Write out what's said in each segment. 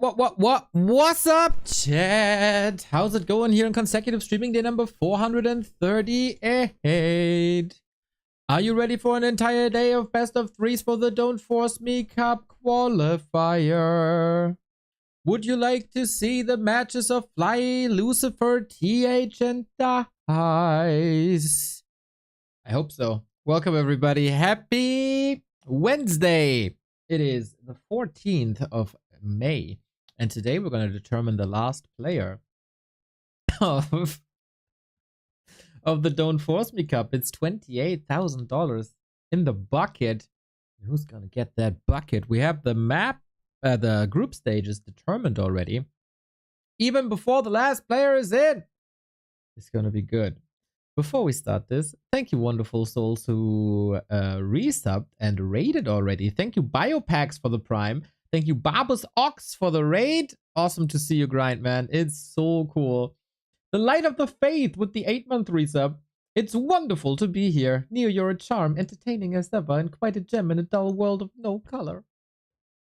What's up, chat? How's it going here on consecutive streaming day number 438? Are you ready for an entire day of best of threes for the Don't Force Me Cup qualifier? Would you like to see the matches of Fly, Lucifer, TH, and Dise? I hope so. Welcome, everybody. Happy Wednesday. It is the 14th of May. And today we're going to determine the last player of the Don't Force Me Cup. It's $28,000 in the bucket. Who's going to get that bucket? We have the map, the group stages determined already. Even before the last player is in. It's going to be good. Before we start this, thank you wonderful souls who resubbed and raided already. Thank you Biopacks for the Prime. Thank you Barbus Ox for the raid. Awesome to see you grind, man. It's so cool. The Light of the Faith with the 8-month resub. It's wonderful to be here. Neo, you're a charm, entertaining as ever, and quite a gem in a dull world of no color.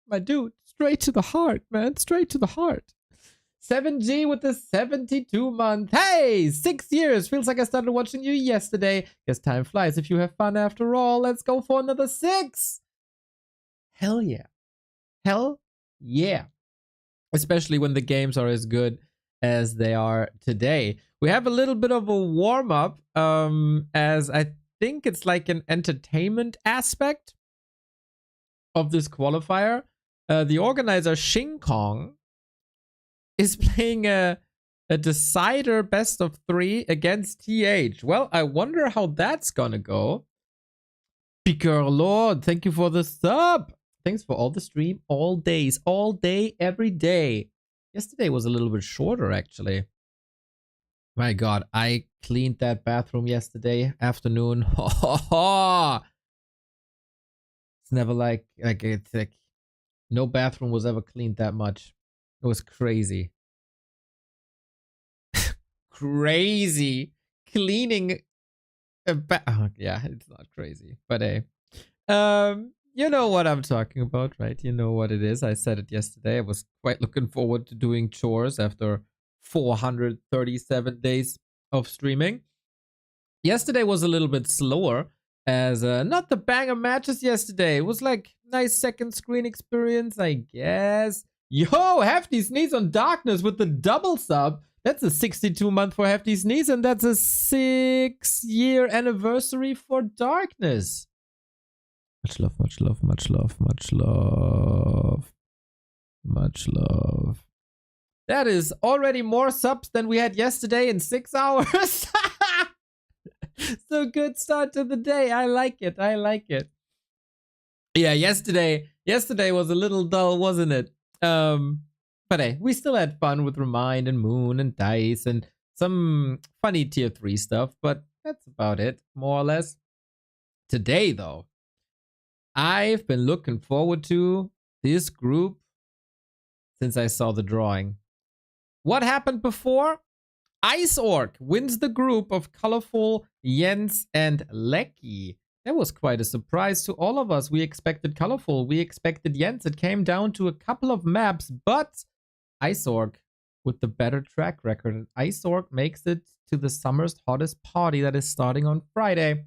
My dude, straight to the heart, man. Straight to the heart. 7G with the 72-month. Hey, 6 years. Feels like I started watching you yesterday. Guess time flies if you have fun after all. Let's go for another 6. Hell yeah. Hell yeah. Especially when the games are as good as they are today. We have a little bit of a warm-up, as I think it's like an entertainment aspect of this qualifier. The organizer, Shing Kong, is playing a decider best of 3 against TH. Well, I wonder how that's gonna go. Picker Lord, thank you for the sub. Thanks for all the stream, all days, all day, every day. Yesterday was a little bit shorter, actually. My God, I cleaned that bathroom yesterday afternoon. It's never like it's like no bathroom was ever cleaned that much. It was crazy. Crazy. Cleaning a yeah, it's not crazy. But hey. You know what I'm talking about, right? You know what it is. I said it yesterday. I was quite looking forward to doing chores after 437 days of streaming. Yesterday was a little bit slower as not the banger matches yesterday. It was like nice second screen experience, I guess. Yo, Hefty Sneeze on Darkness with the double sub. That's a 62-month for Hefty Sneeze, and that's a 6-year anniversary for Darkness. Much love, much love, much love, much love. Much love. That is already more subs than we had yesterday in 6 hours. So good start to the day. I like it. I like it. Yeah, yesterday was a little dull, wasn't it? But hey, we still had fun with Remind and Moon and Dise and some funny tier 3 stuff, but that's about it, more or less. Today, though, I've been looking forward to this group since I saw the drawing. What happened before? Ice Orc wins the group of Colorful, Jens, and Lecky. That was quite a surprise to all of us. We expected Colorful, we expected Jens. It came down to a couple of maps, but Ice Orc with the better track record. And Ice Orc makes it to the summer's hottest party that is starting on Friday.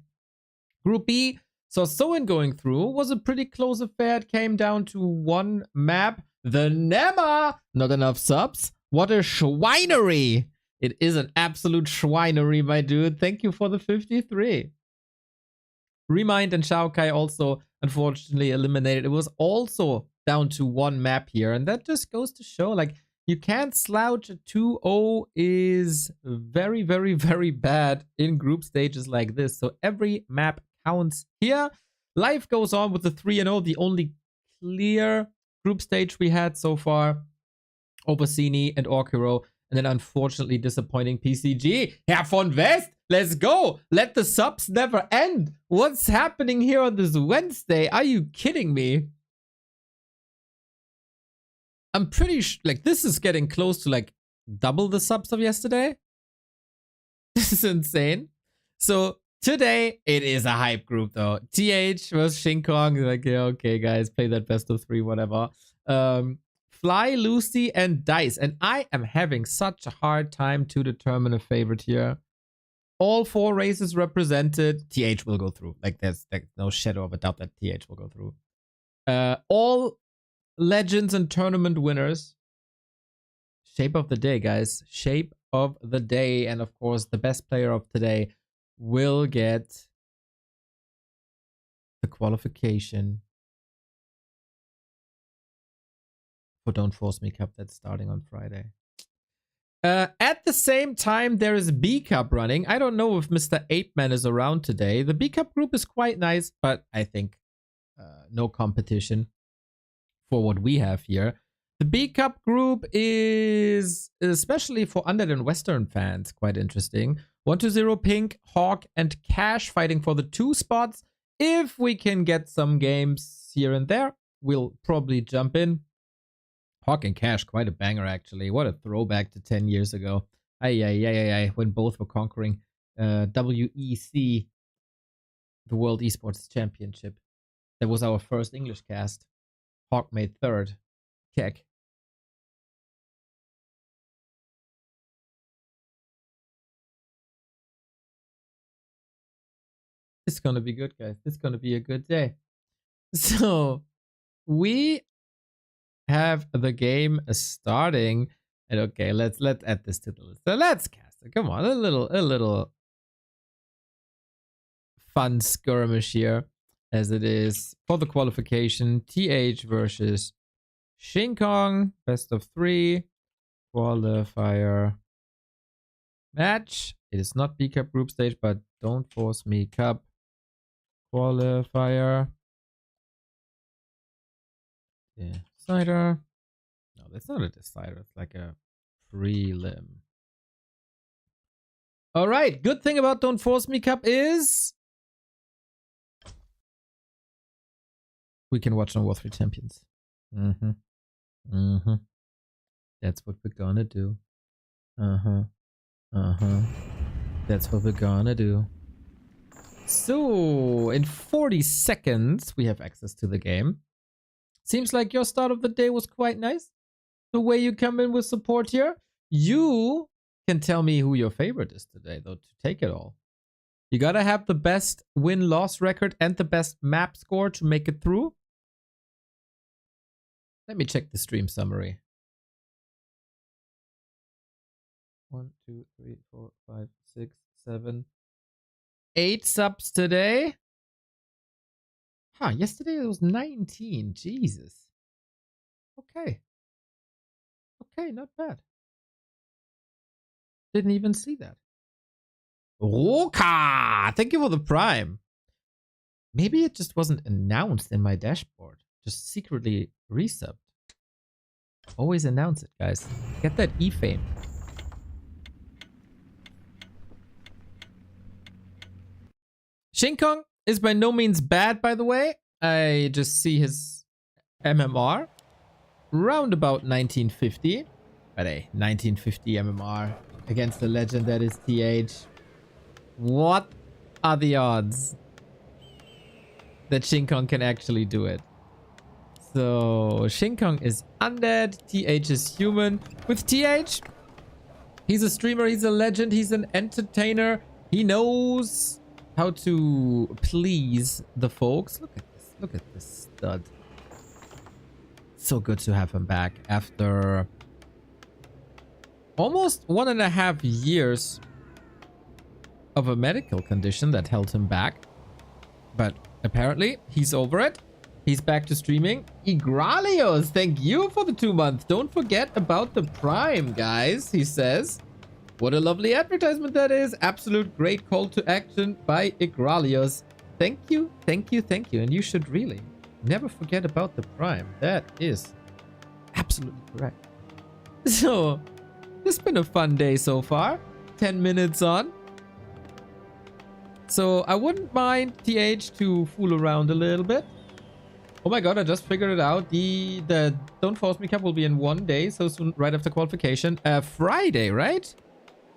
Group B saw Soin going through. Was a pretty close affair. It came down to one map. The Nema! Not enough subs. What a schweinery. It is an absolute schweinery, my dude. Thank you for the 53. Remind and Shao Kai also unfortunately eliminated. It was also down to one map here. And that just goes to show, like, you can't slouch. A 2-0 is very, very, very bad in group stages like this. So every map counts here. Life goes on with the 3-0. The only clear group stage we had so far. Obersini and Orkiro. And then unfortunately disappointing PCG. Herr von West, let's go. Let the subs never end. What's happening here on this Wednesday? Are you kidding me? I'm pretty like this is getting close to like double the subs of yesterday. This is insane. So today it is a hype group though. TH versus Shing Kong. Like, yeah, okay guys, play that best of 3, whatever. Fly, Lucy, and Dise. And I am having such a hard time to determine a favorite here. All 4 races represented. TH will go through. Like, there's no shadow of a doubt that TH will go through. All legends and tournament winners. Shape of the day, guys. Shape of the day. And of course, the best player of today will get the qualification for Don't Force Me Cup that's starting on Friday. At the same time, there is B Cup running. I don't know if Mr. Apeman is around today. The B Cup group is quite nice, but I think no competition for what we have here. The B Cup group is, especially for Undead and Western fans, quite interesting. 120 Pink, Hawk, and Cash fighting for the 2 spots. If we can get some games here and there, we'll probably jump in. Hawk and Cash, quite a banger actually. What a throwback to 10 years ago. When both were conquering WEC, the World Esports Championship. That was our first English cast. Hawk made 3rd. Keck. It's gonna be good, guys. It's gonna be a good day. So, we have the game starting. And okay, let's add this to the list. So let's cast it. Come on, a little fun skirmish here, as it is for the qualification. TH versus Shinkong, best of 3 qualifier match. It is not B Cup group stage, but Don't Force Me Cup qualifier. Decider. No, that's not a decider. It's like a prelim. All right. Good thing about Don't Force Me Cup is we can watch on Warcraft III Champions. That's what we're gonna do. That's what we're gonna do. So, in 40 seconds, we have access to the game. Seems like your start of the day was quite nice. The way you come in with support here. You can tell me who your favorite is today, though, to take it all. You gotta have the best win-loss record and the best map score to make it through. Let me check the stream summary. 1, 2, 3, 4, 5, 6, 7, 8 subs today. Yesterday it was 19. Jesus. Okay, not bad. Didn't even see that. Roka! Thank you for the prime. Maybe it just wasn't announced in my dashboard. Just secretly resubbed. Always announce it, guys. Get that E-fame. Shinkong is by no means bad, by the way. I just see his MMR. Round about 1950. But hey, 1950 MMR against the legend that is TH. What are the odds that Shinkong can actually do it? So, Shinkong is undead. TH is human. With TH, he's a streamer, he's a legend, he's an entertainer. He knows how to please the folks. Look at this stud. So good to have him back after almost 1.5 years of a medical condition that held him back. But apparently he's over it. He's back to streaming. Igralios, thank you for the 2 months. Don't forget about the prime, guys, he says. What a lovely advertisement that is. Absolute great call to action by Igralios. Thank you, thank you, thank you. And you should really never forget about the prime. That is absolutely correct. So, it's been a fun day so far. 10 minutes on. So, I wouldn't mind TH to fool around a little bit. Oh my god, I just figured it out. The Don't Force Me Cup will be in 1 day, so soon, right after qualification. Friday, right?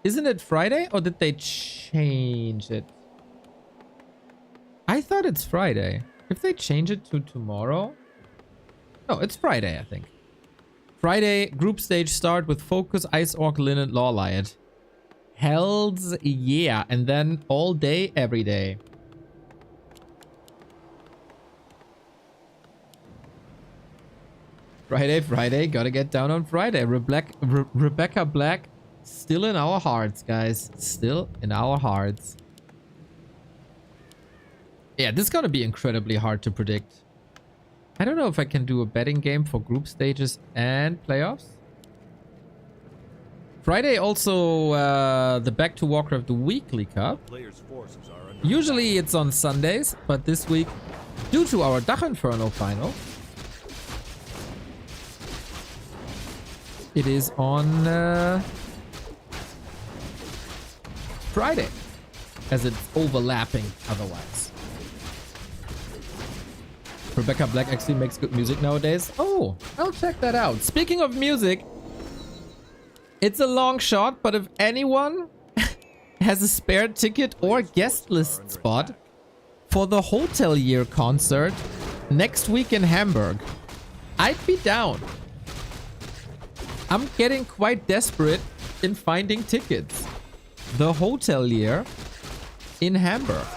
Isn't it Friday, or did they change it? I thought it's Friday. If they change it to tomorrow... No, it's Friday, I think. Friday, group stage start with Focus, Ice Orc, Lin, and Lawliot. Hells yeah. And then all day, every day. Friday. Gotta get down on Friday. Rebecca Black, still in our hearts, guys. Still in our hearts. Yeah, this is gonna be incredibly hard to predict. I don't know if I can do a betting game for group stages and playoffs. Friday also the Back to Warcraft Weekly Cup. Usually it's on Sundays, but this week, due to our Dach Inferno final, it is on Friday, as it's overlapping otherwise. Rebecca Black actually makes good music nowadays. Oh, I'll check that out. Speaking of music, it's a long shot, but if anyone has a spare ticket or guest list spot for the Hotelier concert next week in Hamburg, I'd be down. I'm getting quite desperate in finding tickets. The Hotelier in Hamburg.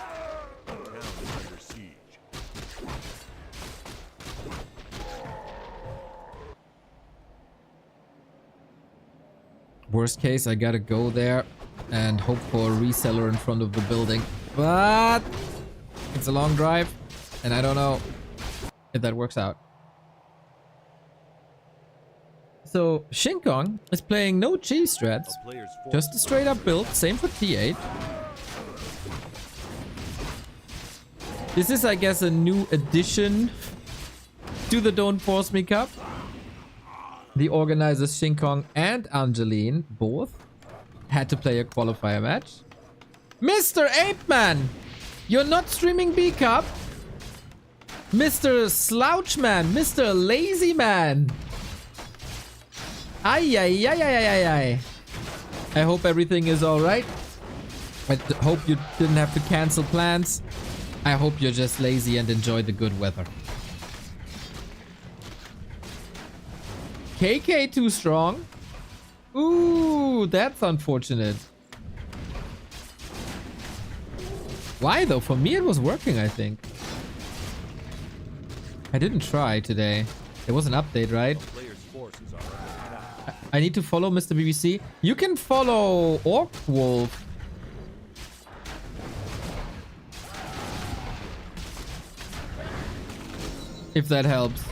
Worst case, I gotta go there and hope for a reseller in front of the building. But it's a long drive, and I don't know if that works out. So, Shinkong is playing no G strats, just a straight up build, same for T8. This is, I guess, a new addition to the Don't Force Me Cup. The organizers Shinkong and Angeline both had to play a qualifier match. Mr. Apeman! You're not streaming B Cup? Mr. Slouchman, Mr. Lazy Man! Ay. I hope everything is alright. I hope you didn't have to cancel plans. I hope you're just lazy and enjoy the good weather. KK too strong? Ooh, that's unfortunate. Why though? For me it was working, I think. I didn't try today. There was an update, right? I need to follow Mr. BBC. You can follow Orc Wolf. If that helps.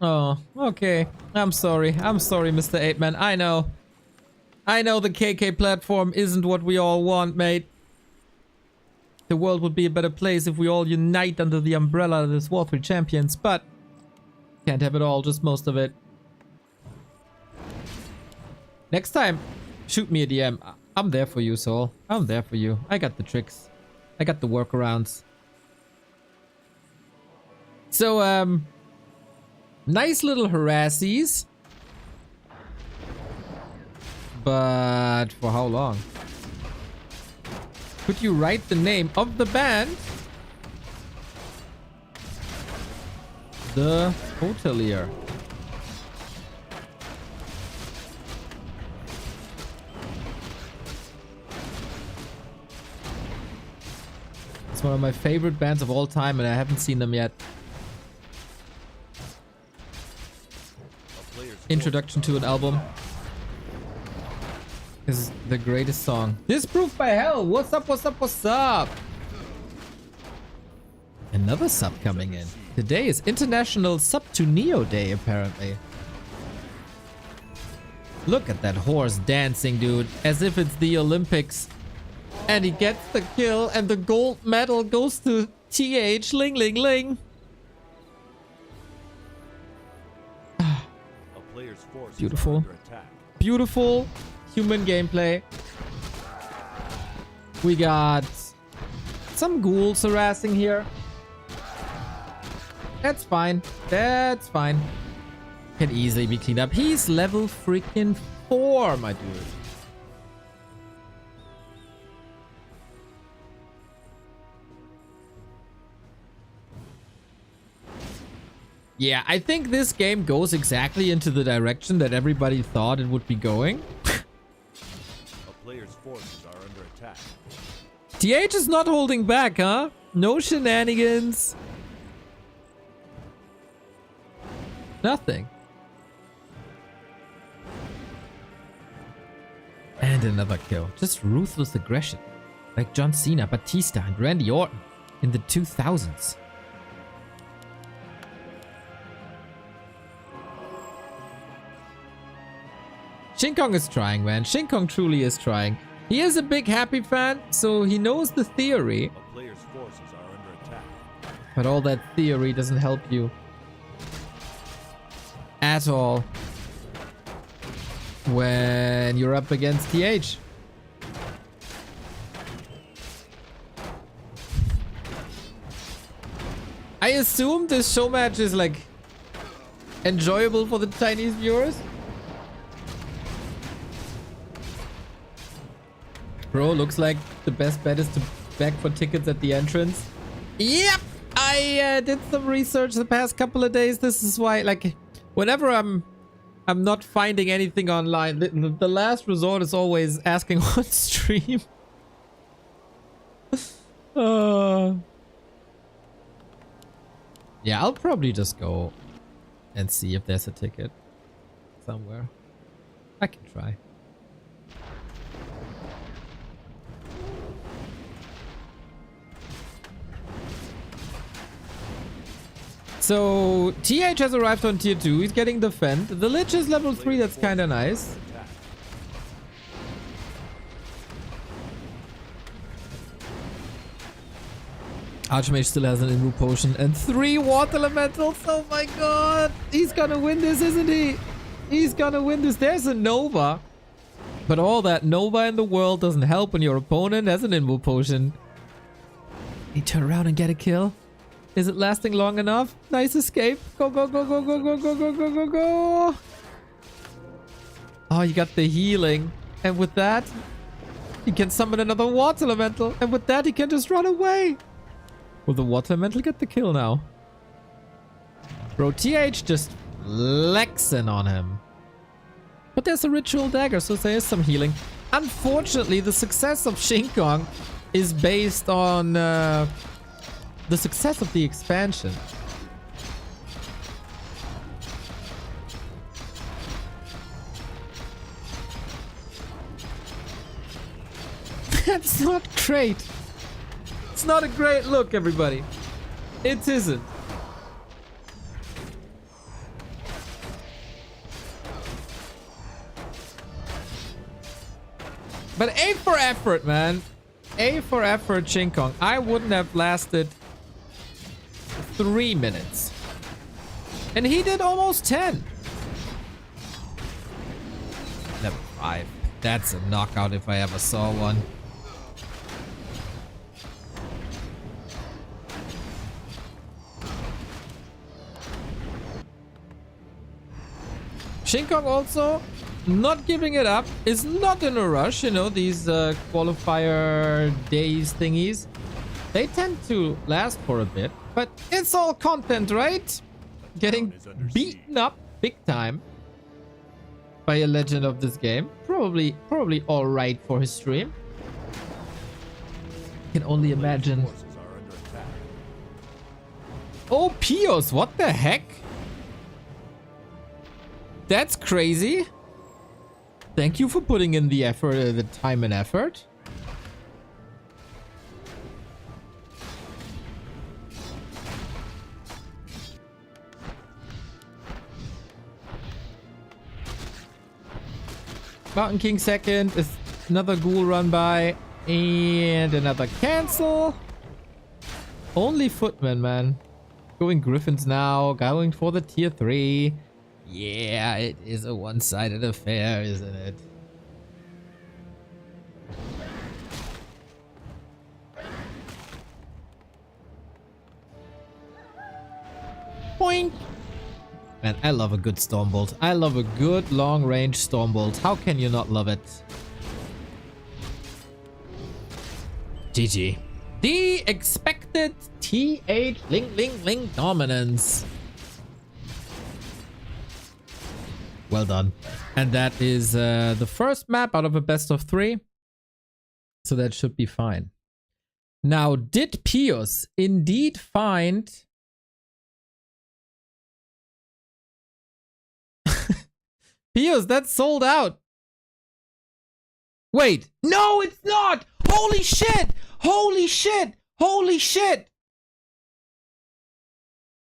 Oh, okay. I'm sorry, Mr. 8-Man. I know the KK platform isn't what we all want, mate. The world would be a better place if we all unite under the umbrella of this War 3 champions, but can't have it all, just most of it. Next time, shoot me a DM. I'm there for you, Soul. I'm there for you. I got the tricks. I got the workarounds. So, nice little harassies. But for how long? Could you write the name of the band? The Hotelier. It's one of my favorite bands of all time, and I haven't seen them yet. Introduction to an album is the greatest song. Disproof by hell. What's up? Another sub coming in. Today is International Sub to Neo Day, apparently. Look at that horse dancing, dude, as if it's the Olympics. And he gets the kill, and the gold medal goes to TH Ling Ling Ling. Beautiful. Beautiful human gameplay. We got some ghouls harassing here. That's fine. That's fine. Can easily be cleaned up. He's level freaking 4, my dude. Yeah, I think this game goes exactly into the direction that everybody thought it would be going. A player's forces are under attack. TH is not holding back, huh? No shenanigans. Nothing. And another kill. Just ruthless aggression. Like John Cena, Batista, and Randy Orton in the 2000s. Shin Kong is trying, man. Shin Kong truly is trying. He is a big Happy fan, so he knows the theory. A player's forces are under attack. But all that theory doesn't help you. At all. When you're up against TH. I assume this show match is like enjoyable for the Chinese viewers. Bro, looks like the best bet is to beg for tickets at the entrance. Yep! I did some research the past couple of days. This is why, like, whenever I'm not finding anything online, the last resort is always asking on stream. Yeah, I'll probably just go and see if there's a ticket somewhere. I can try. So, TH has arrived on tier 2. He's getting the Fend. The Lich is level 3. That's kind of nice. Archmage still has an Imbu Potion and 3 Water Elementals. Oh my god. He's gonna win this, isn't he? He's gonna win this. There's a Nova. But all that Nova in the world doesn't help when your opponent has an Imbu Potion. He turn around and get a kill. Is it lasting long enough? Nice escape. Go, go, go, go, go, go, go, go, go, go, go. Oh, you got the healing. And with that, he can summon another Water Elemental. And with that, he can just run away. Will the Water Elemental get the kill now? Bro, TH just flexing on him. But there's a Ritual Dagger, so there is some healing. Unfortunately, the success of Shin Kong is based on the success of the expansion. That's not great. It's not a great look, everybody. It isn't. But A for effort, man. A for effort, Shin Kong. I wouldn't have lasted 3 minutes. And he did almost 10. Level 5. That's a knockout if I ever saw one. Shin Kong also not giving it up, is not in a rush. You know, these qualifier days thingies, they tend to last for a bit, but it's all content, right? Getting beaten up big time by a legend of this game. Probably all right for his stream. Can only imagine. Oh, Pios, what the heck? That's crazy. Thank you for putting in the effort, the time and effort. Mountain King second, is another ghoul run by, and another cancel. Only Footman, man. Going Griffins now, going for the tier 3. Yeah, it is a one-sided affair, isn't it? Boink! Man, I love a good Stormbolt. I love a good long-range Stormbolt. How can you not love it? GG. The expected TH Ling dominance. Well done. And that is the first map out of a best of 3. So that should be fine. Now, did Pius indeed find... Pius, that's sold out. Wait. No, it's not. Holy shit. Holy shit. Holy shit.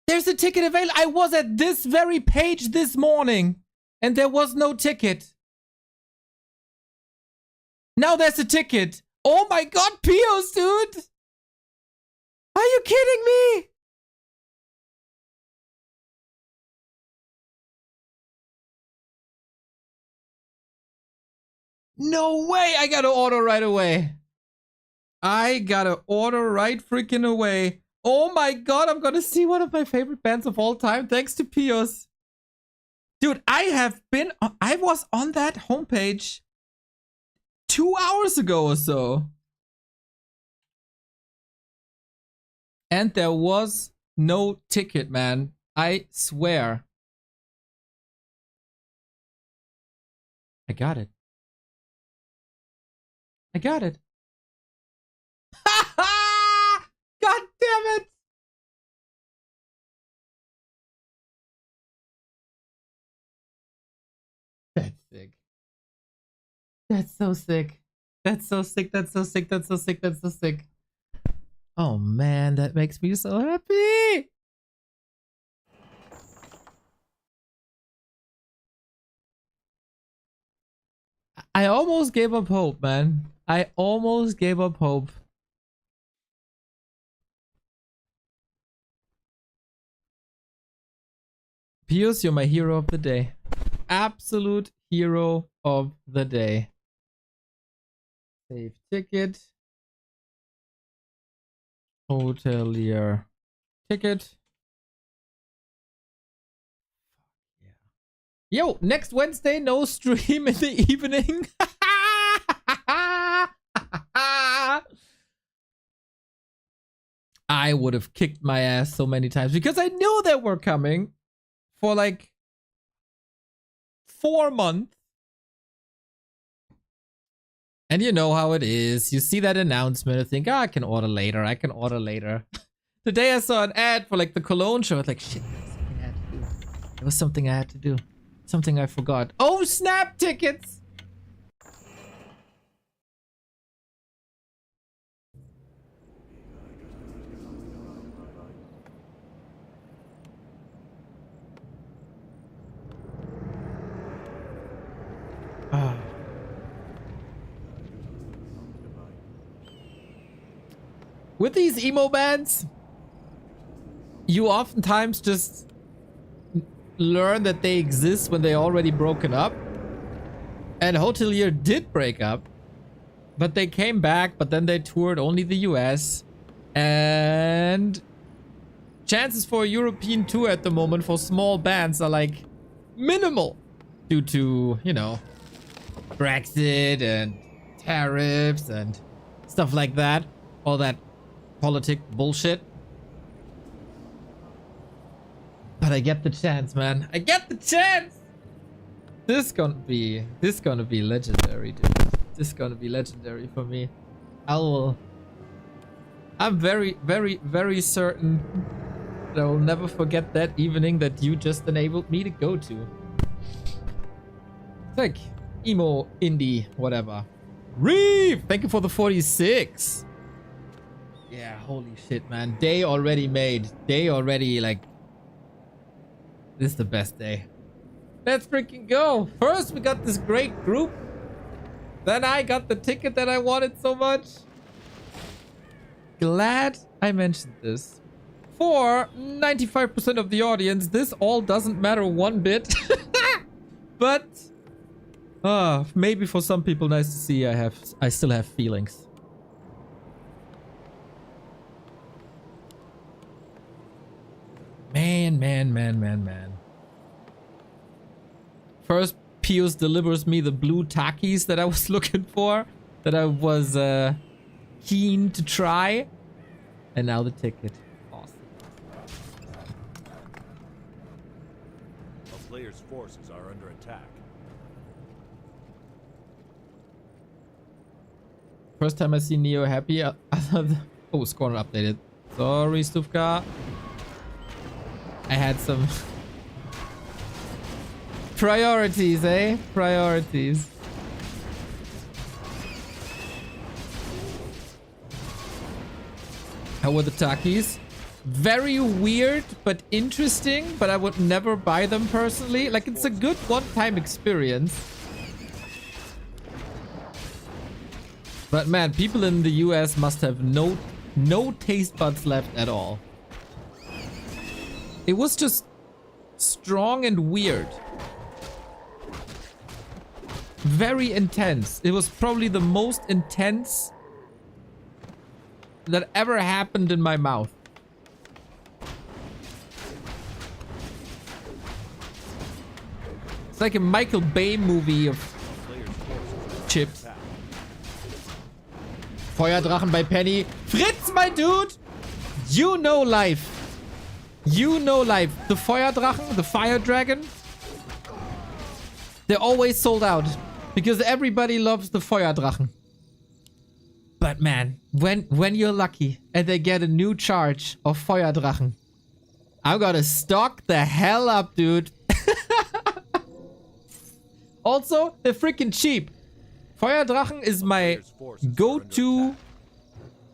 There's a ticket available. I was at this very page this morning and there was no ticket. Now there's a ticket. Oh my god, Pios, dude. Are you kidding me? No way. I gotta order right away. I gotta order right freaking away. Oh my god, I'm gonna see one of my favorite bands of all time thanks to Pios. Dude, I was on that homepage 2 hours ago or so. And there was no ticket, man. I swear. I got it. I got it. God damn it! That's sick. That's so sick. That's so sick. That's so sick. That's so sick. That's so sick. Oh man, that makes me so happy. I almost gave up hope, man. I almost gave up hope. Pius, you're my hero of the day. Absolute hero of the day. Save ticket. Hotelier ticket. Yeah. Yo, next Wednesday, no stream in the evening. I would have kicked my ass so many times because I knew they were coming for like 4 months. And you know how it is. You see that announcement and think, oh, I can order later. I can order later. Today I saw an ad for like the Cologne show. I was like, shit, there was something I had to do. Something I forgot. Oh, snap tickets! With these emo bands, you oftentimes just learn that they exist when they already broken up. And Hotelier did break up, but they came back, but then they toured only the US. And chances for a European tour at the moment for small bands are like minimal due to, you know, Brexit and tariffs and stuff like that. All that politic bullshit. But I get the chance, man. I get the chance. This gonna be legendary, dude. This gonna be legendary for me. I'm very, very, very certain that I will never forget that evening that you just enabled me to go to. It's like emo, indie, whatever. Reeve, thank you for the 46. Yeah, holy shit, man. Day already made. Day already, like... This is the best day. Let's freaking go. First, we got this great group. Then I got the ticket that I wanted so much. Glad I mentioned this. For 95% of the audience, this all doesn't matter one bit. But... maybe for some people, nice to see I still have feelings. Man. First, Pius delivers me the blue Takis that I was looking for. That I was keen to try. And now the ticket. Awesome. player's forces are under attack. First time I see Neo happy. Oh, score not updated. Sorry, Stufka. I had some priorities, eh? Priorities. How were the Takis? Very weird, but interesting. But I would never buy them personally. Like, it's a good one-time experience. But man, people in the US must have no taste buds left at all. It was just strong and weird. Very intense. It was probably the most intense that ever happened in my mouth. It's like a Michael Bay movie of chips. Feuerdrachen bei Penny. Fritz, my dude! You know life. You know life. The Feuerdrachen, the Fire Dragon, they're always sold out. Because everybody loves the Feuerdrachen. But man, when you're lucky and they get a new charge of Feuerdrachen, I'm gonna stock the hell up, dude. Also, they're freaking cheap. Feuerdrachen is my go-to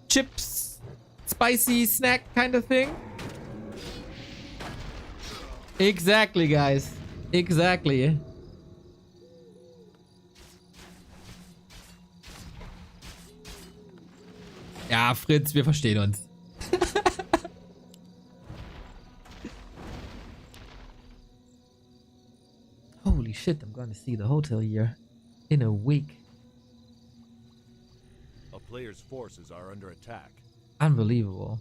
chips, spicy snack kind of thing. Exactly, guys. Exactly. Ja, Fritz, wir verstehen uns. Holy shit, I'm gonna see the hotel here in a week. A player's forces are under attack. Unbelievable.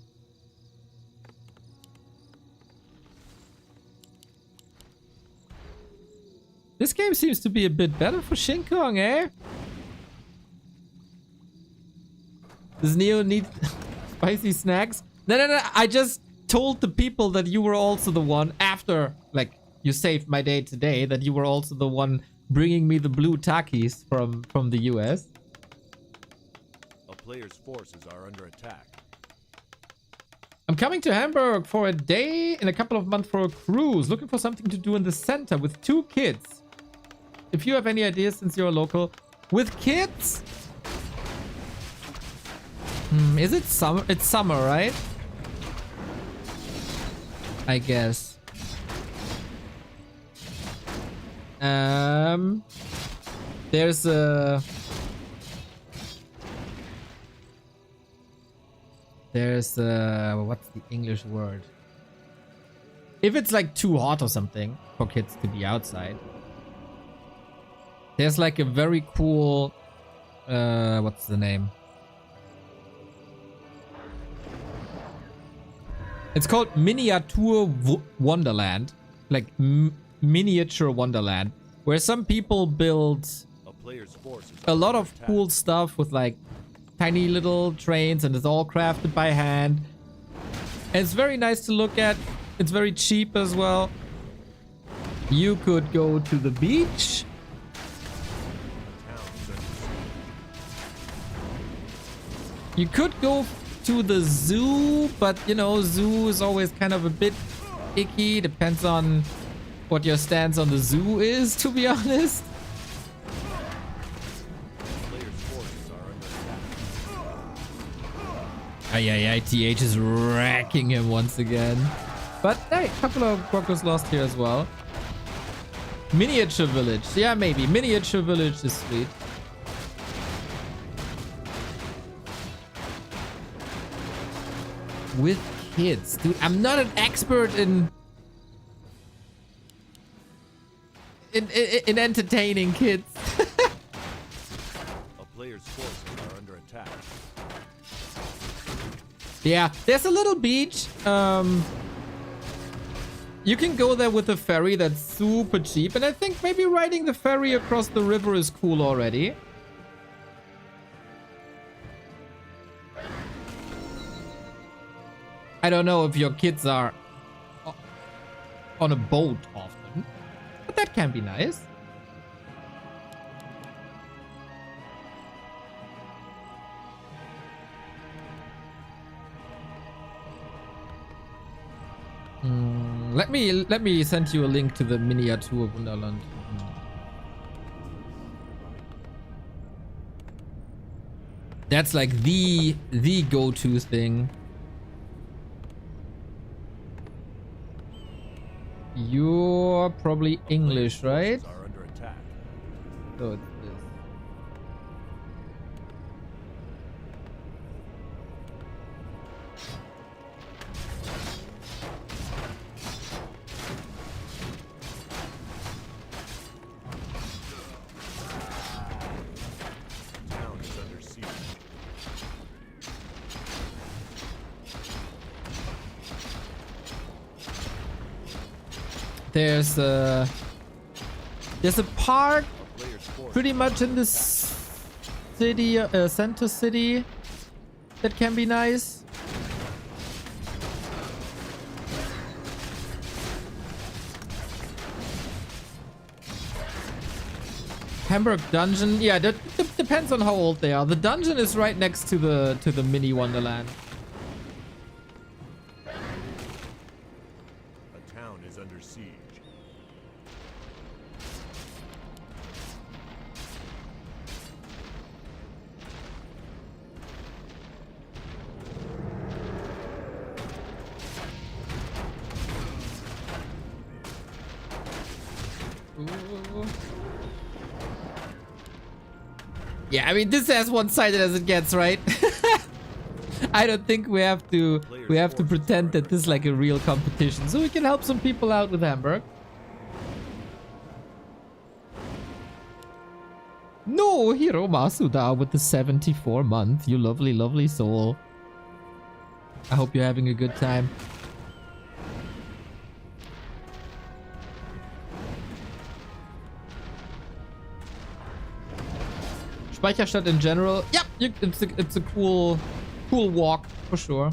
This game seems to be a bit better for Shin Kong, eh? Does Neo need spicy snacks? No. I just told the people that you were also the one after, like, you saved my day today, that you were also the one bringing me the blue Takis from the US. A player's forces are under attack. I'm coming to Hamburg for a day in a couple of months for a cruise. Looking for something to do in the center with 2 kids. If you have any ideas since you're local. With kids? Is it summer? It's summer, right? I guess. There's a... what's the English word? If it's like too hot or something for kids to be outside. There's like a very cool... what's the name? It's called Miniature Wonderland. Like miniature Wonderland. Where some people build a lot of cool stuff with like tiny little trains, and it's all crafted by hand. And it's very nice to look at. It's very cheap as well. You could go to the beach. You could go to the zoo, but you know, zoo is always kind of a bit icky. Depends on what your stance on the zoo is, to be honest. TH is wrecking him once again. But hey, a couple of workers lost here as well. Miniature village. Yeah, maybe. Miniature village is sweet. With kids. Dude, I'm not an expert in entertaining kids. A player's forces are under attack. Yeah, there's a little beach. You can go there with a ferry that's super cheap. And I think maybe riding the ferry across the river is cool already. I don't know if your kids are on a boat often. But that can be nice. Let me send you a link to the Miniatur Wunderland. That's like the go-to thing. You're probably English, right? Are under attack. So it's this. Town is under siege. There's a park A player's force pretty much in this city, center city, that can be nice. Hamburg dungeon, yeah, that depends on how old they are. The dungeon is right next to the mini Wonderland. A town is under siege. Ooh. Yeah, I mean, this is as one-sided as it gets, right? I don't think we have to pretend that this is like a real competition, so we can help some people out with Hamburg. No, Hiro Masuda with the 74 month. You lovely, lovely soul. I hope you're having a good time. Speicherstadt in general, yep, it's a cool walk for sure.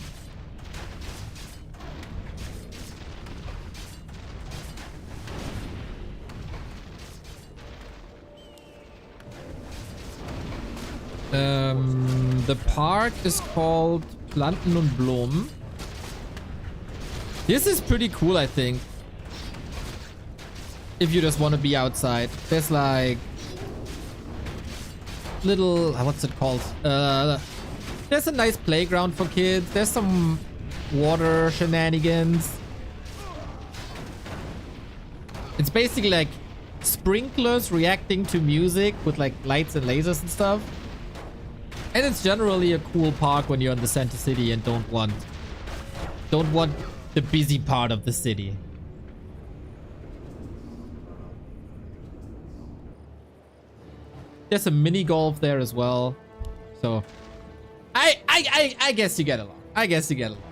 The park is called Planten und Blumen. This is pretty cool, I think. If you just want to be outside, there's like little, what's it called? There's a nice playground for kids. There's some water shenanigans. It's basically like sprinklers reacting to music with like lights and lasers and stuff. And it's generally a cool park when you're in the center city and don't want the busy part of the city. There's a mini golf there as well. So I guess you get along. I guess you get along.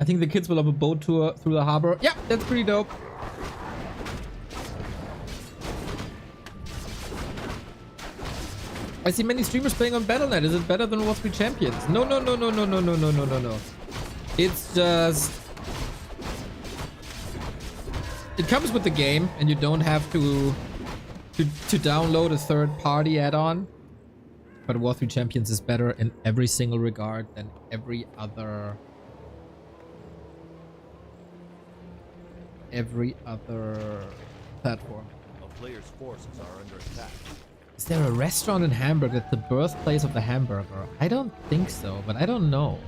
I think the kids will have a boat tour through the harbor. Yeah, that's pretty dope. I see many streamers playing on Battle.net. Is it better than Warcraft 3 Champions? No. It's just... It comes with the game, and you don't have to download a third-party add-on. But Warcraft 3 Champions is better in every single regard than every other platform. A player's forces are under attack. Is there a restaurant in Hamburg that's the birthplace of the hamburger? I don't think so, but I don't know.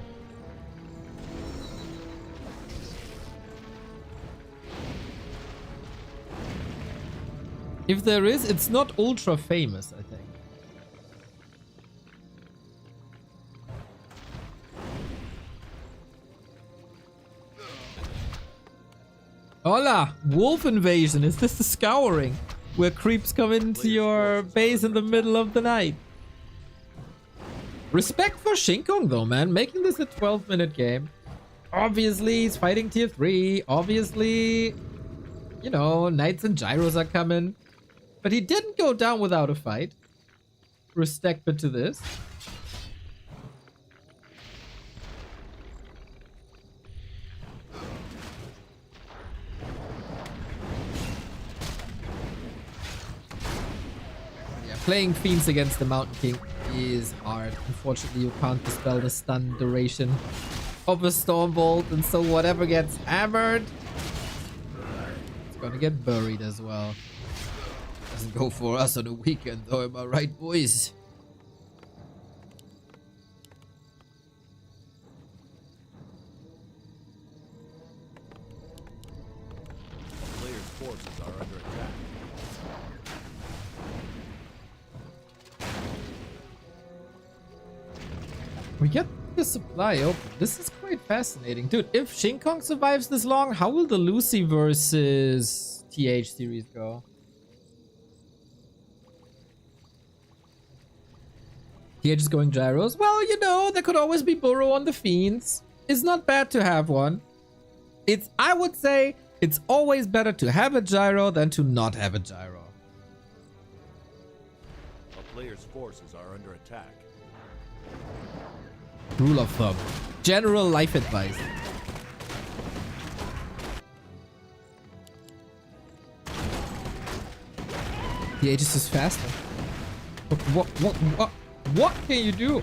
If there is, it's not ultra famous, I think. Hola! Wolf invasion! Is this the scouring? Where creeps come into your base in the middle of the night. Respect for Shinkong though, man. Making this a 12-minute game. Obviously, he's fighting tier 3. Obviously, you know, knights and gyros are coming. But he didn't go down without a fight. respect to this. Yeah, playing Fiends against the Mountain King is hard. Unfortunately, you can't dispel the stun duration of a Stormbolt, and so whatever gets hammered, it's gonna get buried as well. Doesn't go for us on the weekend though, am I right, boys? A player's forces are under attack. We get the supply open. This is quite fascinating. Dude, if Shin Kong survives this long, how will the Lucy versus TH series go? TH is going gyros. Well, you know, there could always be Burrow on the Fiends. It's not bad to have one. I would say it's always better to have a gyro than to not have a gyro. A player's forces are under attack. Rule of thumb. General life advice. The Aegis is faster. What can you do?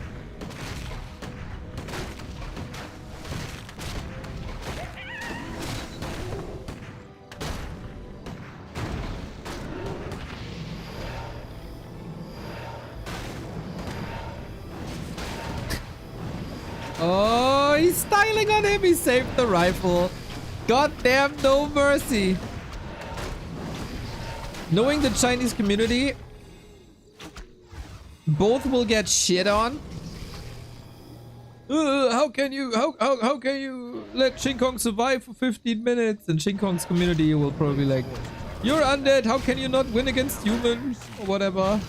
Oh, he's styling on him. He saved the rifle. Goddamn, no mercy. Knowing the Chinese community, both will get shit on. How can you let Shin Kong survive for 15 minutes? And Shin Kong's community will probably like, you're undead. How can you not win against humans or whatever?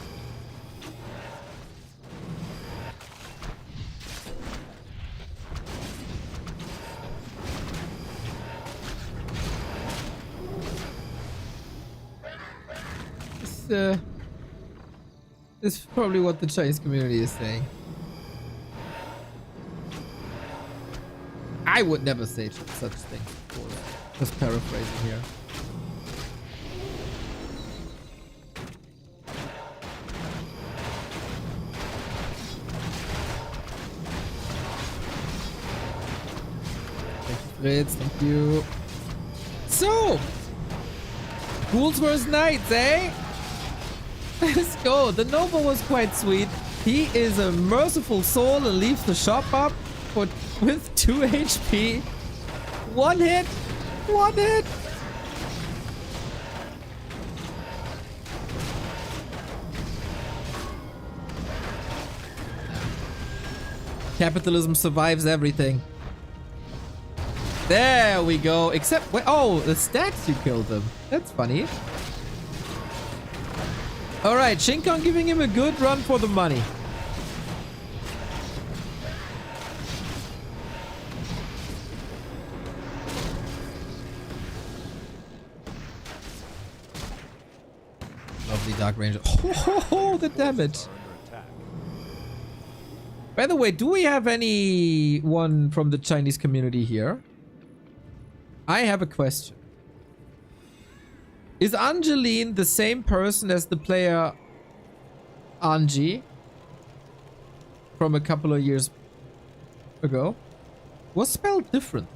This is probably what the Chinese community is saying. I would never say such things, of course. Just paraphrasing here. Thank you, Fritz. Thank you. So, ghouls versus knights, eh? Let's go. The Nova was quite sweet. He is a merciful soul and leaves the shop up with 2 HP. One hit. One hit. Capitalism survives everything. There we go. Except, oh, the stats you killed them. That's funny. Alright, Shin Kong giving him a good run for the money. Lovely Dark Ranger. Oh, the damage. By the way, do we have anyone from the Chinese community here? I have a question. Is Angeline the same person as the player Angie from a couple of years ago? Was spelled different.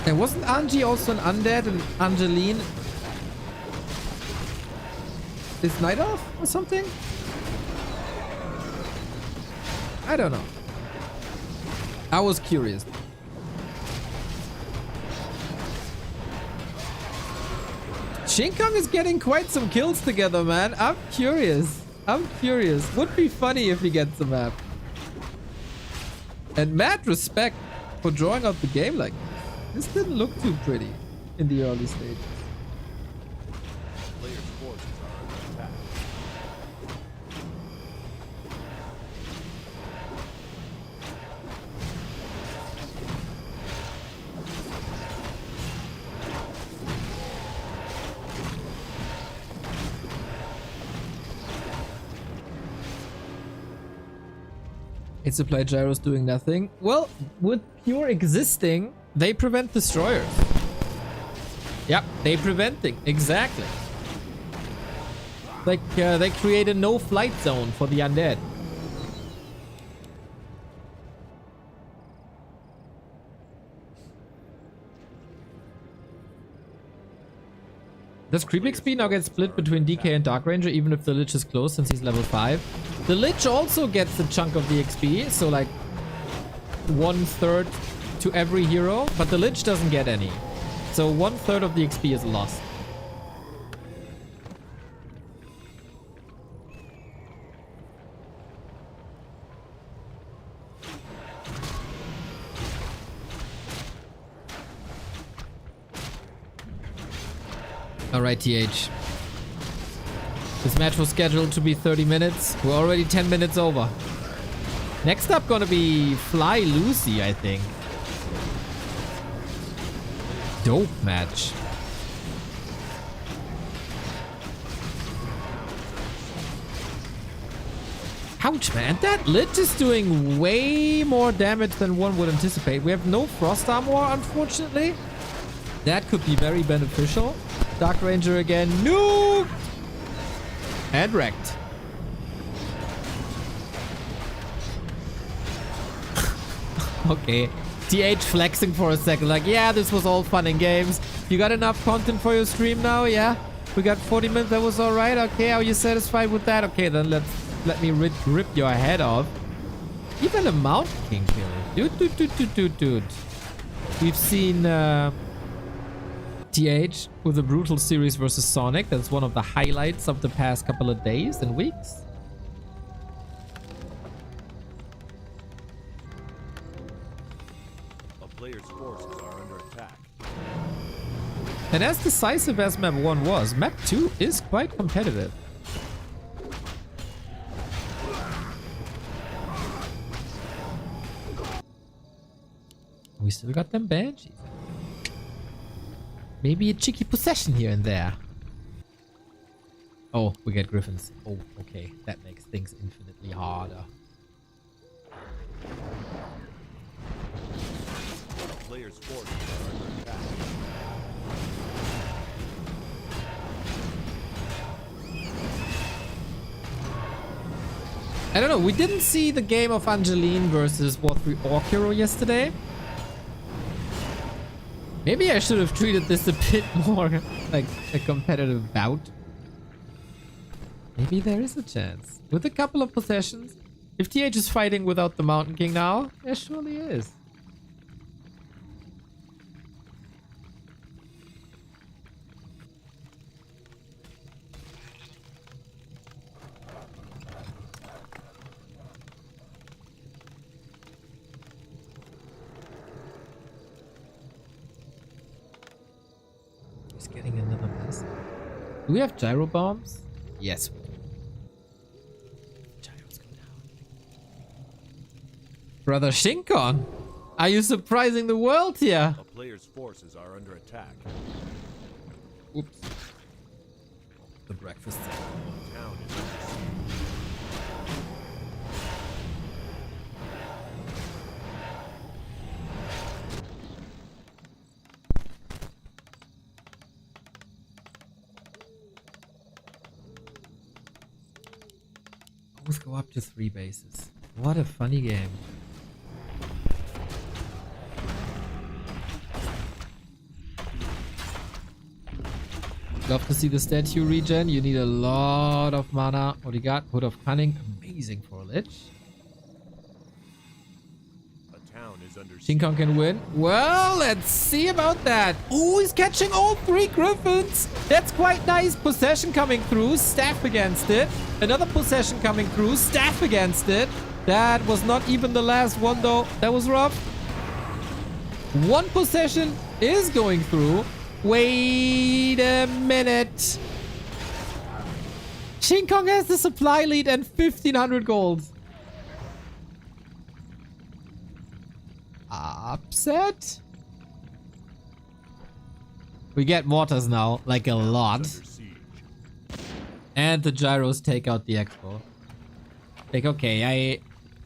And wasn't Angie also an undead and Angeline is Night Elf or something? I don't know. I was curious. Shin Kong is getting quite some kills together, man. I'm curious. I'm curious. Would be funny if he gets the map. And mad respect for drawing out the game like this. This didn't look too pretty in the early stages. player's forces are under attack. It's a play gyros doing nothing. Well, with pure existing, they prevent destroyers. Yep, they preventing. Exactly. Like, they create a no-flight zone for the undead. Does Creep XP now get split between DK and Dark Ranger even if the Lich is close since he's level 5? The Lich also gets a chunk of the XP, so like 1/3 to every hero, but the Lich doesn't get any. So 1/3 of the XP is lost. Alright, TH. This match was scheduled to be 30 minutes. We're already 10 minutes over. Next up gonna be Fly Lucy, I think. Dope match. Ouch, man. That Lich is doing way more damage than one would anticipate. We have no Frost Armor, unfortunately. That could be very beneficial. Dark Ranger again. Nuke! And wrecked. Okay. TH flexing for a second. Like, yeah, this was all fun and games. You got enough content for your stream now? Yeah? We got 40 minutes. That was alright? Okay, are you satisfied with that? Okay, then let me rip your head off. Even a Mountain King kill. Dude. We've seen TH with a brutal series versus Sonic. That's one of the highlights of the past couple of days and weeks. A player's forces are under attack. And as decisive as map 1 was, map 2 is quite competitive. We still got them Banshees. Maybe a cheeky possession here and there. Oh, we get Griffins. Oh, okay. That makes things infinitely harder. A player's forces are under attack. I don't know. We didn't see the game of Angeline versus Warcraft 3 Orc Hero yesterday. Maybe I should have treated this a bit more like a competitive bout. Maybe there is a chance. With a couple of possessions. If TH is fighting without the Mountain King now, there surely is. Getting another mess. Do we have gyro bombs? Yes, we do. Gyros go down. Brother Shinkon, are you surprising the world here? A player's forces are under attack. Oops. The breakfast. A town is under siege. Always go up to 3 bases. What a funny game. Love to see the statue regen. You need a lot of mana. What do you got? Hood of Cunning. Amazing for a Lich. A town is under siege. King Kong can win. Well, let's see about that. Oh, he's catching all 3 Griffins. That's quite nice. Possession coming through. Staff against it. Another possession coming through. Staff against it. That was not even the last one, though. That was rough. 1 possession is going through. Wait a minute. King Kong has the supply lead and 1,500 gold. Upset? We get mortars now, like a lot. And the gyros take out the expo. Like, okay,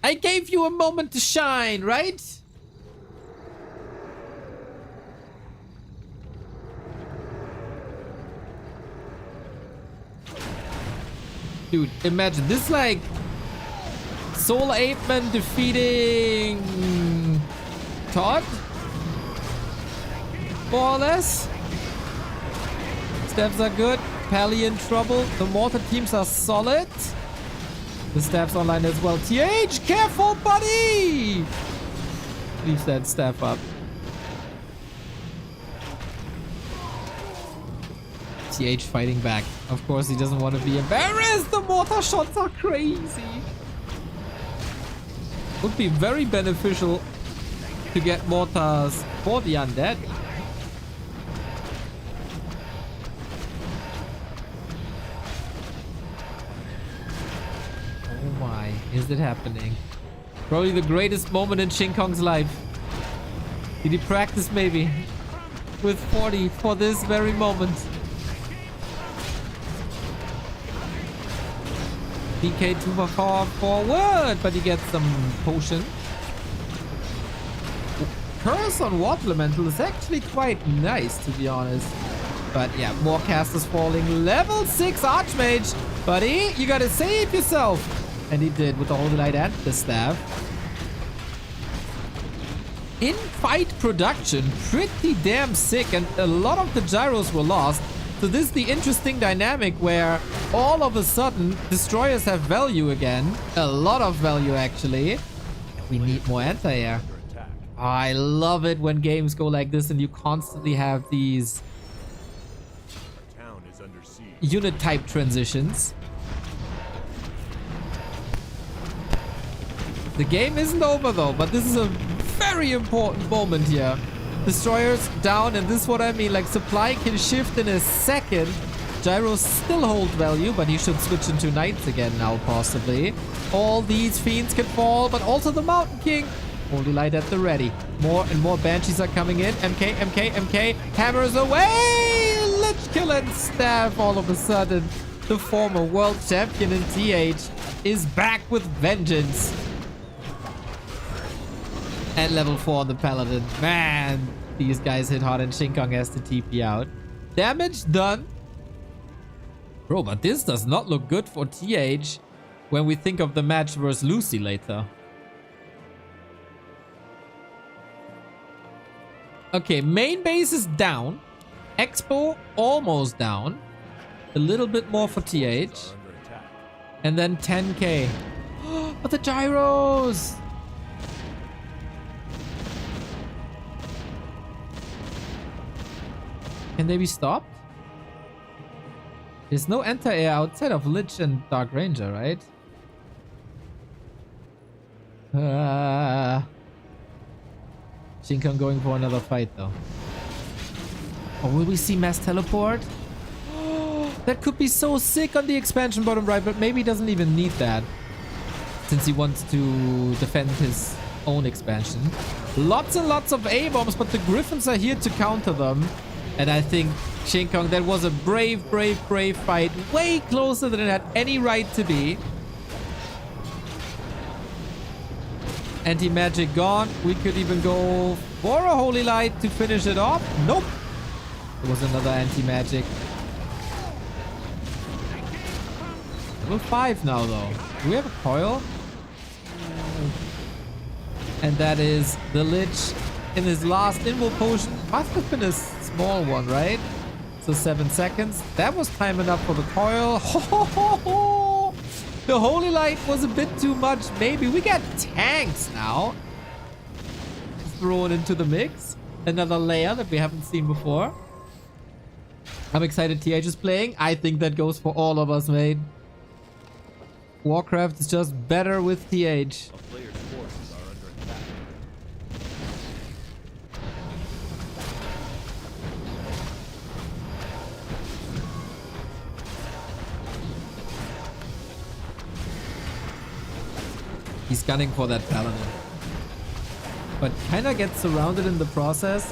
I gave you a moment to shine, right? Dude, imagine this, like Soul Apeman defeating Todd, more or less. Steps are good. Pally in trouble. The mortar teams are solid. The staff's online as well. TH, careful, buddy! Leaves that staff up. TH fighting back. Of course, he doesn't want to be embarrassed. The mortar shots are crazy. Would be very beneficial to get mortars for the undead. Oh my, is it happening? Probably the greatest moment in King Kong's life. Did he practice maybe with 40 for this very moment? DK too far forward, but he gets some potion. Curse on Water Elemental is actually quite nice, to be honest. But yeah, more casters falling. Level 6 Archmage. Buddy, you gotta save yourself. And he did with the Holy Light and the staff. In-fight production, pretty damn sick. And a lot of the gyros were lost. So this is the interesting dynamic where all of a sudden destroyers have value again. A lot of value, actually. We need more anti-air. Oh, I love it when games go like this and you constantly have these unit type transitions. The game isn't over though, but this is a very important moment here. Destroyers down, and this is what I mean, like supply can shift in a second. Gyros still hold value, but he should switch into knights again now, possibly. All these fiends can fall, but also the Mountain King. Holy Light at the ready. More and more banshees are coming in. MK, MK, MK. Hammers away! Lich Kill and Staff all of a sudden. The former world champion in TH is back with vengeance. And level 4 on the Paladin. Man, these guys hit hard and King Kong has to TP out. Damage done. Bro, but this does not look good for TH when we think of the match versus Lucy later. Okay, main base is down. Expo almost down. A little bit more for TH. And then 10k. But the gyros! Can they be stopped? There's no anti-air outside of Lich and Dark Ranger, right? King Kong going for another fight though. Or will we see mass teleport? That could be so sick on the expansion bottom right, but maybe he doesn't even need that. Since he wants to defend his own expansion. Lots and lots of A-bombs, but the Griffins are here to counter them. And I think King Kong, that was a brave fight. Way closer than it had any right to be. Anti-magic gone. We could even go for a Holy Light to finish it off. Nope. There was another anti-magic. Level 5 now though. Do we have a coil? And that is the Lich in his last Invul Potion. Must have been a small one, right? So 7 seconds. That was time enough for the coil. The Holy Light was a bit too much. Maybe we got tanks now. Thrown into the mix. Another layer that we haven't seen before. I'm excited TH is playing. I think that goes for all of us, mate. Warcraft is just better with TH. He's gunning for that paladin. But kinda gets surrounded in the process.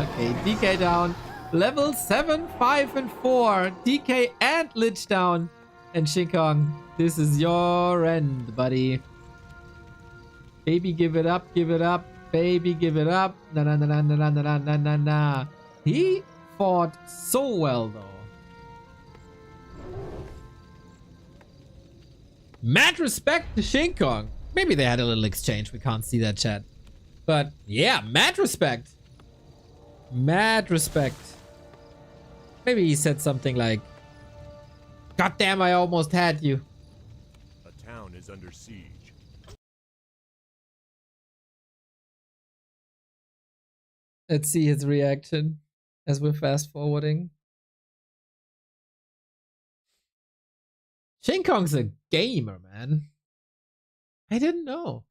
Okay, DK down. Level 7, 5, and 4. DK and Lich down. And Shinkong, this is your end, buddy. Baby, give it up, give it up. Baby, give it up. Na na na na na na na na na na. He fought so well, though. Mad respect to Shinkong. Maybe they had a little exchange. We can't see that, chat. But yeah, mad respect. Mad respect. Maybe he said something like, "God damn, I almost had you." A town is under siege. Let's see his reaction as we're fast forwarding. Shinkong's a gamer, man. I didn't know.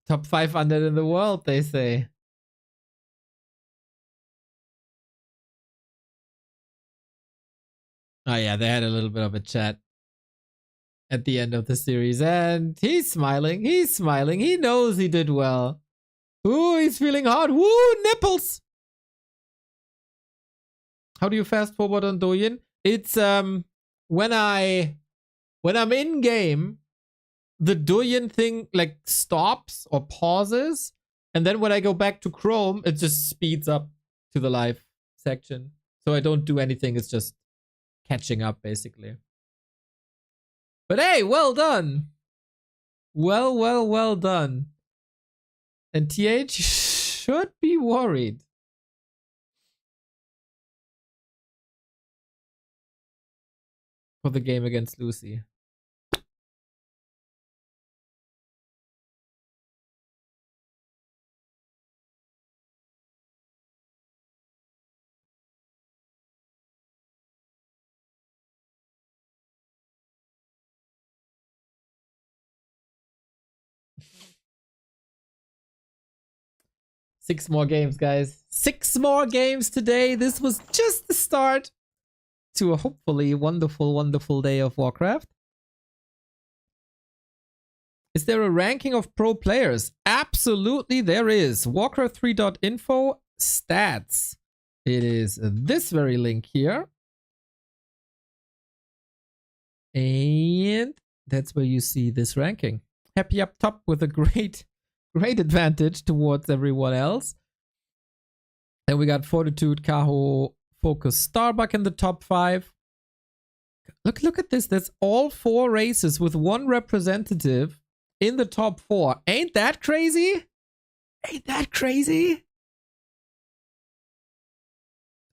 Top 500 in the world, they say. Oh yeah, they had a little bit of a chat at the end of the series, and he's smiling. He's smiling. He knows he did well. Ooh, he's feeling hot. Woo, nipples. How do you fast forward on Douyin? It's when I'm in game, the Douyin thing like stops or pauses, and then when I go back to Chrome, it just speeds up to the live section. So I don't do anything. It's just catching up basically. But hey, well done. Well done. And TH should be worried. For the game against Lucy. Six more games, guys. 6 more games today. This was just the start to a hopefully wonderful, wonderful day of Warcraft. Is there a ranking of pro players? Absolutely there is. Warcraft3.info stats. It is this very link here. And that's where you see this ranking. Happy up top with a great advantage towards everyone else. Then we got Fortitude, Kaho, Focus, Starbuck in the top 5. Look at this. That's all 4 races with 1 representative in the top 4. Ain't that crazy? Ain't that crazy?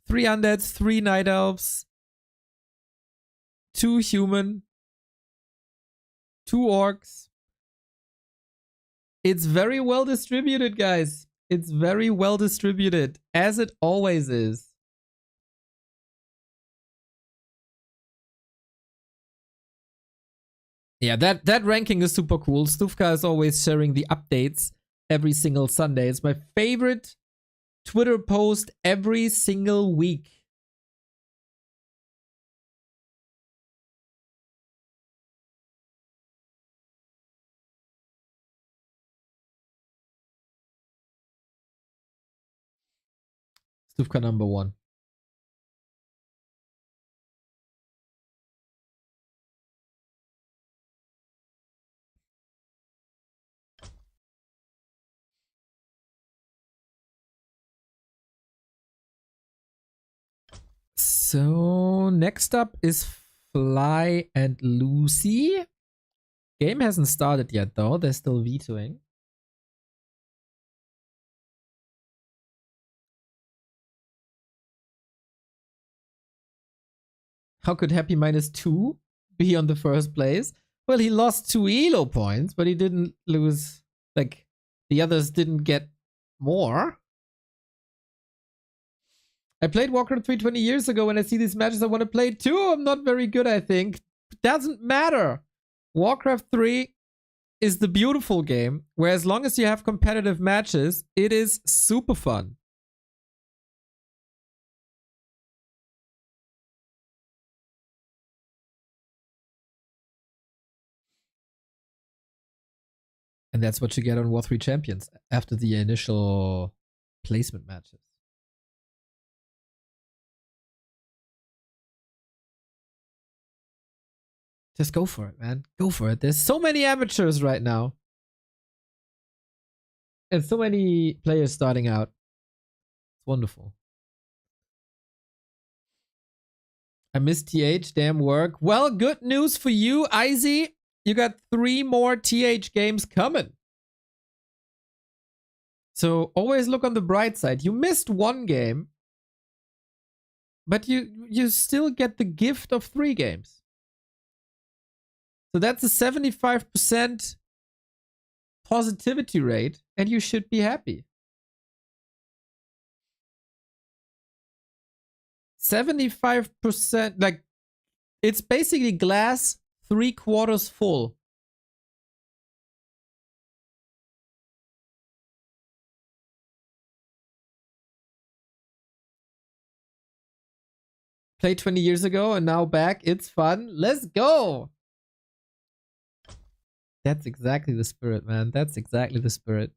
3 undeads, 3 night elves, 2 human, 2 orcs. It's very well distributed, guys. It's very well distributed, as it always is. Yeah, that ranking is super cool. Stufka is always sharing the updates every single Sunday. It's my favorite Twitter post every single week. Stufka number 1. So next up is Fly and Lucy. Game hasn't started yet though. They're still vetoing. How could Happy -2 be on the first place? Well, he lost 2 elo points, but he didn't lose, like, the others didn't get more. I played Warcraft 3 20 years ago. When I see these matches, I want to play too. I'm not very good, I think. Doesn't matter. Warcraft 3 is the beautiful game where as long as you have competitive matches, it is super fun. And that's what you get on War 3 Champions after the initial placement matches. Just go for it, man. Go for it. There's so many amateurs right now. And so many players starting out. It's wonderful. I missed TH. Damn work. Well, good news for you, Izzy. You got 3 more TH games coming. So always look on the bright side. You missed 1 game, but you still get the gift of 3 games. So that's a 75% positivity rate, and you should be happy. 75%, like, it's basically glass 3/4 full. Played 20 years ago and now back. It's fun. Let's go. That's exactly the spirit, man. That's exactly the spirit.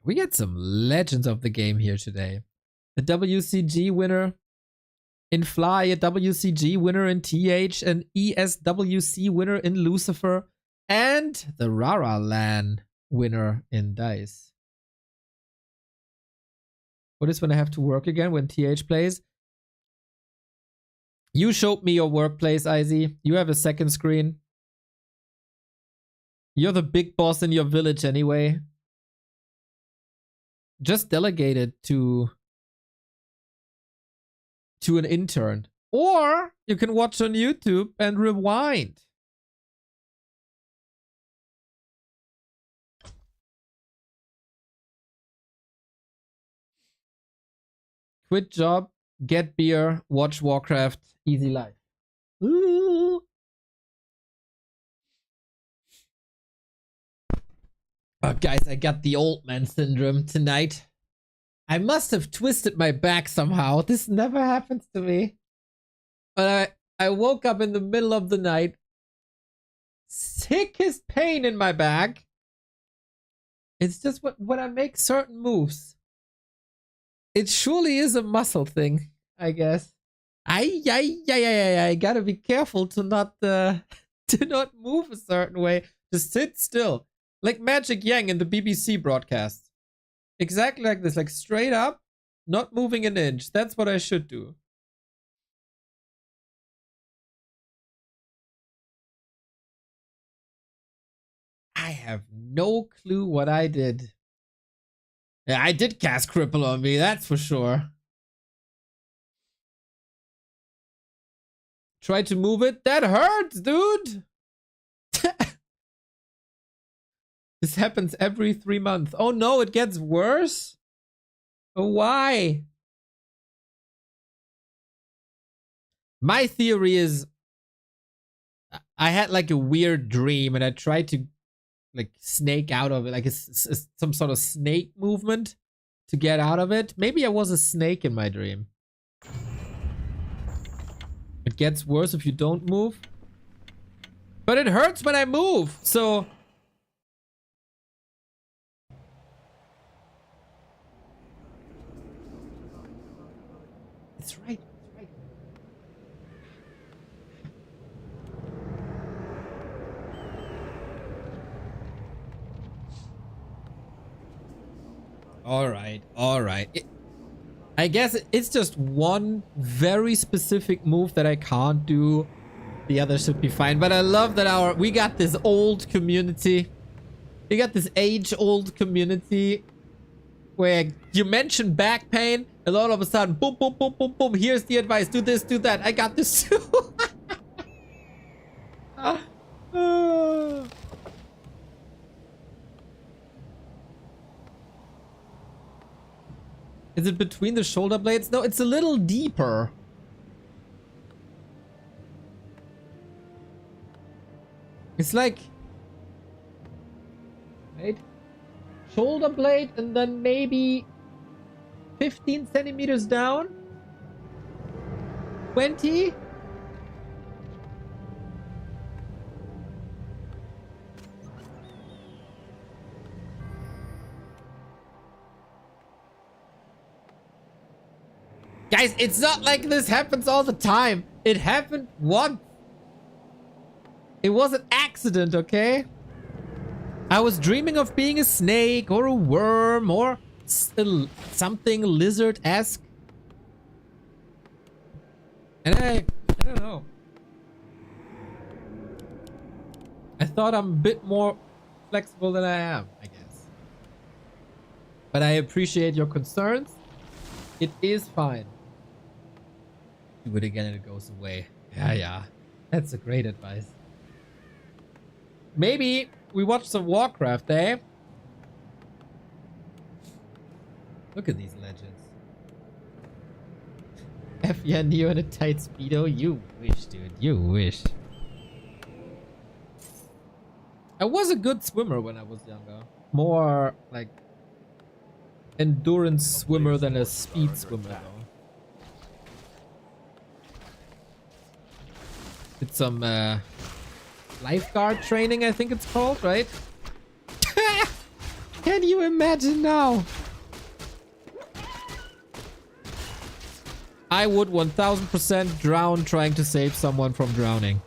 We got some legends of the game here today. A WCG winner in Fly, a WCG winner in TH, an ESWC winner in Lucifer, and the Rara LAN winner in Dise. What is when I have to work again when TH plays? You showed me your workplace, Izzy. You have a second screen. You're the big boss in your village anyway. Just delegate it to an intern. Or you can watch on YouTube and rewind. Quit job, get beer, watch Warcraft, easy life. Ooh. Oh, guys, I got the old man syndrome tonight. I must have twisted my back somehow. This never happens to me. But I woke up in the middle of the night, sick as pain in my back. It's just when I make certain moves. It surely is a muscle thing, I guess. I gotta be careful to not move a certain way. Just sit still. Like Magic Yang in the BBC broadcast. Exactly like this, like straight up, not moving an inch. That's what I should do. I have no clue what I did. Yeah, I did cast Cripple on me, that's for sure. Try to move it. That hurts, dude. This happens every 3 months. Oh no, it gets worse? Oh, why? My theory is I had like a weird dream and I tried to like snake out of it, like some sort of snake movement to get out of it. Maybe I was a snake in my dream. It gets worse if you don't move. But it hurts when I move, so... It's right. It's right. All right. I guess it's just one very specific move that I can't do. The others should be fine. But I love that we got this old community. We got this age-old community where you mention back pain and all of a sudden, boom, boom, boom, boom, boom. Here's the advice. Do this, do that. I got this too. Is it between the shoulder blades? No, it's a little deeper. It's like... Right? Shoulder blade and then maybe 15 centimeters down? 20? Guys, it's not like this happens all the time. It happened once. It was an accident, okay? I was dreaming of being a snake or a worm or something lizard-esque. And I don't know. I thought I'm a bit more flexible than I am, I guess. But I appreciate your concerns. It is fine. Do it again and it goes away. Yeah. That's a great advice. Maybe we watch some Warcraft, eh? Look at these legends. Fyeah, Neo in a tight speedo. You wish, dude. You wish. I was a good swimmer when I was younger. More like endurance swimmer than a speed swimmer, though. Did some lifeguard training, I think it's called, right? Can you imagine now? I would 1000% drown trying to save someone from drowning.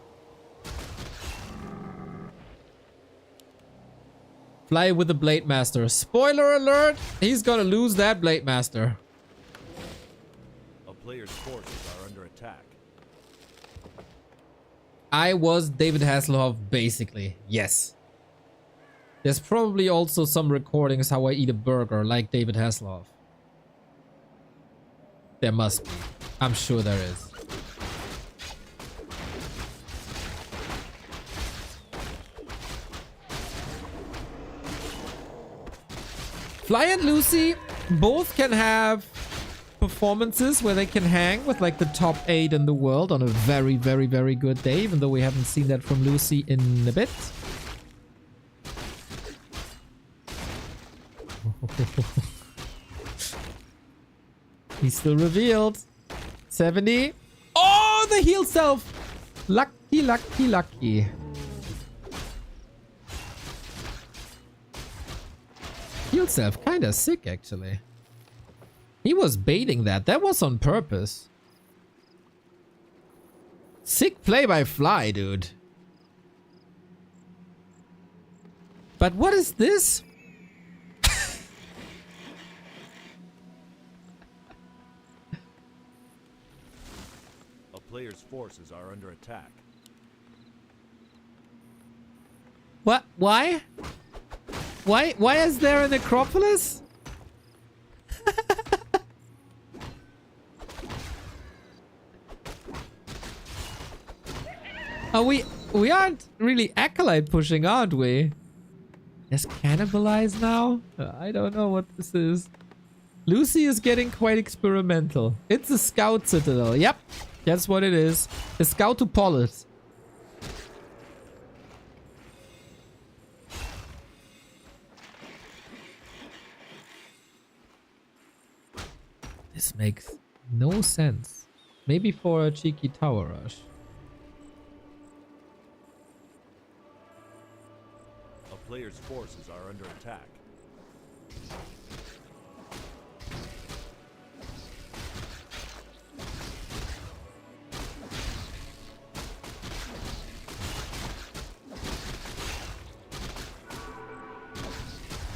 Fly with the Blade Master. Spoiler alert! He's gonna lose that Blade Master. A player's forces are under attack. I was David Hasselhoff, basically. Yes. There's probably also some recordings how I eat a burger like David Hasselhoff. There must be. I'm sure there is. Fly and Lucy both can have performances where they can hang with like the top 8 in the world on a very, very, very good day, even though we haven't seen that from Lucy in a bit. He's still revealed. 70. Oh, the heal self. Lucky, lucky, lucky. Heal self, kind of sick, actually. He was baiting that. That was on purpose. Sick play by Fly, dude. But what is this? A player's forces are under attack. What? Why? Why is there a necropolis? We aren't really acolyte pushing, aren't we? Is cannibalize now? I don't know what this is. Lucy is getting quite experimental. It's a scout citadel. Yep, that's what it is. A scout to polish. This makes no sense. Maybe for a cheeky tower rush. A player's forces are under attack.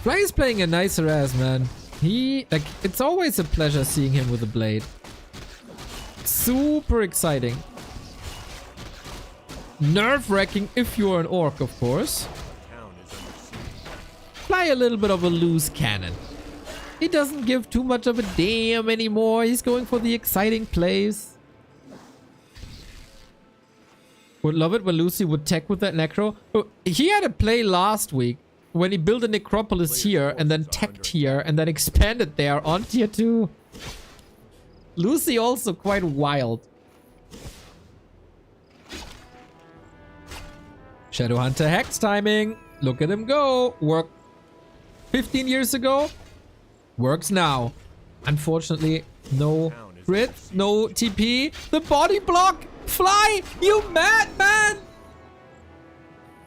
Fly is playing a nicer ass, man. It's always a pleasure seeing him with a blade. Super exciting. Nerve-wracking if you're an orc, of course. Fly a little bit of a loose cannon. He doesn't give too much of a damn anymore. He's going for the exciting plays. Would love it when Lucy would tech with that necro. Oh, he had a play last week when he built a necropolis here and then teched here and then expanded there on tier 2. Lucy also quite wild. Shadowhunter Hex timing. Look at him go. Worked 15 years ago. Works now. Unfortunately, no crit, no TP. The body block. Fly, you madman.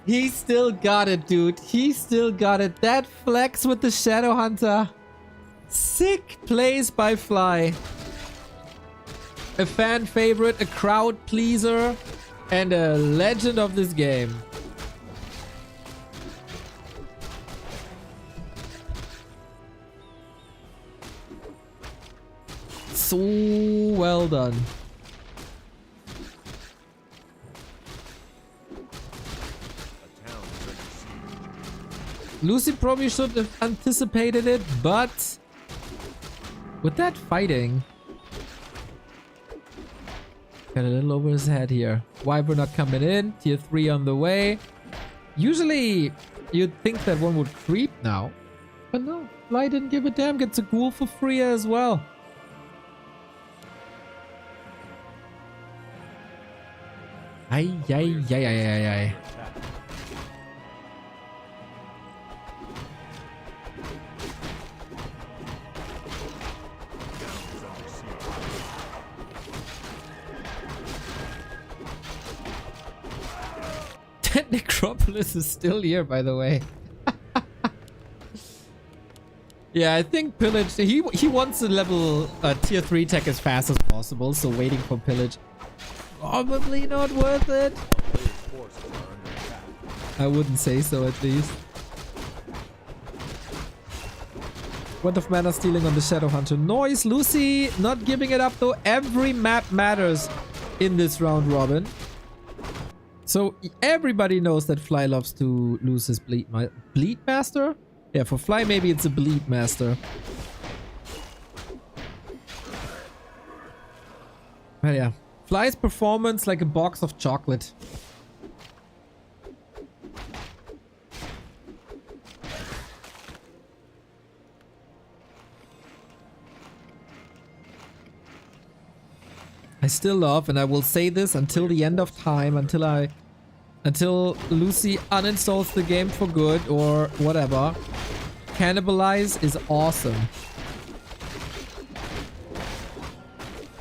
He still got it, dude. He still got it. That flex with the Shadowhunter. Sick plays by Fly. A fan favorite, a crowd pleaser, and a legend of this game. So well done. Lucy probably should have anticipated it, but with that fighting, got a little over his head here. Wyvern not coming in. Tier 3 on the way. Usually, you'd think that one would creep now. But no, Fly didn't give a damn. Gets a ghoul for free as well. Ay, ay, ay, ay, ay, ay. That Necropolis is still here, by the way. Yeah, I think Pillage, he wants to level tier 3 tech as fast as possible, so waiting for Pillage, probably not worth it. I wouldn't say so, at least. What of mana stealing on the Shadowhunter? Noise. Lucy not giving it up, though. Every map matters in this round robin. So everybody knows that Fly loves to lose his Bleed Master? Yeah, for Fly maybe it's a Bleed Master. But yeah, Fly's performance like a box of chocolate. I still love, and I will say this until the end of time, until Lucy uninstalls the game for good or whatever. Cannibalize is awesome.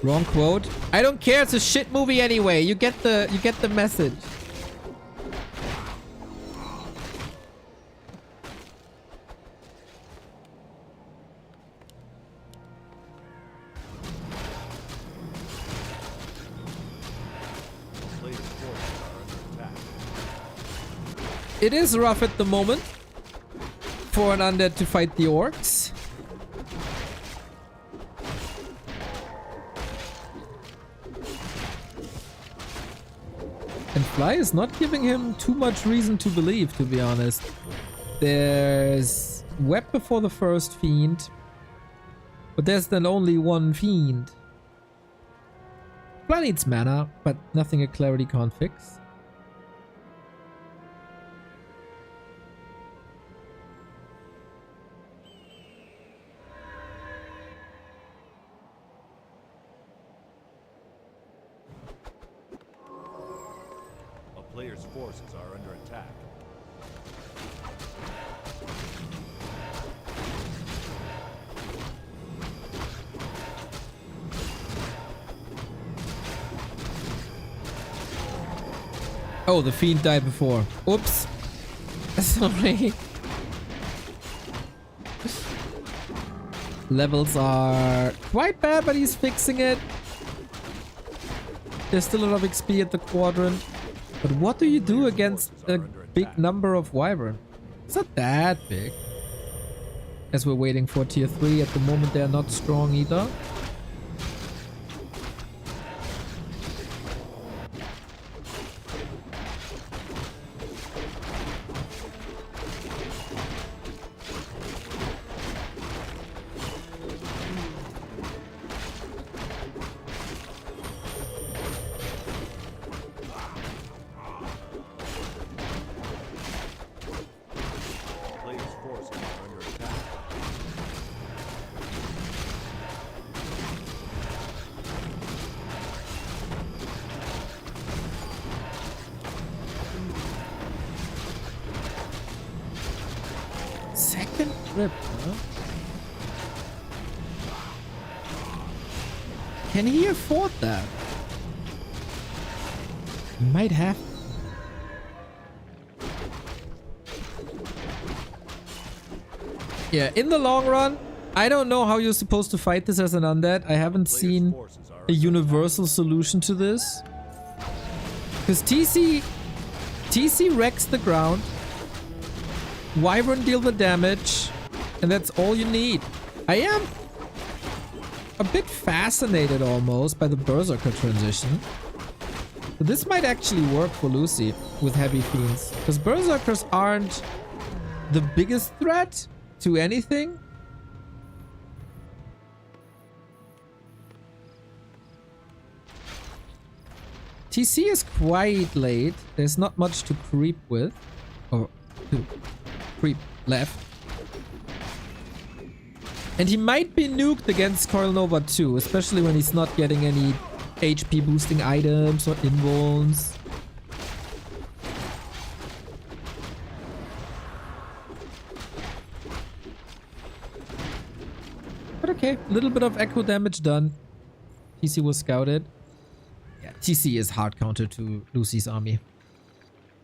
Wrong quote. I don't care, it's a shit movie anyway. You get the message. It is rough at the moment for an undead to fight the orcs. And Fly is not giving him too much reason to believe, to be honest. There's Web before the first Fiend, but there's then only one Fiend. Fly needs mana, but nothing a Clarity can't fix. Player's forces are under attack. Oh, the Fiend died before. Oops. Sorry. Levels are quite bad, but he's fixing it. There's still a lot of XP at the quadrant. But what do you do against a big number of Wyvern? It's not that big. As we're waiting for tier 3. At the moment they're not strong either. crypt, huh? Can he afford that? He might have. Yeah, in the long run, I don't know how you're supposed to fight this as an undead. I haven't seen a universal solution to this. Because TC wrecks the ground. Wyvern deal the damage. And that's all you need. I am a bit fascinated almost by the Berserker transition. But this might actually work for Lucy with heavy fiends. Because Berserkers aren't the biggest threat to anything. TC is quite late. There's not much to creep with. Or to creep left. And he might be nuked against Coil Nova too, especially when he's not getting any HP boosting items or invulns. But okay, a little bit of echo damage done. TC was scouted. Yeah, TC is hard counter to Lucy's army.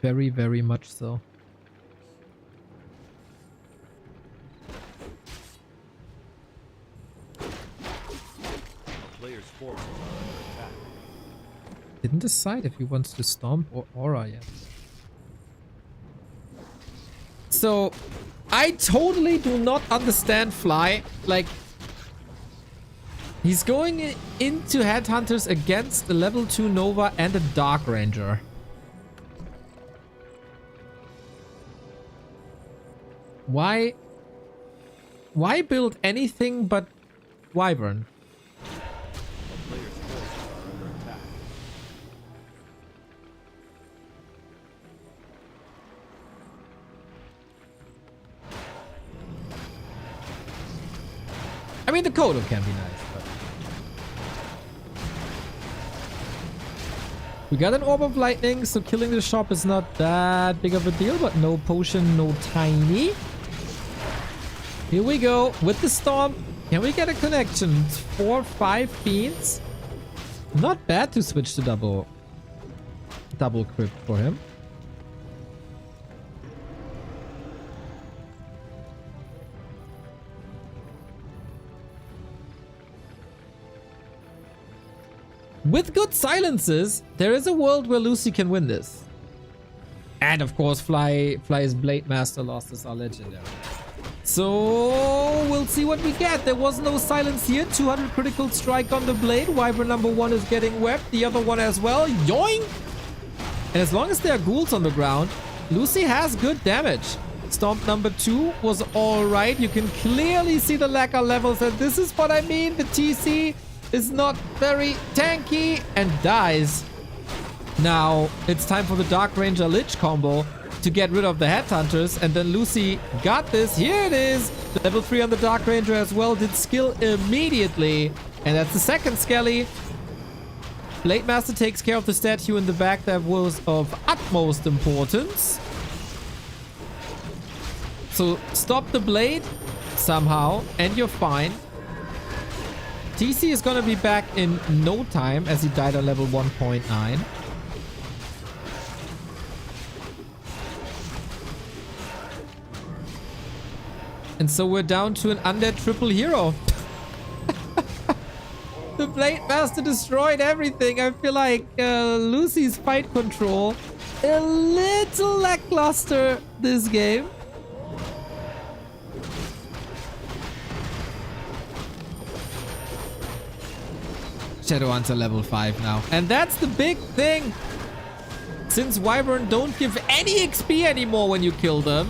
Very, very much so. Didn't decide if he wants to stomp or aura yet. So, I totally do not understand Fly. Like, he's going into Headhunters against a level 2 Nova and a Dark Ranger. Why build anything but Wyvern? I mean, the Kodo can be nice, but... We got an Orb of Lightning, so killing the shop is not that big of a deal, but no potion, no tiny. Here we go with the Storm. Can we get a connection? 4, 5 fiends. Not bad to switch to double crypt for him. With good silences, there is a world where Lucy can win this. And of course, Fly's Blade Master losses are legendary. So we'll see what we get. There was no silence here. 200 critical strike on the blade. Wyvern number 1 is getting webbed. The other one as well. Yoink! And as long as there are ghouls on the ground, Lucy has good damage. Stomp number 2 was alright. You can clearly see the lacquer levels, and this is what I mean. The TC is not very tanky and dies. Now it's time for the Dark Ranger Lich combo to get rid of the Headhunters, and then Lucy got this. Here it is. Level 3 on the Dark Ranger as well. Did skill immediately, and that's the second Skelly. Blade Master takes care of the statue in the back. That was of utmost importance. So stop the blade somehow and you're fine. TC is gonna be back in no time as he died on level 1.9. And so we're down to an undead triple hero. The Blade Master destroyed everything. I feel like Lucy's fight control a little lackluster this game. Shadowhunter level 5 now. And that's the big thing. Since Wyvern don't give any XP anymore when you kill them,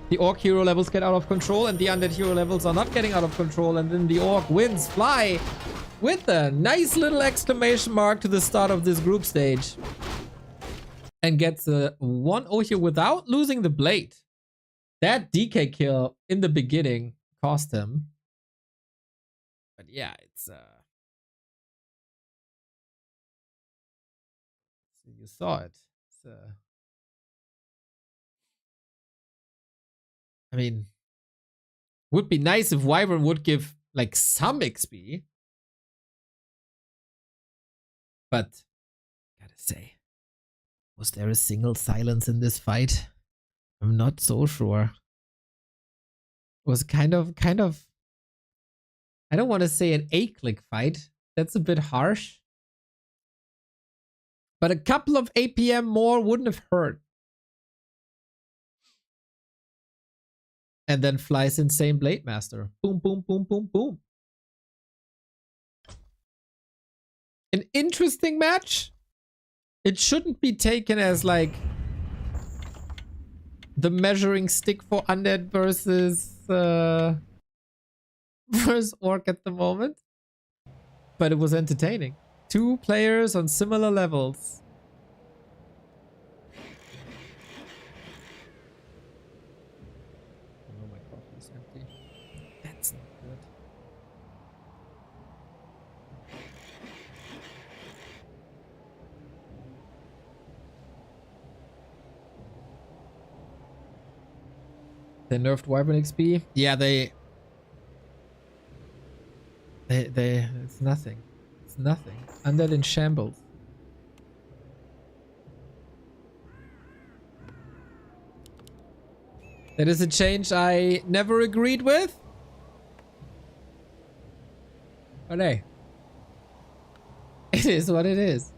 the Orc hero levels get out of control and the Undead hero levels are not getting out of control, and then the Orc wins Fly with a nice little exclamation mark to the start of this group stage. And gets a 1-0 here without losing the blade. That DK kill in the beginning cost him. But yeah, it's you saw it. It's I mean, would be nice if Wyvern would give like some XP. But gotta say, was there a single silence in this fight? I'm not so sure. It was kind of I don't want to say an 8-click fight. That's a bit harsh. But a couple of APM more wouldn't have hurt. And then Fly's insane Blade Master. Boom, boom, boom, boom, boom. An interesting match. It shouldn't be taken as like the measuring stick for Undead versus versus Orc at the moment. But it was entertaining. 2 players on similar levels. Oh, my coffee is empty. That's not good. They nerfed Wyvern XP. Yeah, they it's nothing. It's nothing. Undead in shambles. That is a change I never agreed with. But hey, it is what it is.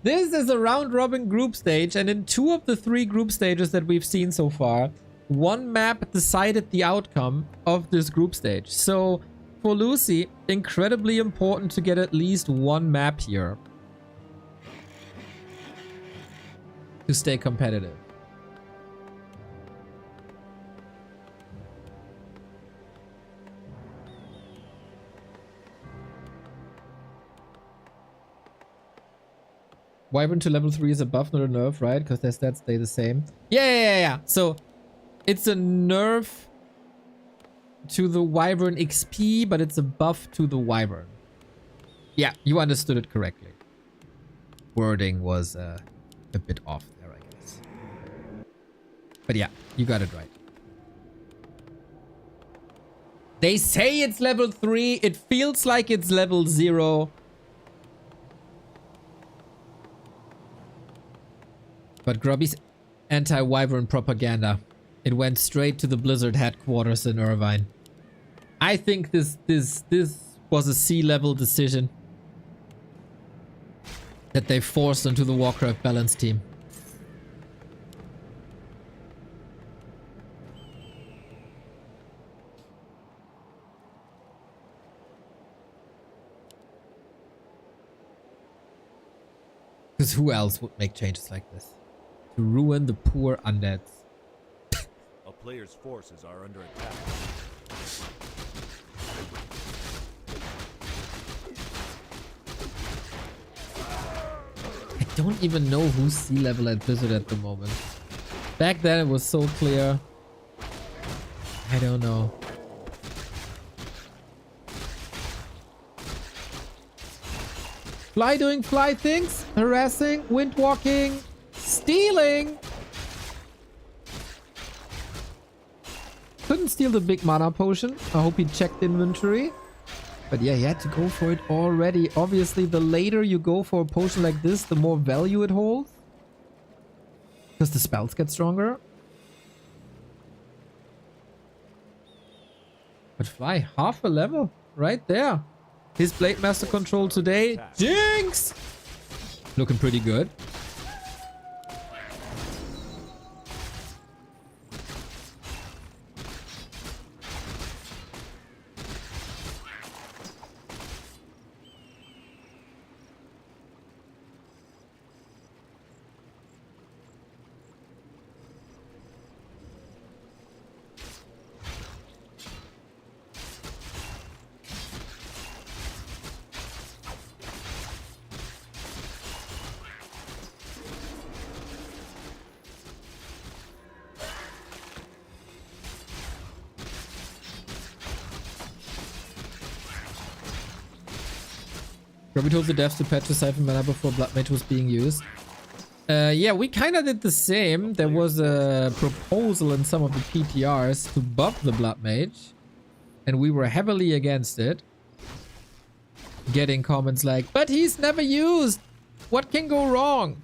This is a round-robin group stage, and in 2 of the 3 group stages that we've seen so far, 1 map decided the outcome of this group stage. So for Lucy, incredibly important to get at least 1 map here to stay competitive. Wyvern to level 3 is a buff, not a nerf, right? Because their stats stay the same. Yeah. So it's a nerf to the Wyvern XP, but it's a buff to the Wyvern. Yeah, you understood it correctly. Wording was a bit off there, I guess. But yeah, you got it right. They say it's level 3. It feels like it's level 0. But Grubby's anti-Wyvern propaganda. It went straight to the Blizzard headquarters in Irvine. I think this was a C-level decision that they forced onto the Warcraft balance team. Because who else would make changes like this? To ruin the poor undeads. A player's forces are under attack. I don't even know who's C-level at Blizzard at the moment. Back then it was so clear. I don't know. Fly doing fly things, harassing, wind walking, stealing. Couldn't steal the big mana potion. I hope he checked inventory. But yeah, he had to go for it already. Obviously, the later you go for a potion like this, the more value it holds. Because the spells get stronger. But Fly, half a level right there. His Blade Master control today. Jinx! Looking pretty good. Robbie told the devs to patch the Siphon mana before Blood Mage was being used. Yeah, we kind of did the same. There was a proposal in some of the PTRs to buff the Blood Mage, and we were heavily against it. Getting comments like, but he's never used! What can go wrong?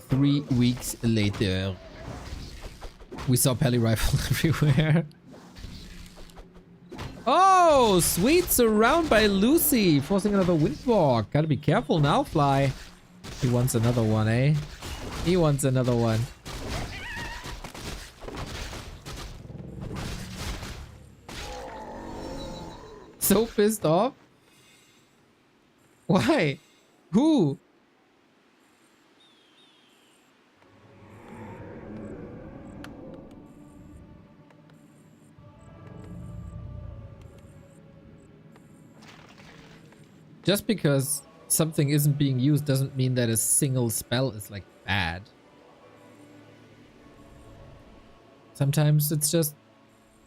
3 weeks later. We saw Pally Rifle everywhere. Oh, sweet surround by Lucy, forcing another Windwalk. Gotta be careful now, Fly. He wants another one, eh? He wants another one. So pissed off. Why? Who? Just because something isn't being used doesn't mean that a single spell is like bad. Sometimes it's just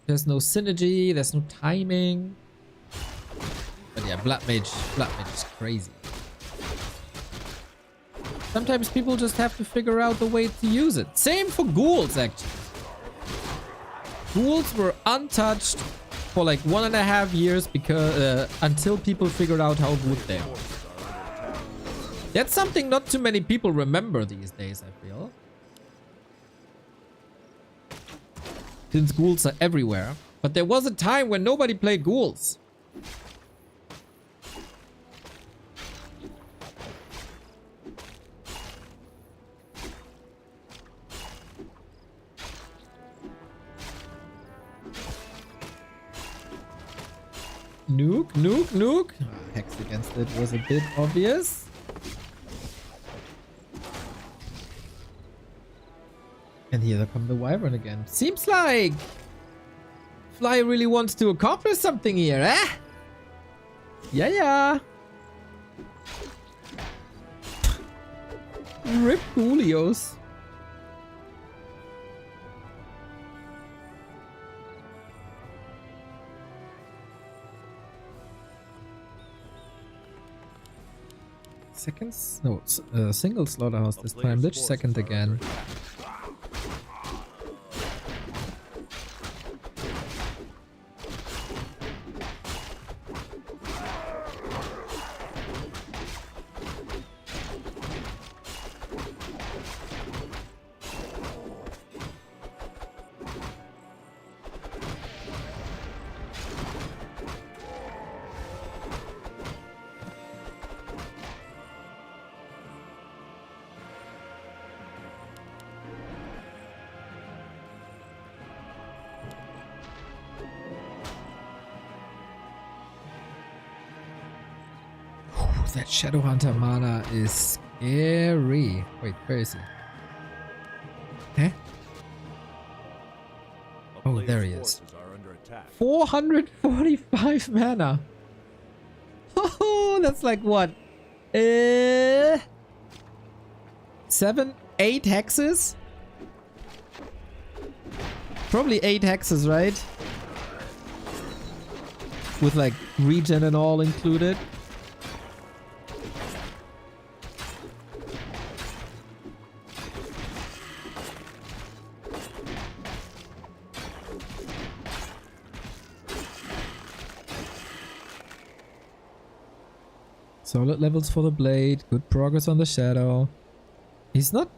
there's no synergy, there's no timing. But yeah, Blood Mage is crazy. Sometimes people just have to figure out the way to use it. Same for ghouls, actually. Ghouls were untouched for like 1.5 years because until people figured out how good they are. That's something not too many people remember these days, I feel. Since ghouls are everywhere. But there was a time when nobody played ghouls. Nuke, nuke, nuke. Hex against it was a bit obvious. And here come the Wyvern again. Seems like Fly really wants to accomplish something here, eh? Yeah. Rip Julios. Seconds? No, single slaughterhouse this time. Lich second again. That Shadowhunter mana is scary. Wait, where is he? Huh? Oh, there he is. 445 mana. Oh, that's like what? 7, 8 hexes? Probably 8 hexes, right? With like regen and all included. Solid levels for the blade, good progress on the shadow. He's not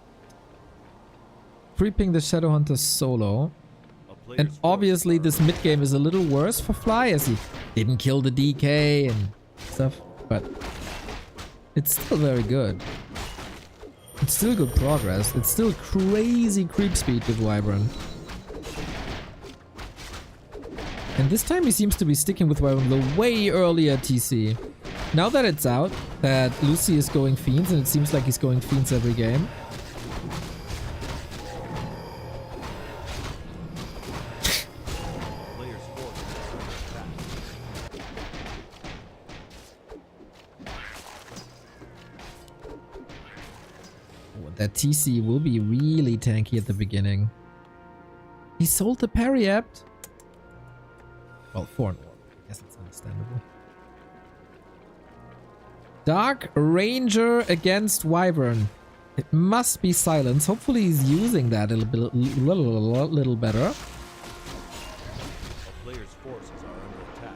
creeping the Shadowhunter solo. And obviously this mid game is a little worse for Fly as he didn't kill the DK and stuff, but it's still very good. It's still good progress. It's still crazy creep speed with Wyvern. And this time he seems to be sticking with Wyvern the way earlier TC. Now that it's out, that Lucy is going Fiends, and it seems like he's going Fiends every game. That TC will be really tanky at the beginning. He sold the parry apt. Well, for an orb. I guess it's understandable. Dark Ranger against Wyvern. It must be silence. Hopefully he's using that a little better. A player's forces are under attack.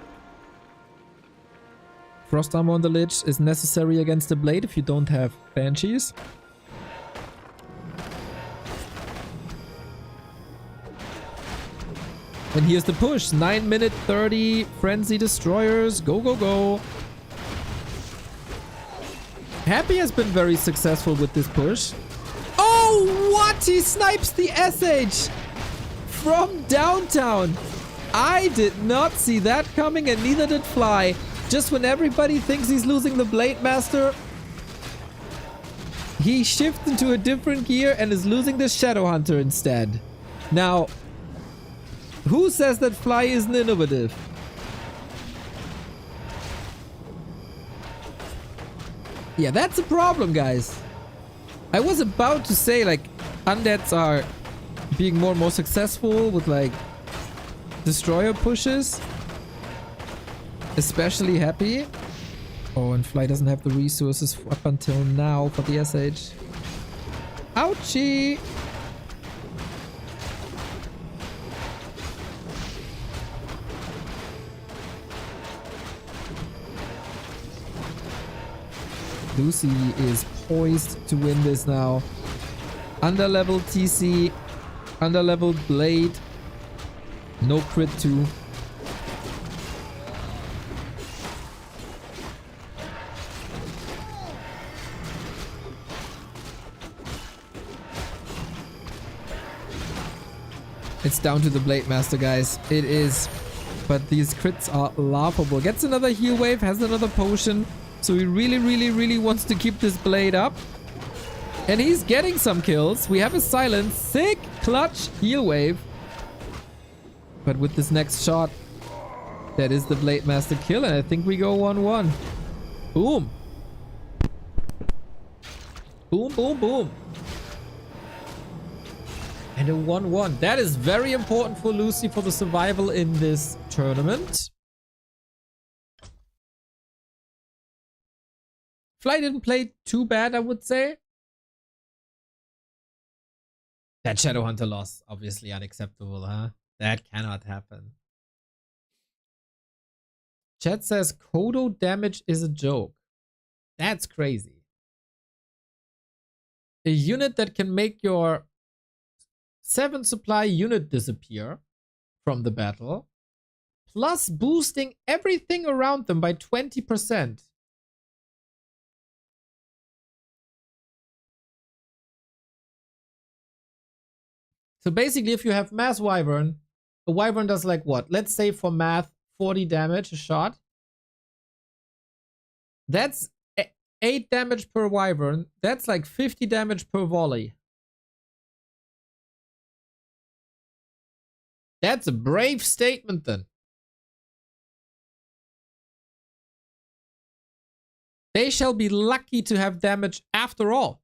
Frost armor on the Lich is necessary against the blade if you don't have banshees. And here's the push. 9 minute 30 frenzy destroyers. Go, go, go. Happy has been very successful with this push. Oh, what? He snipes the SH from downtown. I did not see that coming, and neither did Fly. Just when everybody thinks he's losing the Blade Master, he shifts into a different gear and is losing the Shadow Hunter instead. Now, who says that Fly isn't innovative? Yeah, that's a problem, guys. I was about to say, like, undeads are being more and more successful with, like, destroyer pushes. Especially Happy. Oh, and Fly doesn't have the resources up until now for the SH. Ouchie! Lucy is poised to win this now. Underleveled TC, underleveled Blade, no crit 2. It's down to the Blade Master, guys. It is. But these crits are laughable. Gets another heal wave, has another potion. So he really wants to keep this blade up. And he's getting some kills. We have a silence. Sick clutch heal wave. But with this next shot, that is the Blade Master kill. And I think we go 1-1. Boom. Boom, boom, boom. And a 1-1. That is very important for Lucy for the survival in this tournament. Fly didn't play too bad, I would say. That Shadow Hunter loss, obviously unacceptable, huh? That cannot happen. Chat says Kodo damage is a joke. That's crazy. A unit that can make your 7 supply unit disappear from the battle, plus boosting everything around them by 20%. So basically, if you have Mass Wyvern, a Wyvern does like what? Let's say for math, 40 damage a shot. That's 8 damage per Wyvern. That's like 50 damage per volley. That's a brave statement then. They shall be lucky to have damage after all.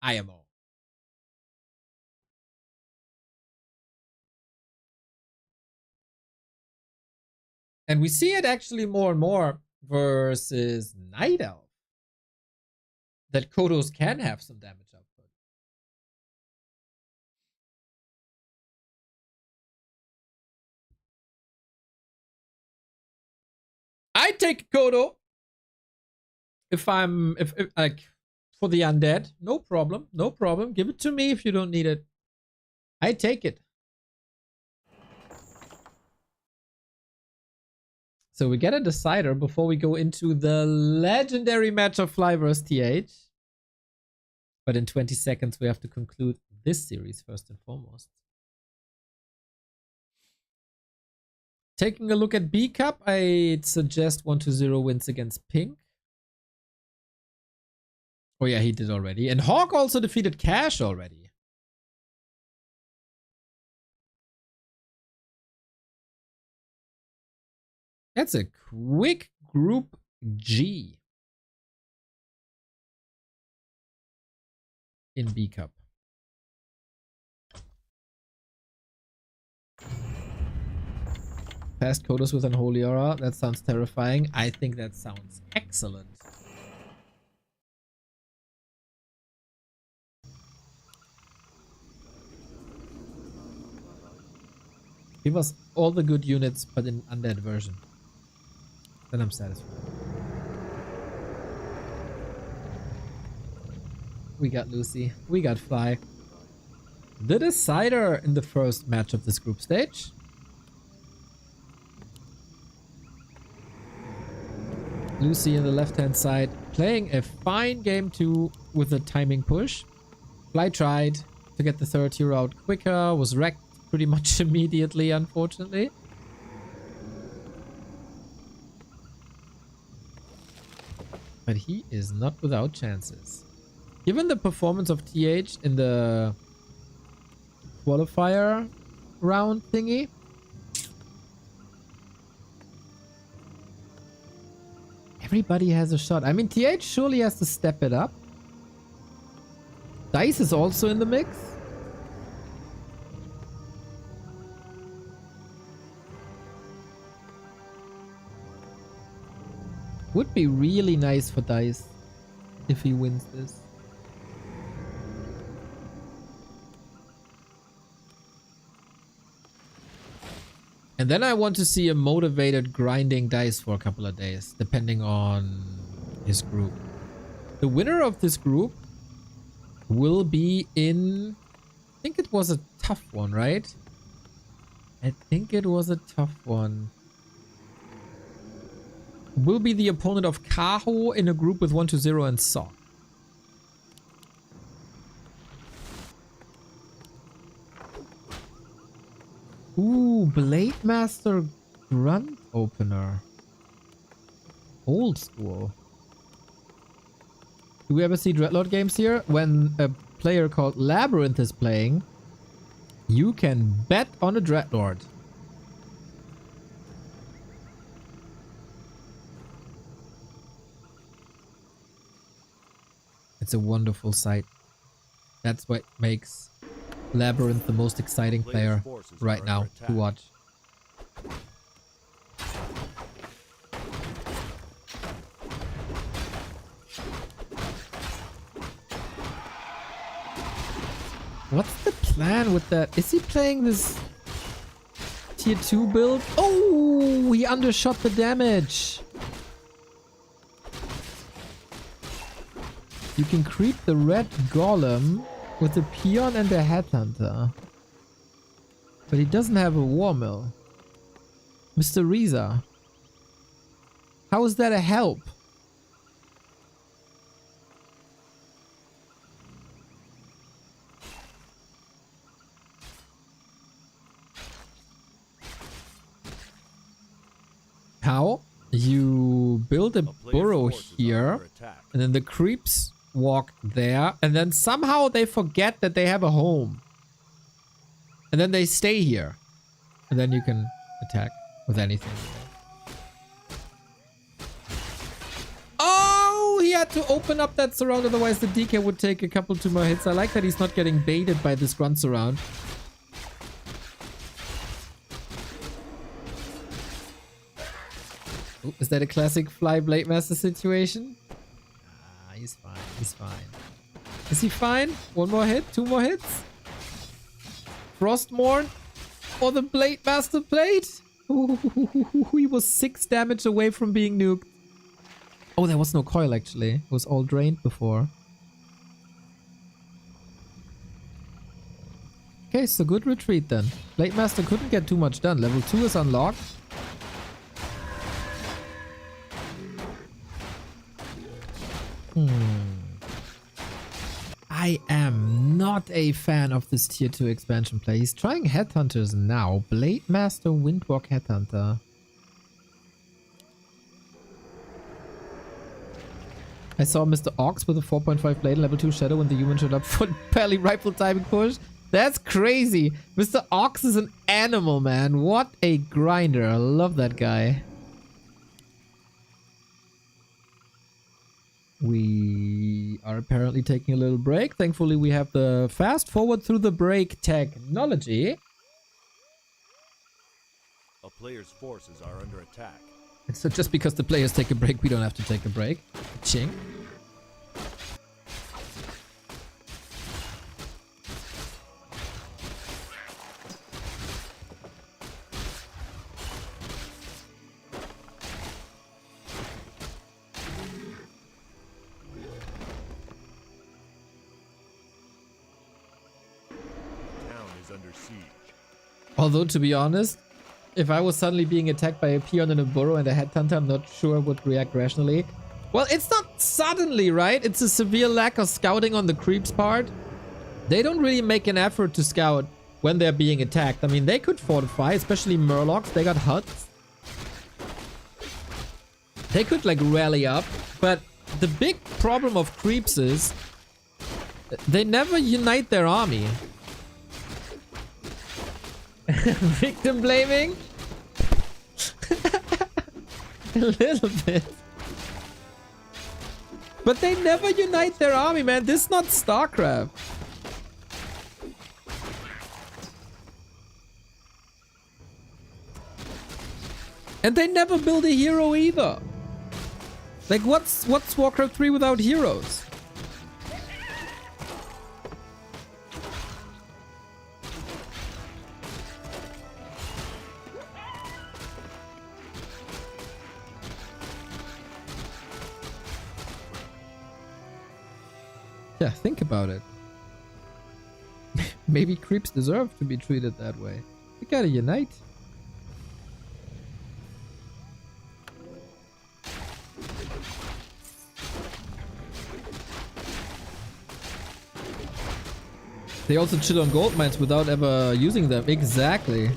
IMO. And we see it actually more and more versus Night Elf. That Kodos can have some damage output. I take Kodo. If like for the undead, no problem. No problem. Give it to me if you don't need it. I take it. So we get a decider before we go into the legendary match of Fly vs TH. But in 20 seconds, we have to conclude this series first and foremost. Taking a look at B Cup, I'd suggest 1-0 wins against Pink. Oh yeah, he did already. And Hawk also defeated Cash already. That's a quick group G in B Cup. Past Kodos with Unholy Aura. That sounds terrifying. I think that sounds excellent. Give us all the good units, but in undead version. Then I'm satisfied. We got Lucy. We got Fly. The decider in the first match of this group stage. Lucy on the left-hand side, playing a fine game 2 with a timing push. Fly tried to get the third hero out quicker, was wrecked pretty much immediately, unfortunately. But he is not without chances. Given the performance of TH in the qualifier round thingy, everybody has a shot. I mean, TH surely has to step it up. Dise is also in the mix. Would be really nice for Dise if he wins this. And then I want to see a motivated grinding Dise for a couple of days, depending on his group. The winner of this group will be in... I think it was a tough one, right? I think it was a tough one. Will be the opponent of Kaho in a group with 1-0 and Sock. Ooh, Blade Master Grunt Opener. Old school. Do we ever see Dreadlord games here? When a player called Labyrinth is playing, you can bet on a Dreadlord. It's a wonderful sight. That's what makes Labyrinth the most exciting player right now to watch. What's the plan with that? Is he playing this tier 2 build? Oh, he undershot the damage. You can creep the red golem with a peon and a headhunter. But he doesn't have a war mill. Mr. Reza. How is that a help? How? You build a burrow here, and then the creeps walk there, and then somehow they forget that they have a home. And then they stay here. And then you can attack with anything. Oh, he had to open up that surround, otherwise the DK would take a couple too more hits. I like that he's not getting baited by this grunt surround. Oh, is that a classic Fly Blade Master situation? He's fine. He's fine. Is he fine? One more hit? Two more hits? Frostmourne? Or the Blade Master Blade? Ooh, he was 6 damage away from being nuked. Oh, there was no coil actually. It was all drained before. Okay, so good retreat then. Blade Master couldn't get too much done. Level 2 is unlocked. I am not a fan of this tier 2 expansion play. He's trying Headhunters now. Blade Master, Windwalk Headhunter. I saw Mr. Ox with a 4.5 blade level 2 shadow when the human showed up for barely rifle timing push. That's crazy. Mr. Ox is an animal, man. What a grinder. I love that guy. We are apparently taking a little break. Thankfully, we have the fast forward through the break technology. A player's forces are under attack. So just because the players take a break, we don't have to take a break. Ching. siege. Although, to be honest, if I was suddenly being attacked by a peon in a burrow and a headhunter, I'm not sure I would react rationally. Well, it's not suddenly, right? It's a severe lack of scouting on the creeps part. They don't really make an effort to scout when they're being attacked. I mean, they could fortify, especially Murlocs. They got huts. They could, like, rally up. But the big problem of creeps is they never unite their army. Victim blaming? A little bit. But they never unite their army, man. This is not StarCraft. And they never build a hero either. Like, what's Warcraft 3 without heroes? Yeah, think about it. Maybe creeps deserve to be treated that way. We gotta unite. They also chill on gold mines without ever using them. Exactly.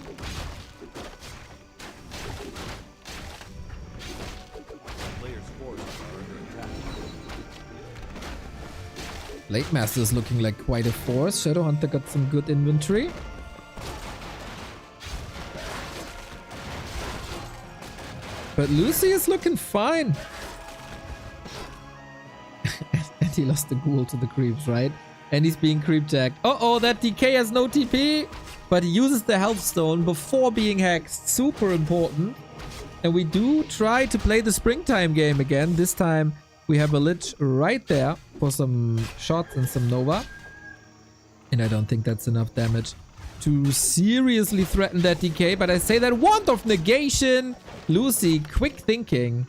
Blade Master is looking like quite a force. Shadowhunter got some good inventory. But Lucy is looking fine. And he lost the ghoul to the creeps, right? And he's being creep jacked. Uh-oh, that DK has no TP. But he uses the health stone before being hexed. Super important. And we do try to play the springtime game again. This time we have a Lich right there for some shots and some Nova. And I don't think that's enough damage to seriously threaten that DK. But I say that Wand of Negation. Lucy, quick thinking.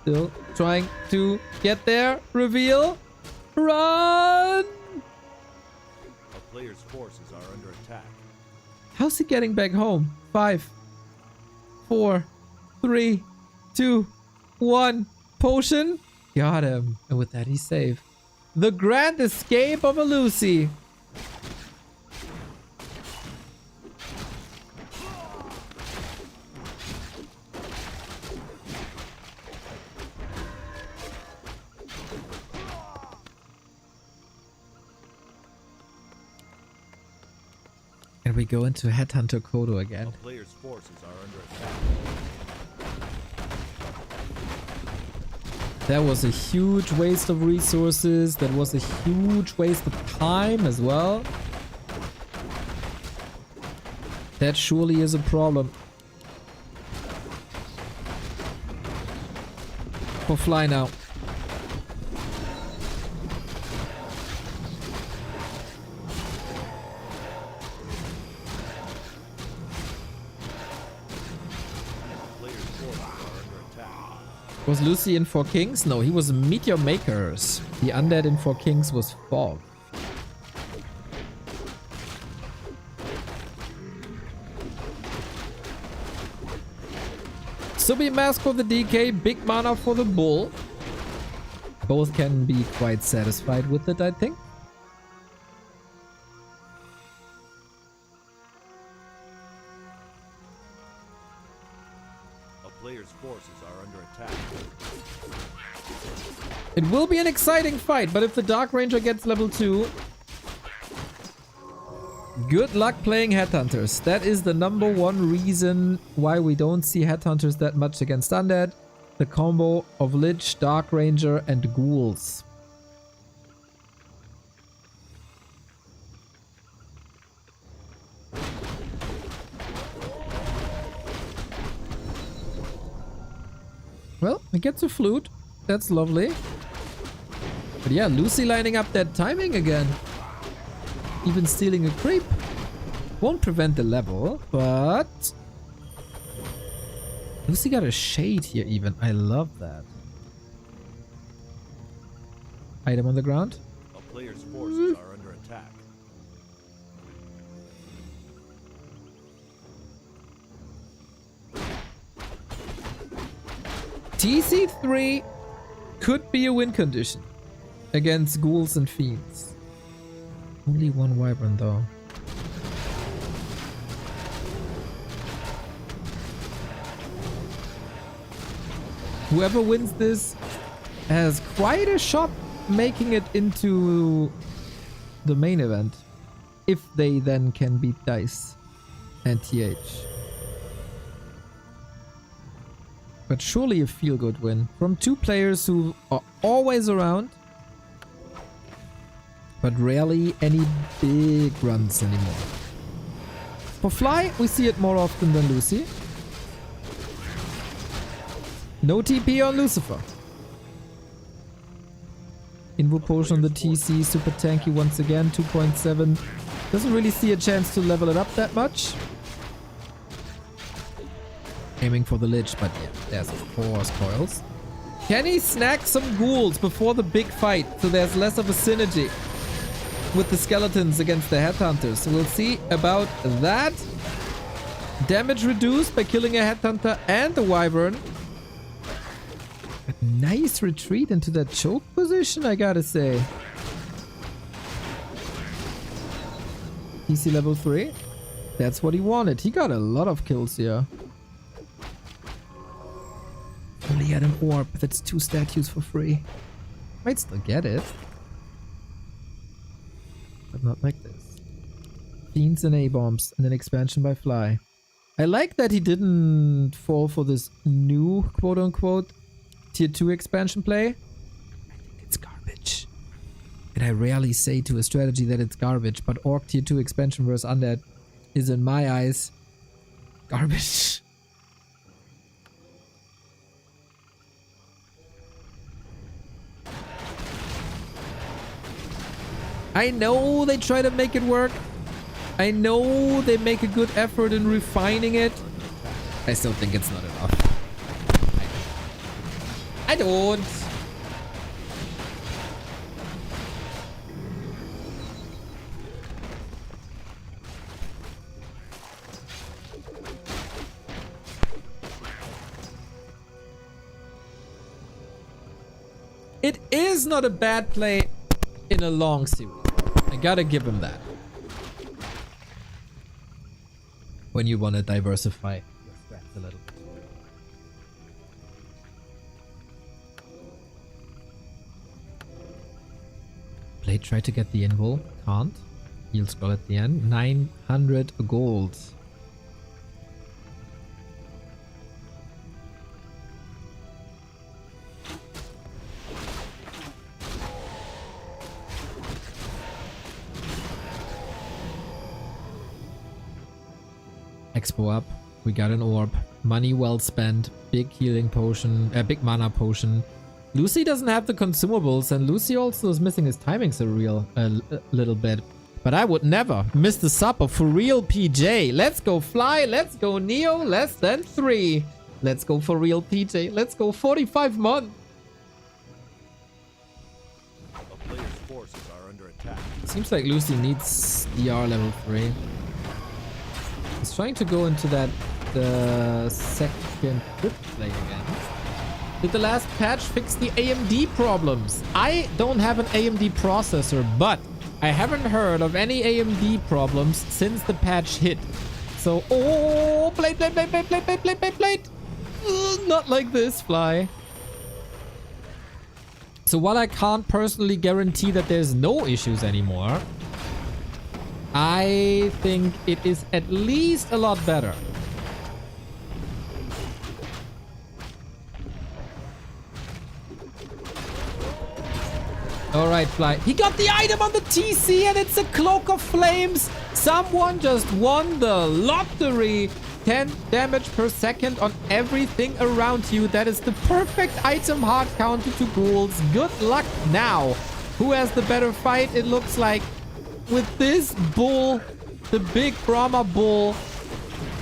Still trying to get there. Reveal. Run! A player's forces are under attack. How's he getting back home? 5, 4, 3, 2, 1. Potion. Got him. And with that, he's safe. The grand escape of a Lucy. And we go into Headhunter Kodo again. A player's forces are under attack. That was a huge waste of resources. That was a huge waste of time as well. That surely is a problem. For Fly now. Was Lucy in 4 Kings? No, he was Meteor Makers. The undead in 4 Kings was Fog. Subi Mask for the DK, big mana for the Bull. Both can be quite satisfied with it, I think. Players' forces are under attack. It will be an exciting fight, but if the Dark Ranger gets level 2, good luck playing Headhunters. That is the #1 reason why we don't see Headhunters that much against Undead. The combo of Lich, Dark Ranger, and Ghouls. Well, it gets a flute. That's lovely. But yeah, Lucy lining up that timing again. Even stealing a creep. Won't prevent the level, but... Lucy got a shade here even. I love that. Item on the ground. A player's forces are under attack. TC3 could be a win condition against ghouls and fiends. Only one wyvern though. Whoever wins this has quite a shot making it into the main event. If they then can beat Dise and TH. But surely a feel-good win from two players who are always around, but rarely any big runs anymore. For Fly, we see it more often than Lucy. No TP on Lucifer. Invo potion on the TC, super tanky once again, 2.7. Doesn't really see a chance to level it up that much. Aiming for the Lich, but yeah, there's of course coils. Can he snag some ghouls before the big fight so there's less of a synergy with the skeletons against the headhunters? We'll see about that. Damage reduced by killing a headhunter and the wyvern. A nice retreat into that choke position, I gotta say. TC level 3. That's what he wanted. He got a lot of kills here. Only had an orb. That's 2 statues for free. Might still get it. But not like this. Fiends and A-bombs and an expansion by Fly. I like that he didn't fall for this new quote-unquote tier 2 expansion play. I think it's garbage. And I rarely say to a strategy that it's garbage, but Orc tier 2 expansion versus Undead is in my eyes garbage. I know they try to make it work. I know they make a good effort in refining it. I still think it's not enough. I don't. It is not a bad play in a long series. I gotta give him that. When you want to diversify your strats a little bit. Blade tried to get the invul. Can't. Heal scroll at the end. 900 gold. Expo up. We got an orb. Money well spent. Big healing potion. Big mana potion. Lucy doesn't have the consumables, and Lucy also is missing his timings a little bit. But I would never miss the supper for real PJ. Let's go Fly. Let's go Neo. Less than 3. Let's go for real PJ. Let's go 45 months. A player's forces are under attack. Seems like Lucy needs DR level 3. He's trying to go into that second crypt play again. Did the last patch fix the AMD problems? I don't have an AMD processor, but I haven't heard of any AMD problems since the patch hit. So, oh, blade. Not like this, Fly. So while I can't personally guarantee that there's no issues anymore, I think it is at least a lot better. Alright, Fly. He got the item on the TC and it's a Cloak of Flames. Someone just won the lottery. 10 damage per second on everything around you. That is the perfect item hard counter to ghouls. Good luck now. Who has the better fight? It looks like with this bull, the big Brahma bull,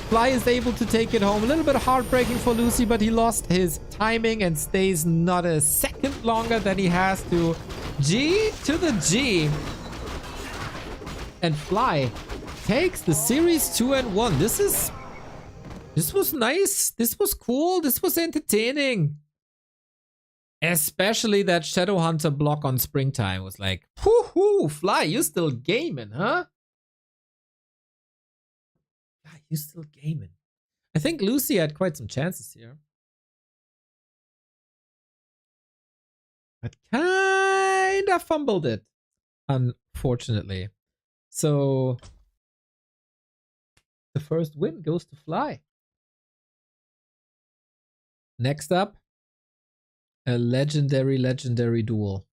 Fly is able to take it home. A little bit heartbreaking for Lucy, but he lost his timing and stays not a second longer than he has to. G to the G. And Fly takes the series 2-1. This was nice. This was cool. This was entertaining. Especially that Shadowhunter block on Springtime was like, whoo, Fly, you still gaming, huh? God, you still gaming. I think Lucy had quite some chances here. But kinda fumbled it, unfortunately. So the first win goes to Fly. Next up, a legendary duel.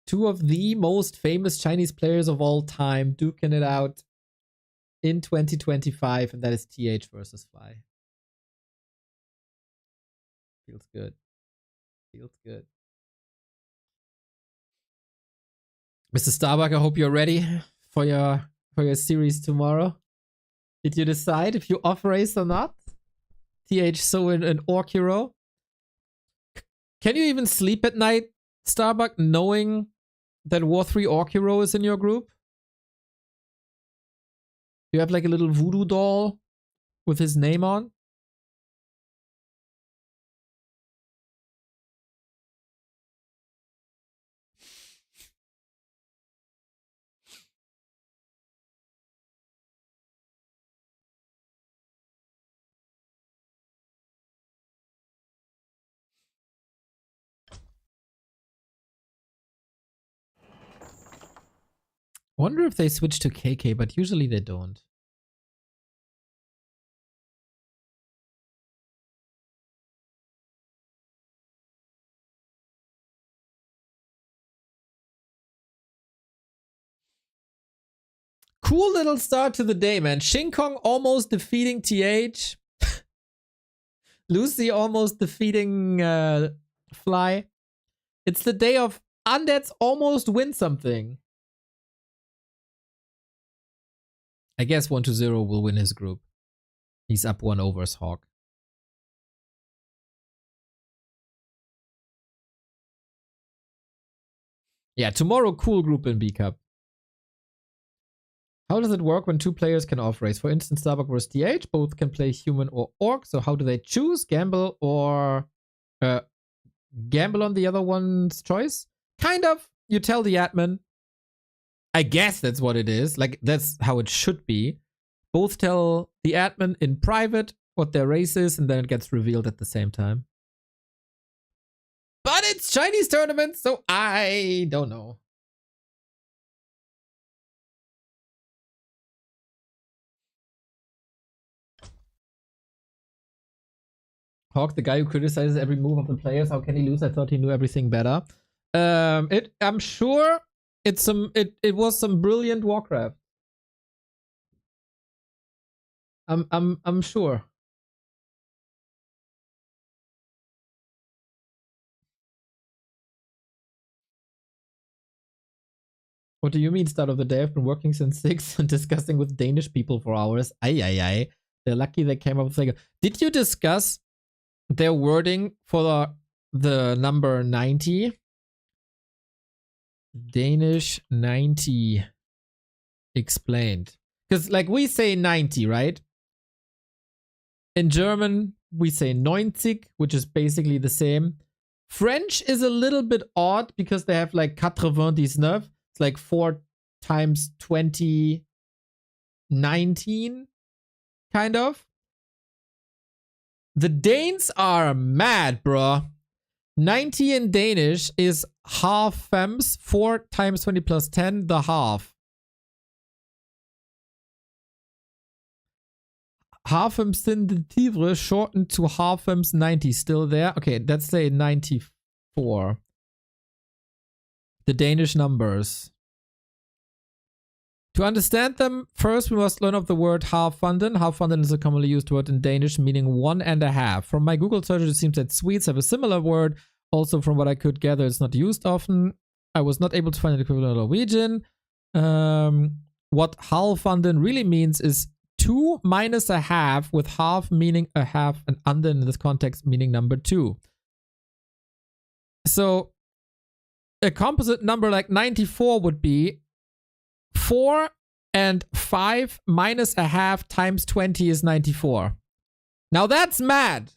Two of the most famous Chinese players of all time duking it out in 2025, and that is TH versus Fly. Feels good. Feels good. Mr. Starbuck, I hope you're ready for your series tomorrow. Did you decide if you off race or not? TH000 and Orc Hero. Can you even sleep at night, Starbuck, knowing that War 3 Orc Hero is in your group? You have like a little voodoo doll with his name on? Wonder if they switch to KK, but usually they don't. Cool little start to the day, man. Shin Kong almost defeating TH. Lucy almost defeating Fly. It's the day of Undeads almost win something. I guess 1-0 will win his group. He's up 1 over his Hawk. Yeah, tomorrow cool group in B Cup. How does it work when two players can off race? For instance, Starbuck versus TH, both can play human or orc. So how do they choose? Gamble or gamble on the other one's choice? Kind of. You tell the admin. I guess that's what it is. Like, that's how it should be. Both tell the admin in private what their race is, and then it gets revealed at the same time. But it's Chinese tournament, so I don't know. Hawk, the guy who criticizes every move of the players, how can he lose? I thought he knew everything better. I'm sure it was some brilliant Warcraft. I'm sure. What do you mean, start of the day? I've been working since 6 and discussing with Danish people for hours. Ay. They're lucky they came up with like. Did you discuss their wording for the number 90? Danish 90 explained. Because like we say 90, right? In German, we say 90, which is basically the same. French is a little bit odd because they have like 99. It's like 4 times 20, 19, kind of. The Danes are mad, bro. 90 in Danish is half fems. 4 times 20 plus 10, the half. Half fems Tivre shortened to half fems 90. Still there? Okay, let's say 94. The Danish numbers. To understand them, first we must learn of the word half-funden. Half-funden is a commonly used word in Danish meaning 1.5. From my Google search, it seems that Swedes have a similar word. Also, from what I could gather, it's not used often. I was not able to find an equivalent in Norwegian. What half-funden really means is 2 minus a half, with half meaning a half and under in this context meaning number 2. So a composite number like 94 would be 4 and 5 minus a half times 20 is 94. Now that's mad.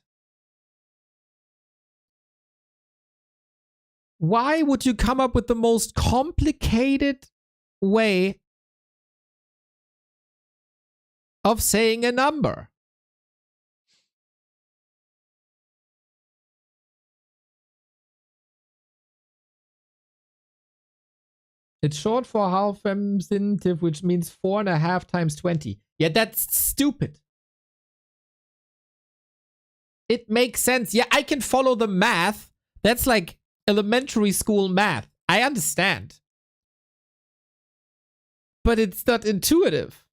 Why would you come up with the most complicated way of saying a number? It's short for half femcintive, which means 4.5 times 20. Yeah, that's stupid. It makes sense. Yeah, I can follow the math. That's like elementary school math. I understand. But it's not intuitive.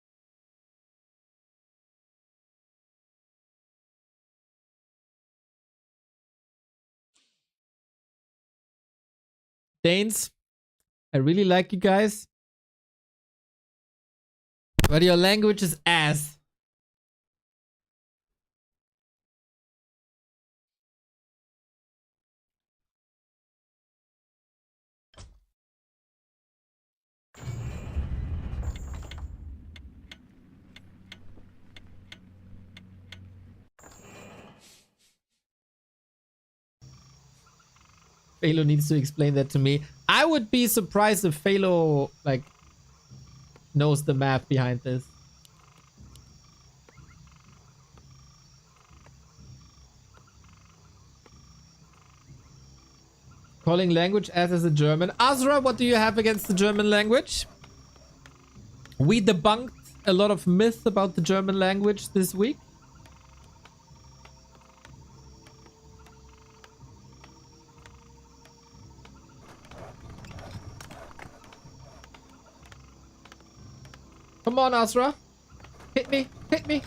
Danes, I really like you guys. But your language is ass. Phalo needs to explain that to me. I would be surprised if Phalo, like, knows the math behind this. Calling language as a German. Azra, what do you have against the German language? We debunked a lot of myths about the German language this week. Come on, Azra. Hit me. Hit me.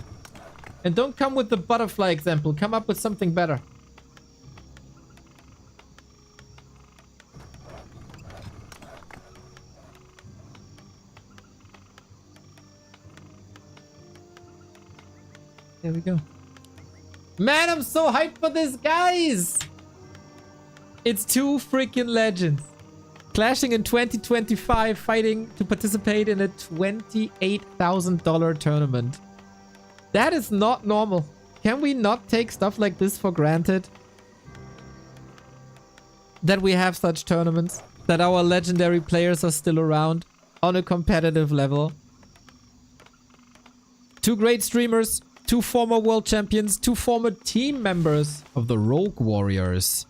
And don't come with the butterfly example. Come up with something better. There we go. Man, I'm so hyped for this, guys! It's two freaking legends. Clashing in 2025, fighting to participate in a $28,000 tournament. That is not normal. Can we not take stuff like this for granted? That we have such tournaments. That our legendary players are still around on a competitive level. Two great streamers. Two former world champions. Two former team members of the Rogue Warriors.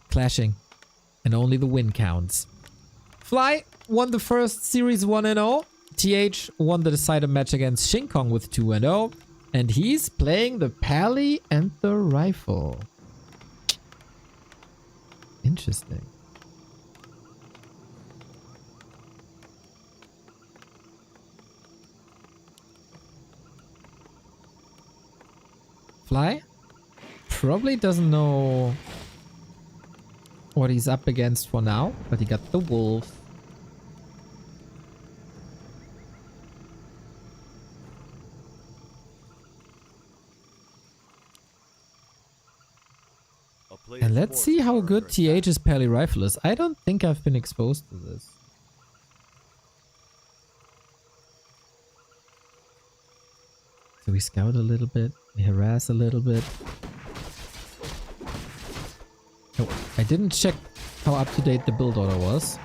Clashing. And only the win counts. Fly won the first Series 1-0. TH won the decider match against Shinkong with 2-0. And he's playing the Pally and the Rifle. Interesting. Fly probably doesn't know what he's up against for now, but he got the wolf. And let's see how good TH's Pally Rifle is. I don't think I've been exposed to this. So we scout a little bit, we harass a little bit. Oh, I didn't check how up-to-date the build order was.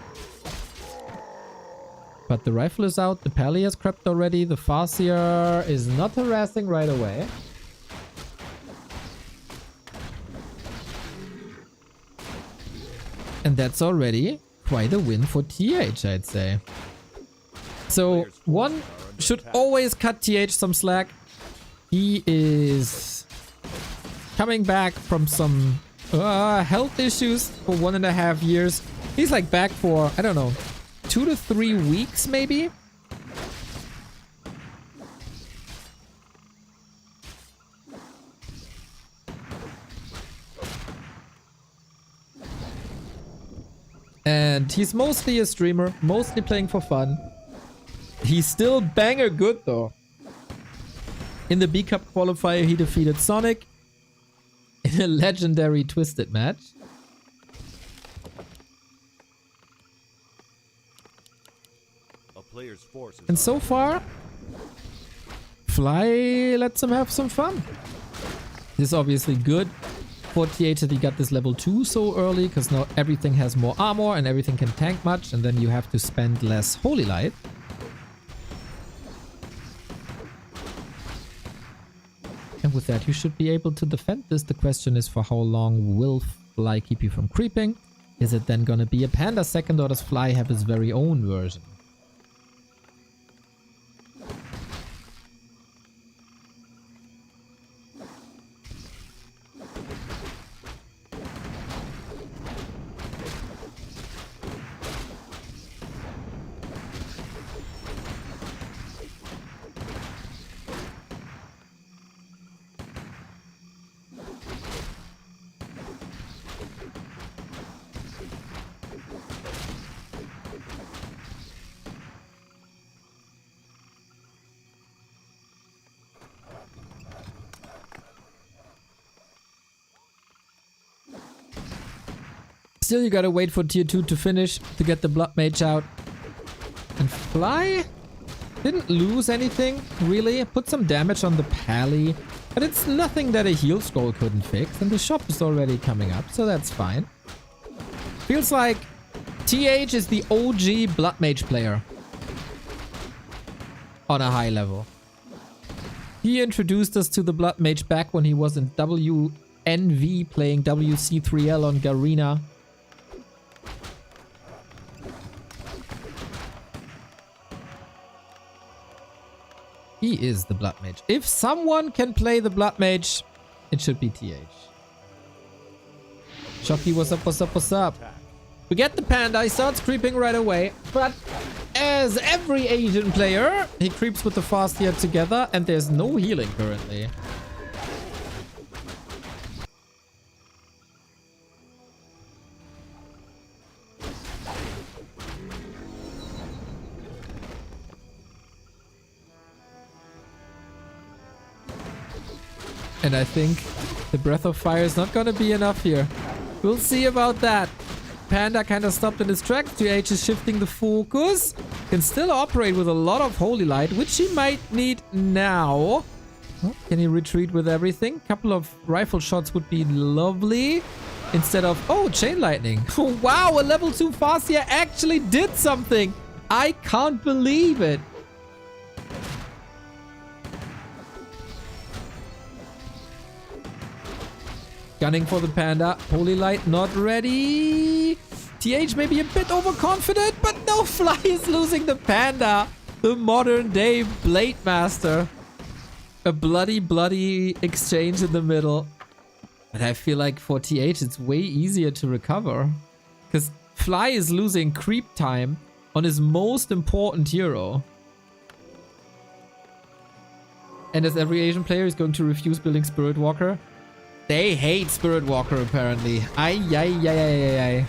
But the rifle is out, the Pally has crept already, the Farseer is not harassing right away. And that's already quite a win for TH, I'd say. So, one should always cut TH some slack. He is coming back from some health issues for 1.5 years. He's like back for, I don't know, 2 to 3 weeks maybe? And he's mostly a streamer, mostly playing for fun. He's still banger good though. In the B-Cup qualifier, he defeated Sonic in a legendary Twisted match. And so far, Fly lets him have some fun. This is obviously good for TH that he got this level 2 so early, because now everything has more armor and everything can tank much, and then you have to spend less Holy Light. And with that, you should be able to defend this. The question is, for how long will Fly keep you from creeping? Is it then gonna be a Panda second, or does Fly have his very own version? Still, you gotta wait for tier 2 to finish to get the Blood Mage out. And Fly didn't lose anything, really. Put some damage on the Pally, but it's nothing that a heal scroll couldn't fix. And the shop is already coming up, so that's fine. Feels like TH is the OG Blood Mage player on a high level. He introduced us to the Blood Mage back when he was in WNV playing WC3L on Garena. He is the Blood Mage. If someone can play the Blood Mage, it should be TH. Shocky, what's up, what's up, what's up? We get the Panda, he starts creeping right away, but as every Asian player, he creeps with the fast tier together, and there's no healing currently. And I think the Breath of Fire is not going to be enough here. We'll see about that. Panda kind of stopped in his tracks. TH is shifting the focus. Can still operate with a lot of Holy Light, which he might need now. Oh, can he retreat with everything? Couple of rifle shots would be lovely. Instead of... Oh, Chain Lightning. Wow, a level 2 fast here actually did something. I can't believe it. Gunning for the Panda. Holy Light not ready. TH may be a bit overconfident, but no, Fly is losing the Panda. The modern day Blade Master. A bloody exchange in the middle. But I feel like for TH it's way easier to recover. Because Fly is losing creep time on his most important hero. And as every Asian player is going to refuse building Spirit Walker. They hate Spirit Walker, apparently. Ay.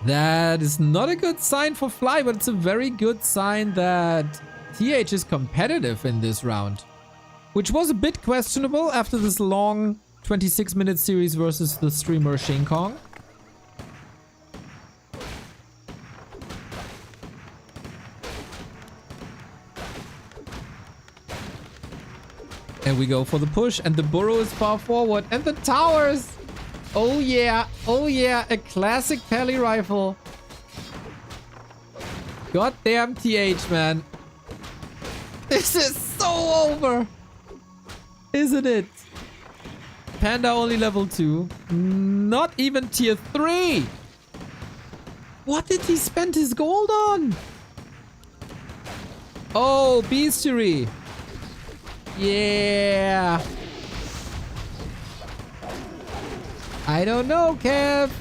That is not a good sign for Fly, but it's a very good sign that TH is competitive in this round. Which was a bit questionable after this long 26-minute series versus the streamer Shane Kong. And we go for the push, and the burrow is far forward, and the towers! Oh yeah, a classic Pally rifle. Goddamn TH, man. This is so over! Isn't it? Panda only level 2. Not even tier 3. What did he spend his gold on? Oh, bestiary. Yeah. I don't know, Kev.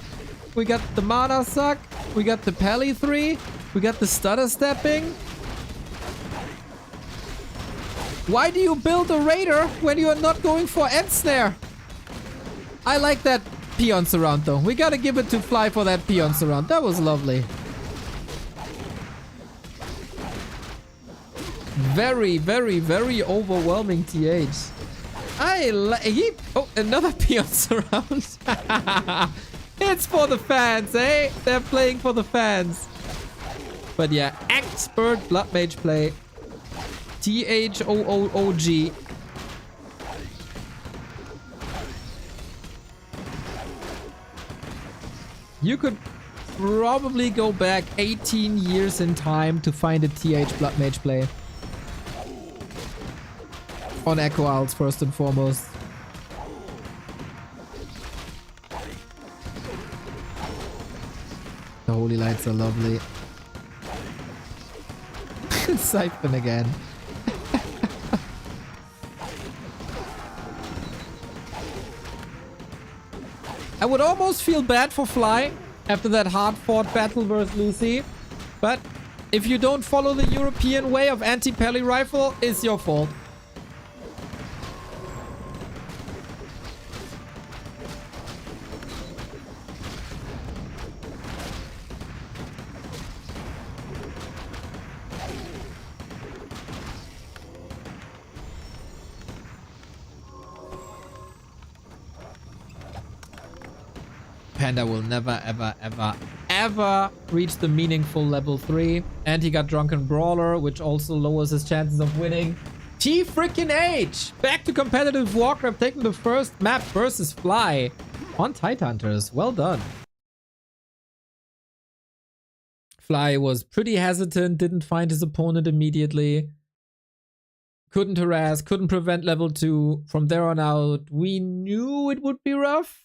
We got the mana suck. We got the Pally 3. We got the stutter stepping. Why do you build a raider when you are not going for end snare? I like that peon surround though. We gotta give it to Fly for that peon surround. That was lovely. Very overwhelming TH. Oh, another peon surround. It's for the fans, eh? They're playing for the fans. But yeah, expert blood mage play. TH000. You could probably go back 18 years in time to find a TH blood mage play. On Echo Isles, first and foremost. The holy lights are lovely. Siphon again. I would almost feel bad for Fly after that hard-fought battle versus Lucy. But if you don't follow the European way of anti-pally rifle, it's your fault. Panda will never, ever, ever, ever reach the meaningful level 3. And he got Drunken Brawler, which also lowers his chances of winning. T-freaking-H! Back to competitive Warcraft, taking the first map versus Fly on Tidehunters. Well done. Fly was pretty hesitant, didn't find his opponent immediately. Couldn't harass, couldn't prevent level 2. From there on out, we knew it would be rough.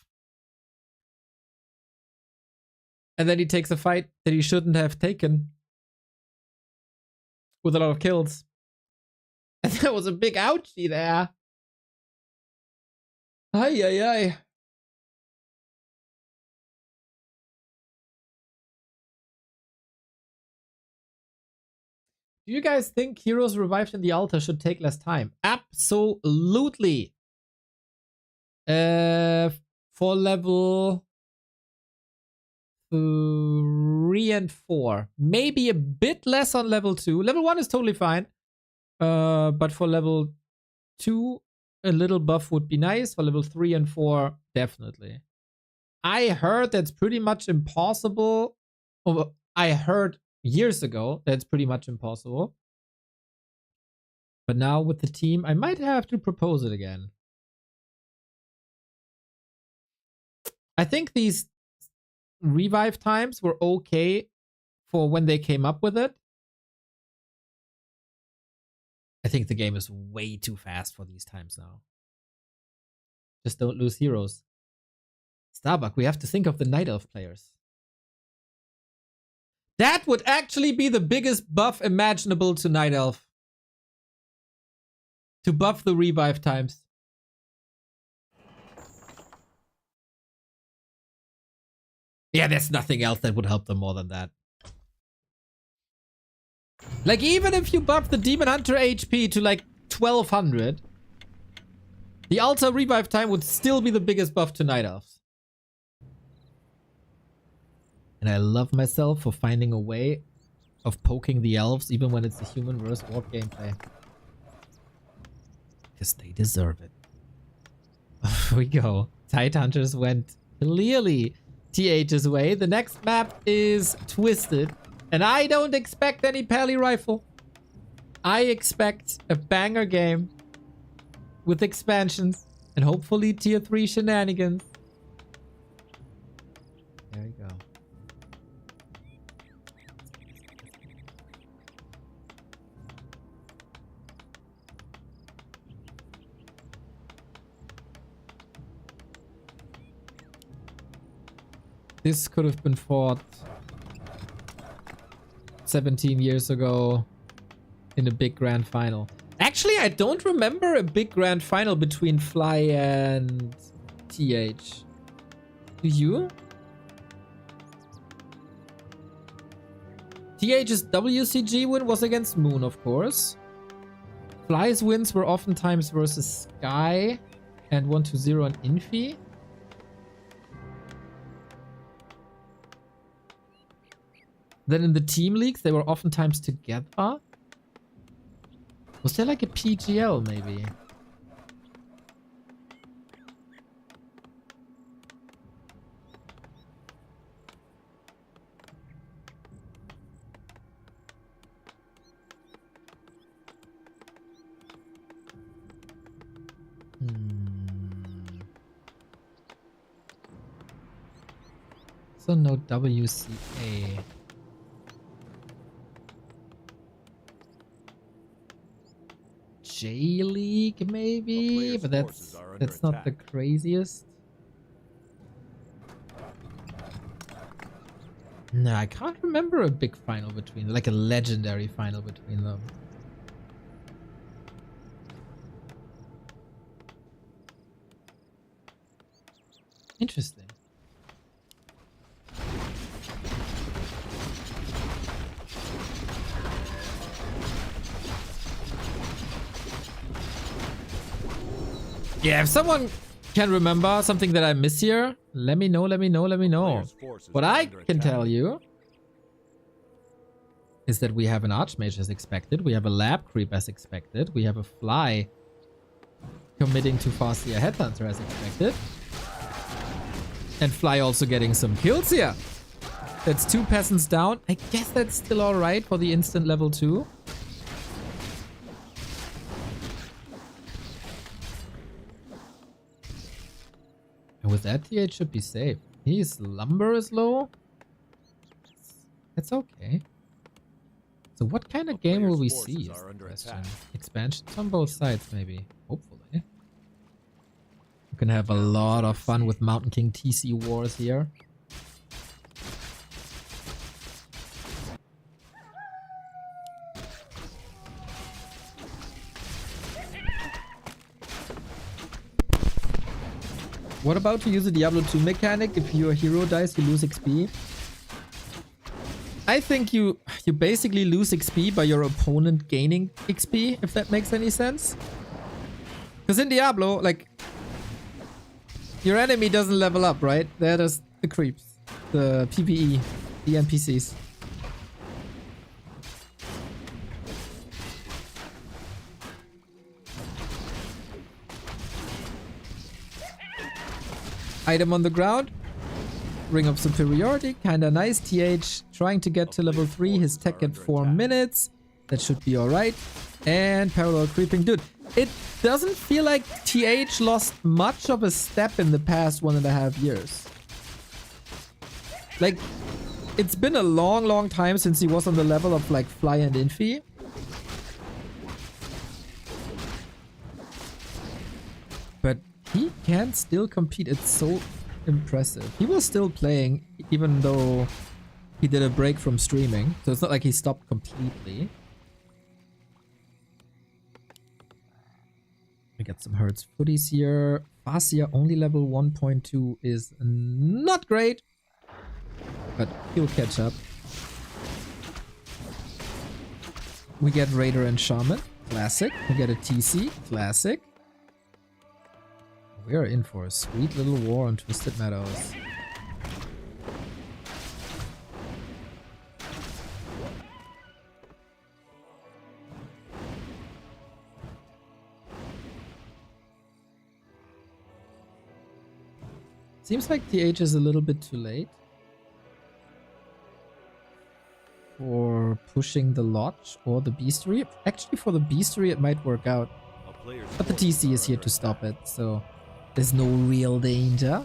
And then he takes a fight that he shouldn't have taken. With a lot of kills. And there was a big ouchie there. Ay, ay, ay. Do you guys think heroes revived in the altar should take less time? Absolutely. For level 3 and 4. Maybe a bit less on level 2. Level 1 is totally fine. But for level 2, a little buff would be nice. For level 3 and 4, definitely. I heard that's pretty much impossible. Oh, I heard years ago that's pretty much impossible. But now with the team, I might have to propose it again. I think these revive times were okay for when they came up with it. I think the game is way too fast for these times now. Just don't lose heroes. Starbuck, we have to think of the Night Elf players. That would actually be the biggest buff imaginable to Night Elf. To buff the revive times. Yeah, there's nothing else that would help them more than that. Like, even if you buff the Demon Hunter HP to like 1200, the Altar revive time would still be the biggest buff to Night Elves. And I love myself for finding a way of poking the elves even when it's a human versus orc gameplay. Because they deserve it. Here we go. Tidehunters went clearly TH's way. The next map is Twisted. And I don't expect any pally rifle. I expect a banger game with expansions and hopefully tier 3 shenanigans. There you go. This could have been fought 17 years ago in a big grand final. Actually, I don't remember a big grand final between Fly and TH. Do you? TH's WCG win was against Moon, of course. Fly's wins were oftentimes versus Sky and 1-0 on Infi. Then in the team leagues, they were oftentimes together. Was there like a PGL maybe? Also no WCA. J-League maybe, but that's not the craziest. No, I can't remember a big final between, like a legendary final between them. Interesting. Yeah, if someone can remember something that I miss here, let me know, let me know, let me know. What I can tell you is that we have an Archmage as expected, we have a Lab Creep as expected, we have a Fly committing to Farseer Headhunter as expected, and Fly also getting some kills here. That's 2 peasants down. I guess that's still alright for the instant level 2. And with that, TH should be safe. His lumber is low. It's okay. So what kind of game will we see? Is the question. Expansions on both sides, maybe. Hopefully. We can have a lot of fun with Mountain King TC wars here. What about to use a Diablo 2 mechanic? If your hero dies, you lose XP. I think you basically lose XP by your opponent gaining XP, if that makes any sense. Because in Diablo, like, your enemy doesn't level up, right? They're just the creeps, the PvE, the NPCs. Item on the ground. Ring of Superiority, kinda nice. TH trying to get to level 3, his tech at 4 minutes. That should be alright. And parallel creeping. Dude, it doesn't feel like TH lost much of a step in the past 1.5 years. Like, it's been a long time since he was on the level of like Fly and Infi. But he can still compete. It's so impressive. He was still playing even though he did a break from streaming. So it's not like he stopped completely. We got some Hertz footies here. Farseer only level 1.2 is not great. But he'll catch up. We get Raider and Shaman. Classic. We get a TC. Classic. We are in for a sweet little war on Twisted Meadows. Seems like TH is a little bit too late for pushing the Lodge or the Beastery. Actually, for the Beastery it might work out. But the TC is here to stop it, so there's no real danger.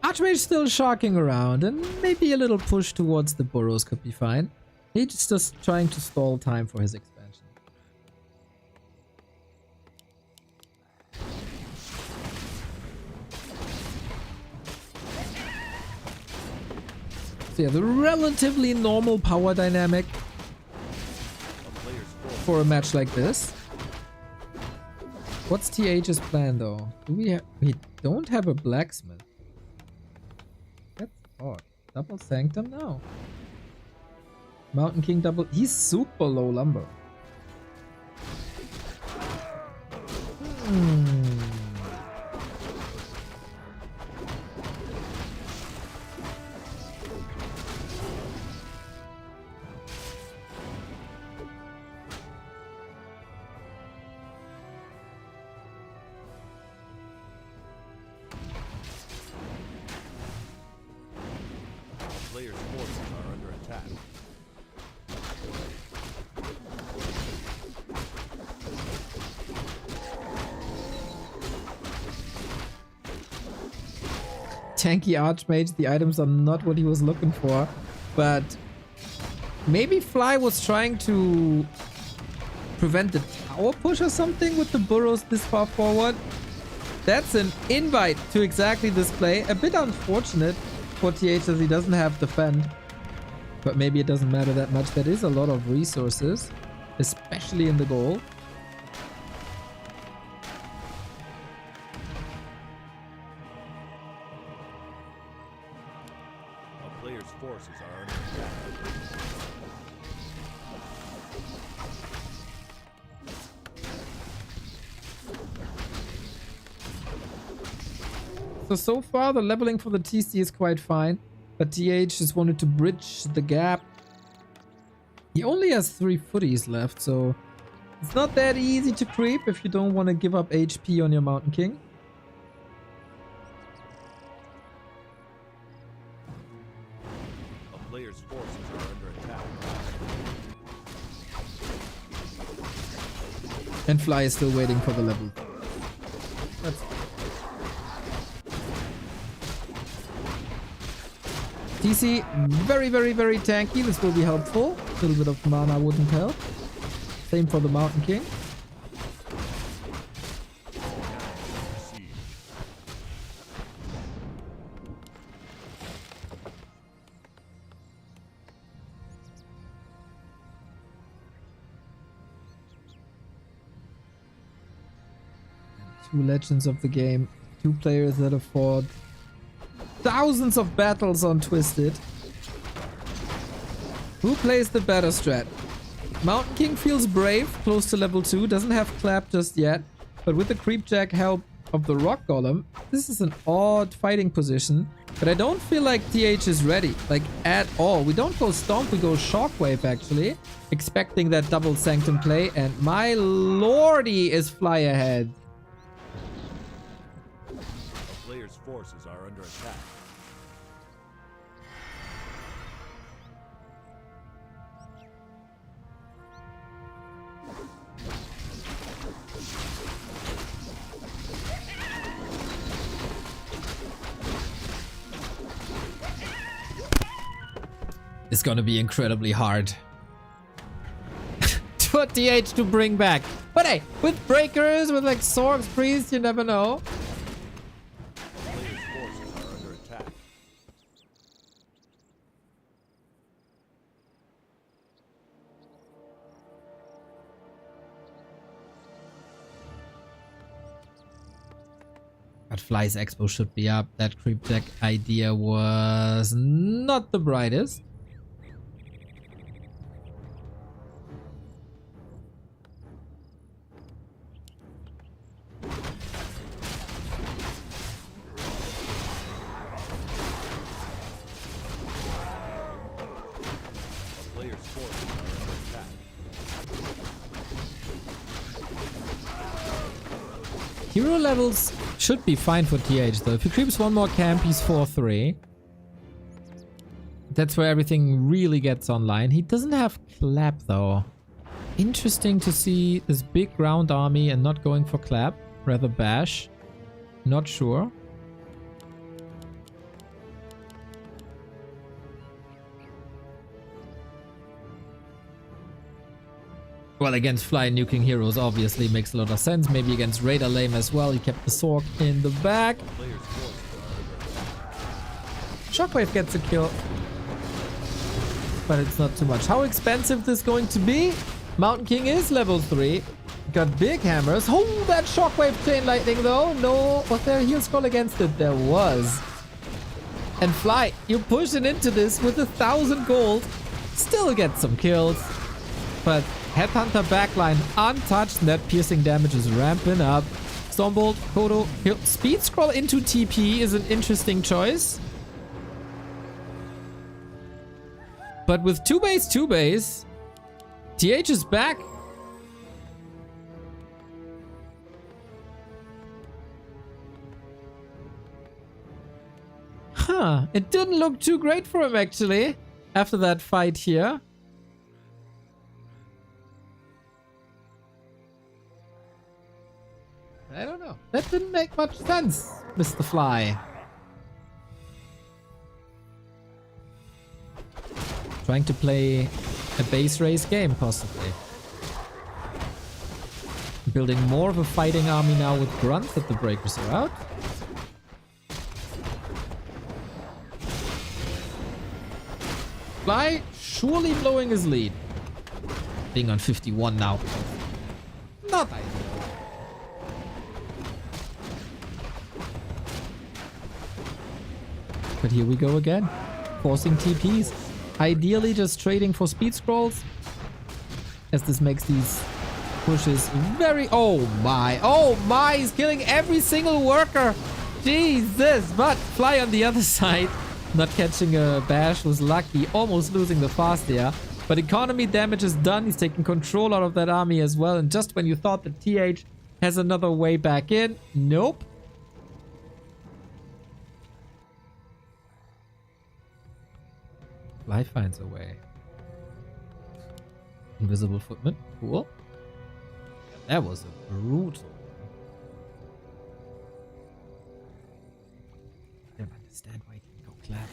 Archmage still sharking around, and maybe a little push towards the burrows could be fine. He's just trying to stall time for his expansion. So yeah, the relatively normal power dynamic for a match like this. What's TH's plan though? We don't have a blacksmith. That's odd. Double Sanctum now. Mountain King double. He's super low lumber. Players' forces are under attack. tanky Archmage. The items are not what he was looking for. But maybe Fly was trying to prevent the tower push or something with the burrows this far forward. That's an invite to exactly this play. A bit unfortunate for TH as he doesn't have defend. But maybe it doesn't matter that much. That is a lot of resources, especially in the goal. A player's forces are under attack. So far the leveling for the TC is quite fine, but TH just wanted to bridge the gap. He only has 3 footies left, so it's not that easy to creep if you don't want to give up HP on your Mountain King. A player's forces are under attack. And Fly is still waiting for the level. That's TC, very, very, very tanky. This will be helpful. A little bit of mana wouldn't help. Same for the Mountain King. Two legends of the game. 2 players that have fought thousands of battles on Twisted. Who plays the better strat? Mountain King feels brave, close to level 2, doesn't have clap just yet, but with the creepjack help of the rock golem, this is an odd fighting position, but I don't feel like TH is ready, like at all. We don't go stomp, we go shockwave actually, expecting that double sanctum play, and my lordy is Fly ahead. A player's forces are under attack. It's gonna be incredibly hard for TH to bring back. But hey, with breakers, with like Sorg's Priest, you never know. Player's forces are under attack. But Fly's Expo should be up. That creepjack idea was not the brightest. Hero levels should be fine for TH though. If he creeps one more camp, he's 4-3. That's where everything really gets online. He doesn't have clap though. Interesting to see this big ground army and not going for clap, rather bash. Not sure. Well, against Fly nuking heroes obviously makes a lot of sense. Maybe against Raider lame as well. He kept the Sorg in the back. Shockwave gets a kill. But it's not too much. How expensive this going to be? Mountain King is level 3. Got big hammers. Oh, that Shockwave chain lightning though. No, was there a heal scroll against it? There was. And Fly, you're pushing into this with 1,000 gold. Still get some kills. But Headhunter backline untouched, and that piercing damage is ramping up. Stormbolt, Kodo, Speed Scroll into TP is an interesting choice. But with 2-base, TH is back. Huh, it didn't look too great for him actually, after that fight here. I don't know. That didn't make much sense, Mr. Fly. Trying to play a base race game, possibly. Building more of a fighting army now with grunts that the breakers are out. Fly surely blowing his lead. Being on 51 now. Not ideal. But here we go again. Forcing TPs. Ideally just trading for speed scrolls. As this makes these pushes very... Oh my, he's killing every single worker. Jesus, but Fly on the other side. Not catching a bash was lucky, almost losing the fast there. But economy damage is done. He's taking control out of that army as well. And just when you thought that TH has another way back in, nope. Fly finds a way. Invisible footman, cool. That was a brutal one. I don't understand why he didn't go clap.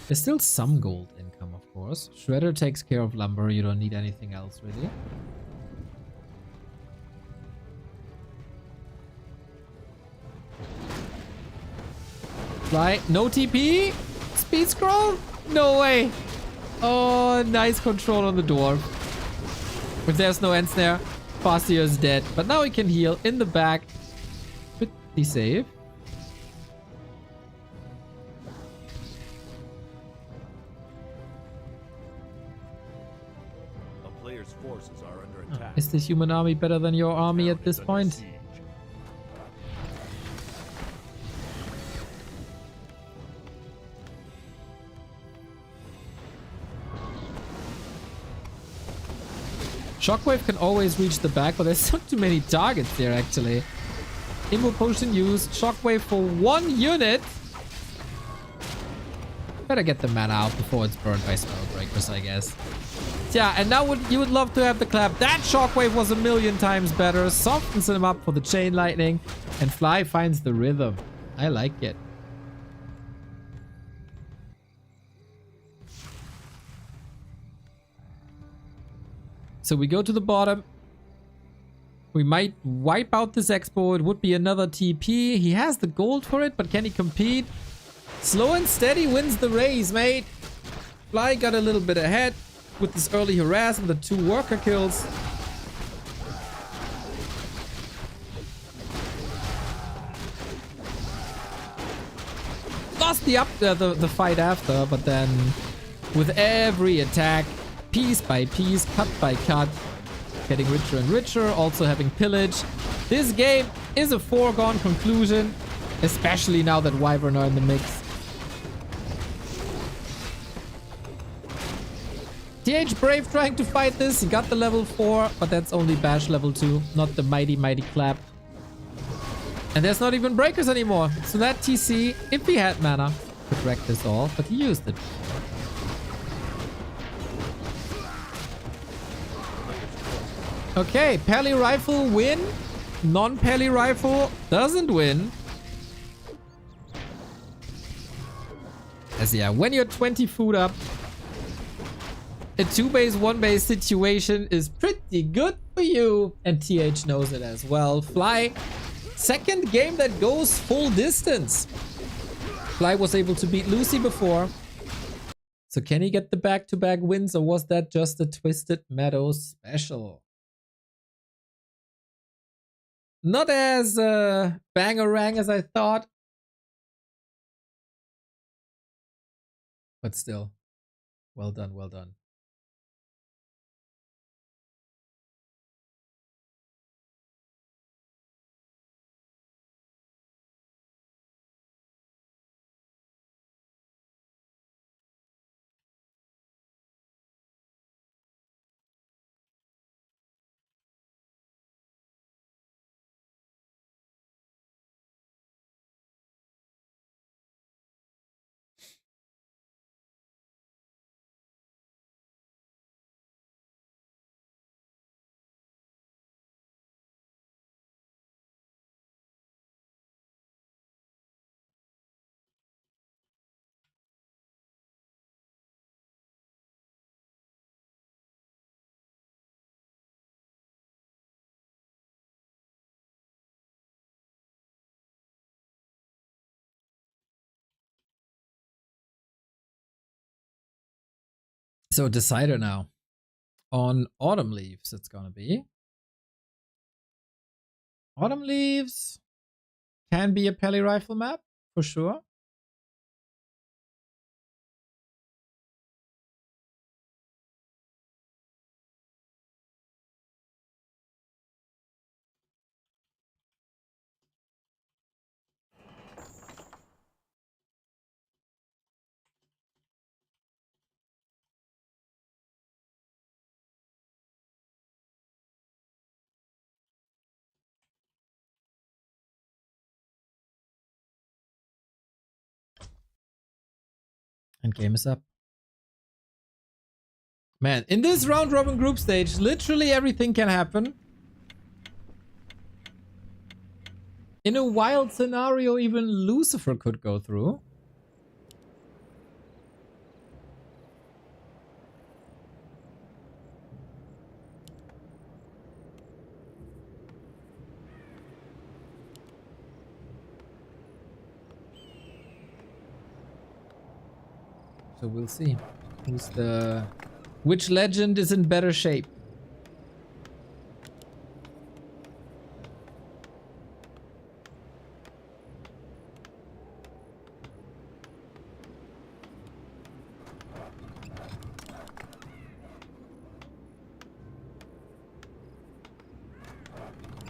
There's still some gold income, of course. Shredder takes care of lumber. You don't need anything else, really. Fly, no TP? Speed scroll? No way. Oh, nice control on the dwarf. If there's no ends there, Fastia is dead. But now he can heal in the back. Pretty safe. A player's forces are under attack. Is the human army better than your army at this point? Shockwave can always reach the back, but there's not too many targets there, actually. Immo potion used. Shockwave for 1 unit. Better get the mana out before it's burned by spellbreakers, I guess. Yeah, and now you would love to have the clap. That Shockwave was 1,000,000 times better. Softens him up for the chain lightning. And Fly finds the rhythm. I like it. So we go to the bottom. We might wipe out this expo. It would be another TP. He has the gold for it, but can he compete? Slow and steady wins the race, mate. Fly got a little bit ahead with this early harass and the 2 worker kills. Lost the fight after, but then with every attack, piece by piece, cut by cut, getting richer and richer, also having pillage. This game is a foregone conclusion, especially now that Wyvern are in the mix. TH Brave trying to fight this. He got the level 4, but that's only bash level 2, not the mighty clap. And there's not even breakers anymore. So that TC, if he had mana, could wreck this all, but he used it. Okay, Pally Rifle win. Non-Pally Rifle doesn't win. As yeah, when you're 20 food up, a 2-base, 1-base situation is pretty good for you. And TH knows it as well. Fly, second game that goes full distance. Fly was able to beat Lucy before. So can he get the back-to-back wins, or was that just a Twisted Meadows special? Not as bangarang as I thought. But still, well done, well done. So decider now. On Autumn Leaves, it's gonna be. Autumn Leaves can be a Peli Rifle map, for sure. And game is up. Man, in this round robin group stage, literally everything can happen. In a wild scenario, even Lucifer could go through. So we'll see. Which legend is in better shape?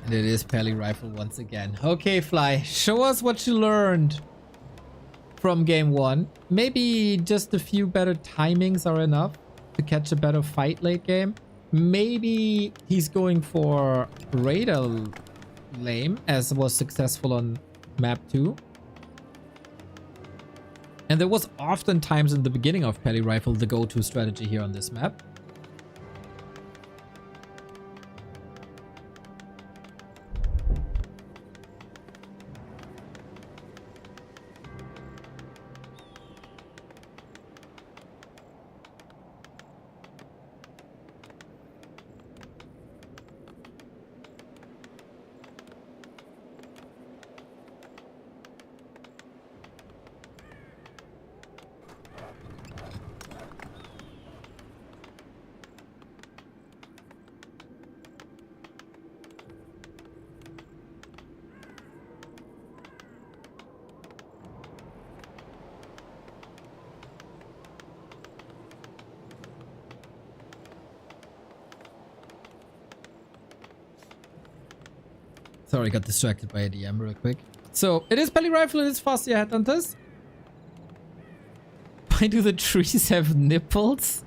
And it is Peli Rifle once again. Okay, Fly, show us what you learned from game one. Maybe just a few better timings are enough to catch a better fight late game. Maybe he's going for Raider lame, as was successful on map 2. And there was often times in the beginning of Peli Rifle the go-to strategy here on this map. Sorry, got distracted by a DM real quick. So, it is Peli Rifle, it is Fastia Headhunters. Why do the trees have nipples?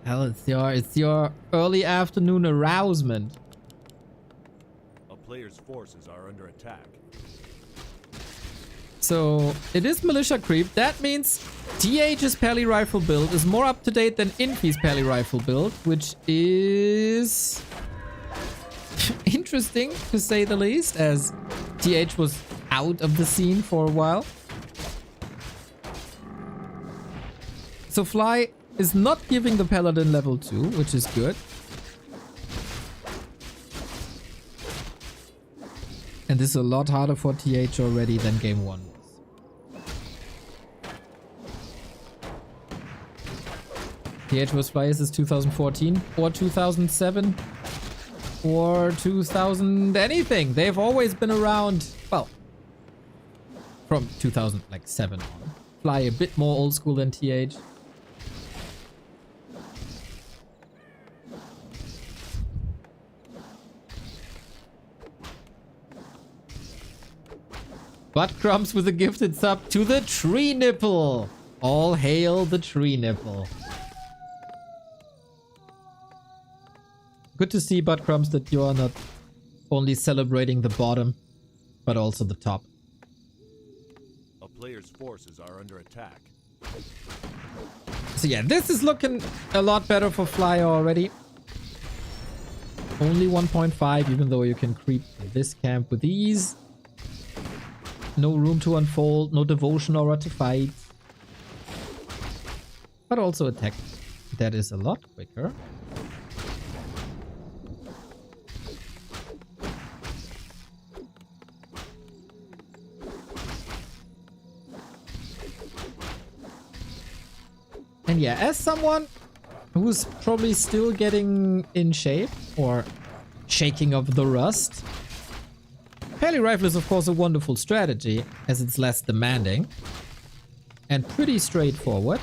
Hell, it's your early afternoon arousement. A player's forces are under attack. So, it is Militia Creep. That means TH's Peli Rifle build is more up to date than Infi's Peli Rifle build, which is interesting to say the least, as TH was out of the scene for a while. So Fly is not giving the Paladin level 2, which is good. And this is a lot harder for TH already than game 1 was. TH was Fly is 2014 or 2007. Or 2000 anything. They've always been around, well, from 2007 on. Fly a bit more old school than TH. Butt Crumbs with a gifted sub to the Tree Nipple. All hail the Tree Nipple. Good to see, Butt Crumbs, that you are not only celebrating the bottom, but also the top. A player's forces are under attack. So yeah, this is looking a lot better for Fly already. Only 1.5, even though you can creep this camp with ease. No room to unfold, no devotion aura to fight. But also attack that is a lot quicker. yeah, as someone who's probably still getting in shape or shaking off the rust, Pally Rifle is of course a wonderful strategy as it's less demanding and pretty straightforward.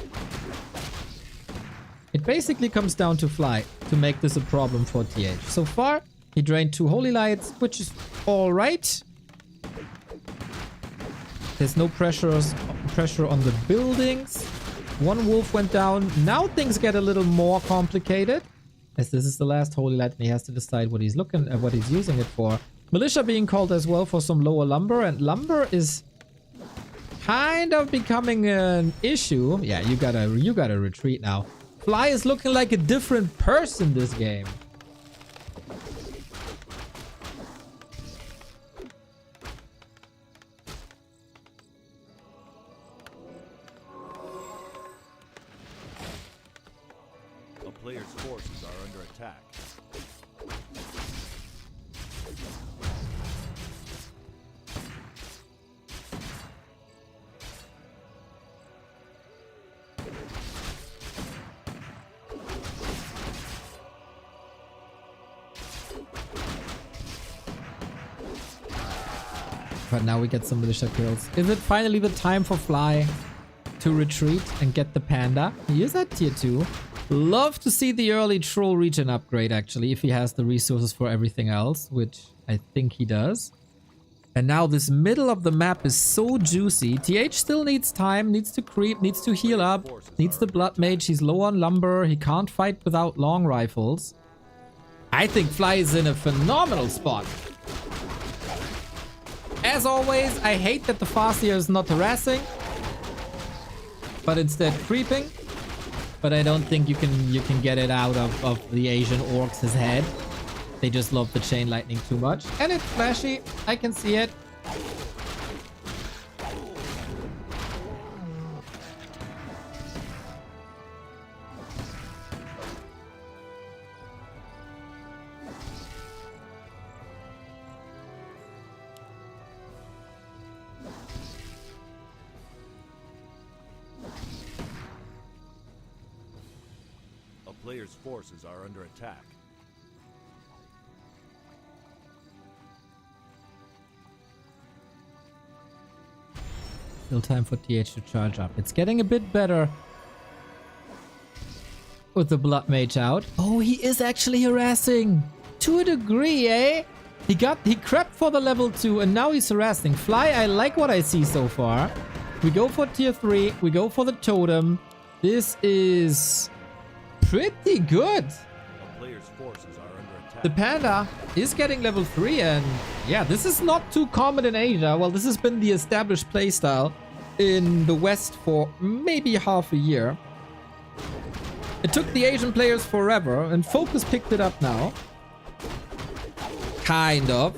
It basically comes down to Fly to make this a problem for TH. So far, he drained 2 Holy Lights, which is alright. There's no pressure on the buildings. 1 wolf went down. Now things get a little more complicated, as this is the last Holy Light and he has to decide what he's using it for. Militia being called as well for some lower lumber, and lumber is kind of becoming an issue. Yeah, you gotta retreat now. Fly is looking like a different person this game. A player's forces are under attack. But now we get some militia kills. Is it finally the time for Fly to retreat and get the panda? He is at tier 2. Love to see the early troll region upgrade actually, if he has the resources for everything else, which I think he does. And now this middle of the map is so juicy. TH still needs time, needs to creep, needs to heal up, needs the blood mage. He's low on lumber. He can't fight without long rifles. I think Fly is in a phenomenal spot. As always, I hate that the Farseer is not harassing, but instead creeping. But I don't think you can get it out of the Asian orcs' head. They just love the chain lightning too much. And it's flashy. I can see it. A player's forces are under attack. Still time for TH to charge up. It's getting a bit better with the blood mage out. Oh, he is actually harassing to a degree, eh? He crept for the level 2 and now he's harassing. Fly, I like what I see so far. We go for tier 3. We go for the totem. This is pretty good. A player's forces are under attack. The panda is getting level 3 and yeah, this is not too common in Asia. Well, this has been the established playstyle in the West for maybe half a year. It took the Asian players forever and Focus picked it up now. Kind of.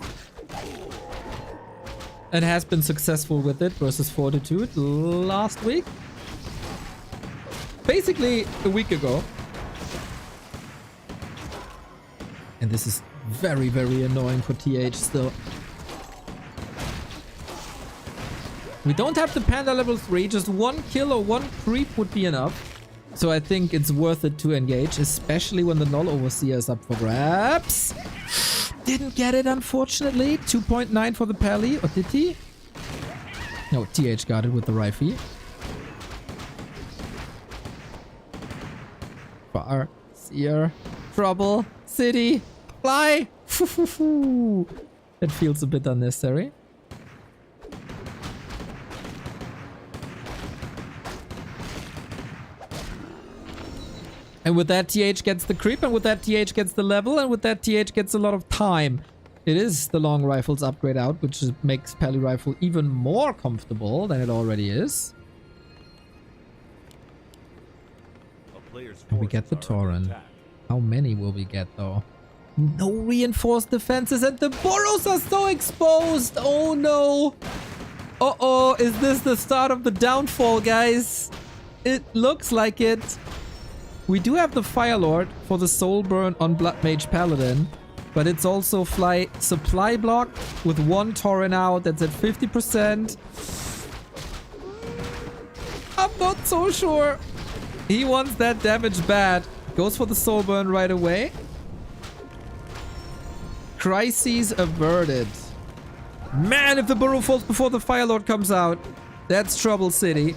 And has been successful with it versus Fortitude last week. Basically a week ago. And this is very, very annoying for TH still. We don't have the panda level 3. Just 1 kill or 1 creep would be enough. So I think it's worth it to engage, especially when the Null Overseer is up for grabs. Didn't get it, unfortunately. 2.9 for the Pally. Or did he? No, TH got it with the rifle. Far. Seer. Trouble. City. Fly. That feels a bit unnecessary. And with that, TH gets the creep, and with that, TH gets the level, and with that, TH gets a lot of time. It is the long rifles upgrade out, which makes Pally Rifle even more comfortable than it already is. And we get the Torrent. How many will we get, though? No reinforced defenses, and the burrows are so exposed! Oh, no! Uh-oh, is this the start of the downfall, guys? It looks like it. We do have the Fire Lord for the Soul Burn on Blood Mage Paladin, but it's also Fly supply block with 1 Torrent out. That's at 50%. I'm not so sure. He wants that damage bad. Goes for the soul burn right away. Crises averted. Man, if the burrow falls before the Fire Lord comes out, that's trouble city.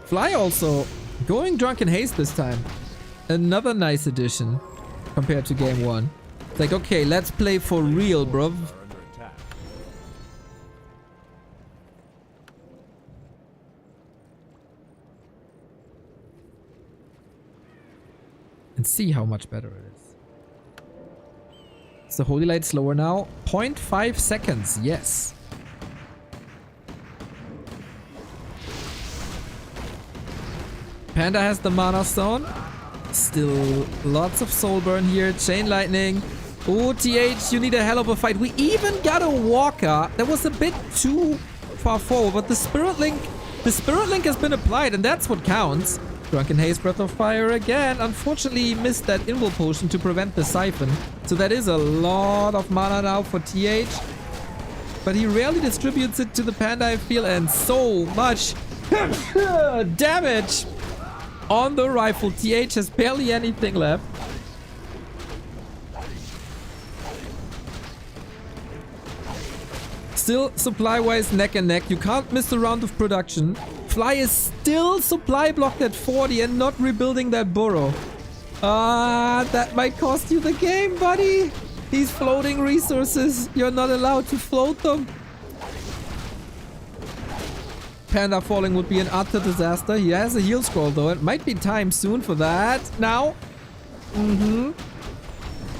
Fly also going Drunken Haste this time. Another nice addition compared to game 1. It's like, okay, let's play for real, bro. And see how much better it is. Is the Holy Light slower now? 0.5 seconds, yes. Panda has the Mana Stone. Still lots of soul burn here. Chain Lightning. Oh, TH, you need a hell of a fight. We even got a Walker. That was a bit too far forward, but the Spirit Link has been applied, and that's what counts. Drunken Haze, Breath of Fire again. Unfortunately, he missed that Invul Potion to prevent the Siphon. So that is a lot of mana now for TH. But he rarely distributes it to the Panda, I feel, and so much damage on the rifle. TH has barely anything left. Still, supply-wise, neck and neck. You can't miss a round of production. Fly is still supply blocked at 40 and not rebuilding that burrow. That might cost you the game, buddy. These floating resources, you're not allowed to float them. Panda falling would be an utter disaster. He has a heal scroll though. It might be time soon for that. Now. Can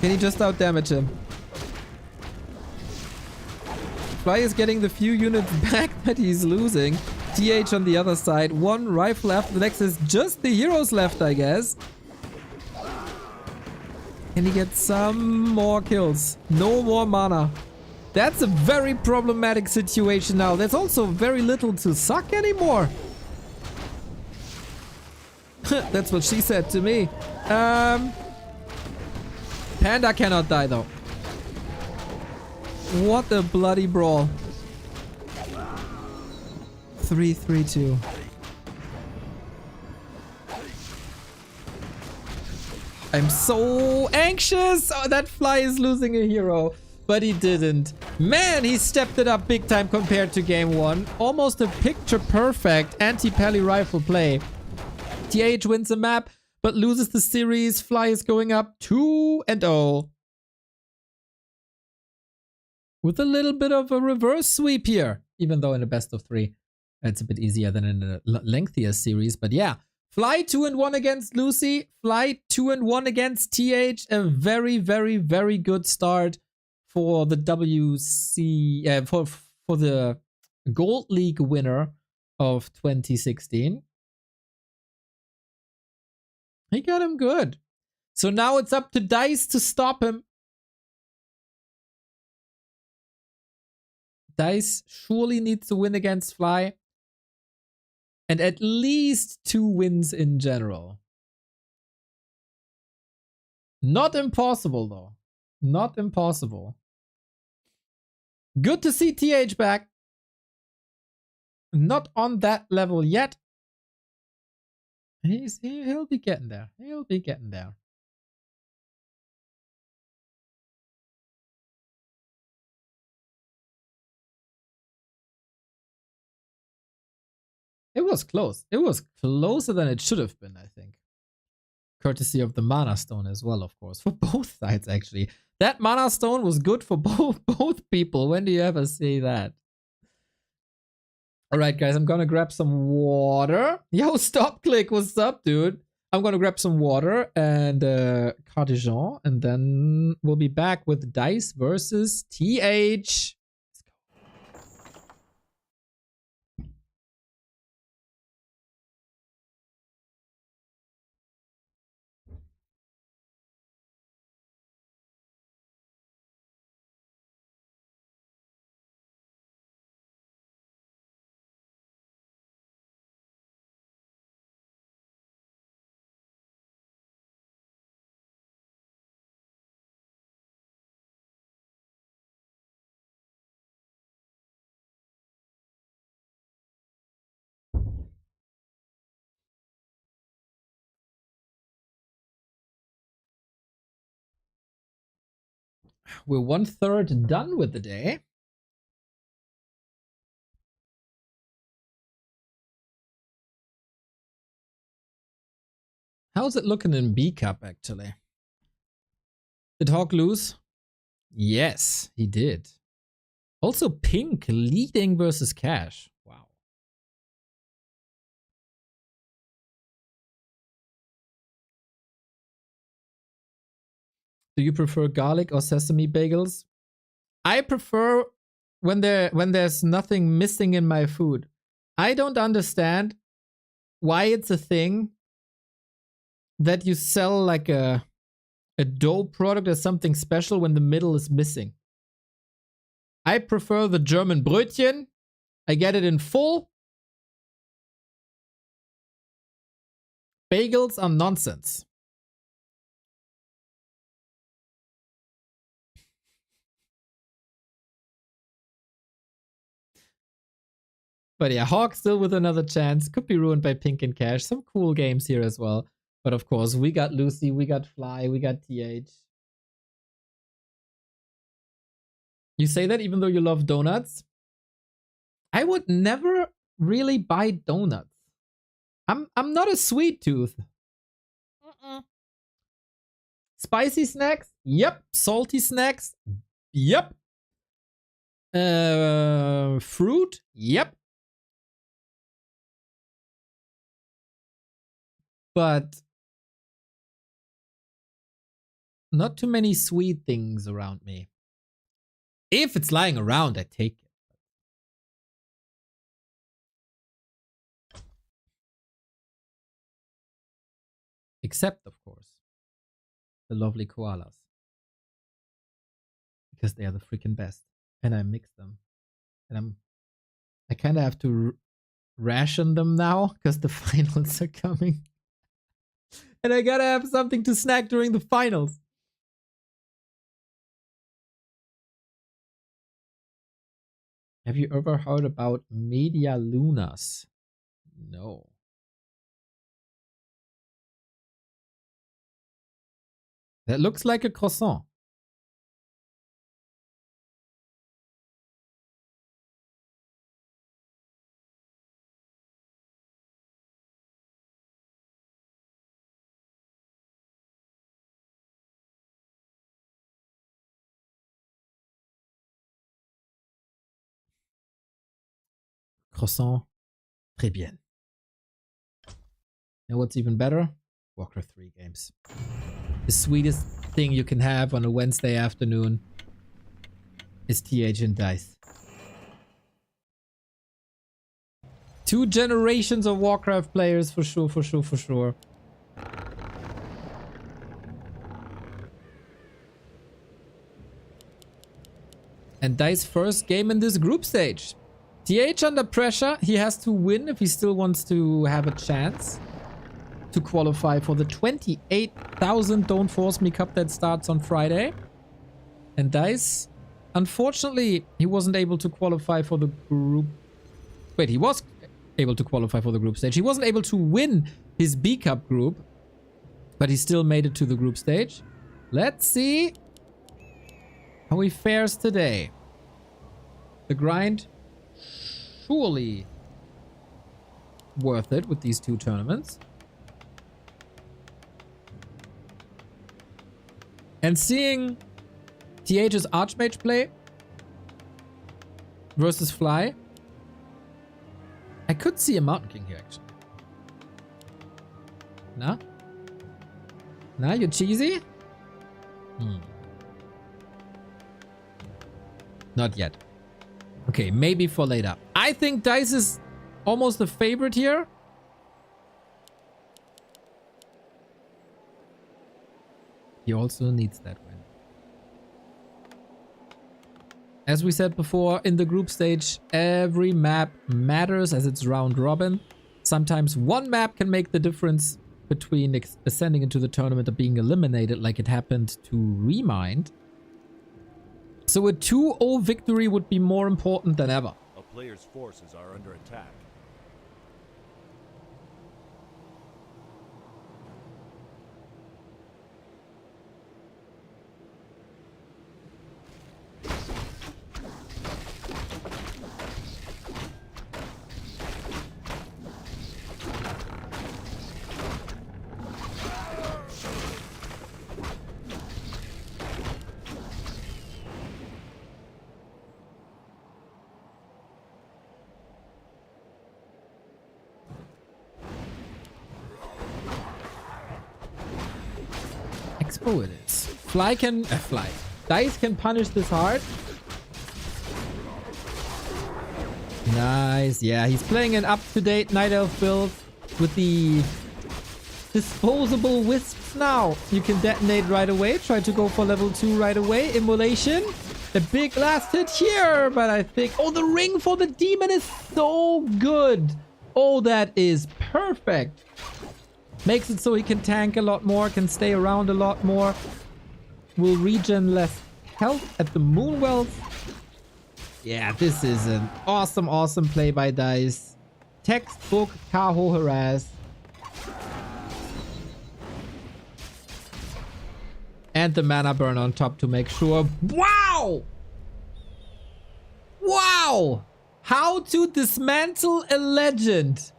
he just out damage him? Fly is getting the few units back that he's losing. TH on the other side. One rifle after the next is just the heroes left, I guess. Can he get some more kills? No more mana. That's a very problematic situation now. There's also very little to suck anymore. That's what she said to me. Panda cannot die though. What a bloody brawl. 3-3-2. I'm so anxious. Oh, that Fly is losing a hero. But he didn't. Man, he stepped it up big time compared to game 1. Almost a picture perfect anti-pally rifle play. TH wins the map, but loses the series. Fly is going up 2-0. With a little bit of a reverse sweep here. Even though in a best of 3, it's a bit easier than in a lengthier series. But yeah, Fly 2-1 against Lucy. Fly 2-1 against TH. A very, very, very good start for the WC, for the Gold League winner of 2016. He got him good. So now it's up to Dise to stop him. Dise surely needs to win against Fly. And at least 2 wins in general. Not impossible though. Not impossible. Good to see TH back. Not on that level yet. He'll be getting there. He'll be getting there. It was close. It was closer than it should have been, I think. Courtesy of the Mana Stone as well, of course. For both sides, actually. That Mana Stone was good for both people. When do you ever say that? Alright, guys. I'm gonna grab some water. Yo, Stop Click. What's up, dude? I'm gonna grab some water and Cardigan. And then we'll be back with Dise versus TH. We're 1/3 done with the day. How's it looking in B Cup, actually? Did Hawk lose? Yes, he did. Also, Pink leading versus Cash. Wow. Do you prefer garlic or sesame bagels? I prefer when there's nothing missing in my food. I don't understand why it's a thing that you sell like a dough product as something special when the middle is missing. I prefer the German Brötchen. I get it in full. Bagels are nonsense. But yeah, Hawk still with another chance. Could be ruined by Pink and Cash. Some cool games here as well. But of course, we got Lucy, we got Fly, we got TH. You say that even though you love donuts? I would never really buy donuts. I'm not a sweet tooth. Spicy snacks? Yep. Salty snacks? Yep. Fruit? Yep. But not too many sweet things around me. If it's lying around, I take it. Except, of course, the lovely koalas. Because they are the freaking best. And I mix them. And I kind of have to ration them now because the finals are coming. And I gotta have something to snack during the finals. Have you ever heard about Media Lunas? No. That looks like a croissant. Croissant. Très bien. You know what's even better? Warcraft 3 games. The sweetest thing you can have on a Wednesday afternoon is TH and Dise. 2 generations of Warcraft players for sure, for sure, for sure. And Dise first game in this group stage. TH under pressure. He has to win if he still wants to have a chance to qualify for the 28,000 Don't Force Me Cup that starts on Friday. And Dise, unfortunately, he wasn't able to qualify for the group. Wait, he was able to qualify for the group stage. He wasn't able to win his B Cup group, but he still made it to the group stage. Let's see how he fares today. The grind, surely worth it with these 2 tournaments. And seeing TH's Archmage play versus Fly, I could see a Mountain King here, actually. Nah? Nah, you cheesy? Not yet. Okay, maybe for later. I think Dise is almost the favorite here. He also needs that win. As we said before, in the group stage, every map matters as it's round robin. Sometimes one map can make the difference between ascending into the tournament or being eliminated, like it happened to Remind. So a 2-0 victory would be more important than ever. A player's forces are under attack. Expo it is. Dise can punish this hard. Nice. Yeah, he's playing an up-to-date Night Elf build with the disposable wisps now. You can detonate right away. Try to go for level 2 right away. Immolation. A big last hit here, but I think... Oh, the ring for the demon is so good. Oh, that is perfect. Makes it so he can tank a lot more, can stay around a lot more. Will regen less health at the Moonwells. Yeah, this is an awesome, awesome play by Dise. Textbook Tahoe harass. And the mana burn on top to make sure. Wow! Wow! How to dismantle a legend.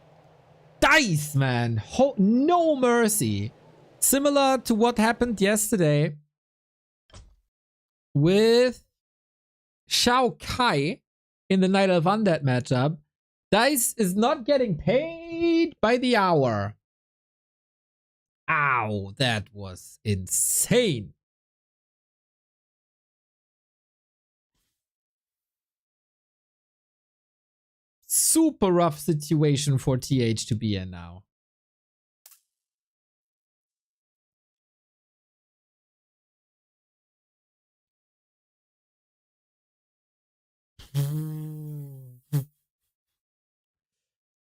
Dise, man. No mercy. Similar to what happened yesterday with Shao Kai in the Night Elf Undead matchup. Dise is not getting paid by the hour. Ow, that was insane. Super rough situation for TH to be in now.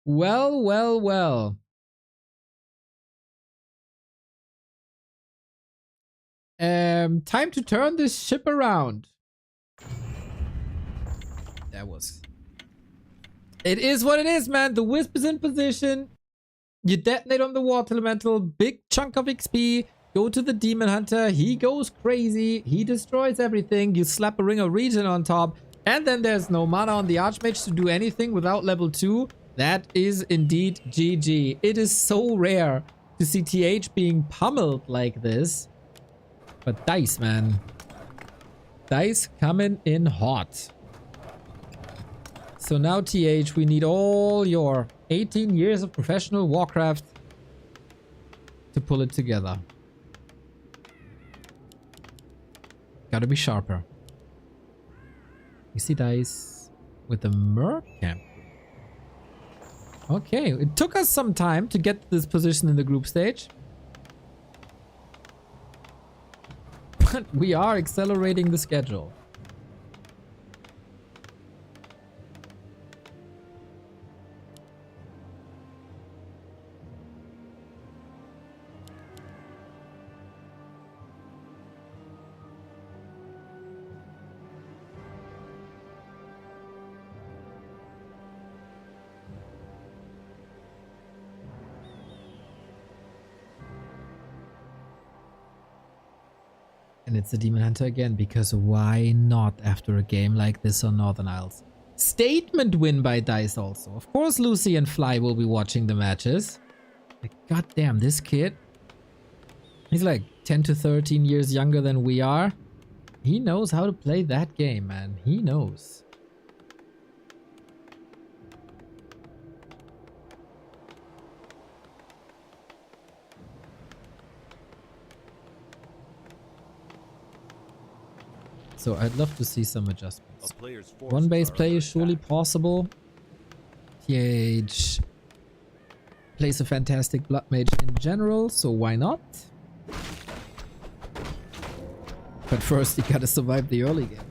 Well, well, well. Time to turn this ship around. That was... It is what it is, man. The Wisp is in position. You detonate on the Water Elemental. Big chunk of XP. Go to the Demon Hunter. He goes crazy. He destroys everything. You slap a Ring of Regen on top. And then there's no mana on the Archmage to do anything without level 2. That is indeed GG. It is so rare to see TH being pummeled like this. But Dise, man. Dise coming in hot. So now TH, we need all your 18 years of professional Warcraft to pull it together. Gotta be sharper. You see Dise with the Merc Camp. Okay, it took us some time to get to this position in the group stage. But we are accelerating the schedule. And it's the Demon Hunter again, because why not after a game like this on Northern Isles? Statement win by Dise also. Of course Lucy and Fly will be watching the matches. Like, goddamn, this kid. He's like 10 to 13 years younger than we are. He knows how to play that game, man. He knows. So I'd love to see some adjustments. One base play is surely possible. TH plays a fantastic Blood Mage in general, so why not? But first you gotta survive the early game,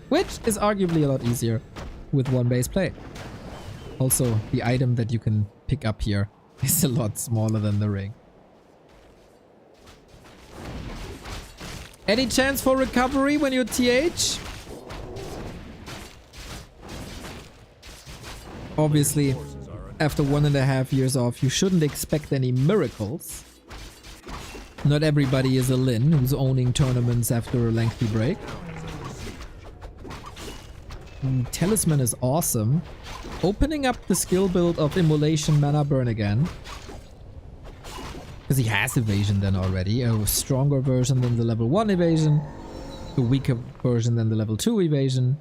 which is arguably a lot easier with one base play. Also, the item that you can pick up here is a lot smaller than the ring. Any chance for recovery when you're TH? Obviously, after 1.5 years off, you shouldn't expect any miracles. Not everybody is a Lin who's owning tournaments after a lengthy break. Talisman is awesome. Opening up the skill build of Immolation Mana Burn again. Because he has evasion then already. A stronger version than the level 1 evasion. A weaker version than the level 2 evasion.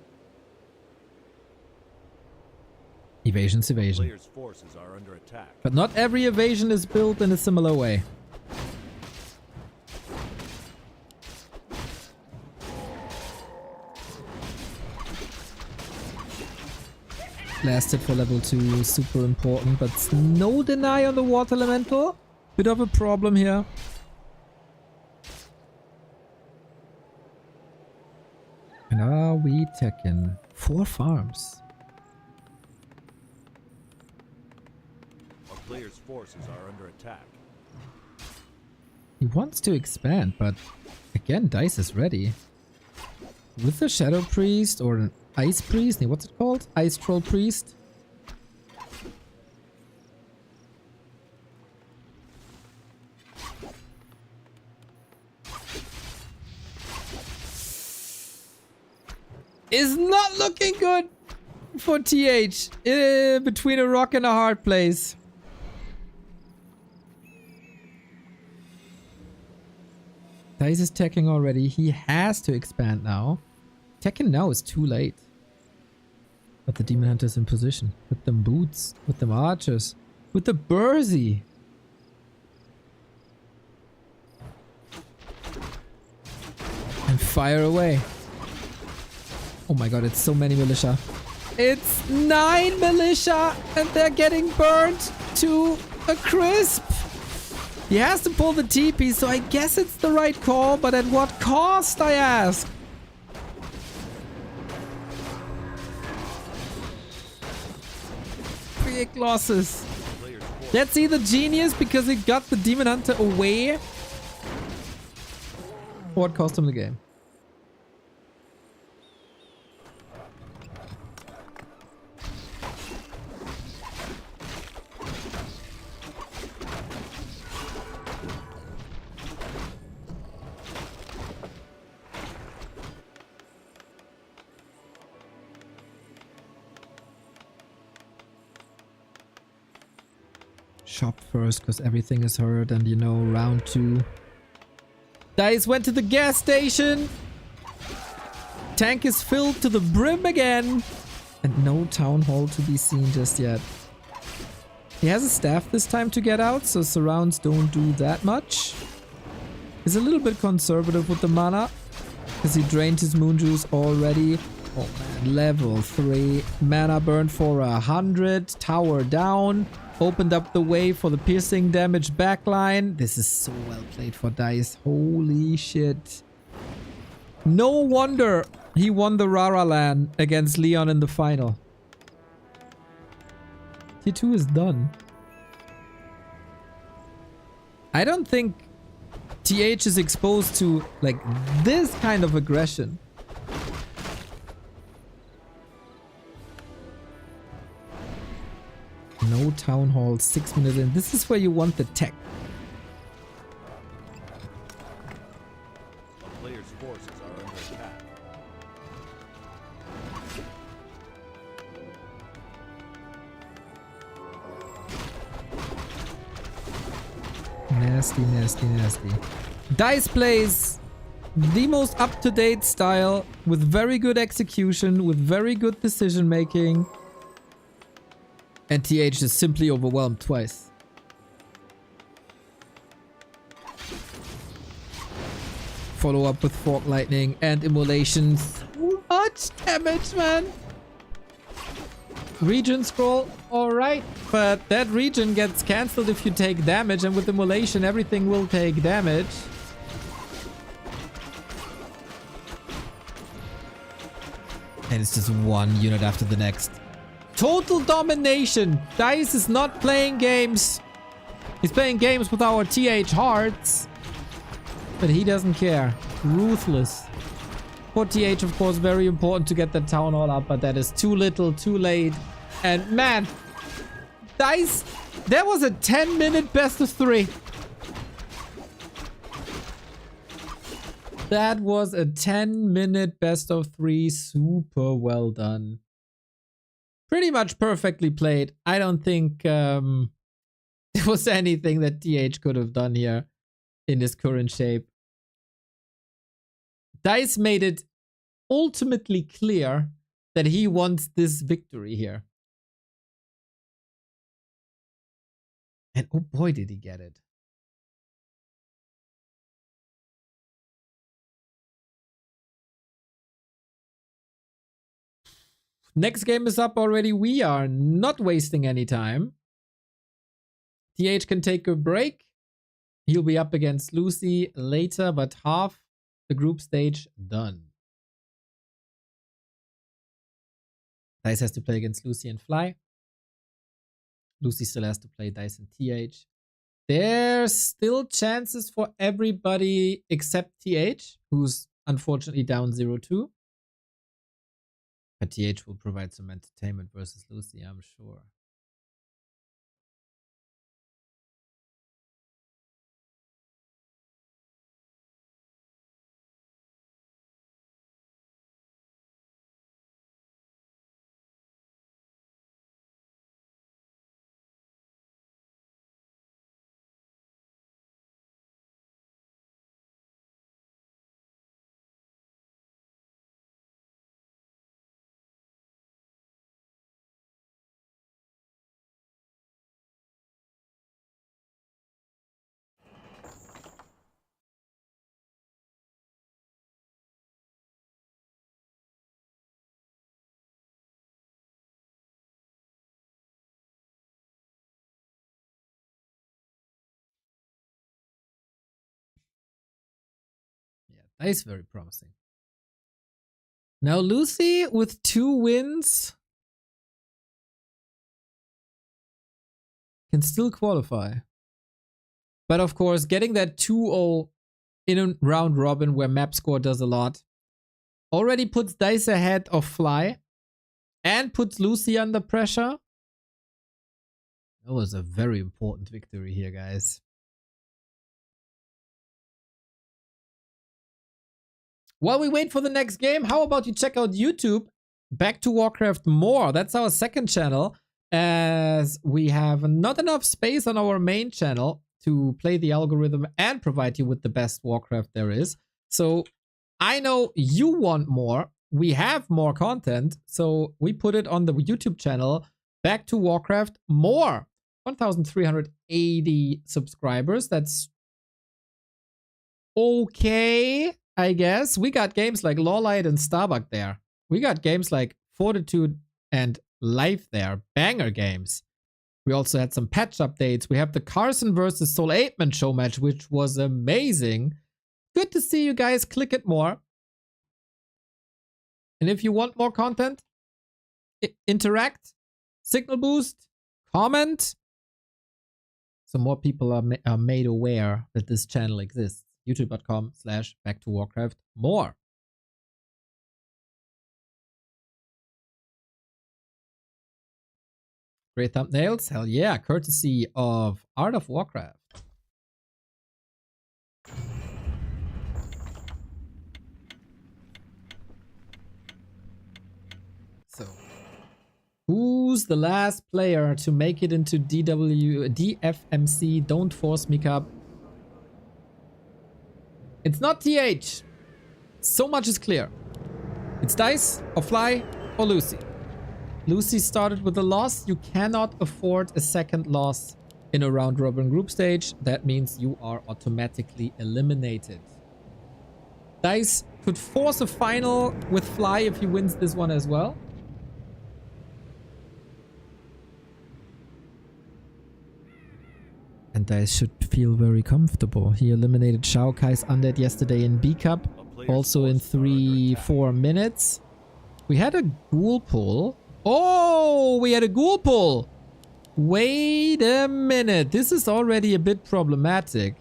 Evasion's evasion. Forces are under attack. But not every evasion is built in a similar way. Blasted for level 2, super important, but no deny on the water elemental. Bit of a problem here. And are we taking 4 farms? A player's forces are under attack. He wants to expand, but again, Dise is ready. With a Shadow Priest or an Ice Priest? What's it called? Ice Troll Priest? Is not looking good for TH. Between a rock and a hard place. Dise is teching already. He has to expand now. Teching now is too late. But the Demon Hunter is in position. With them boots. With them archers. With the Bursey. And fire away. Oh my god, it's so many militia. It's 9 militia and they're getting burnt to a crisp. He has to pull the TP, so I guess it's the right call, but at what cost, I ask? Big losses. That's either genius because it got the Demon Hunter away, or it cost him the game. Shop first, because everything is hurt, and you know, round 2. Dise went to the gas station. Tank is filled to the brim again. And no town hall to be seen just yet. He has a staff this time to get out, so surrounds don't do that much. He's a little bit conservative with the mana, because he drained his moon juice already. Oh man, level 3. Mana burn for 100. Tower down. Opened up the way for the piercing damage backline. This is so well played for Dise. Holy shit. No wonder he won the Rara LAN against Leon in the final. Tier 2 is done. I don't think TH is exposed to like this kind of aggression. No town hall, 6 minutes in. This is where you want the tech. A player's forces are under attack. Nasty, nasty, nasty. Dise plays the most up-to-date style with very good execution, with very good decision making. And TH is simply overwhelmed twice. Follow up with Fork Lightning and Immolation. So much damage, man. Regen scroll, alright. But that regen gets cancelled if you take damage, and with Immolation everything will take damage. And it's just one unit after the next. Total domination. Dise is not playing games. He's playing games with our TH hearts. But he doesn't care. Ruthless. For TH, of course, very important to get the town hall up, but that is too little, too late. And man, Dise, that was a 10-minute best of 3. That was a 10-minute best of 3. Super well done. Pretty much perfectly played. I don't think there was anything that TH could have done here in his current shape. Dise made it ultimately clear that he wants this victory here. And oh boy, did he get it. Next game is up already. We are not wasting any time. TH can take a break. He'll be up against Lucy later, but half the group stage done. Dise has to play against Lucy and Fly. Lucy still has to play Dise and TH. There's still chances for everybody except TH, who's unfortunately down 0-2. But TH will provide some entertainment versus Lucy, I'm sure. Yeah, that is very promising. Now Lucy with 2 wins can still qualify. But of course, getting that 2-0 in a round robin where map score does a lot already puts Dise ahead of Fly and puts Lucy under pressure. That was a very important victory here, guys. While we wait for the next game, how about you check out YouTube? Back to Warcraft More. That's our second channel, as we have not enough space on our main channel to play the algorithm and provide you with the best Warcraft there is. So I know you want more. We have more content, so we put it on the YouTube channel. Back to Warcraft More. 1,380 subscribers. That's okay, I guess. We got games like Lawlight and Starbuck there. We got games like Fortitude and Life there. Banger games. We also had some patch updates. We have the Carson versus Soul 8-man show match, which was amazing. Good to see you guys. Click it more. And if you want more content, interact, signal boost, comment, so more people are made aware that this channel exists. youtube.com/backtowarcraftmore. Great thumbnails. Hell yeah. Courtesy of Art of Warcraft. So, who's the last player to make it into DFMC? Don't force me, Cup. It's not TH. So much is clear. It's Dise or Fly or Lucy. Lucy started with a loss. You cannot afford a second loss in a round robin group stage. That means you are automatically eliminated. Dise could force a final with Fly if he wins this one as well. And Dise should feel very comfortable. He eliminated Shao Kai's Undead yesterday in B Cup. Also in 3-4 minutes. We had a ghoul pull. Oh, we had a ghoul pull. Wait a minute. This is already a bit problematic,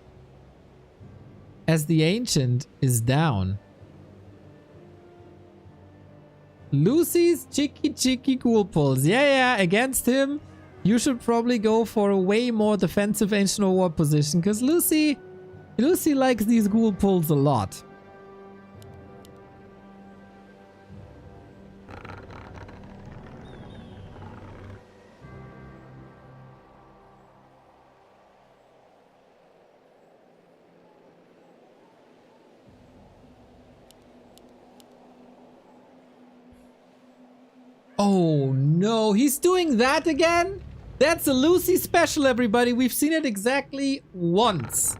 as the Ancient is down. Lucy's cheeky ghoul pulls. Yeah, against him, you should probably go for a way more defensive Ancient of War position, because Lucy likes these ghoul pulls a lot. Oh no, he's doing that again? That's a Lucy special, everybody. We've seen it exactly once.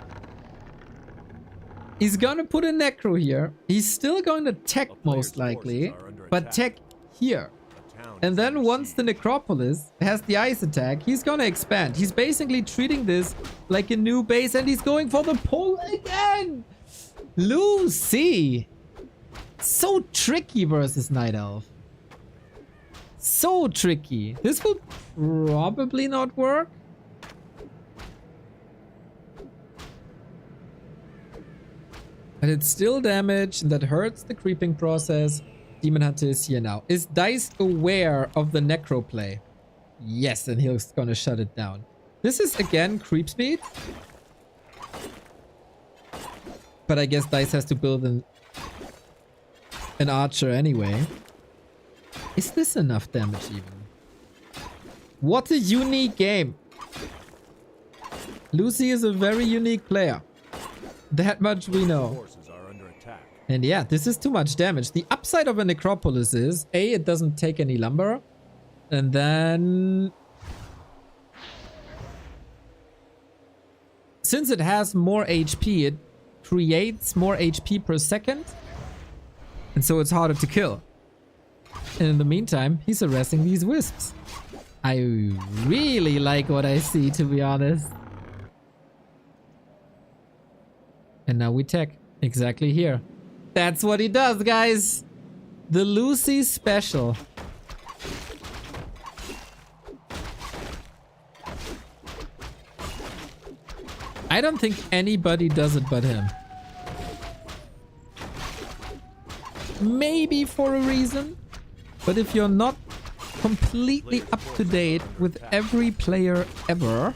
He's gonna put a Necro here. He's still going to tech most likely, but tech here. And then once the necropolis has the ice attack, he's gonna expand. He's basically treating this like a new base, and he's going for the pull again. Lucy. So tricky versus Night Elf. So tricky. This will probably not work. But it's still damage that hurts the creeping process. Demon Hunter is here now. Is Dise aware of the necro play? Yes, and he's gonna shut it down. This is again creep speed. But I guess Dise has to build an archer anyway. Is this enough damage even? What a unique game. Lucy is a very unique player. That much we know. And yeah, this is too much damage. The upside of a necropolis is, A, it doesn't take any lumber. And then... since it has more HP, it creates more HP per second. And so it's harder to kill. And in the meantime, he's harassing these wisps. I really like what I see, to be honest. And now we tech. Exactly here. That's what he does, guys. The Lucy special. I don't think anybody does it but him. Maybe for a reason. But if you're not completely up to date with every player ever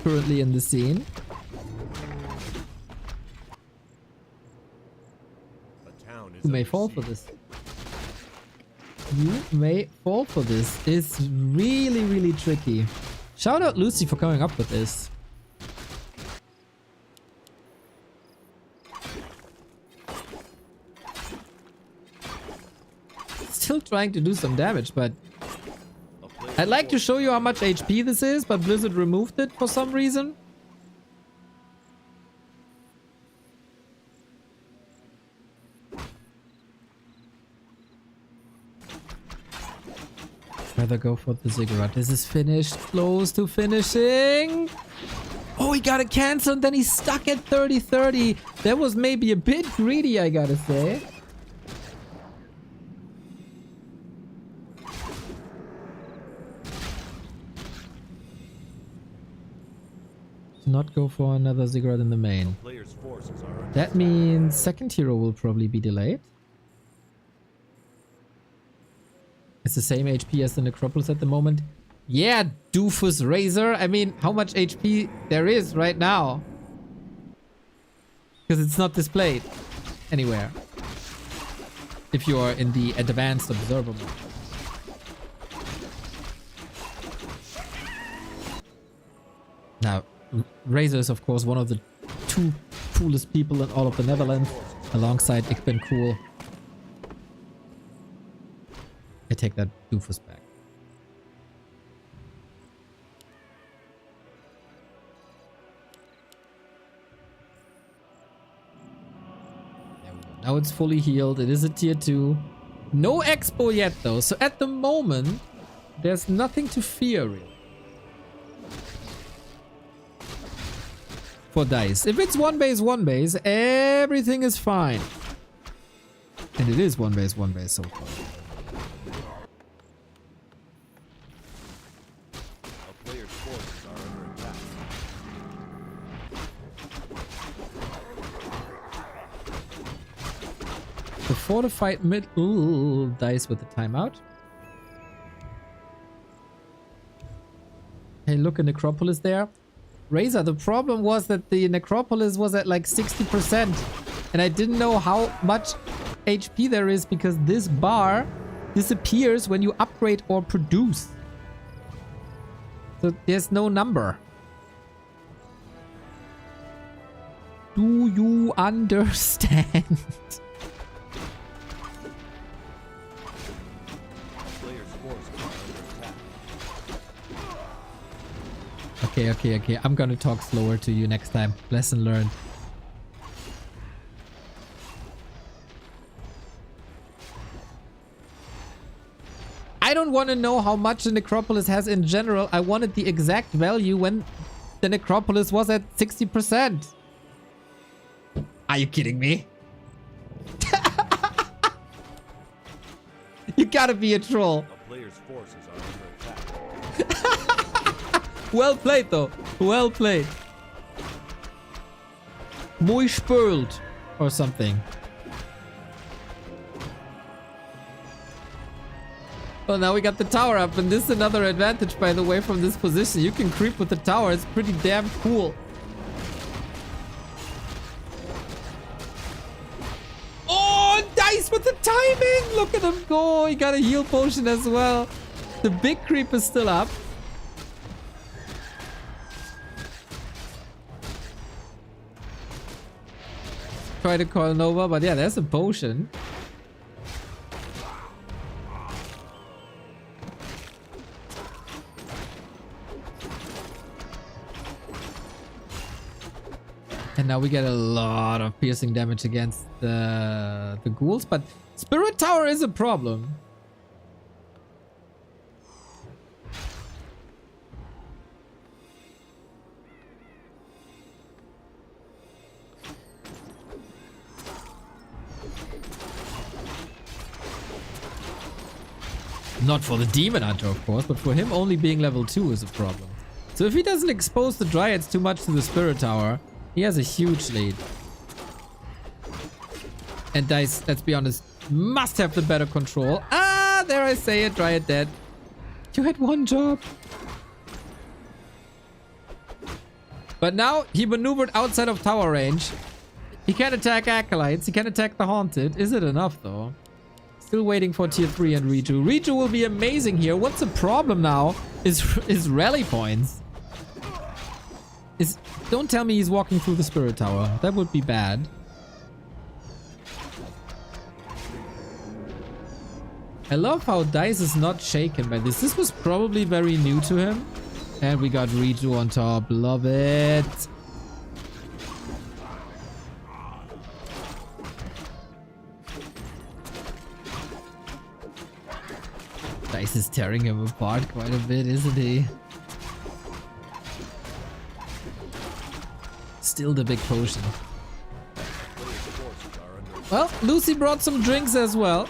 currently in the scene, you may fall for this. You may fall for this. It's really, really tricky. Shout out Lucy for coming up with this. Still trying to do some damage, but I'd like to show you how much HP this is, but Blizzard removed it for some reason. Rather go for the ziggurat. This is finished. Close to finishing. Oh, he got a cancel and then he's stuck at 30-30. That was maybe a bit greedy, I gotta say. Not go for another ziggurat in the main. That means second hero will probably be delayed. It's the same HP as the necropolis at the moment. Yeah, doofus razor. I mean, how much HP there is right now? Because it's not displayed anywhere. If you are in the advanced observer mode. Now, Razor is of course one of the two coolest people in all of the Netherlands, alongside Ikben Cool. I take that doofus back. There we go. Now it's fully healed. It is a tier 2. No expo yet though, so at the moment there's nothing to fear really. For Dise. If it's one base, everything is fine. And it is one base so far. A player's forces are under attack. The fortified mid. Ooh, Dise with the timeout. Hey, look, a necropolis there. Razor, the problem was that the necropolis was at like 60%. And I didn't know how much HP there is because this bar disappears when you upgrade or produce. So there's no number. Do you understand? Okay. I'm gonna talk slower to you next time. Lesson learned. I don't want to know how much the necropolis has in general. I wanted the exact value when the necropolis was at 60%. Are you kidding me? You gotta be a troll. A player's forces are under attack. Well played, though. Well played. Muy spült. Or something. Well, now we got the tower up. And this is another advantage, by the way, from this position. You can creep with the tower. It's pretty damn cool. Oh, Dise with the timing. Look at him go. He got a heal potion as well. The big creep is still up. Try to call Nova, but yeah, there's a potion. And now we get a lot of piercing damage against the ghouls, but Spirit Tower is a problem. Not for the Demon Hunter, of course, but for him only being level 2 is a problem. So if he doesn't expose the Dryads too much to the Spirit Tower, he has a huge lead. And Dise, let's be honest, must have the better control. Ah, there I say it, Dryad dead. You had one job. But now he maneuvered outside of tower range. He can attack Acolytes, he can attack the Haunted. Is it enough though? Still waiting for tier 3 and Reju. Reju will be amazing here. What's the problem now is rally points. Don't tell me he's walking through the Spirit Tower. That would be bad. I love how Dise is not shaken by this. This was probably very new to him. And we got Reju on top. Love it. Dise is tearing him apart quite a bit, isn't he? Still the big potion. Well, Lucy brought some drinks as well.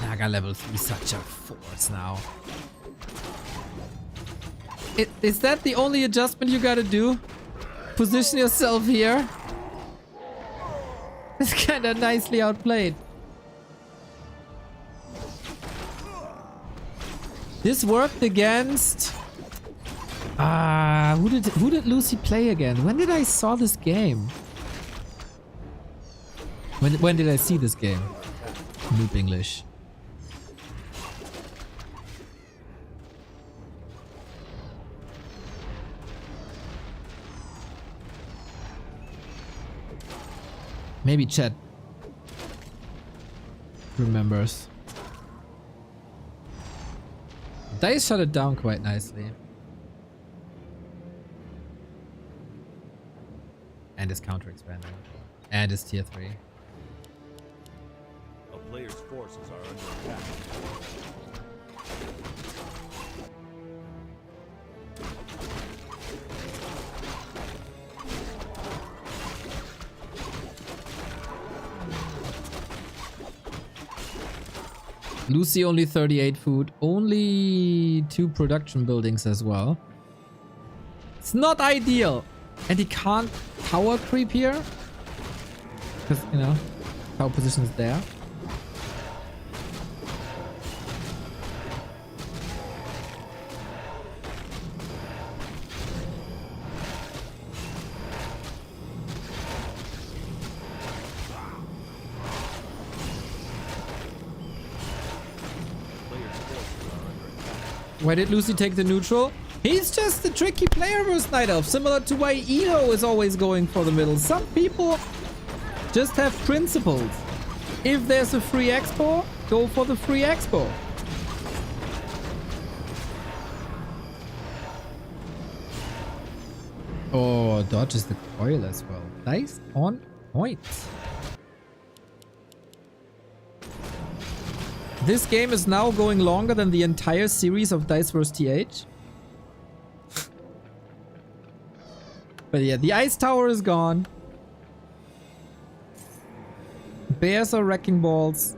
Naga level 3, such a force now. Is that the only adjustment you gotta do? Position yourself here. It's kinda nicely outplayed. This worked against... who did Lucy play again? When did I saw this game? When did I see this game? Noob English. Maybe chat remembers. Dise shut it down quite nicely. And is counter expanding. And is tier 3. A player's forces are under attack. Lucy only 38 food, only 2 production buildings as well. It's not ideal. And he can't tower creep here. Because, you know, tower position is there. Why did Lucy take the neutral? He's just a tricky player versus Night Elf, similar to why Eno is always going for the middle. Some people just have principles. If there's a free expo, go for the free expo. Oh, dodges the coil as well. Nice on point. This game is now going longer than the entire series of Dise vs TH. But yeah, the ice tower is gone. Bears are wrecking balls.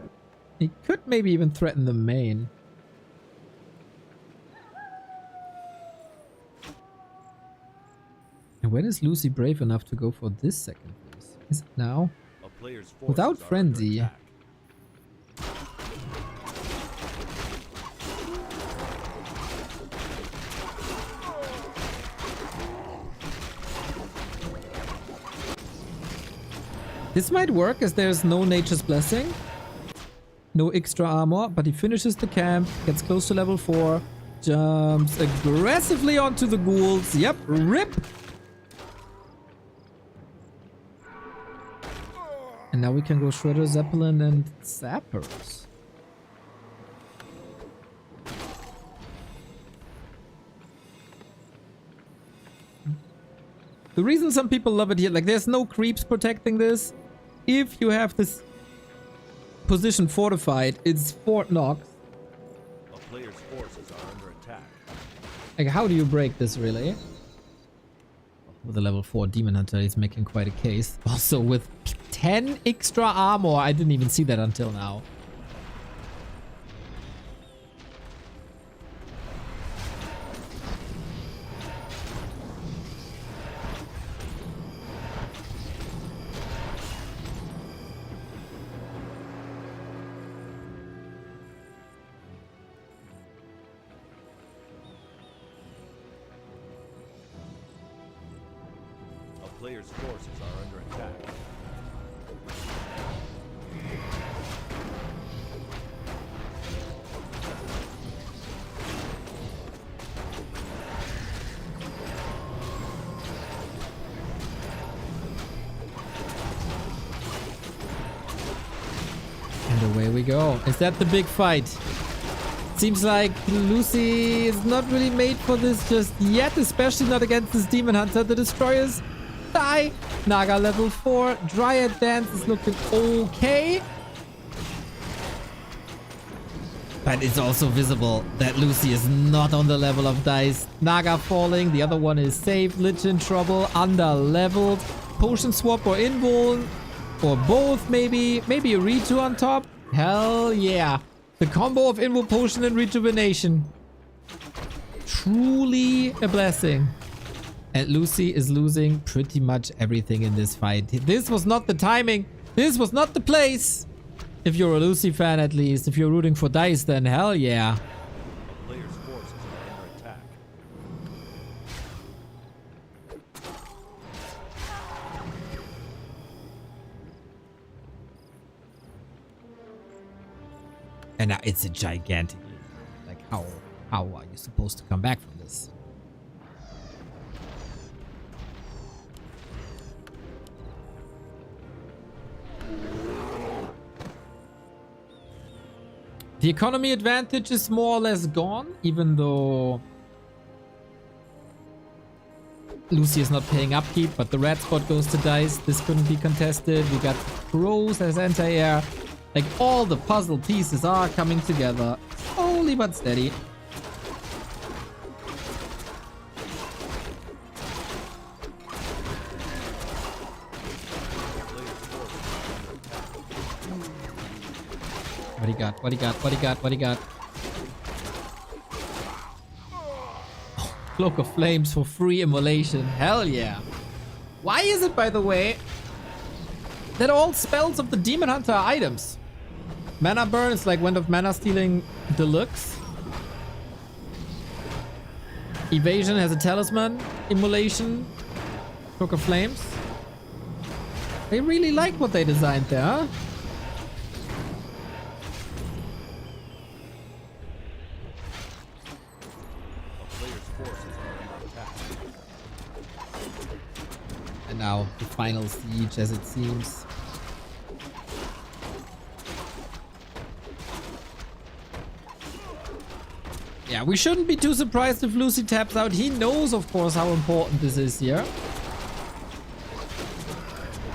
He could maybe even threaten the main. And when is Lucy brave enough to go for this second place? Is it now? Without frenzy. This might work as there's no Nature's Blessing. No extra armor, but he finishes the camp, gets close to level 4, jumps aggressively onto the ghouls. Yep, rip! And now we can go Shredder, Zeppelin, and Zappers. The reason some people love it here, like there's no creeps protecting this. If you have this position fortified, it's Fort Knox. A player's forces are under attack. Like, how do you break this, really? With a level 4 Demon Hunter, he's making quite a case. Also, with 10 extra armor, I didn't even see that until now. Player's forces are under attack. And away we go. Is that the big fight? Seems like Lucy is not really made for this just yet, especially not against this Demon Hunter. The Destroyers die. Naga level 4. Dryad Dance is looking okay. But it's also visible that Lucy is not on the level of Dise. Naga falling. The other one is safe. Lich in trouble. Under leveled. Potion swap or invuln. Or both maybe. Maybe a Retu on top. Hell yeah. The combo of invul potion and rejuvenation. Truly a blessing. And Lucy is losing pretty much everything in this fight. This was not the timing. This was not the place. If you're a Lucy fan, at least. If you're rooting for Dise, then hell yeah. A player's forces are under attack. And now it's a gigantic lead. Like how are you supposed to come back from this? The economy advantage is more or less gone, even though Lucy is not paying upkeep, but the red spot goes to Dise. This couldn't be contested. We got Crows as anti-air. Like, all the puzzle pieces are coming together, slowly but steady. What do you got? What do you got? What do you got? What do you got? Oh, Cloak of Flames for free immolation. Hell yeah. Why is it, by the way, that all spells of the Demon Hunter are items? Mana Burn is like Wind of Mana Stealing Deluxe. Evasion has a Talisman. Immolation. Cloak of Flames. They really like what they designed there, huh? And now the final siege, as it seems. Yeah, we shouldn't be too surprised if Lucy taps out. He knows, of course, how important this is here.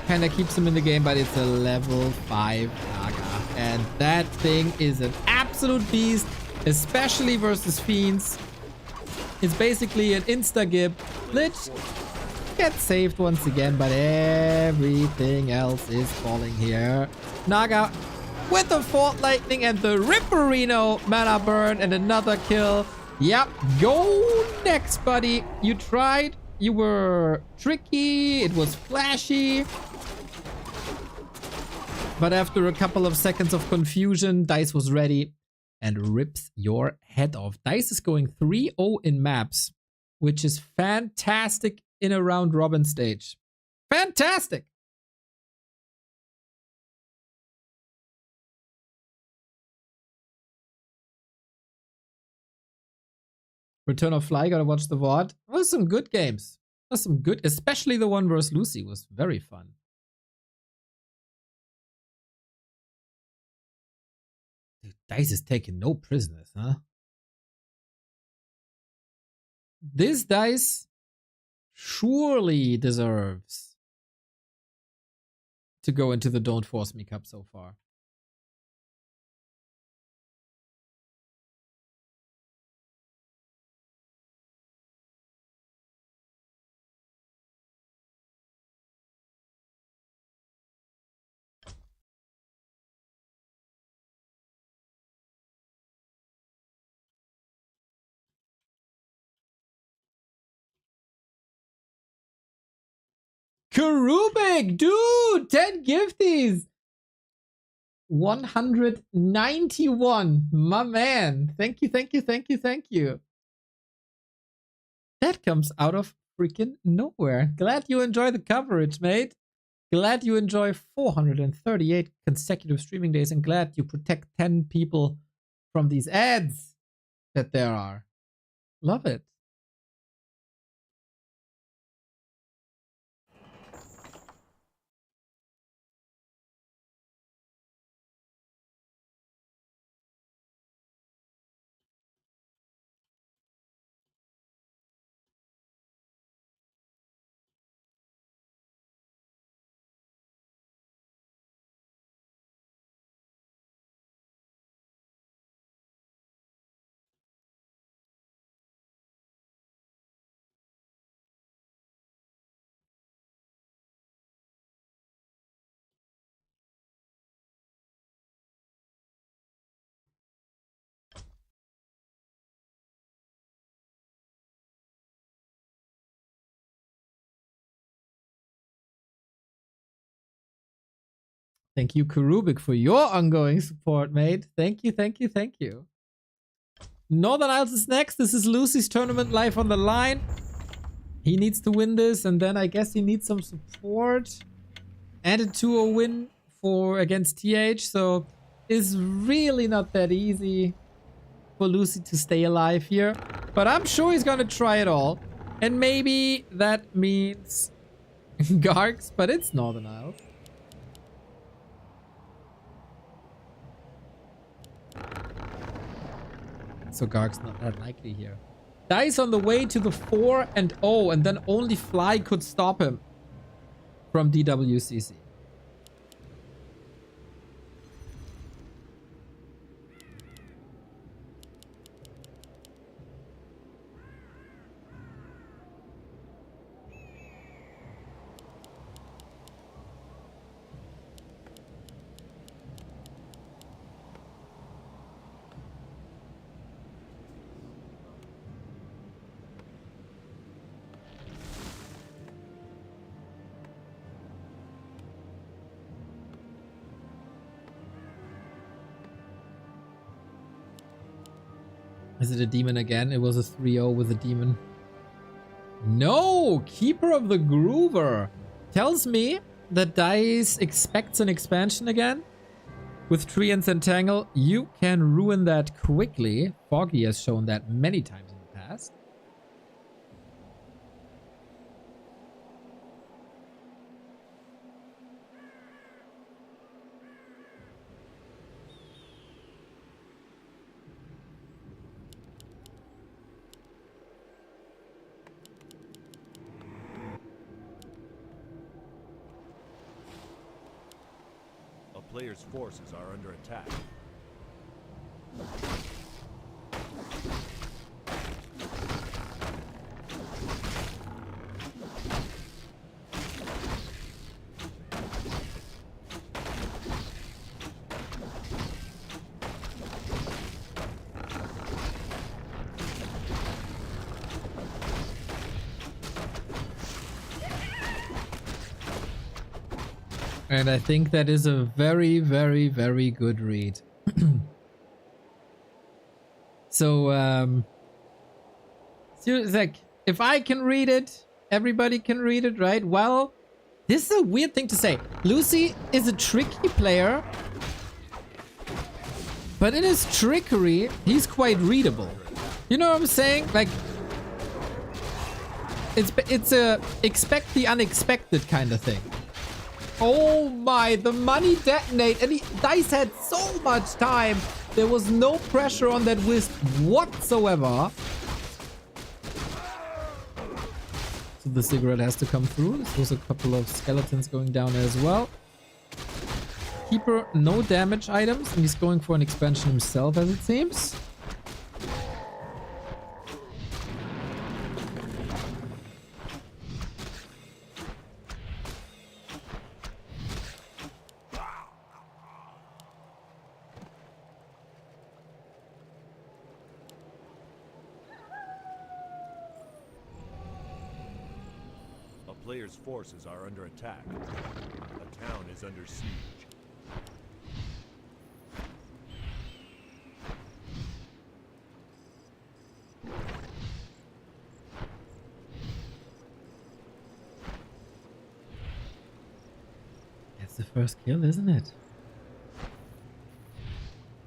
Kinda keeps him in the game, but it's a level 5 Naga. And that thing is an absolute absolute beast, especially versus Fiends. It's basically an insta-gib. Lich gets saved once again, but everything else is falling here. Naga with the Fort Lightning and the Ripperino mana burn and another kill. Yep, go next, buddy. You tried. You were tricky. It was flashy. But after a couple of seconds of confusion, Dise was ready and rips your head off. Dise is going 3-0 in maps, which is fantastic in a round robin stage. Fantastic! Return of Fly, gotta watch the VOD. It was some good games. It was some good, especially the one versus Lucy was very fun. Dude, Dise is taking no prisoners, huh? This Dise surely deserves to go into the Don't Force Me Cup so far. Karubik, dude, 10 gifties. 191, my man. Thank you, thank you, thank you, thank you. That comes out of freaking nowhere. Glad you enjoy the coverage, mate. Glad you enjoy 438 consecutive streaming days and glad you protect 10 people from these ads that there are. Love it. Thank you, Karubik, for your ongoing support, mate. Thank you, thank you, thank you. Northern Isles is next. This is Lucy's tournament live on the line. He needs to win this, and then I guess he needs some support. And a 2-0 win against TH, so it's really not that easy for Lucy to stay alive here. But I'm sure he's gonna try it all. And maybe that means Gargs, but it's Northern Isles. So Garg's not that likely here. Dise on the way to the 4-0, and then only Fly could stop him from DWCC. Is it a demon again? It was a 3-0 with a demon. No! Keeper of the Groover tells me that Dise expects an expansion again. With Tree and Centangle, you can ruin that quickly. Foggy has shown that many times in the past. A player's forces are under attack. And I think that is a very, very, very good read. So, it's like, if I can read it, everybody can read it, right? Well, this is a weird thing to say. Lucy is a tricky player, but in his trickery, he's quite readable. You know what I'm saying? Like, it's a expect the unexpected kind of thing. Oh my, the money detonate, and Dise had so much time. There was no pressure on that wisp whatsoever. So the cigarette has to come through. There's a couple of skeletons going down as well. Keeper, no damage items, and he's going for an expansion himself, as it seems. A player's forces are under attack. A town is under siege. That's the first kill, isn't it?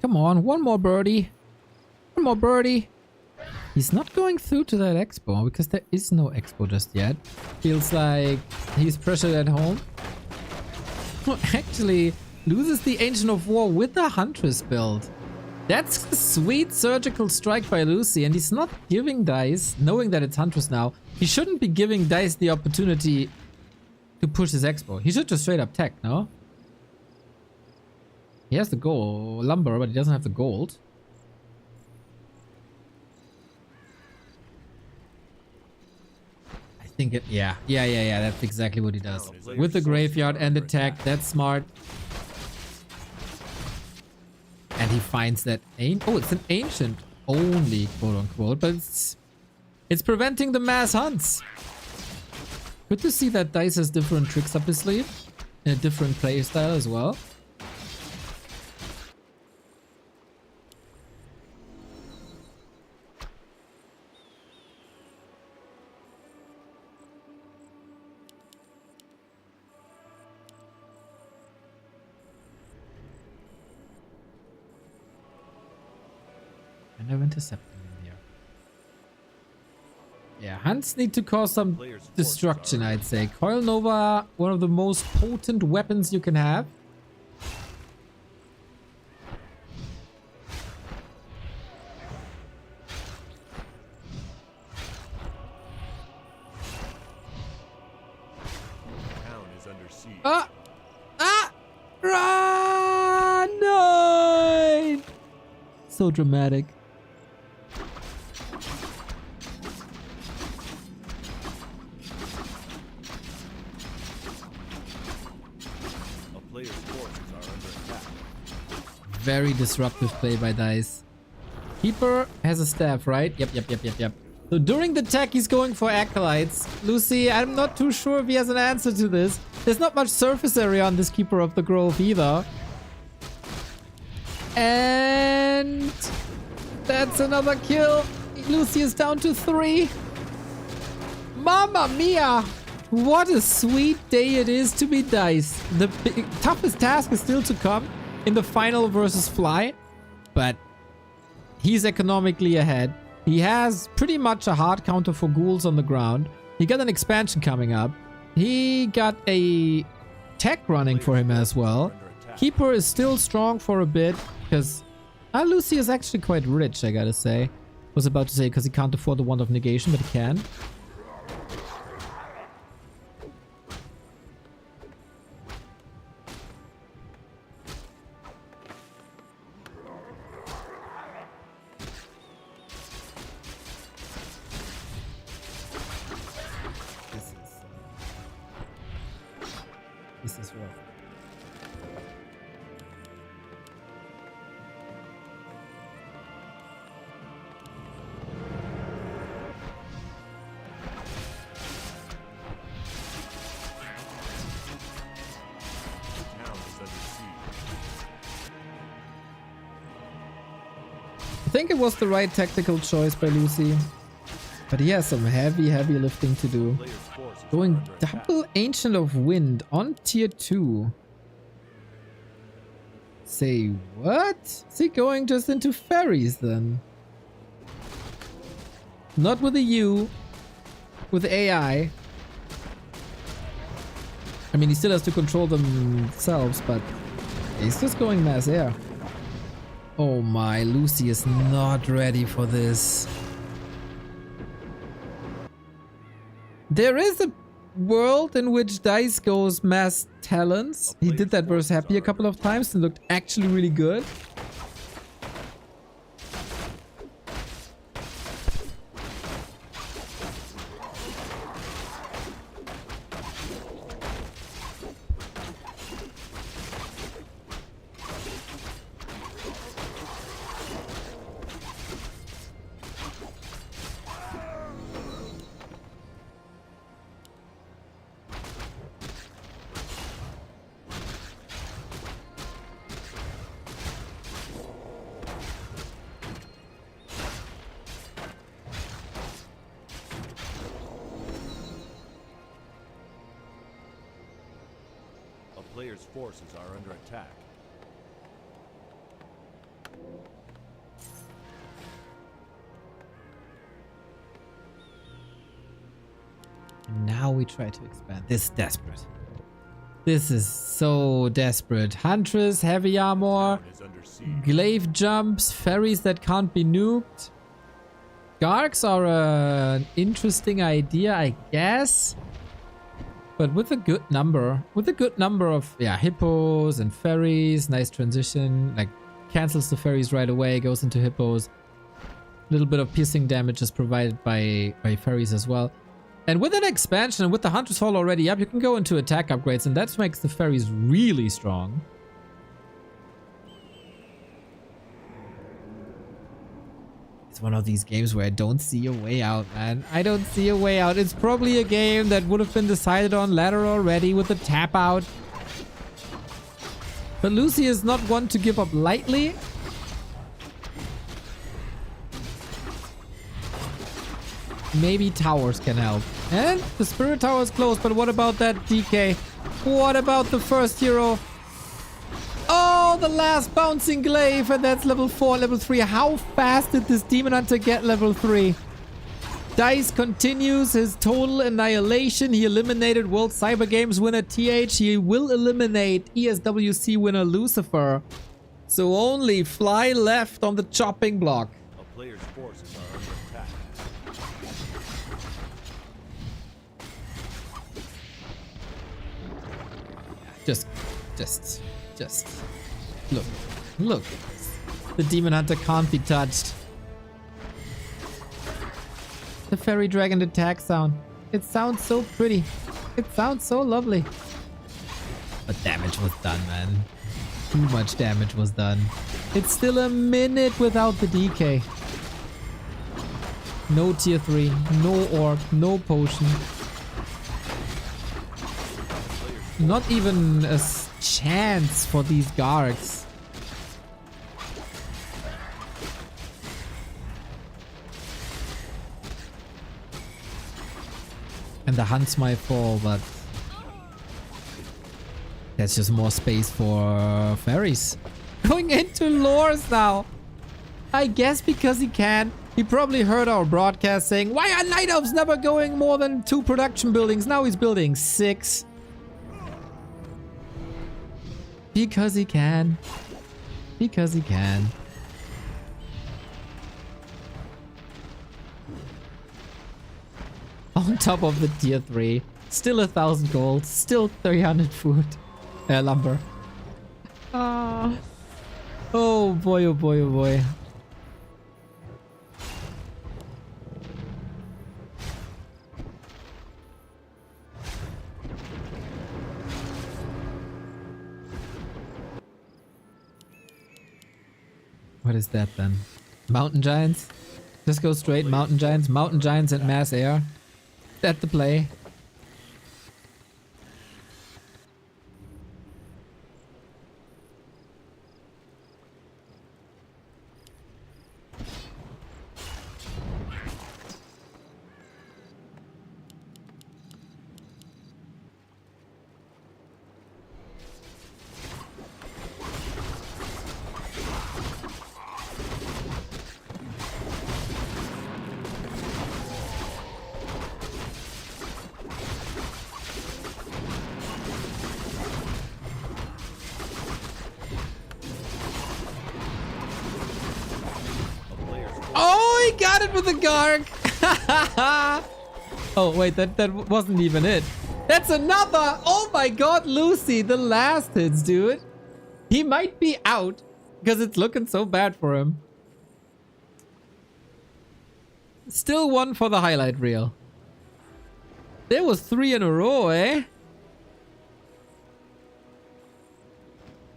Come on, one more birdie. One more birdie. He's not going through to that expo because there is no expo just yet. Feels like he's pressured at home. Actually, loses the Ancient of War with the Huntress build. That's a sweet surgical strike by Lucy, and he's not giving Dise, knowing that it's Huntress now, he shouldn't be giving Dise the opportunity to push his expo. He should just straight up tech, no? He has the gold, lumber, but he doesn't have the gold. I think it, yeah, that's exactly what he does. With the graveyard and the tech, that's smart. And he finds that, oh, it's an ancient only, quote unquote, but it's preventing the mass hunts. Good to see that Dise has different tricks up his sleeve, in a different playstyle as well. And I've intercepted him here. Yeah, hunts need to cause some destruction, I'd say. Coil Nova, one of the most potent weapons you can have. Town is under siege. Run! No! So dramatic. A player's forces are under attack. Very disruptive play by Dise. Keeper has a staff, right? Yep. So during the tech, he's going for Acolytes. Lucy, I'm not too sure if he has an answer to this. There's not much surface area on this Keeper of the Grove either. And that's another kill. Lucy is down to 3. Mamma mia! What a sweet day it is to be Dise. The toughest task is still to come in the final versus Fly, but he's economically ahead. He has pretty much a hard counter for ghouls on the ground. He got an expansion coming up. He got a tech running for him as well. Keeper is still strong for a bit because Lucy is actually quite rich, I gotta say. Was about to say because he can't afford the Wand of Negation, but he can. This is rough. think it was the right tactical choice by Lucy. But he has some heavy lifting to do. Going double Ancient of Wind on tier 2. Say what? Is he going just into fairies then? Not with a U. With AI. I mean, he still has to control themselves, but he's just going mass air. Oh my, Lucy is not ready for this. There is a world in which Dise goes mass talents. He did that versus Happy a couple of times and looked actually really good. Players' forces are under attack. Now we try to expand. This is desperate. This is so desperate. Huntress, heavy armor, glaive jumps, fairies that can't be nuked. Gargs are an interesting idea, I guess. But with a good number of, yeah, hippos and fairies, nice transition, like cancels the fairies right away, goes into hippos. A little bit of piercing damage is provided by fairies as well. And with an expansion and with the Hunter's Hall already up, you can go into attack upgrades, and that makes the fairies really strong. It's one of these games where I don't see a way out, man. I don't see a way out. It's probably a game that would have been decided on ladder already with a tap out. But Lucy is not one to give up lightly. Maybe towers can help. And the spirit tower is close, but what about that DK? What about the first hero? Oh, the last bouncing glaive, and that's level 4, level 3. How fast did this Demon Hunter get level 3? Dise continues his total annihilation. He eliminated World Cyber Games winner TH. He will eliminate ESWC winner Lucifer. So only Fly left on the chopping block. A player's forces are under attack. Just look. The Demon Hunter can't be touched. The Fairy Dragon attack sound. It sounds so pretty. It sounds so lovely. But damage was done, man. Too much damage was done. It's still a minute without the DK. No tier 3, no orc, no potion. Not even a chance for these Gargs. And the Hunts might fall, but that's just more space for fairies. Going into lores now. I guess because he can. He probably heard our broadcast saying, why are Night Elves never going more than 2 production buildings? Now he's building 6. Because he can. Because he can. On top of the tier 3. Still 1,000 gold. Still 300 food. Lumber. Ah. Oh boy, oh boy, oh boy. What is that then? Mountain Giants? Just go straight Mountain Giants. Mountain Giants and mass air. That's the play. got it with the Garg! Oh, wait, that wasn't even it. That's another! Oh my god, Lucy, the last hits, dude. He might be out because it's looking so bad for him. Still one for the highlight reel. There was 3 in a row, eh?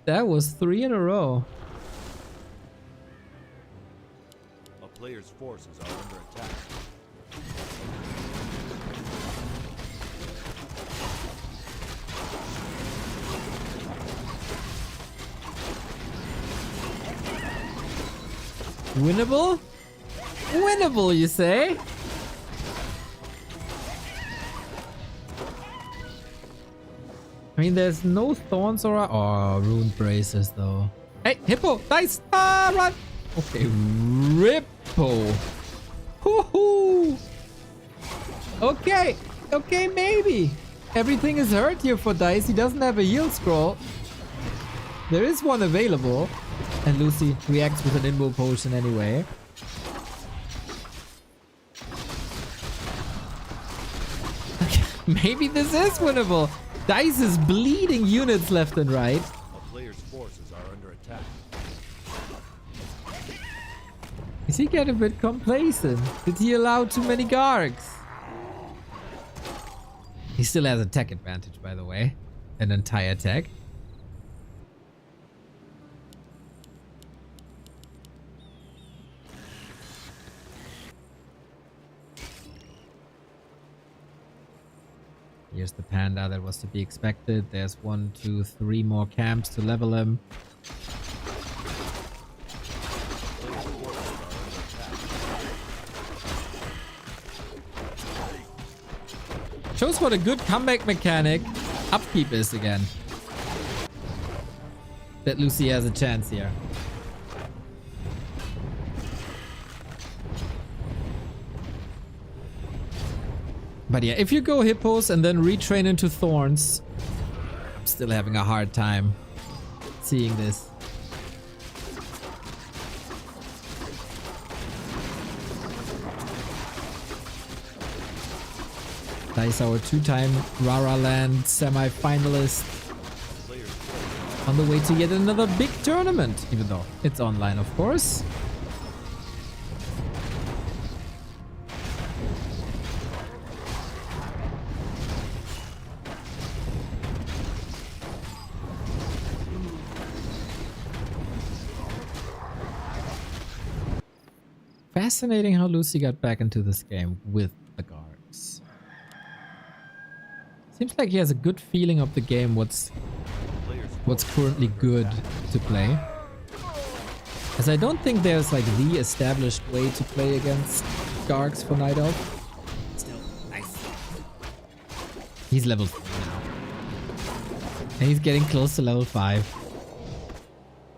That was 3 in a row. A player's forces are under attack. Winnable? Winnable, you say? I mean, there's no thorns or... Oh, ruined braces, though. Hey, Hippo! Dice! Ah, run! Okay, Rippo. Hoo-hoo! Okay, okay, maybe. Everything is hurt here for Dice. He doesn't have a heal scroll. There is one available. And Lucy reacts with an Invo potion anyway. Maybe this is winnable. Dice is bleeding units left and right. A player's forces are under attack. Is he getting a bit complacent? Did he allow too many Gargs? He still has a tech advantage, by the way. An entire tech. Here's the panda that was to be expected. There's 1, 2, 3 more camps to level him. Shows what a good comeback mechanic upkeep is again. That Lucy has a chance here. But yeah, if you go hippos and then retrain into thorns, I'm still having a hard time seeing this. Dise, our 2-time Rara Land semi-finalist, on the way to yet another big tournament, even though it's online, of course. Fascinating how Lucy got back into this game with the Gargs. Seems like he has a good feeling of the game, what's currently good to play. As I don't think there's like the established way to play against Gargs for Night Elf. Still, nice. He's level 4 now. And he's getting close to level 5.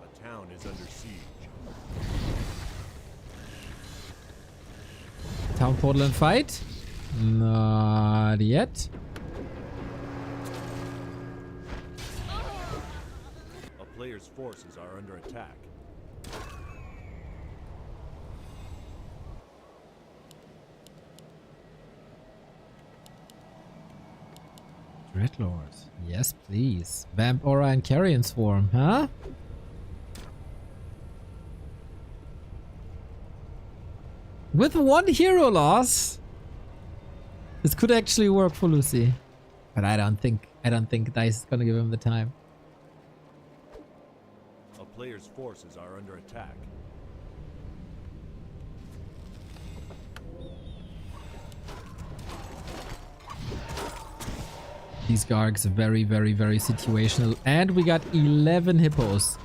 A town is under siege. Town portal and fight? Not yet. A player's forces are under attack. Dreadlord. Yes, please. Vamp Aura and Carrion Swarm, huh? With 1 hero loss, this could actually work for Lucy. But I don't think Dise is gonna give him the time. A player's forces are under attack. These Gargs are very, very, very situational. And we got 11 hippos.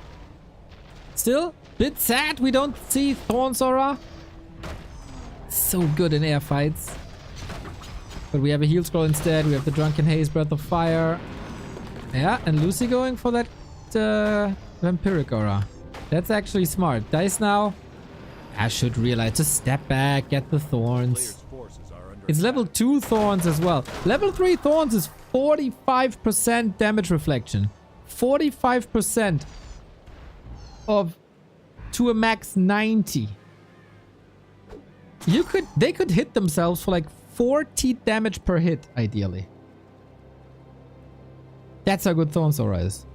Still, bit sad we don't see Thorns Aura. So good in air fights. But we have a heal scroll instead. We have the Drunken Haze, Breath of Fire. Yeah, and Lucy going for that Vampiric Aura. That's actually smart. Dise now. I should realize. Just step back, get the Thorns. It's level 2 Thorns as well. Level 3 Thorns is 45% damage reflection. 45% of to a max 90. They could hit themselves for like 40 damage per hit, ideally. That's how good Thorns Aura is.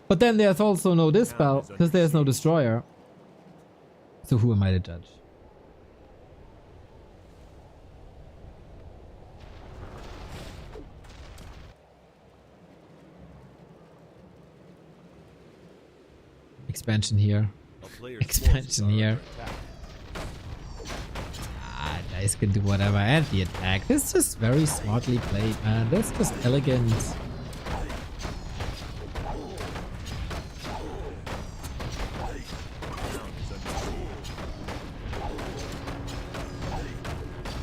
But then there's also no Dispel, because there's no Destroyer. So who am I to judge? Expansion here. Expansion here. Ah, Dise can do whatever. And the attack. This is just very smartly played, man. That's just elegant.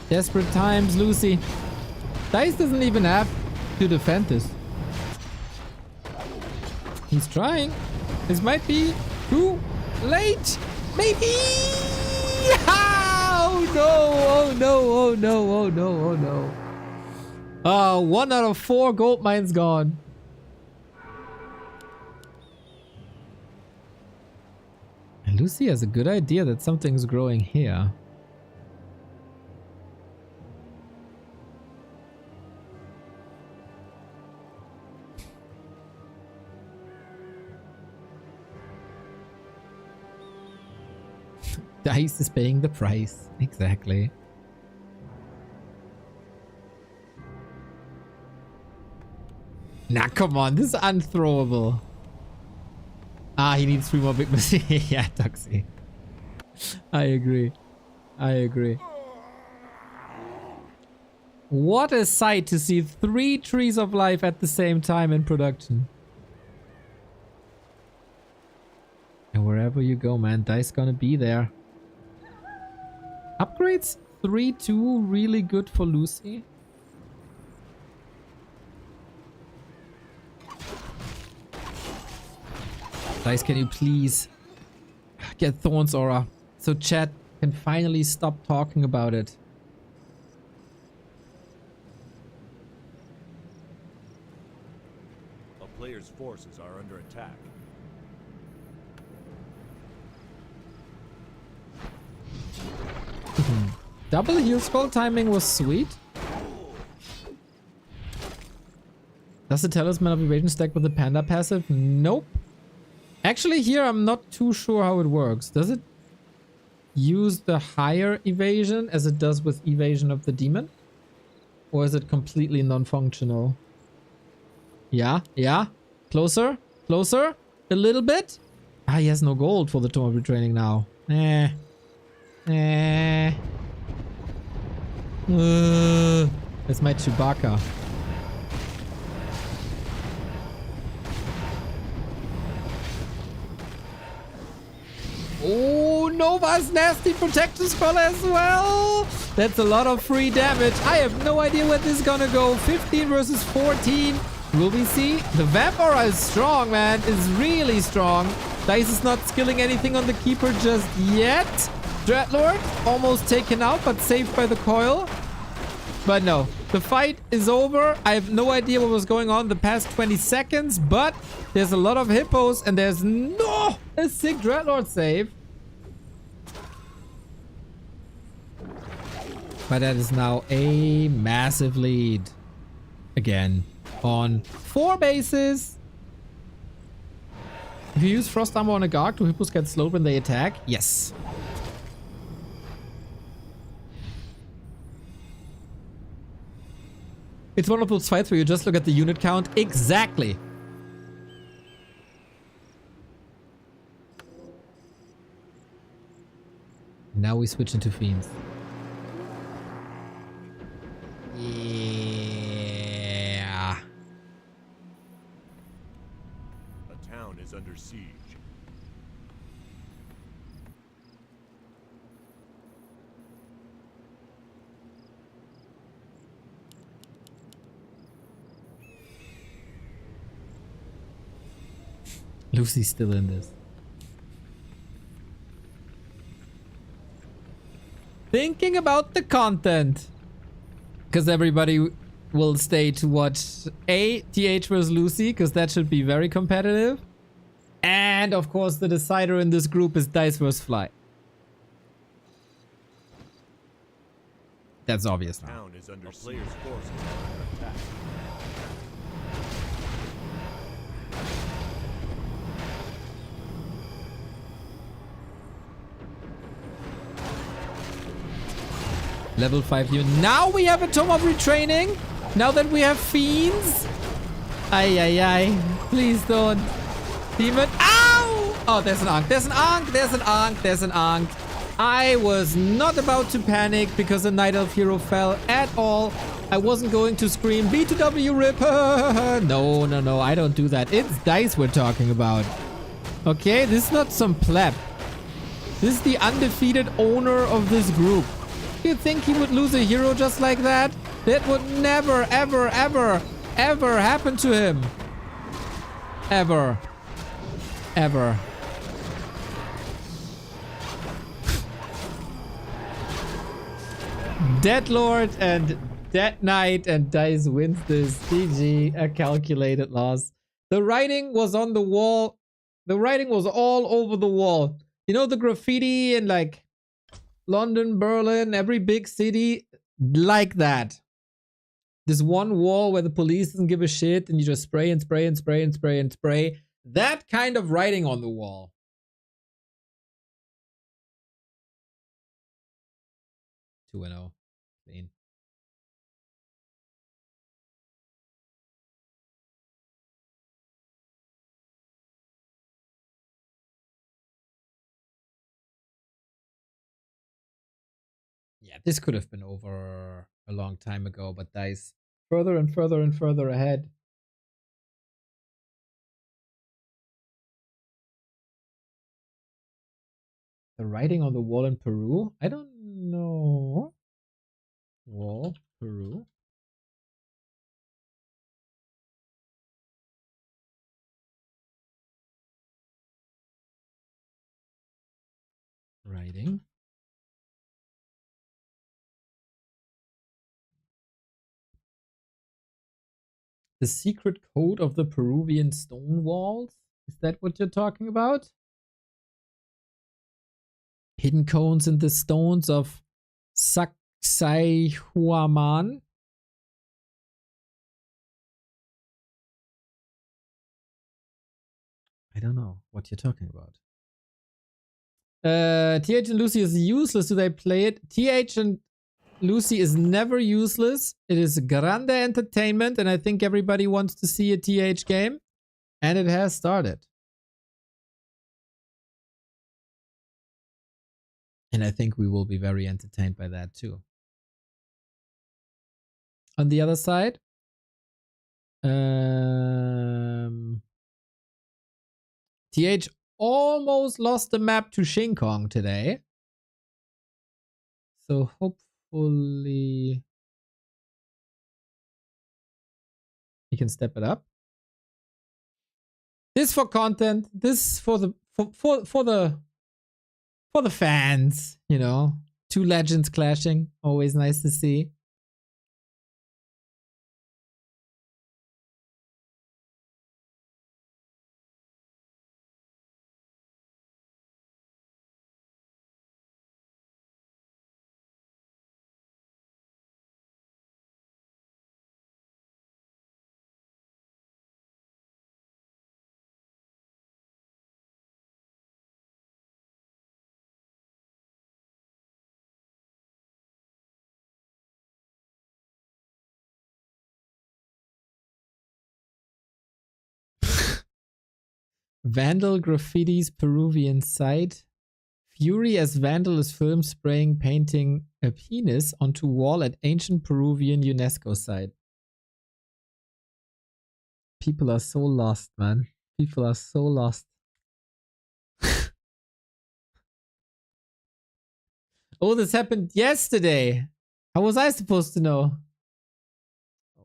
Desperate times, Lucy. Dise doesn't even have to defend this. He's trying. This might be too late. Maybe. Oh no! Oh no! Oh no! Oh no! Oh no! Oh, 1 out of 4 gold mines gone. And Lucy has a good idea that something's growing here. Dise is paying the price. Exactly. Nah, come on. This is unthrowable. Ah, he needs 3 more big machines. Yeah, Toxie. I agree. I agree. What a sight to see 3 trees of life at the same time in production. And wherever you go, man, Dise gonna be there. Upgrades 3-2, really good for Lucy. Dise, can you please get Thorns Aura so chat can finally stop talking about it? A player's forces are under attack. Double heal scroll timing was sweet. Does the Talisman of Evasion stack with the Panda passive? Nope. Actually, here I'm not too sure how it works. Does it use the higher evasion as it does with Evasion of the Demon? Or is it completely non-functional? Yeah, yeah. Closer, closer. A little bit. Ah, he has no gold for the Tome of Retraining now. That's my Chewbacca. Oh, Nova's nasty protection spell as well. That's a lot of free damage. I have no idea where this is gonna go. 15 versus 14. Will we see? The Vampire is strong, man. Is really strong. Dise is not skilling anything on the Keeper just yet. Dreadlord almost taken out, but saved by the coil. But no, the fight is over. I have no idea what was going on the past 20 seconds, but there's a lot of hippos and there's a sick Dreadlord save. But that is now a massive lead. Again, on 4 bases. If you use Frost Armor on a Garg, do hippos get slowed when they attack? Yes. It's one of those fights where you just look at the unit count. Exactly. Now we switch into Fiends. Yeah. A town is under siege. Lucy's still in this. Thinking about the content. Because everybody will stay to watch TH versus Lucy, because that should be very competitive. And of course, the decider in this group is Dise vs. Fly. That's obvious The now. town is under player's forces are under attack. Level 5 here. Now we have a Tome of Retraining. Now that we have Fiends. Ay, ay, ay. Please don't. Demon. Ow! Oh, there's an Ankh. There's an Ankh. There's an Ankh. There's an Ankh. I was not about to panic because the Night Elf hero fell at all. I wasn't going to scream B2W rip. No, no, no. I don't do that. It's Dise we're talking about. Okay, this is not some pleb. This is the undefeated owner of this group. You think he would lose a hero just like that? That would never, ever, ever, ever happen to him. Ever. Ever. Dead Lord and Dead Knight, and Dise wins this. GG, a calculated loss. The writing was on the wall. The writing was all over the wall. You know the graffiti in like London, Berlin, every big city, like that. This one wall where the police doesn't give a shit and you just spray and spray and spray and spray and spray. That kind of writing on the wall. 2-0. Clean. Yeah, this could have been over a long time ago, but Dise further and further and further ahead. The writing on the wall in Peru? I don't know. Wall, Peru. Writing. The secret code of the Peruvian stone walls? Is that what you're talking about? Hidden cones in the stones of Sacsayhuaman? I don't know what you're talking about. TH and Lucy is useless. Do they play it? TH and Lucy is never useless. It is grande entertainment, and I think everybody wants to see a TH game. And it has started. And I think we will be very entertained by that too. On the other side, TH almost lost the map to Shin Kong today. So hopefully he can step it up. This for content. This for the for the fans. You know, two legends clashing. Always nice to see. Vandal graffitis Peruvian site. Fury as Vandal is filmed spraying painting a penis onto wall at ancient Peruvian UNESCO site. People are so lost, man. People are so lost. Oh, this happened yesterday. How was I supposed to know? Oh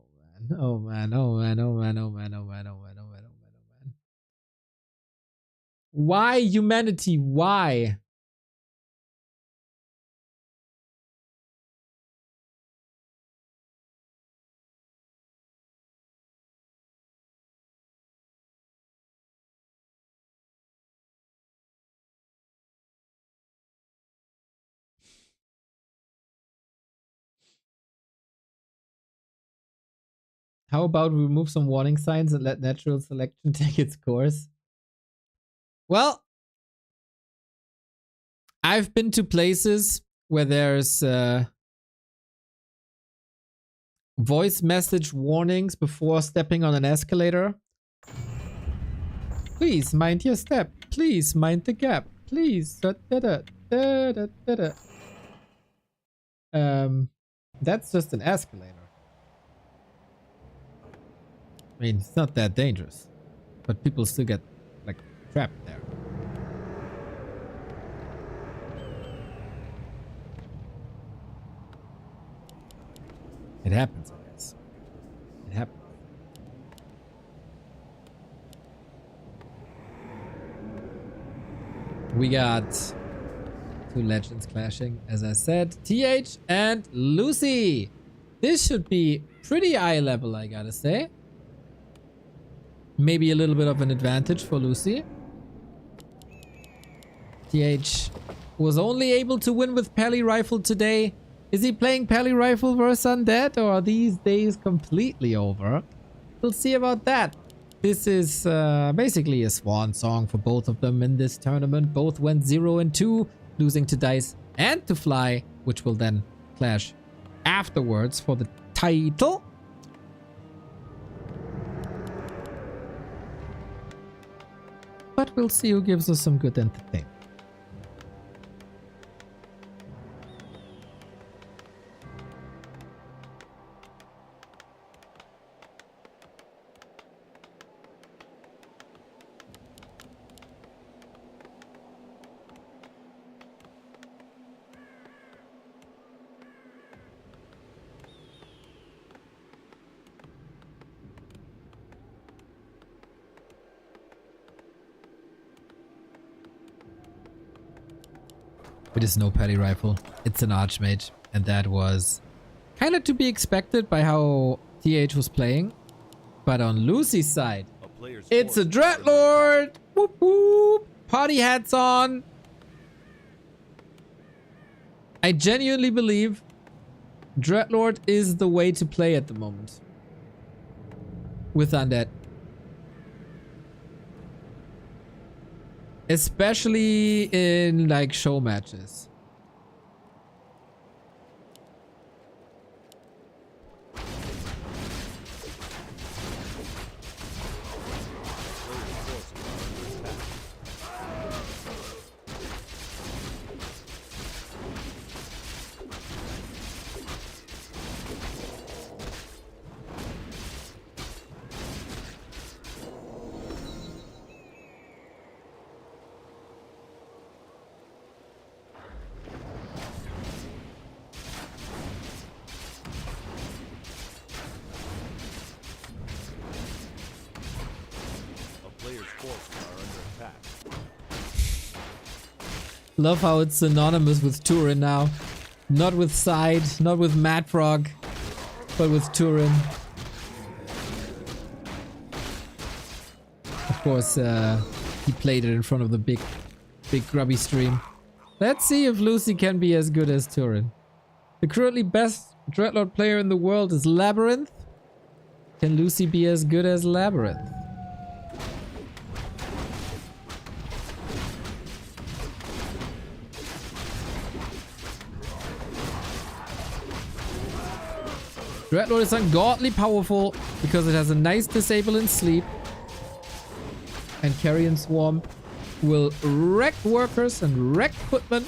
man, oh man, oh man, oh man, oh man, oh man, oh man, oh man, oh man, oh man. Why humanity? Why? How about we remove some warning signs and let natural selection take its course? Well, I've been to places where there's voice message warnings before stepping on an escalator. Please mind your step. Please mind the gap. Please. That's just an escalator. I mean, it's not that dangerous, but people still get like trapped there. It happens, I guess. It happens. We got two legends clashing, as I said. TH and Lucy. This should be pretty eye level, I gotta say. Maybe a little bit of an advantage for Lucy. TH was only able to win with Pally Rifle today. Is he playing Pally Rifle versus Undead, or are these days completely over? We'll see about that. This is basically a swan song for both of them in this tournament. Both went 0-2, losing to Dise and to Fly, which will then clash afterwards for the title. But we'll see who gives us some good entertainment. It is no Pally Rifle. It's an Archmage. And that was kind of to be expected by how TH was playing. But on Lucy's side, it's a Dreadlord! Whoop whoop! Party hats on! I genuinely believe Dreadlord is the way to play at the moment. With Undead. Especially in like show matches. Love how it's synonymous with Turin now. Not with Side, not with Mad Frog, but with Turin. Of course, he played it in front of the big grubby stream. Let's see if Lucy can be as good as Turin. The currently best Dreadlord player in the world is Labyrinth. Can Lucy be as good as Labyrinth? Dreadlord is ungodly powerful because it has a nice disable in sleep. And Carrion Swarm will wreck workers and wreck footmen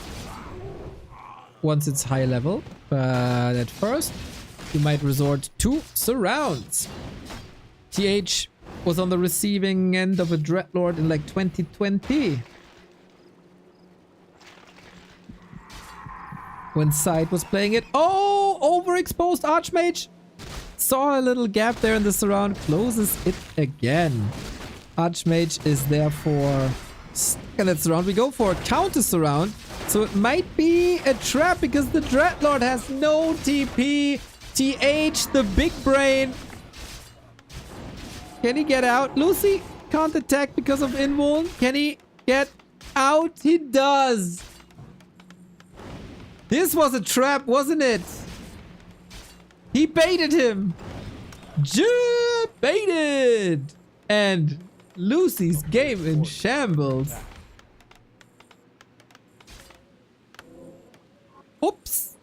once it's high level. But at first, you might resort to surrounds. TH was on the receiving end of a Dreadlord in like 2020. When Side was playing it. Oh, overexposed Archmage. Saw a little gap there in the surround. Closes it again. Archmage is therefore stuck in that surround. We go for a counter surround. So it might be a trap because the Dreadlord has no TP. TH, the big brain. Can he get out? Lucy can't attack because of invuln. Can he get out? He does. This was a trap, wasn't it? He baited him. Debated! And Lucy's game in shambles. Oops.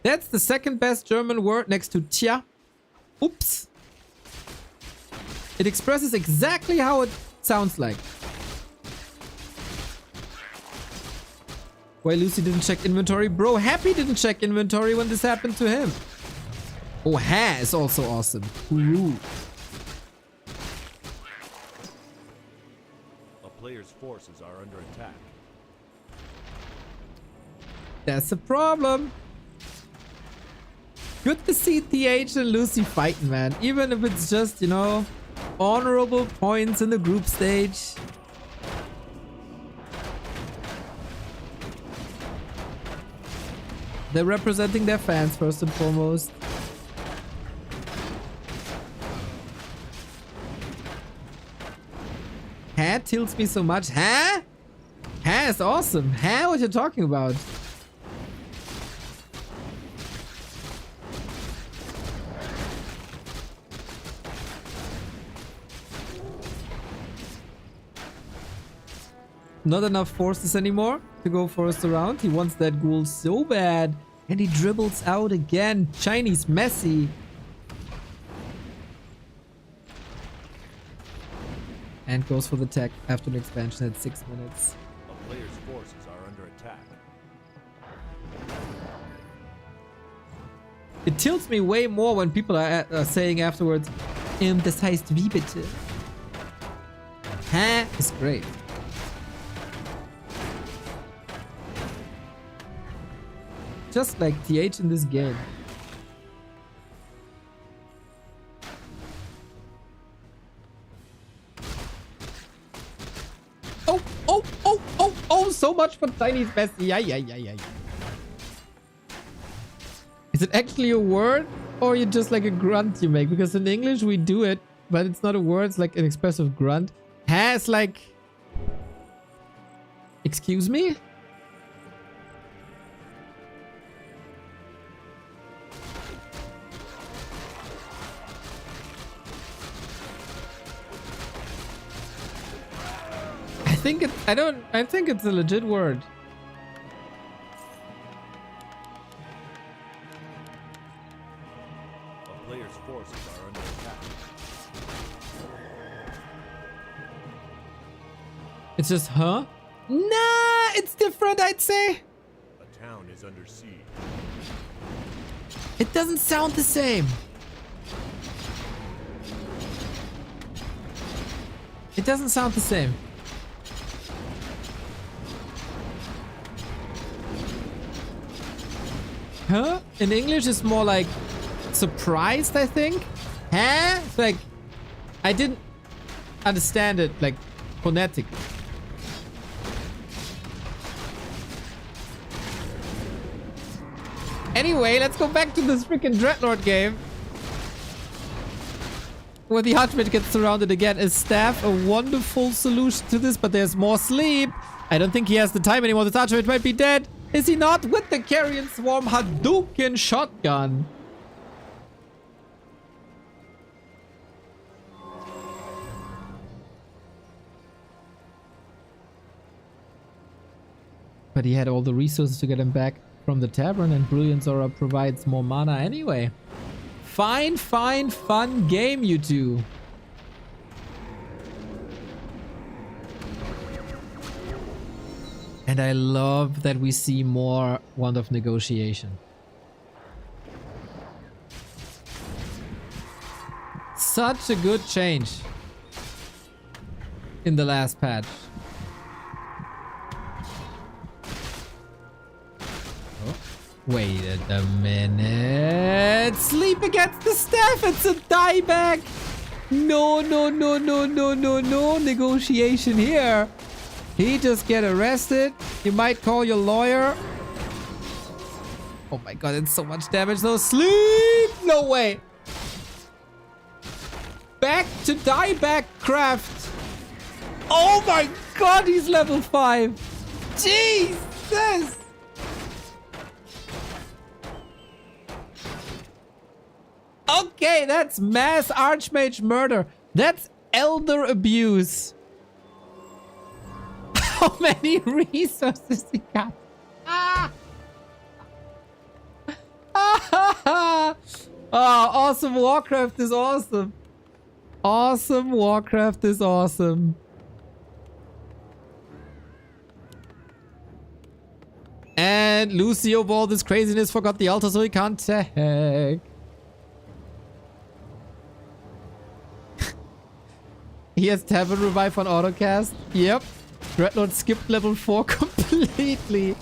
That's the second best German word next to tja. Oops. It expresses exactly how it sounds like. Why Lucy didn't check inventory? Bro, Happy didn't check inventory when this happened to him. Oh, Ha is also awesome. Ooh. A player's forces are under attack. That's a problem. Good to see TH and Lucy fighting, man. Even if it's just, you know, honorable points in the group stage. They're representing their fans first and foremost. Ha tilts me so much. Ha? Ha is awesome. Ha, what you talking about? Not enough forces anymore to go first around. He wants that ghoul so bad. And he dribbles out again. Chinese Messi. And goes for the tech after an expansion at 6 minutes. A player's forces are under attack. It tilts me way more when people are saying afterwards, das heißt wie bitte? Ha is great. Just like TH in this game. Oh, so much for Chinese Messi. Yeah. Is it actually a word or you just like a grunt you make? Because in English we do it, but it's not a word, it's like an expressive grunt. Has like... Excuse me? I think it's a legit word. A player's forces are under attack. It's just, huh? Nah, it's different, I'd say. A town is under siege. It doesn't sound the same. It doesn't sound the same. Huh? In English, it's more like surprised, I think. Huh? It's like I didn't understand it, like phonetically. Anyway, let's go back to this freaking Dreadlord game. Where the Archmage gets surrounded again. Is Staff a wonderful solution to this? But there's more sleep. I don't think he has the time anymore. This Archmage might be dead. Is he not? With the Carrion Swarm Hadouken shotgun. But he had all the resources to get him back from the tavern, and Brilliance Aura provides more mana anyway. Fine, fun game, you two. And I love that we see more Wand of Negotiation. Such a good change in the last patch. Oh, wait a minute. Sleep against the staff. It's a dieback. No. Negotiation here. He just get arrested. You might call your lawyer. Oh my god, it's so much damage though. Sleep! No way. Back to dieback craft. Oh my god, he's level 5. Jesus! Okay, that's mass archmage murder. That's elder abuse. How many resources he got? Ah! Oh, awesome. Warcraft is awesome. Awesome. Warcraft is awesome. And Lucio, of all this craziness, forgot the altar, so he can't tag. He has Tavern Revive on autocast. Yep. Dreadnought skipped level 4 completely.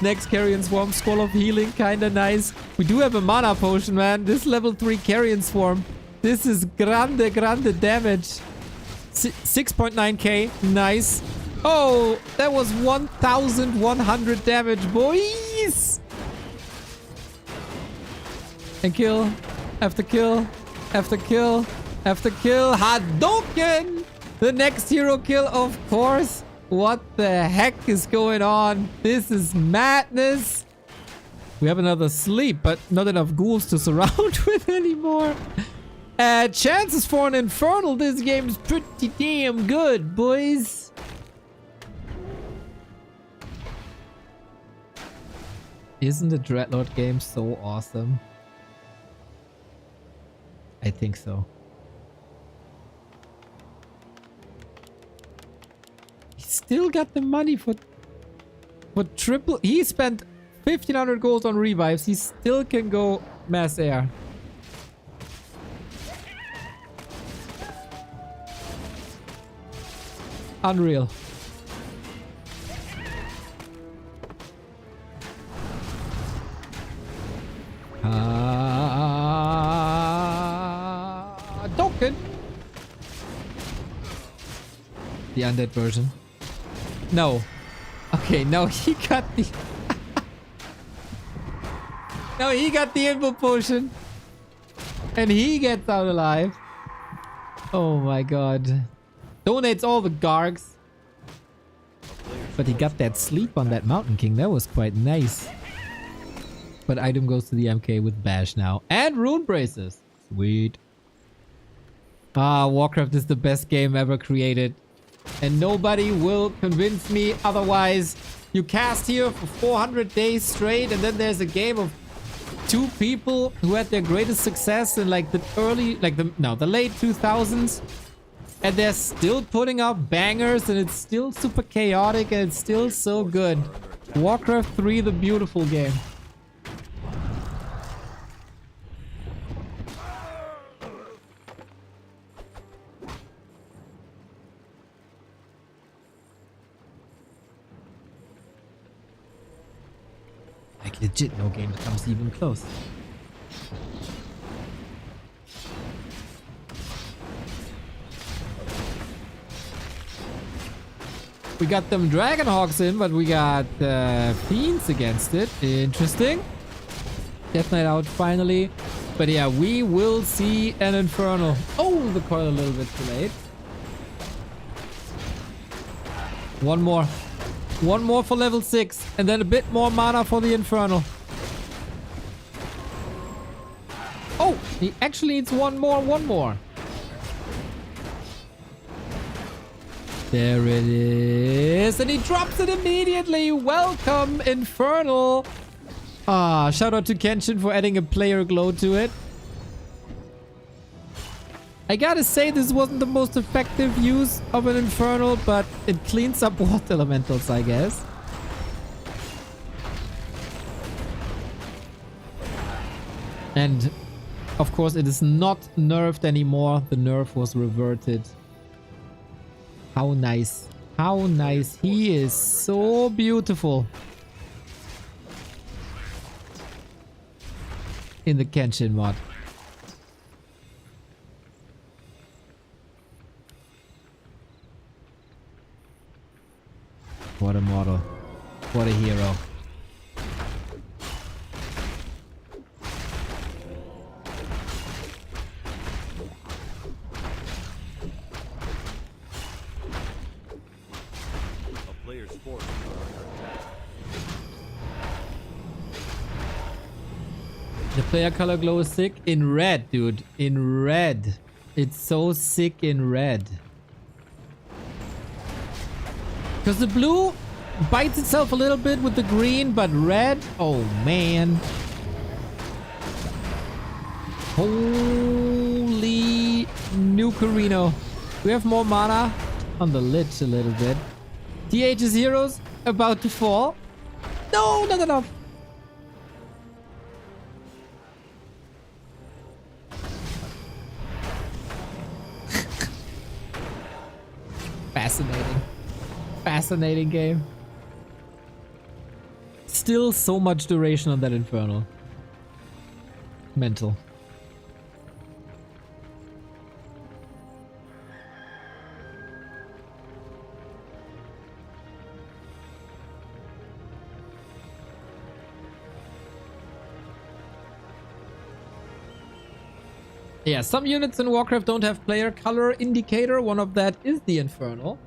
Next Carrion Swarm, Scroll of Healing, kinda nice. We do have a mana potion, man. This level 3 Carrion Swarm. This is grande damage. 6.9k. Nice. Oh, that was 1,100 damage, boys. And kill. After kill. After kill. After kill. Hadouken! The next hero kill, of course. What the heck is going on? This is madness. We have another sleep, but not enough ghouls to surround with anymore. Chances for an Infernal this game is pretty damn good, boys. Isn't the Dreadlord game so awesome? I think so. He still got the money for triple. He spent 1,500 gold on revives. He still can go mass air. Unreal. Token. The undead version. No. Okay, no, he got the... No, he got the info potion. And he gets out alive. Oh my god. Donates all the Gargs. But he got that sleep on that Mountain King. That was quite nice. But item goes to the MK with Bash now. And Rune Braces. Sweet. Ah, Warcraft is the best game ever created. And nobody will convince me otherwise. You cast here for 400 days straight, and then there's a game of two people who had their greatest success in like the late 2000s. And they're still putting out bangers, and it's still super chaotic, and it's still so good. Warcraft 3, the beautiful game. Like legit, no game comes even close. We got them Dragonhawks in, but we got Fiends against it. Interesting. Death Knight out finally. But yeah, we will see an Infernal. Oh, the coil a little bit too late. One more. One more for level 6. And then a bit more mana for the Infernal. Oh, he actually needs one more. There it is. And he drops it immediately. Welcome, Infernal. Ah, shout out to Kenshin for adding a player glow to it. I gotta say, this wasn't the most effective use of an Infernal, but it cleans up water elementals, I guess. And, of course, it is not nerfed anymore. The nerf was reverted. How nice. How nice. He is so beautiful. In the Kenshin mod. What a model. What a hero. The player color glow is sick. In red, dude. In red. It's so sick in red. Because the blue bites itself a little bit with the green, but red, oh man. Holy nukerino. We have more mana on the lich a little bit. TH0's about to fall. No, not enough. Fascinating. Fascinating game. Still so much duration on that Infernal. Mental. Yeah, some units in Warcraft don't have player color indicator. One of that is the Infernal.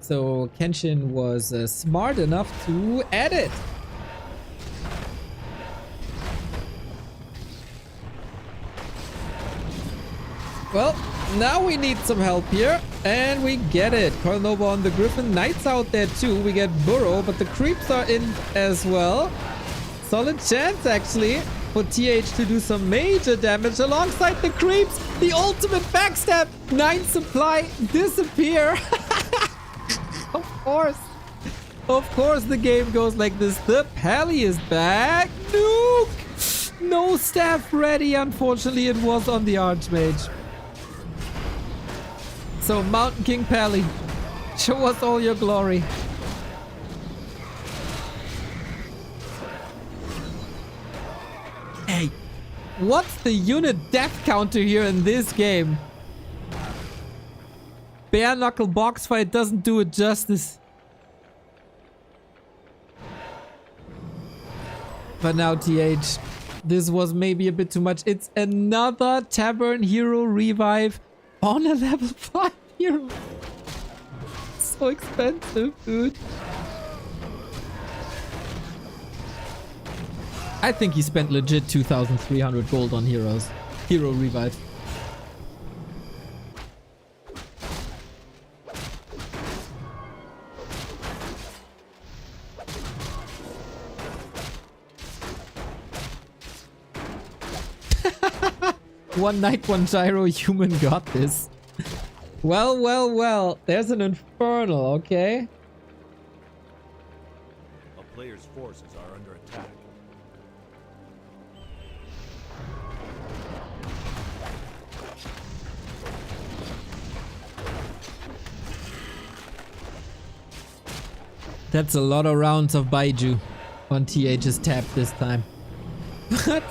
So Kenshin was smart enough to add it. Well, now we need some help here. And we get it. Coil Nova on the Griffin. Knight's out there too. We get Burrow, but the creeps are in as well. Solid chance actually for TH to do some major damage alongside the creeps. The ultimate backstab. 9 supply disappear. Of course. Of course the game goes like this. The Pally is back. Nuke. No staff ready. Unfortunately, it was on the Archmage. So Mountain King Pally, show us all your glory. Hey, what's the unit death counter here in this game? Bare knuckle box fight doesn't do it justice. But now TH, this was maybe a bit too much. It's another Tavern Hero revive on a level 5 hero. So expensive, dude. I think he spent legit 2,300 gold on heroes. Hero revive. One night, one gyro, human got this. Well, well, well. There's an Infernal, okay? A player's forces are under attack. That's a lot of rounds of Baiju on TH's tap this time. But,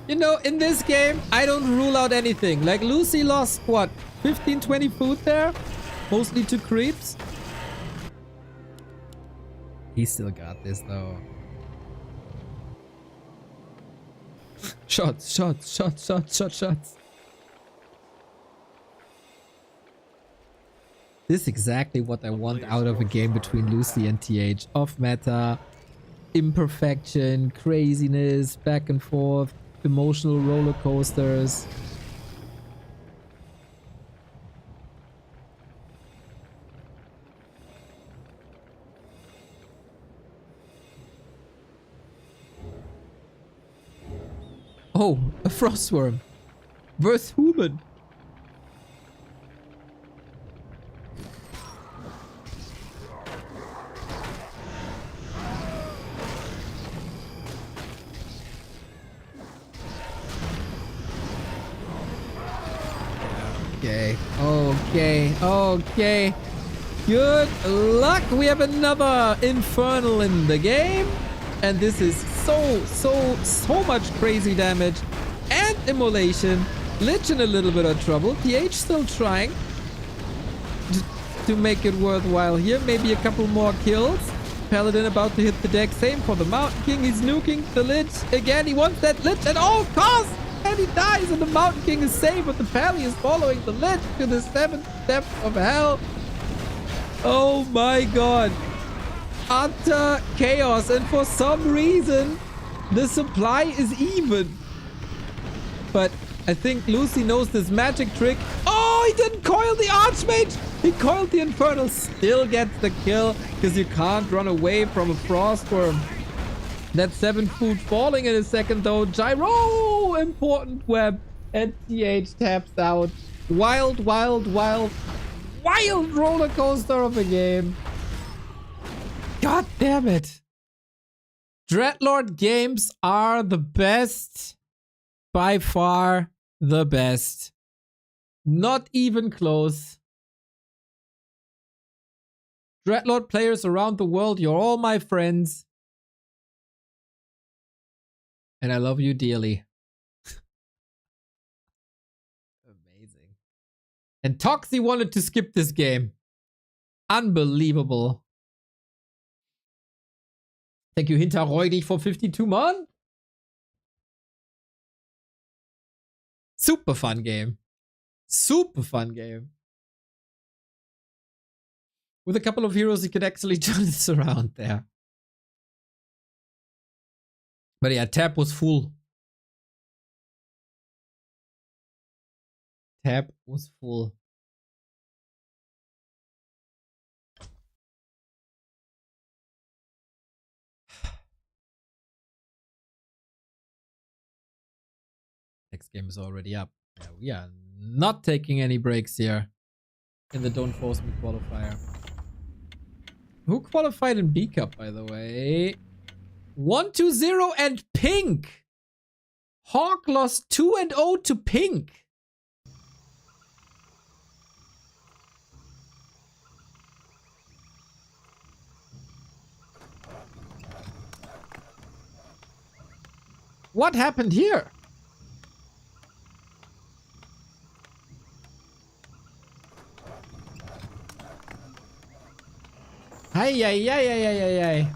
you know, in this game, I don't rule out anything. Like, Lucy lost, what, 15, 20 food there? Mostly to creeps. He still got this, though. Shots, shots, shots, shots, shots, shots. This is exactly what I want out of a game between Lucy and TH. Off meta, imperfection, craziness, back and forth, emotional roller coasters. Oh, a frostworm. Versus human. Okay, okay, okay. Good luck. We have another Infernal in the game. And this is so much crazy damage and immolation. Lich in a little bit of trouble. TH still trying to make it worthwhile here. Maybe a couple more kills. Paladin about to hit the deck. Same for the Mountain King. He's nuking the Lich again. He wants that Lich at all costs. And he dies, and the Mountain King is safe, but the Pally is following the Lich to the 7th depth of hell. Oh my god. Utter chaos, and for some reason, The supply is even. But I think Lucy knows this magic trick. Oh, he didn't coil the Archmage. He coiled the Infernal. Still gets the kill because you can't run away from a Frostworm. That 7 food falling in a second though. Gyro! Important web. And TH taps out. Wild, wild, wild. Wild roller coaster of a game. God damn it. Dreadlord games are the best. By far the best. Not even close. Dreadlord players around the world, you're all my friends. And I love you dearly. Amazing. And Toxie wanted to skip this game. Unbelievable. Thank you, Hinterreudig, for 52 months. Super fun game. Super fun game. With a couple of heroes, you could actually turn this around there. But yeah, tap was full. Tap was full. Next game is already up. Yeah, we are not taking any breaks here in the Don't Force Me qualifier. Who qualified in B Cup, by the way? 1-2-0 and Pink. Hawk lost 2-0 to Pink. What happened here? Ay, ay, ay, ay, ay, ay, ay.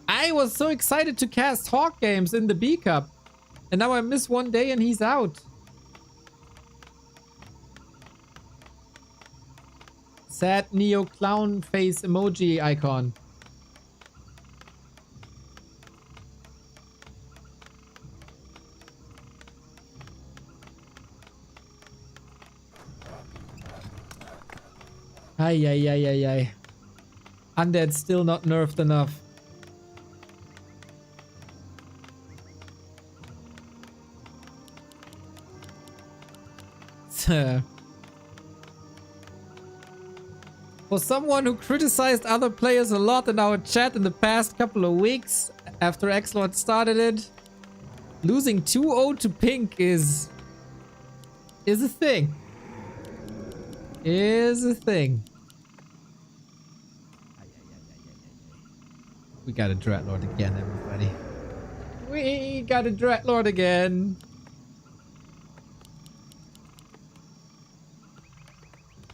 I was so excited to cast Hawk games in the B Cup. And now I miss one day and he's out. Sad Neo clown face emoji icon. Ay, ay, ay, ay, ay. Undead still not nerfed enough. For someone who criticized other players a lot in our chat in the past couple of weeks after Xlord started it, losing 2-0 to Pink is a thing. Is a thing. We got a Dreadlord again, everybody. We got a Dreadlord again.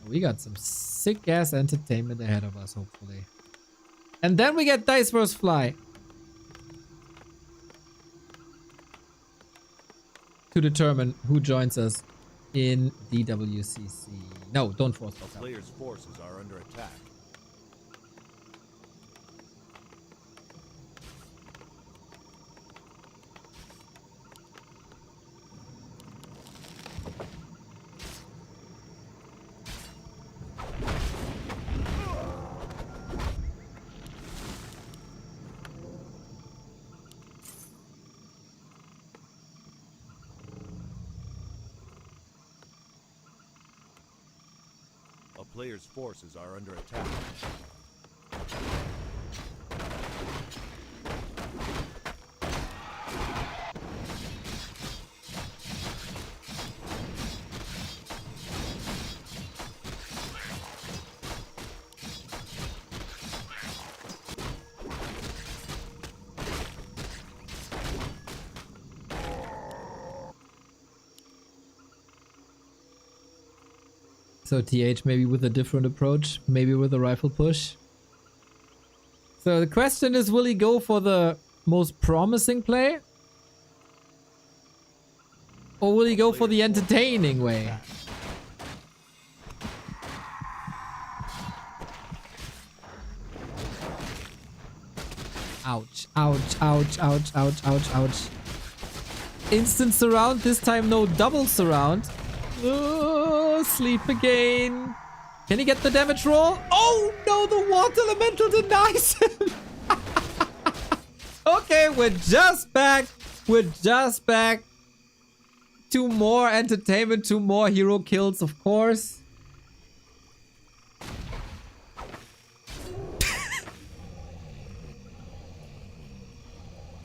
We got some sick-ass entertainment ahead of us, hopefully. And then we get Dise vs. Fly. To determine who joins us in DWCC. No, don't force us. The player's forces are under attack. A player's forces are under attack. So TH maybe with a different approach, maybe with a rifle push. So the question is, will he go for the most promising play? Or will he go for the entertaining way? Ouch, ouch, ouch, ouch, ouch, ouch, ouch. Instant surround, this time no double surround. Oh, sleep again. Can he get the damage roll? Oh no, the water elemental denies him. Okay, we're just back. We're just back. 2 more entertainment, 2 more hero kills, of course.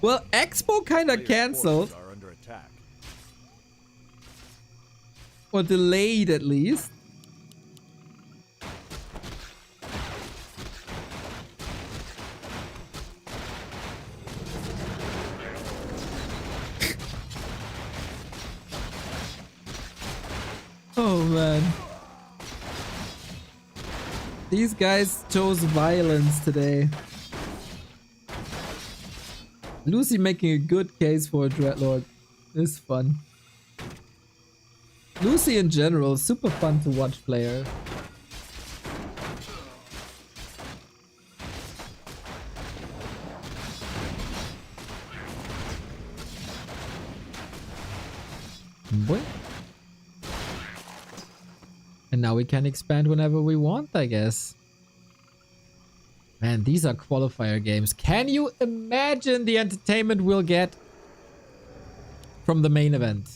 Well, Expo kinda cancelled. Or delayed at least. Oh man. These guys chose violence today. Lucy making a good case for a Dreadlord. It's fun. Lucy in general, super fun to watch player. Boy. And now we can expand whenever we want, I guess. Man, these are qualifier games. Can you imagine the entertainment we'll get from the main event?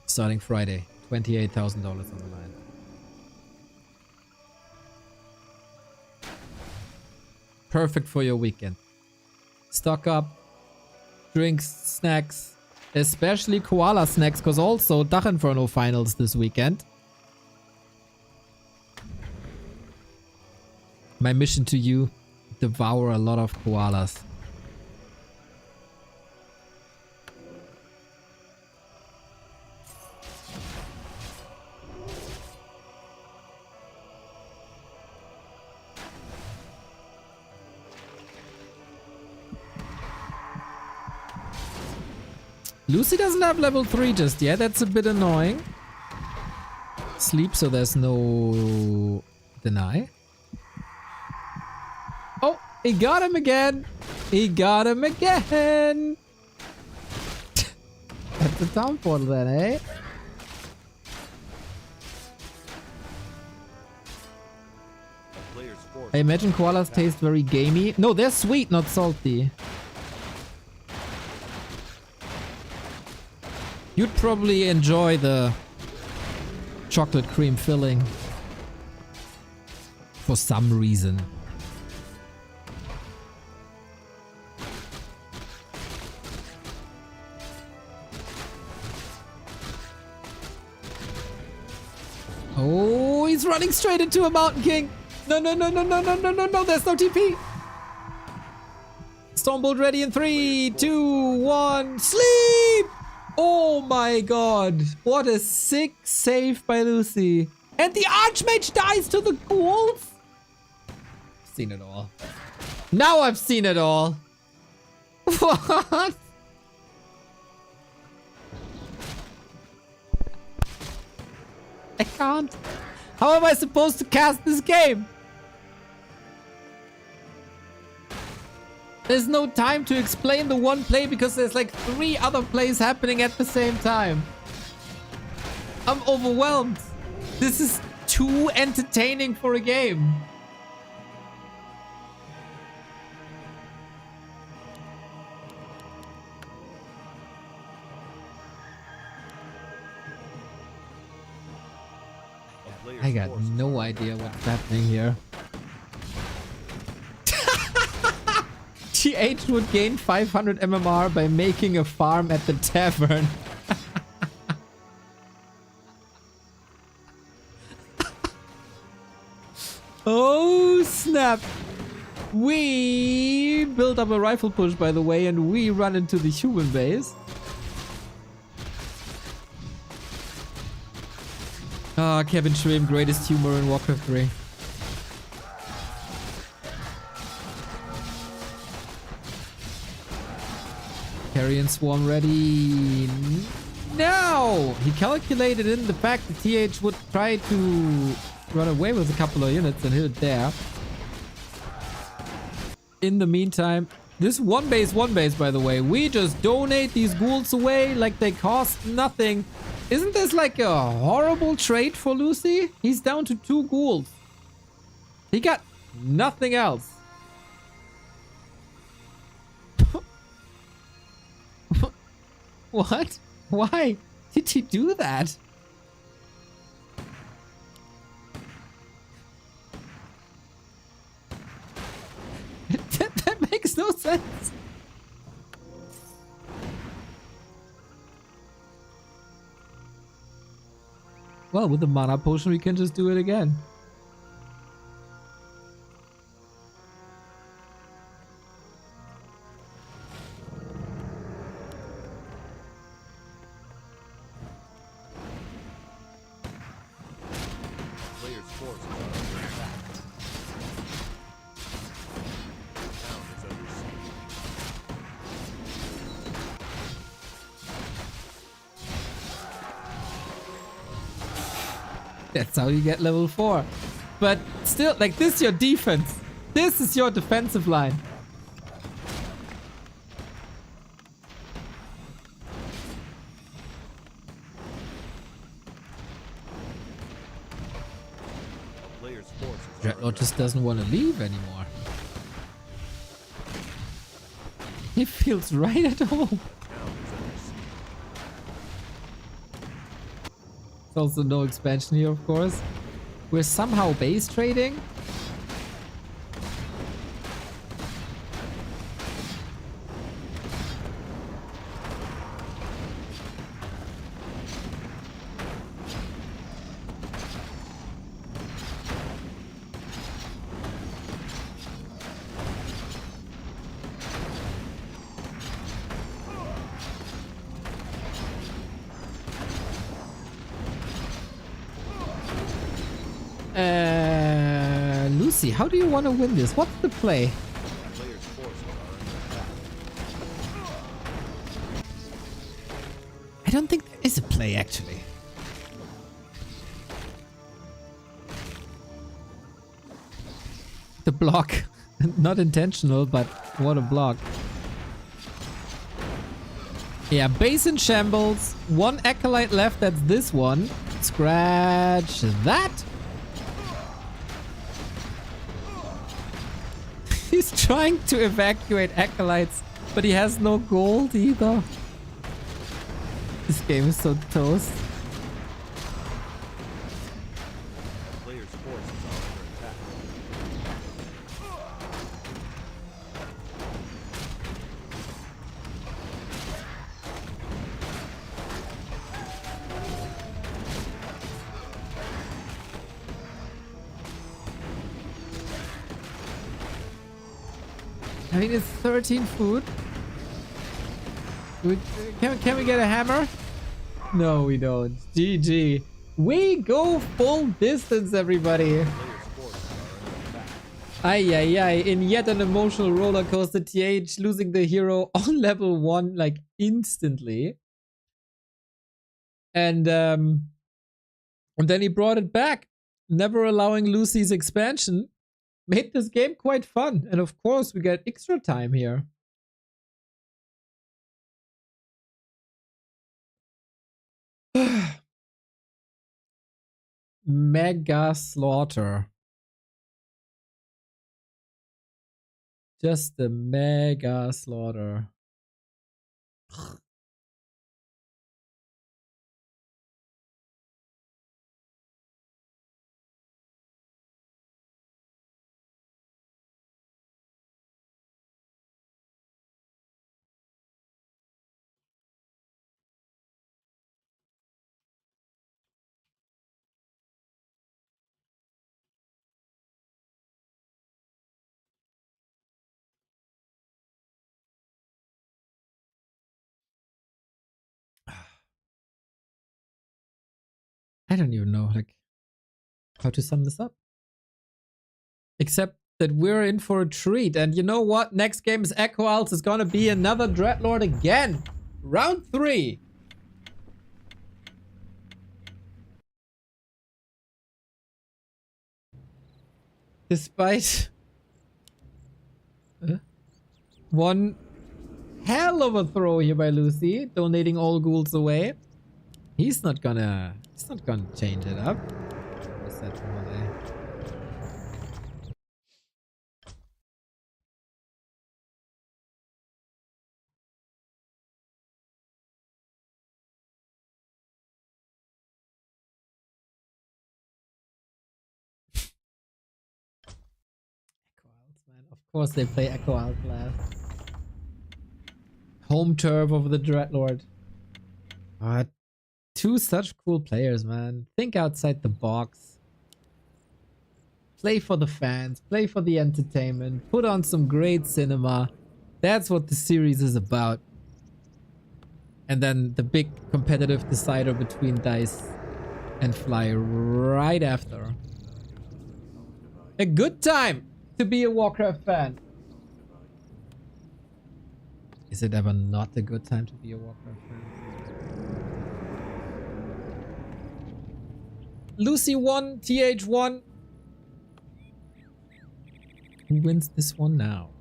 Starting Friday, $28,000 on the line. Perfect for your weekend. Stock up, drinks, snacks, especially koala snacks, because also Dach Inferno finals this weekend. My mission to you, devour a lot of koalas. Lucy doesn't have level 3 just yet. That's a bit annoying. Sleep, so there's no deny. Oh, he got him again. He got him again. That's the town portal then, eh? I imagine koalas taste very gamey. No, they're sweet, not salty. You'd probably enjoy the chocolate cream filling for some reason. Oh, he's running straight into a Mountain King. No, no, no, no, no, no, no, no, no, there's no TP. Stormbolt ready in 3, 2, 1, sleep! Oh my god, what a sick save by Lucy. And the Archmage dies to the ghouls? I've seen it all. Now I've seen it all. What? I can't. How am I supposed to cast this game? There's no time to explain the one play because there's like 3 other plays happening at the same time. I'm overwhelmed. This is too entertaining for a game. I got no idea what's happening here. TH would gain 500 MMR by making a farm at the tavern. Oh snap! We build up a rifle push, by the way, and we run into the human base. Ah, Kevin Schwim, greatest humor in Warcraft 3. Carrion Swarm ready. No! He calculated in the fact that TH would try to run away with a couple of units and hit it there. In the meantime, this one base, by the way, we just donate these ghouls away like they cost nothing. Isn't this like a horrible trade for Lucy? He's down to 2 ghouls. He got nothing else. What? Why did he do that? That makes no sense. Well, with the mana potion, we can just do it again. That's how you get level 4. But still, like, this is your defense. This is your defensive line. Dreadlord just doesn't want to leave anymore. He feels right at home. Also no expansion here, of course. We're somehow base trading. Lucy, how do you want to win this? What's the play? I don't think there is a play, actually. The block. Not intentional, but what a block. Yeah, base in shambles. 1 acolyte left, that's this one. Scratch that. He's trying to evacuate acolytes, but he has no gold either. This game is so toast. I mean, it's 13 food. Can we get a hammer? No, we don't. GG. We go full distance, everybody. Ay, ay, ay. In yet an emotional roller coaster, TH losing the hero on level 1, like, instantly. And then he brought it back, never allowing Lucy's expansion. Made this game quite fun. And of course, we get extra time here. Mega slaughter. Just a mega slaughter. I don't even know, like, how to sum this up. Except that we're in for a treat. And you know what? Next game is Echo Owls. It's gonna be another Dreadlord again. Round 3. Despite one hell of a throw here by Lucy, donating all ghouls away. He's not gonna change it up. What's that one there? Echo Isles, man. Of course they play Echo Isles last. Home turf of the Dreadlord. Two such cool players, man. Think outside the box. Play for the fans. Play for the entertainment. Put on some great cinema. That's what the series is about. And then the big competitive decider between Dise and Fly right after. A good time to be a Warcraft fan. Is it ever not a good time to be a Warcraft fan? Lucy won, TH1. Who wins this one now?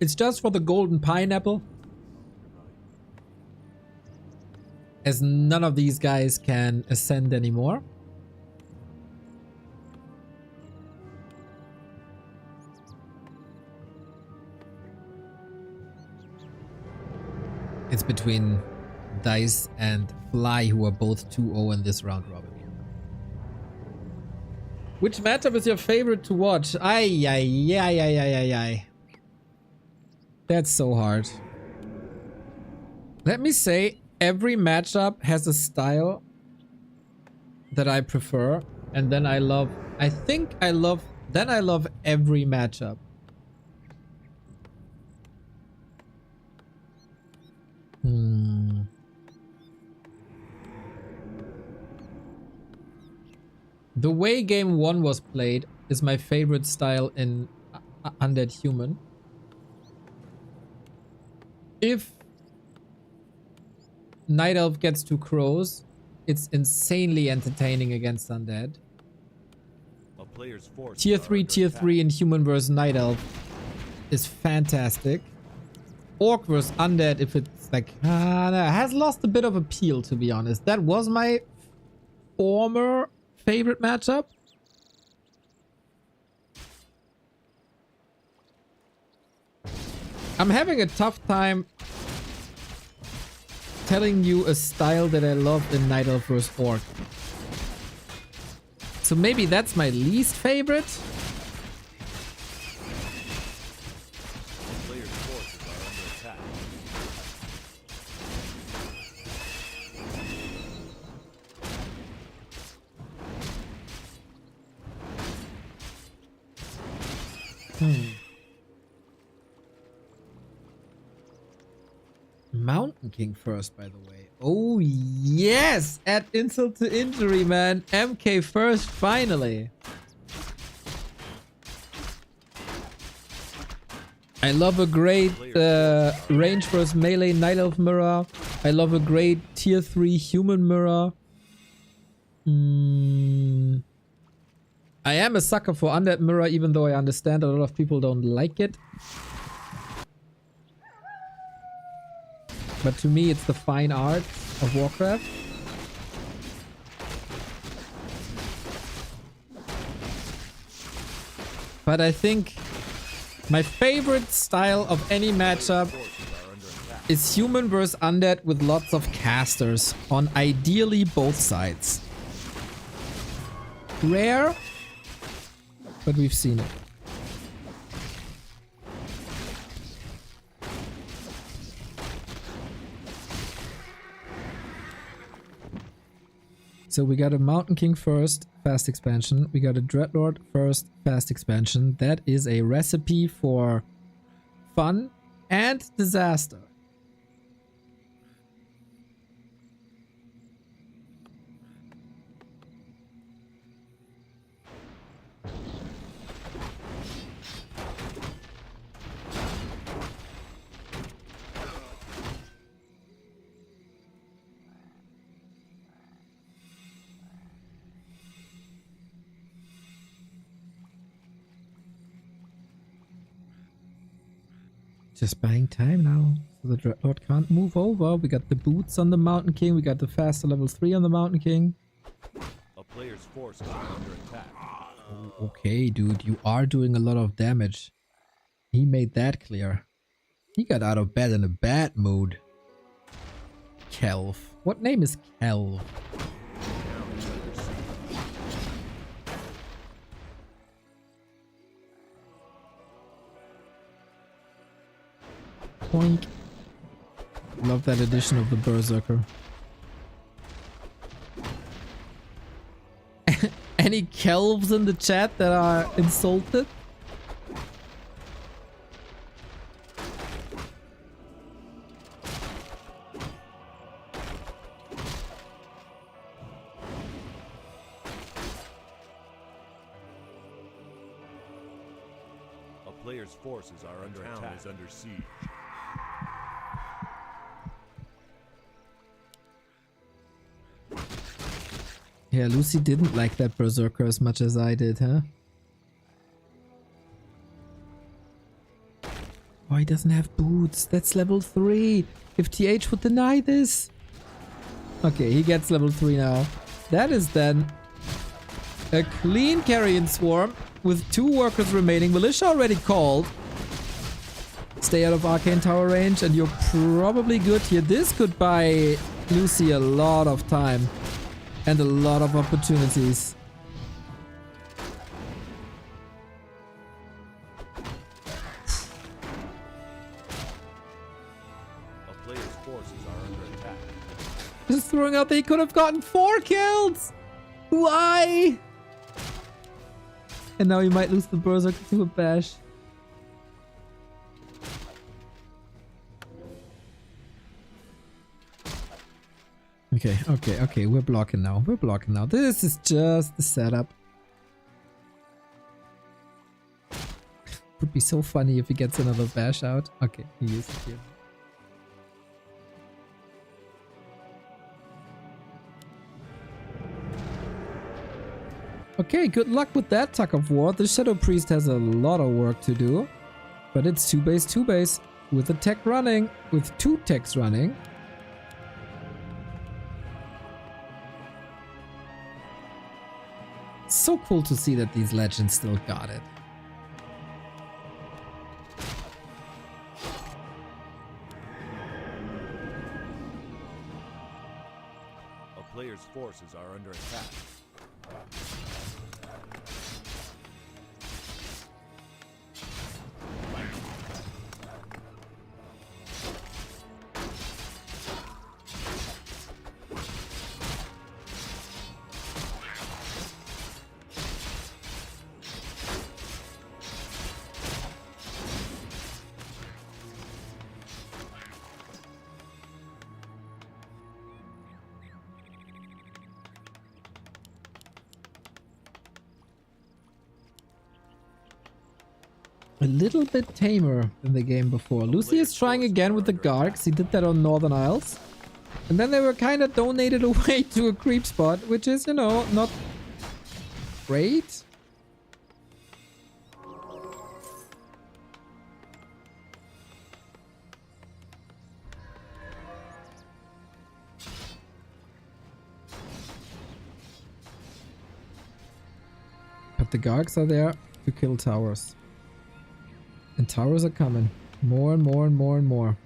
It's just for the golden pineapple. As none of these guys can ascend anymore. It's between Dise and Fly, who are both 2-0 in this round robin. Which matchup is your favorite to watch? Ay. That's so hard. Let me say, every matchup has a style that I prefer, and then I love every matchup. The way game 1 was played is my favorite style in Undead Human. If Night Elf gets 2 crows, it's insanely entertaining against Undead. Tier 3 in Human vs Night Elf is fantastic. Orc vs Undead, if it's like has lost a bit of appeal, to be honest. That was my former favorite matchup. I'm having a tough time telling you a style that I loved in Night Elf vs Orc. So maybe that's my least favorite. Mountain King first, by the way. Oh yes! Add insult to injury, man. MK first, finally. I love a great range versus melee Night Elf mirror. I love a great tier 3 human mirror. I am a sucker for Undead mirror, even though I understand a lot of people don't like it. But to me, it's the fine art of Warcraft. But I think my favorite style of any matchup is human versus undead with lots of casters on ideally both sides. Rare, but we've seen it. So we got a Mountain King first, fast expansion. We got a Dreadlord first, fast expansion. That is a recipe for fun and disaster. Just buying time now. So the Dreadlord can't move over. We got the boots on the Mountain King. We got the faster level 3 on the Mountain King. A player's forces are under attack. Oh, okay, dude. You are doing a lot of damage. He made that clear. He got out of bed in a bad mood. Kelv. What name is Kelv? Poink. Love that edition of the Berserker. Any Kelvs in the chat that are insulted? A player's forces are under attack. The town is under siege. Yeah, Lucy didn't like that Berserker as much as I did, huh? Oh, he doesn't have boots. That's level 3. If TH would deny this. Okay, he gets level 3 now. That is then a clean carrion swarm with 2 workers remaining. Militia already called. Stay out of Arcane Tower range and you're probably good here. This could buy Lucy a lot of time. And a lot of opportunities. A player's forces are under attack. Just throwing out that he could have gotten 4 kills! Why? And now he might lose the Berserker to a bash. Okay, we're blocking now. This is just the setup. Would be so funny if he gets another bash out. Okay, he used it here. Okay, good luck with that, Tug of War. The Shadow Priest has a lot of work to do. But it's 2 base. With a tech running. With 2 techs running. So cool to see that these legends still got it. A player's forces are under attack. A little bit tamer than the game before. Lucy is trying again with the Gargs. He did that on Northern Isles. And then they were kind of donated away to a creep spot, which is, you know, not great. But the Gargs are there to kill towers. And towers are coming. More and more and more and more.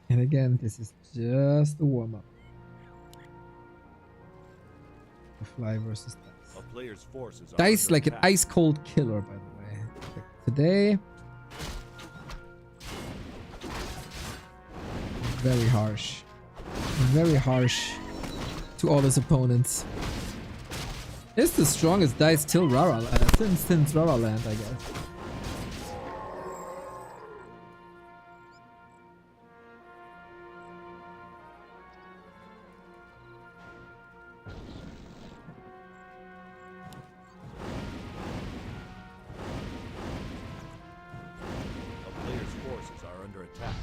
And again, this is just the warm-up. The Fly versus Dise. A player's forces are Dise under like an attack. ice-cold killer, by the way. Today... very harsh. Very harsh to all his opponents. It's the strongest Dise till Rara since Rara Land, I guess. A player's forces are under attack.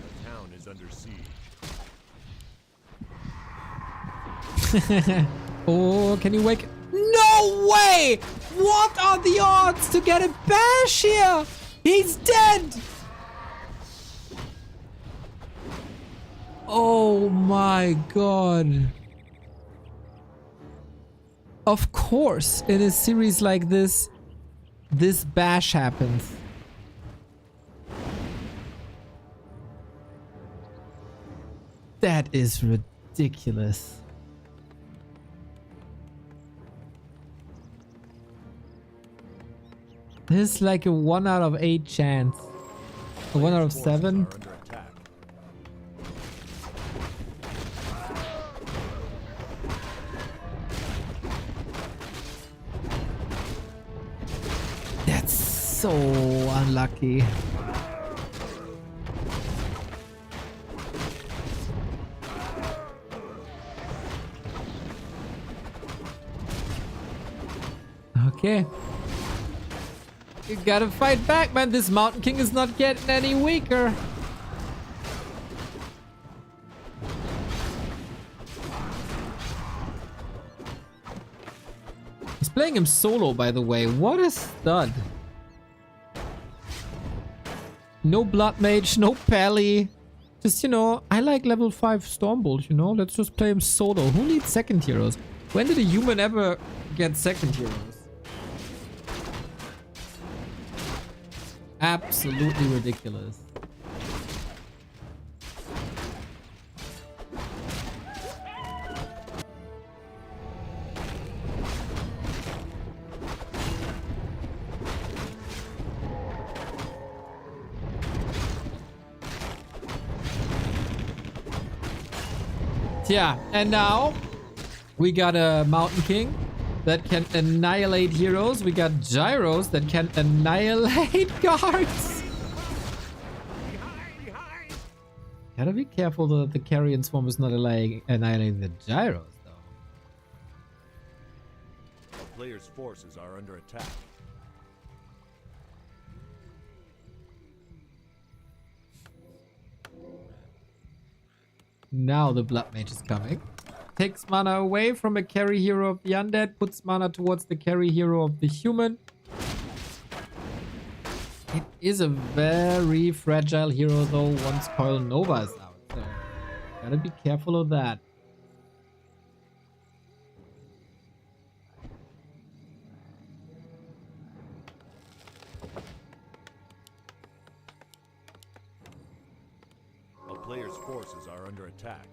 The town is under siege. Oh, can you wake? No way! What are the odds to get a bash here? He's dead! Oh my god. Of course, in a series like this, this bash happens. That is ridiculous. This is like a 1 out of 8 chance. A 1 out of 7. That's so unlucky. Okay. You gotta fight back, man. This Mountain King is not getting any weaker. He's playing him solo, by the way. What a stud. No Blood Mage, no Pally. Just, you know, I like level 5 Stormbolt, you know? Let's just play him solo. Who needs second heroes? When did a human ever get second heroes? Absolutely ridiculous. Yeah, and now we got a Mountain King that can annihilate heroes. We got gyros that can annihilate guards. Gotta be careful that the carrion swarm is not annihilating the gyros, though. The player's forces are under attack. Now the Blood Mage is coming. Takes mana away from a carry hero of the undead, puts mana towards the carry hero of the human. It is a very fragile hero though once Coil Nova is out, so gotta be careful of that. A player's forces are under attack.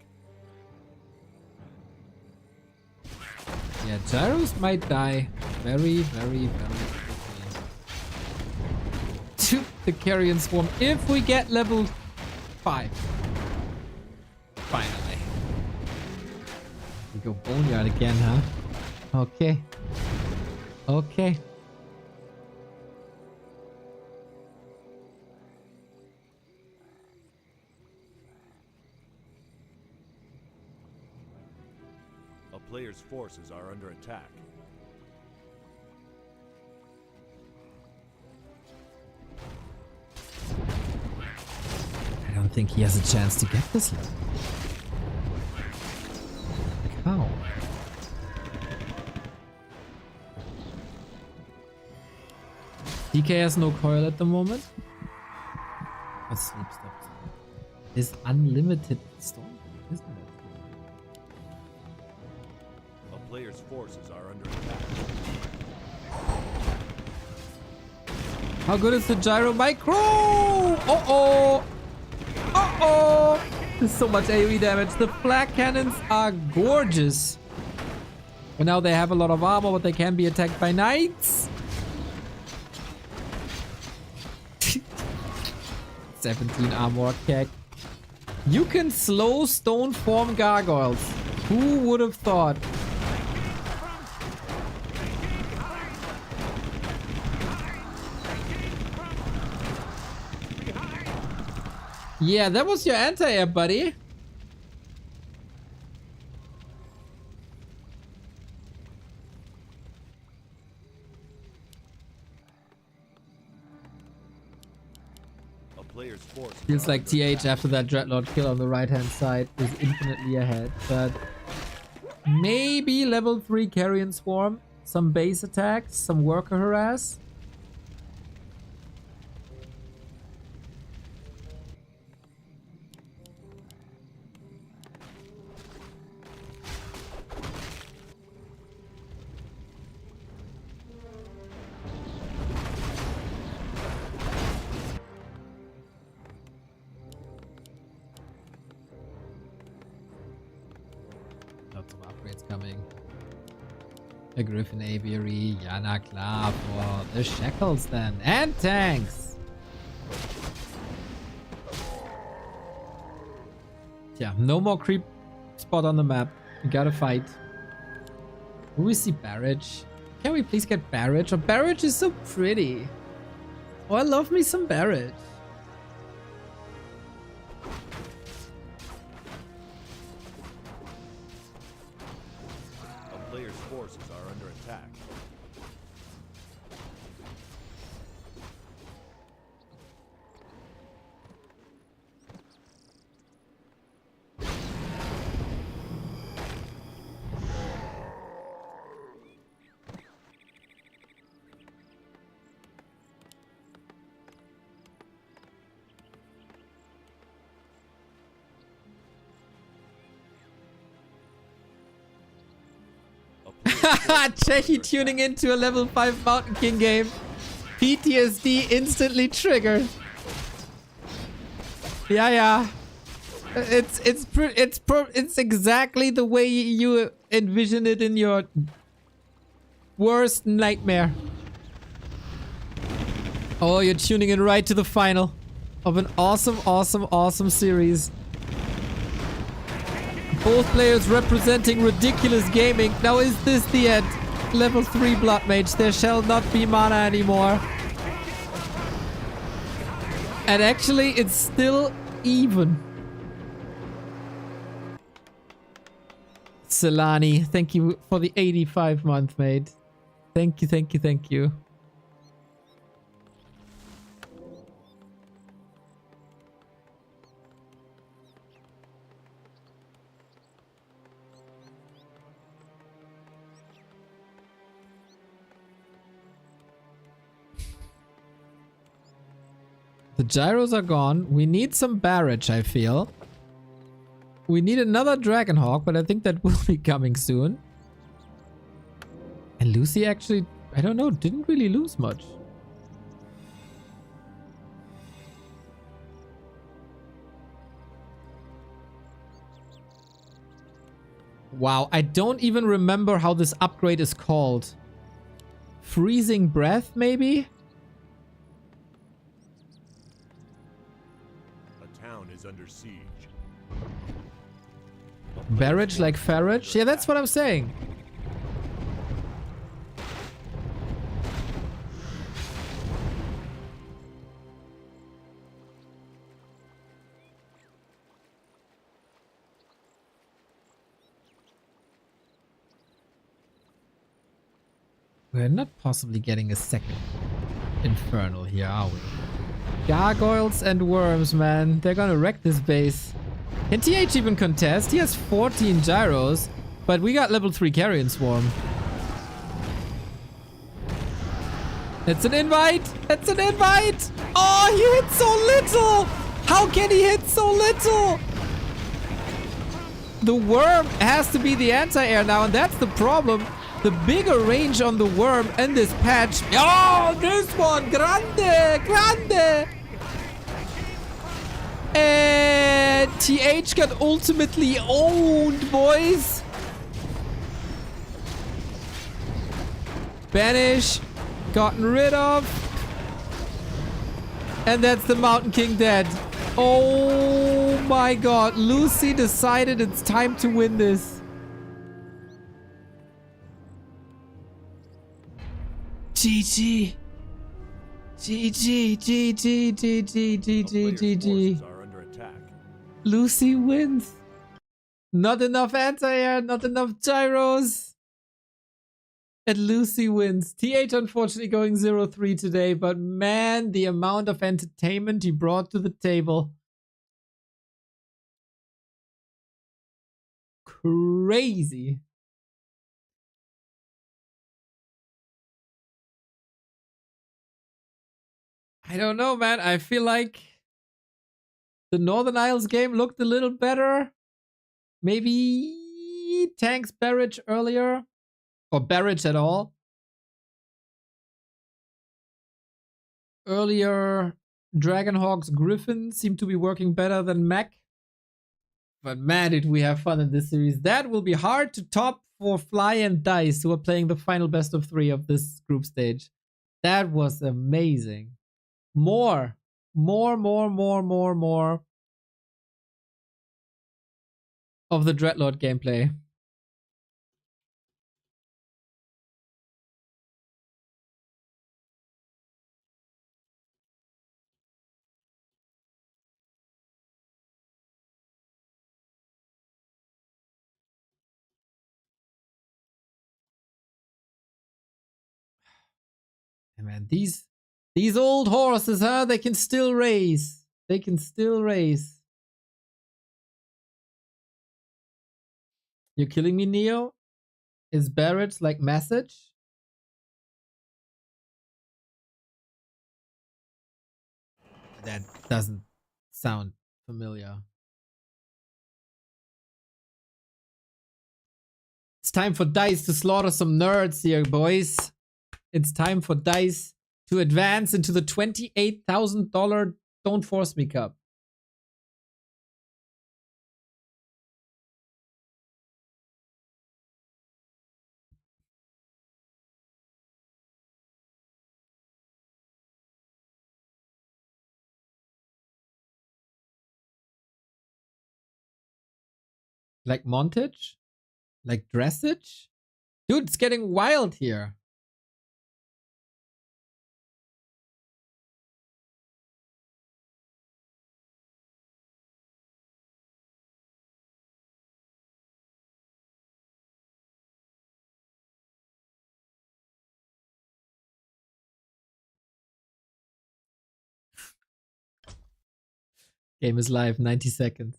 Yeah, gyros might die very, very, very quickly. To the carrion swarm if we get level 5. Finally. We go boneyard again, huh? Okay. Okay. A player's forces are under attack. I don't think he has a chance to get this level. How? DK has no coil at the moment. But sleep stops. Is unlimited storm, isn't it? A player's forces are under attack. How good is the gyro micro? Uh-oh! Uh-oh! There's so much AoE damage. The flak cannons are gorgeous. And now they have a lot of armor, but they can be attacked by knights. 17 armor keg. You can slow stone form gargoyles. Who would have thought? Yeah, that was your anti-air, buddy. A player's forces Feels like TH after that Dreadlord kill on the right-hand side is infinitely ahead, but maybe level 3 Carrion Swarm, some base attacks, some worker harass. Lots of upgrades coming. A Griffin Aviary, ja na klar, for the Shackles then. And tanks! Yeah, no more creep spot on the map. We gotta fight. Will we see Barrage? Can we please get Barrage? Oh, Barrage is so pretty. Oh, I love me some Barrage. A player's forces are under attack. Chechi tuning into a level 5 Mountain King game. PTSD instantly triggered. Yeah. It's exactly the way you envision it in your worst nightmare. Oh, you're tuning in right to the final of an awesome series. Both players representing ridiculous gaming. Now is this the end? Level 3 Blood Mage. There shall not be mana anymore. And actually, it's still even. Solani, thank you for the 85 month, mate. Thank you. The gyros are gone. We need some barrage, I feel. We need another Dragonhawk, but I think that will be coming soon. And Lucy actually, I don't know, didn't really lose much. Wow, I don't even remember how this upgrade is called. Freezing Breath, maybe? Under siege. Barrage like Farage? Yeah, that's what I'm saying. We're not possibly getting a second Infernal here, are we? Gargoyles and worms, man. They're gonna wreck this base. Can TH even contest? He has 14 gyros, but we got level 3 Carrion Swarm. It's an invite! It's an invite! Oh, he hit so little! How can he hit so little? The worm has to be the anti-air now, and that's the problem. The bigger range on the worm and this patch. Oh, this one! Grande! And TH got ultimately owned, boys. Banish. Gotten rid of. And that's the Mountain King dead. Oh my god. Lucy decided it's time to win this. GG. GG. Lucy wins. Not enough anti-air, not enough gyros. And Lucy wins. TH unfortunately going 0-3 today, but man, the amount of entertainment he brought to the table. Crazy. I don't know, man. I feel like the Northern Isles game looked a little better. Maybe Tanks Barrage earlier. Or Barrage at all. Earlier, Dragonhawk's Griffin seemed to be working better than Mech. But man, did we have fun in this series. That will be hard to top for Fly and Dise, who are playing the final best of 3 of this group stage. That was amazing. More of the Dreadlord gameplay. Man, these old horses, huh? They can still race. They can still race. You're killing me, Neo? Is Barrett's like message? That doesn't sound familiar. It's time for Dise to slaughter some nerds here, boys. It's time for Dise to advance into the $28,000 Don't Force Me Cup. Like montage? Like dressage? Dude, it's getting wild here. Game is live, 90 seconds.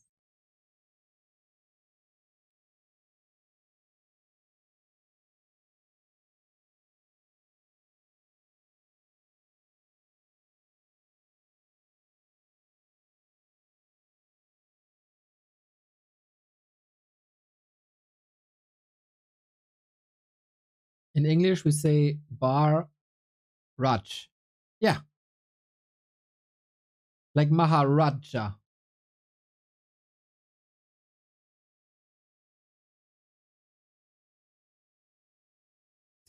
In English, we say bar raj. Yeah. Like Maharaja.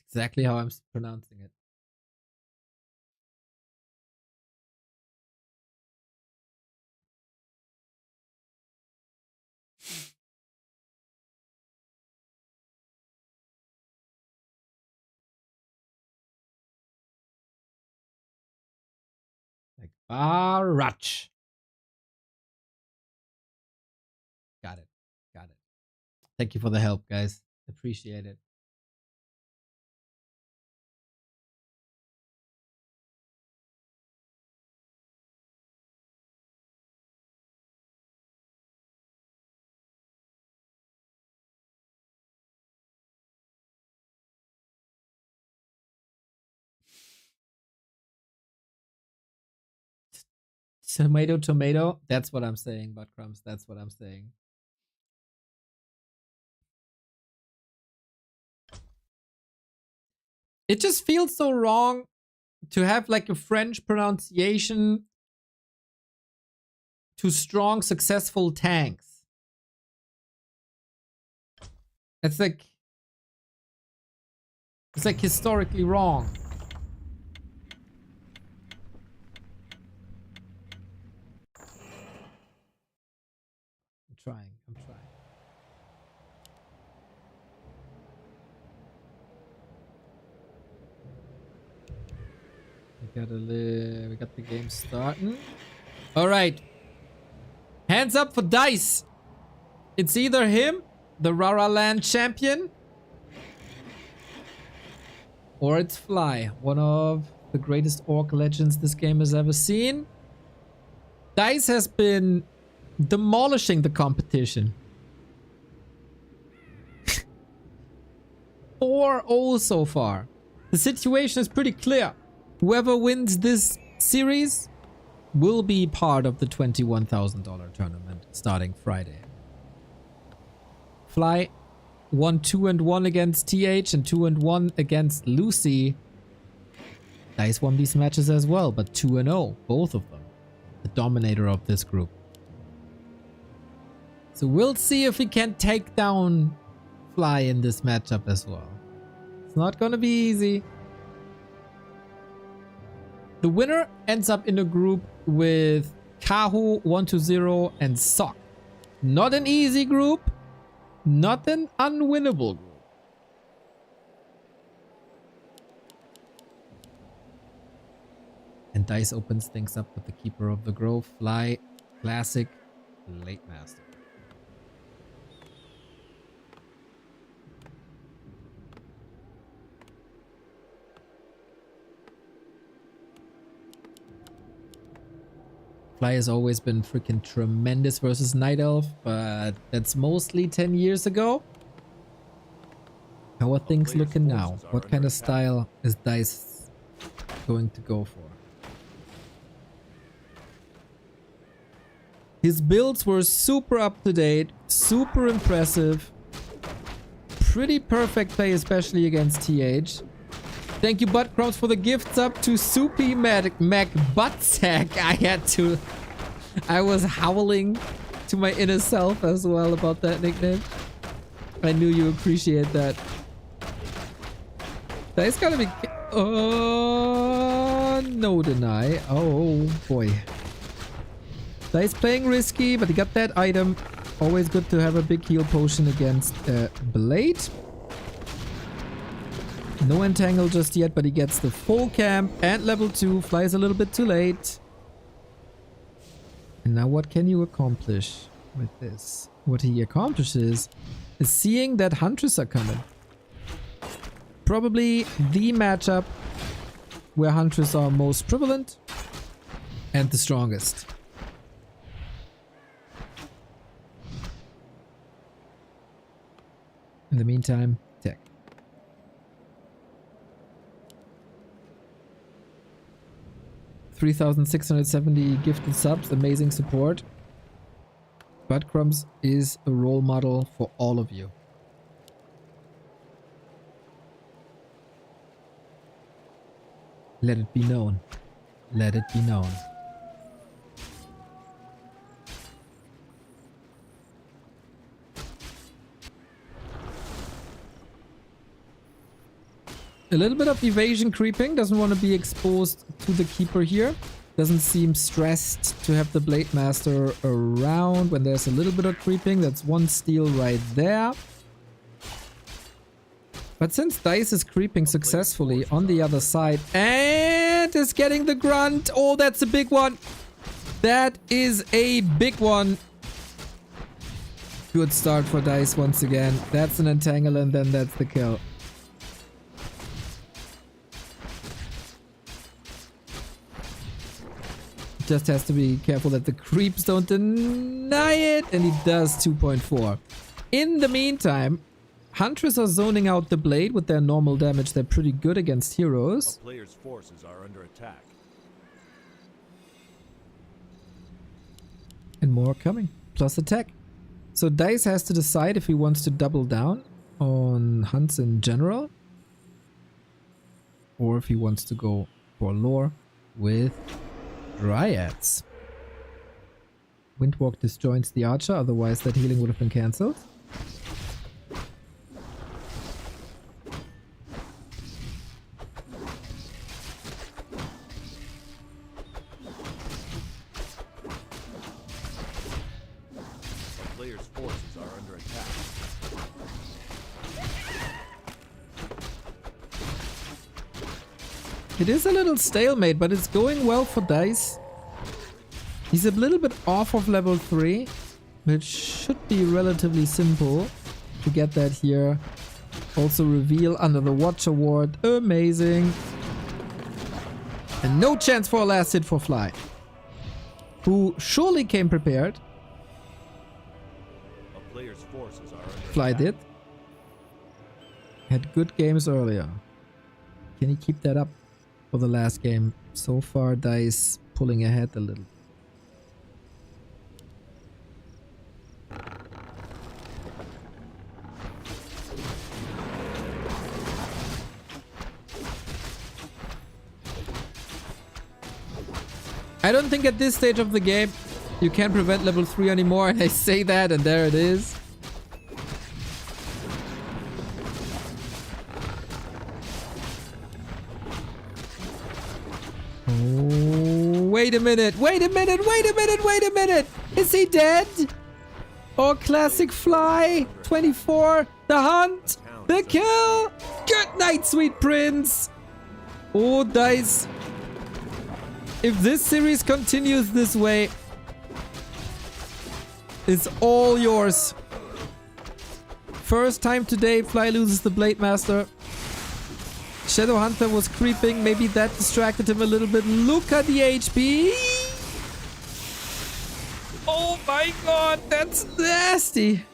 Exactly how I'm pronouncing it. Like Barach. Got it. Got it. Thank you for the help, guys. Appreciate it. Tomato. That's what I'm saying, But Crumbs. That's what I'm saying. It just feels so wrong to have like a French pronunciation to strong, successful tanks. It's like historically wrong. I'm trying. We got the game starting. All right. Hands up for Dise. It's either him, the Rara Land champion, Or it's Fly, one of the greatest orc legends this game has ever seen. Dise has been demolishing the competition. 4-0 so far. The situation is pretty clear. Whoever wins this series will be part of the $21,000 tournament starting Friday. Fly won 2-1 against TH and 2-1 against Lucy. Dise won these matches as well, but 2-0, both of them. The dominator of this group. So we'll see if we can take down Fly in this matchup as well. It's not gonna be easy. The winner ends up in a group with Kahu, 120, and Sok. Not an easy group, not an unwinnable group. And Dise opens things up with the Keeper of the Grove, Fly, Classic, Late Master. Fly has always been freaking tremendous versus Night Elf, but that's mostly 10 years ago. How are things looking now? What kind of style is Dise going to go for? His builds were super up to date, super impressive. Pretty perfect play, especially against TH. Thank you, Buttcrumbs, for the gifts up to Soupy Mac Buttsack. I was howling to my inner self as well about that nickname. I knew you appreciate that. That's gotta be... no deny. Oh, boy. Dise playing risky, but he got that item. Always good to have a big heal potion against Blade. No entangle just yet, but he gets the full camp and level 2. Flies a little bit too late. And now what can you accomplish with this? What he accomplishes is seeing that Huntress are coming. Probably the matchup where Huntress are most prevalent and the strongest. In the meantime, tech. $3,670 gifted subs, amazing support. Buttcrumbs is a role model for all of you. Let it be known. Let it be known. A little bit of evasion creeping. Doesn't want to be exposed to the Keeper here. Doesn't seem stressed to have the Blade Master around when there's a little bit of creeping. That's one steal right there. But since Dise is creeping successfully on the other side and is getting the grunt. Oh, that's a big one. That is a big one. Good start for Dise once again. That's an entangle and then that's the kill. Just has to be careful that the creeps don't deny it, and he does 2.4. In the meantime, Huntress are zoning out the Blade with their normal damage. They're pretty good against heroes. A player's forces are under attack. And more coming, plus attack. So Dise has to decide if he wants to double down on hunts in general, or if he wants to go for lore with Dryads. Windwalk disjoints the archer, otherwise that healing would have been cancelled. Players' forces are under attack. It is a little stalemate, but it's going well for Dise. He's a little bit off of level 3, which should be relatively simple to get that here Also reveal under the Watch Award. Amazing. And no chance for a last hit for Fly, who surely came prepared. A player's forces are under Fly attack. did. Had good games earlier. Can he keep that up for the last game? So far, Dise pulling ahead a little. I don't think at this stage of the game you can prevent level 3 anymore, and I say that and there it is. Oh, wait a minute, wait a minute, wait a minute, wait a minute! Is he dead? Oh, classic Fly! 24, the hunt, the kill! Good night, sweet prince! Oh, Dise. If this series continues this way, it's all yours. First time today, Fly loses the Blade Master. Shadowhunter was creeping. Maybe that distracted him a little bit. Look at the HP. Oh my god, that's nasty.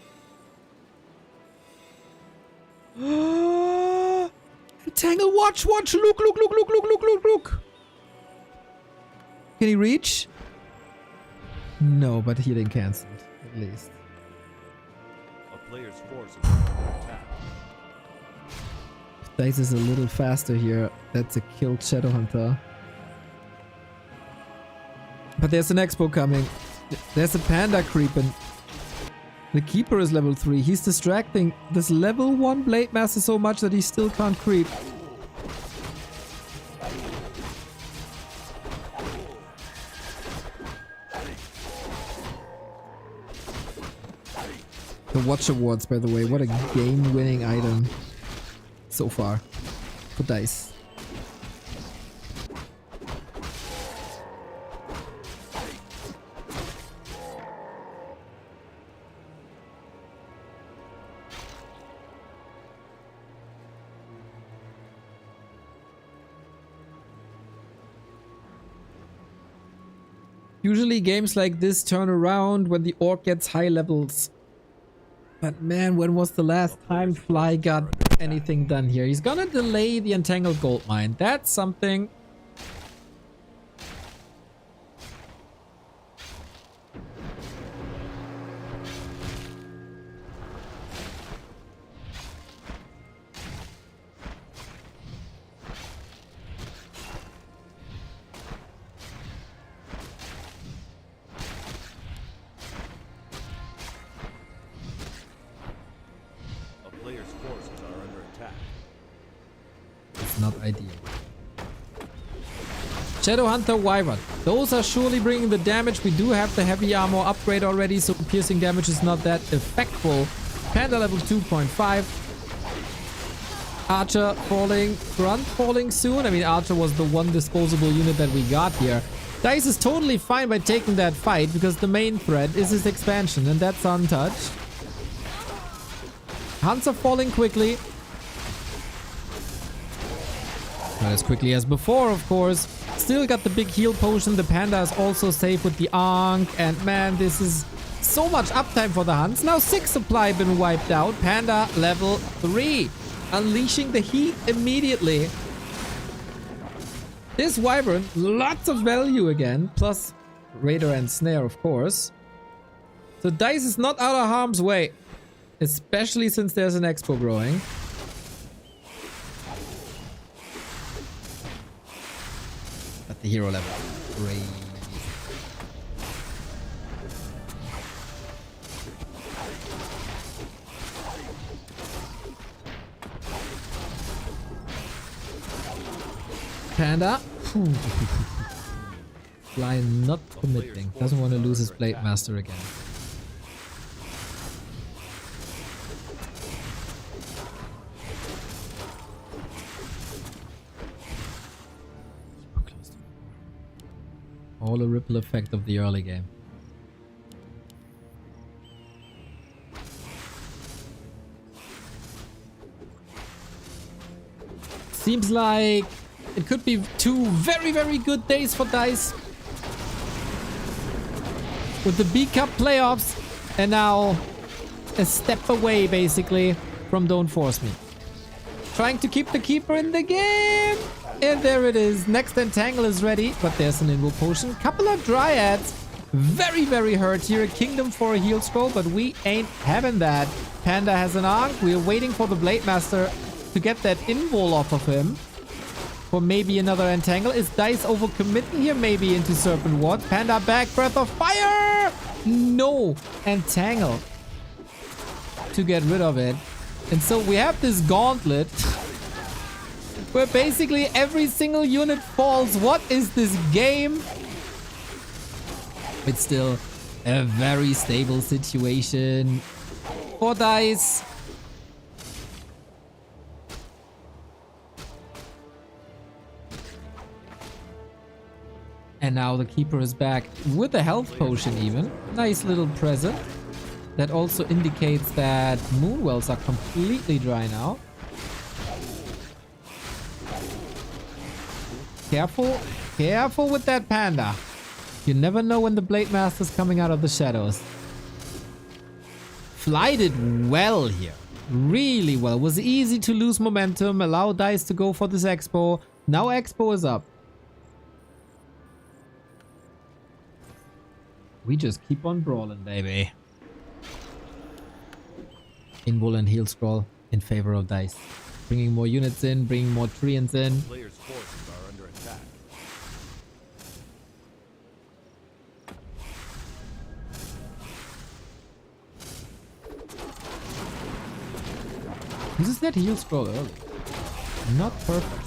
Entangle, watch, watch. Look, look, look, look, look, look, look, look. Can he reach? No, but healing cancelled, at least. A player's forces are under attack. Dise is a little faster here. That's a killed Shadowhunter. But there's an Expo coming. There's a Panda creeping. The Keeper is level 3. He's distracting this level 1 Blade Master so much that he still can't creep. The Watch Awards, by the way, what a game-winning item so far for Dise. Usually games like this turn around when the orc gets high levels. But man, when was the last time Fly got anything done here? He's gonna delay the Entangled Gold Mine. That's something. Not ideal. Shadowhunter, Wyvern. Those are surely bringing the damage. We do have the heavy armor upgrade already, so piercing damage is not that effectful. Panda level 2.5. Archer falling. Grunt falling soon. I mean, Archer was the one disposable unit that we got here. Dise is totally fine by taking that fight because the main threat is his expansion, and that's untouched. Hunts are falling quickly. Not as quickly as before, of course. Still got the big heal potion. The Panda is also safe with the Ankh. And man, this is so much uptime for the hunts. Now 6 supply been wiped out. Panda level 3. Unleashing the heat immediately. This Wyvern, lots of value again. Plus Raider and Snare, of course. So Dise is not out of harm's way. Especially since there's an Expo growing. At the hero level. Great. Panda. Fly not committing. Doesn't want to lose his Blade Master again. All a ripple effect of the early game. Seems like it could be two very, very good days for Dise. With the B Cup playoffs and now a step away basically from Don't Force Me. Trying to keep the keeper in the game. And there it is. Next Entangle is ready, but there's an Invo Potion. Couple of Dryads. Very, very hurt here. A Kingdom for a heal scroll, but we ain't having that. Panda has an Ankh. We're waiting for the Blade Master to get that invol off of him. For maybe another Entangle. Is Dise overcommitting here? Maybe into Serpent Ward. Panda back. Breath of Fire! No. Entangle. To get rid of it. And so we have this gauntlet. Where basically every single unit falls. What is this game? It's still a very stable situation for Dise. And now the keeper is back with a health potion even. Nice little present. That also indicates that Moonwells are completely dry now. Careful. Careful with that Panda. You never know when the Blade Master's coming out of the shadows. Fly did well here. Really well. It was easy to lose momentum. Allow Dise to go for this Expo. Now Expo is up. We just keep on brawling, baby. Invul and heal scroll in favor of Dise. Bringing more units in, bringing more Treants in. Players' forces are under attack. Uses that heal scroll early. Not perfect.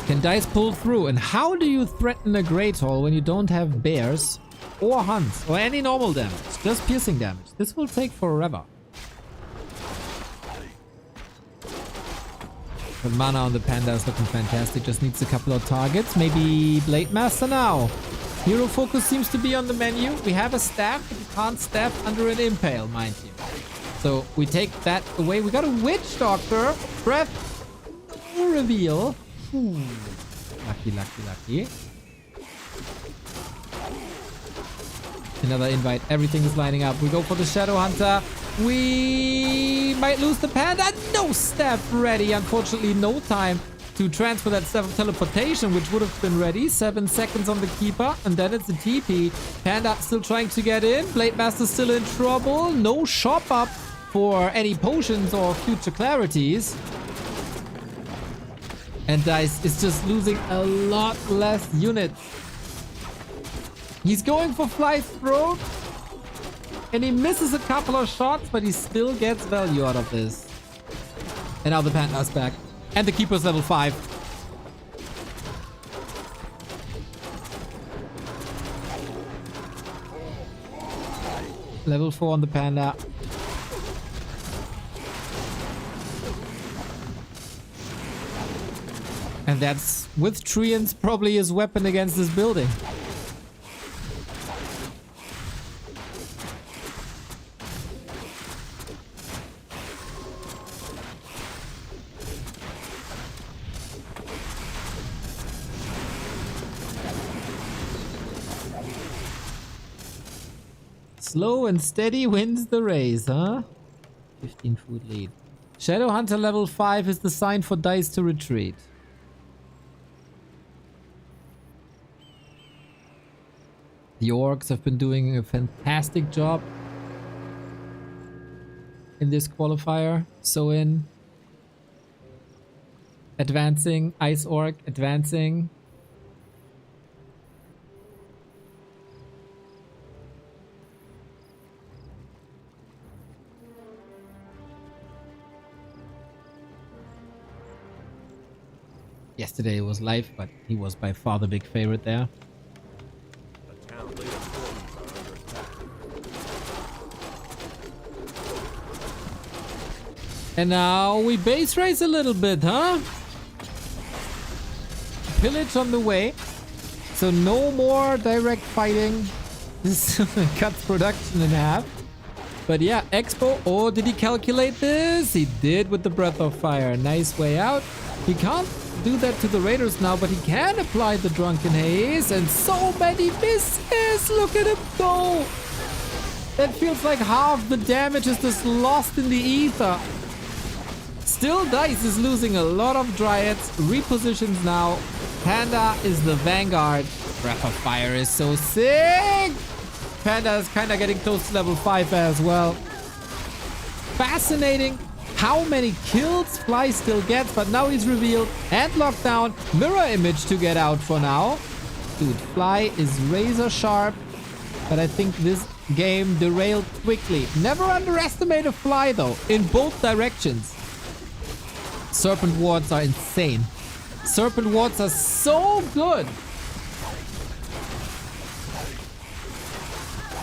Can Dise pull through? And how do you threaten a Great Hall when you don't have bears or hunts or any normal damage? Just piercing damage. This will take forever. The mana on the Panda is looking fantastic. Just needs a couple of targets. Maybe Blade Master now. Hero focus seems to be on the menu. We have a staff, but you can't staff under an impale, mind you. So we take that away. We got a Witch Doctor. Breath. No reveal. Ooh. Lucky, lucky, lucky. Another invite. Everything is lining up. We go for the Shadow Hunter. We might lose the Panda. No staff ready. Unfortunately, no time to transfer that staff of teleportation, which would have been ready. 7 seconds on the Keeper, and then it's a TP. Panda still trying to get in. Blade Master still in trouble. No shop up for any potions or future clarities. And Dise is just losing a lot less units. He's going for Fly's throat. And he misses a couple of shots, but he still gets value out of this. And now the Panda's back. And the Keeper's level 5. Level 4 on the Panda. And that's, with Treants, probably his weapon against this building. Slow and steady wins the race, huh? 15 food lead. Shadow Hunter level 5 is the sign for Dise to retreat. The orcs have been doing a fantastic job in this qualifier. So in advancing, Ice Orc advancing. Yesterday it was live, but he was by far the big favorite there. And now we base race a little bit, huh? Pillage on the way. So no more direct fighting. This cuts production in half. But yeah, Expo. Oh, did he calculate this? He did with the Breath of Fire. Nice way out. He can't do that to the Raiders now, but he can apply the Drunken Haze. And so many misses. Look at him go. That feels like half the damage is just lost in the ether. Still, Dise is losing a lot of Dryads. Repositions now. Panda is the vanguard. Breath of Fire is so sick. Panda is kind of getting close to level 5 as well. Fascinating how many kills Fly still gets, but now he's revealed and locked down. Mirror image to get out for now. Dude, Fly is razor sharp, but I think this game derailed quickly. Never underestimate a Fly though, in both directions. Serpent wards are insane. Serpent wards are so good.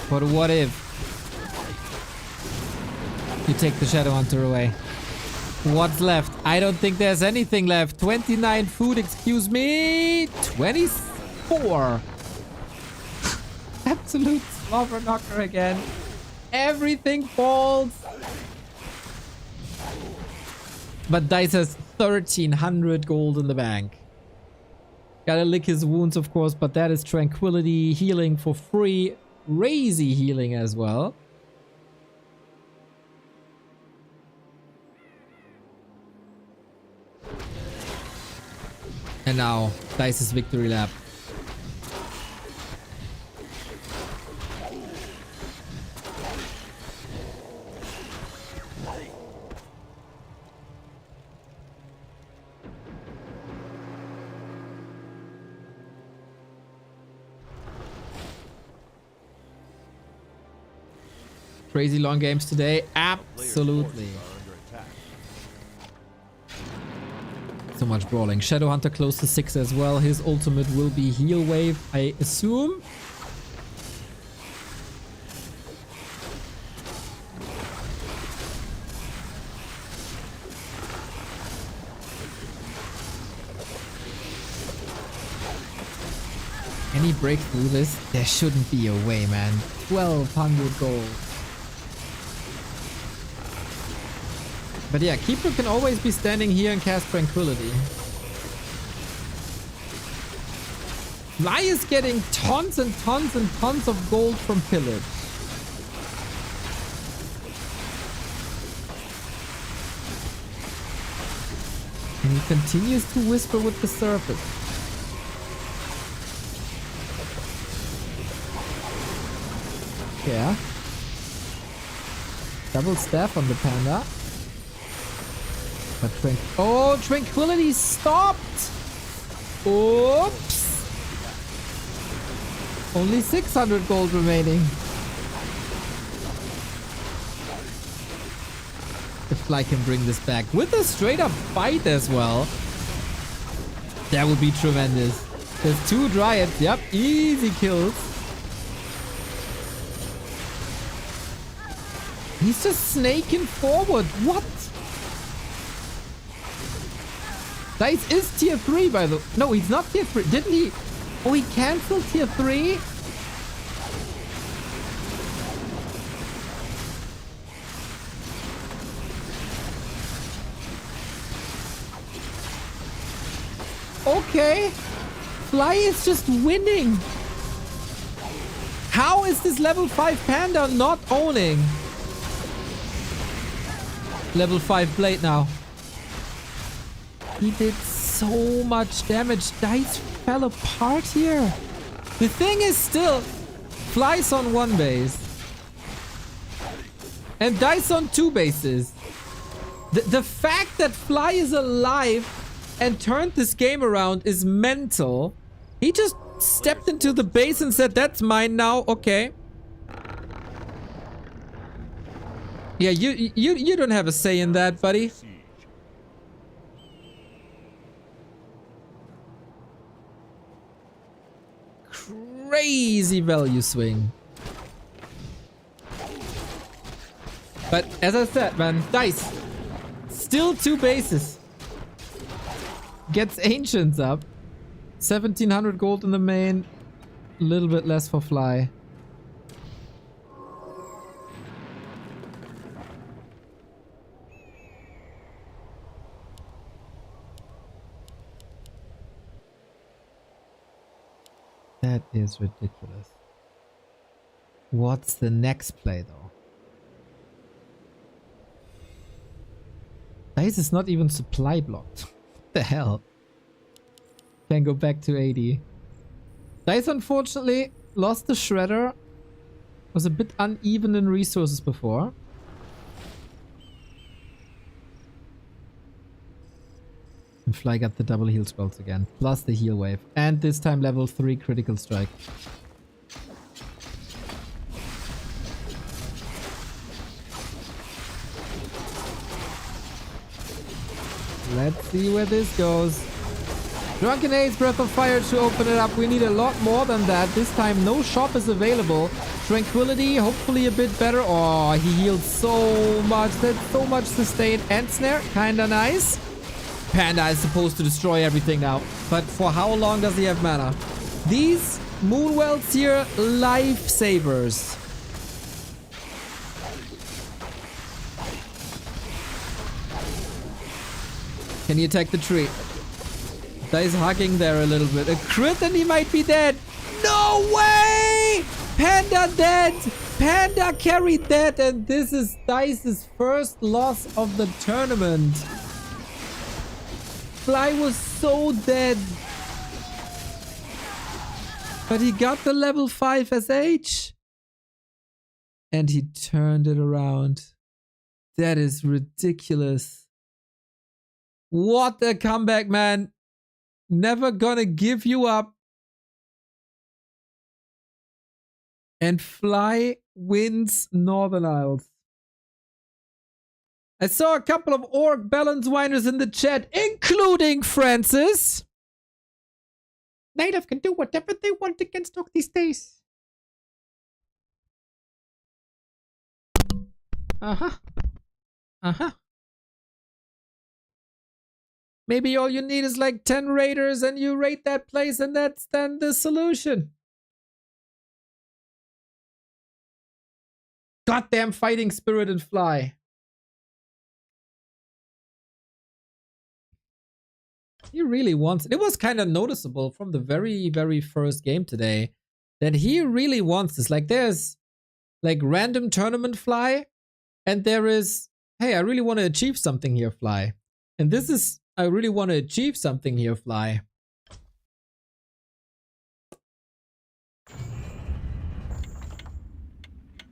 But what if you take the Shadow Hunter away? What's left? I don't think there's anything left. 29 food, excuse me. 24. Absolute slobber knocker again. Everything falls. But Dise has 1,300 gold in the bank. Gotta lick his wounds, of course, but that is tranquility healing for free. Crazy healing as well. And now, Dice's victory lap. Crazy long games today. Absolutely. So much brawling. Shadowhunter close to 6 as well. His ultimate will be heal wave, I assume. Can he break through this? There shouldn't be a way, man. 1,200 gold. But yeah, Keeper can always be standing here and cast Tranquility. Fly is getting tons and tons and tons of gold from Pillage. And he continues to whisper with the Serpent. Yeah. Double staff on the Panda. But Tranquility stopped! Oops! Only 600 gold remaining. If Fly can bring this back with a straight up fight as well, that would be tremendous. There's 2 Dryads. Yep, easy kills. He's just snaking forward. What? Dise is tier 3 by the... No, he's not tier 3. Didn't he? Oh, he canceled tier 3? Okay. Fly is just winning. How is this level 5 Panda not owning? Level 5 Blade now. He did so much damage. Dise fell apart here. The thing is still, Fly's on 1 base. And Dise on 2 bases. The fact that Fly is alive and turned this game around is mental. He just stepped into the base and said, that's mine now. Okay. Yeah, you don't have a say in that, buddy. Crazy value swing. But as I said, man, Dise still 2 bases. Gets Ancients up. 1700 gold in the main. A little bit less for Fly. That is ridiculous. What's the next play though? Dise is not even supply blocked. What the hell? Can go back to 80. Dise unfortunately lost the shredder. Was a bit uneven in resources before. And Fly got the double heal spells again. Plus the heal wave. And this time level 3 critical strike. Let's see where this goes. Drunken Ace, Breath of Fire to open it up. We need a lot more than that. This time no shop is available. Tranquility, hopefully a bit better. Oh, he healed so much. That's so much sustain. And snare, kinda nice. Panda is supposed to destroy everything now. But for how long does he have mana? These Moonwells here, lifesavers. Can he attack the tree? Dise hugging there a little bit. A crit and he might be dead. No way! Panda dead! Panda carried that, and this is Dice's first loss of the tournament. Fly was so dead. But he got the level 5 SH. And he turned it around. That is ridiculous. What a comeback, man. Never gonna give you up. And Fly wins Northern Isles. I saw a couple of orc balance whiners in the chat, including Francis. Native can do whatever they want against Orc these days. Uh-huh. Uh-huh. Maybe all you need is like 10 raiders and you raid that place and that's then the solution. Goddamn fighting spirit and Fly. He really wants it. It was kind of noticeable from the very, very first game today that he really wants this. Like there's like random tournament Fly and there is, hey, I really want to achieve something here, Fly. And this is, I really want to achieve something here, Fly.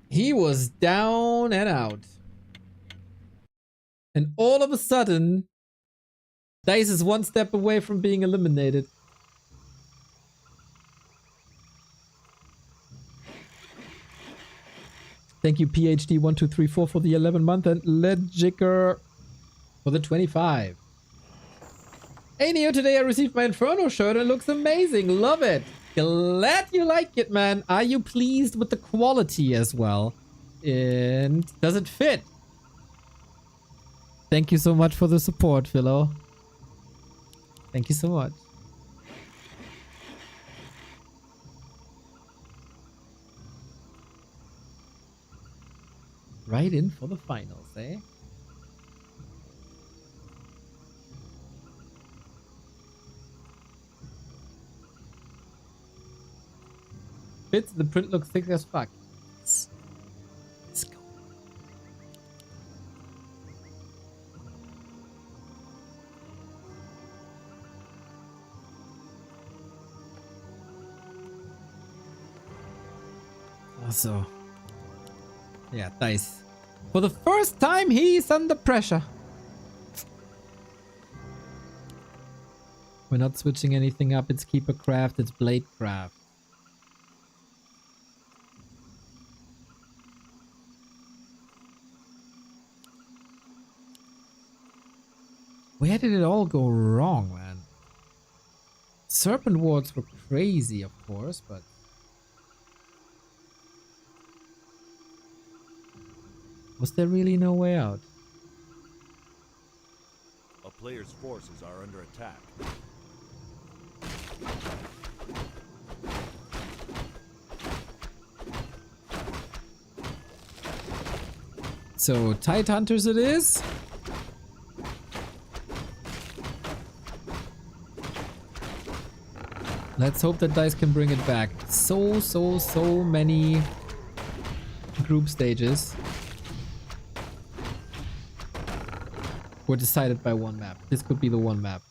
He was down and out. And all of a sudden, Dise is one step away from being eliminated. Thank you, PhD1234 for the 11 month and Legiker for the 25. Hey Neo, today I received my Inferno shirt and it looks amazing. Love it. Glad you like it, man. Are you pleased with the quality as well? And does it fit? Thank you so much for the support, Philo. Thank you so much. Right in for the finals, eh? Fits, the print looks thick as fuck. Let's go. Also, yeah, Dise. For the first time, he's under pressure. We're not switching anything up. It's Keeper Craft, it's Blade Craft. Where did it all go wrong, man? Serpent wards were crazy, of course, but... was there really no way out? A player's forces are under attack. So, Tide Hunters it is. Let's hope that Dise can bring it back. So many group stages were decided by one map. This could be the one map.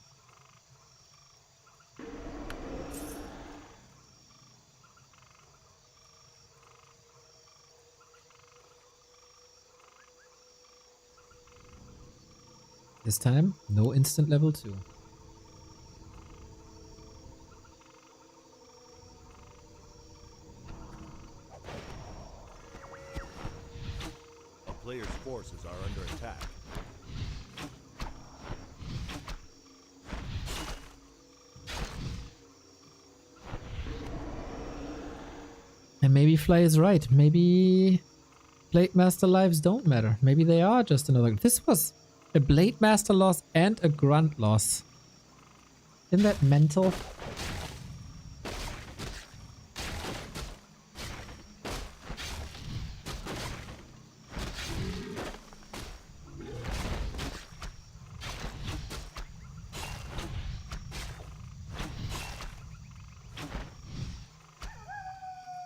This time, no instant level 2. A player's forces are under attack. And maybe Fly is right. Maybe Blade Master lives don't matter. Maybe they are just another... This was a Blade Master loss and a Grunt loss. Isn't that mental?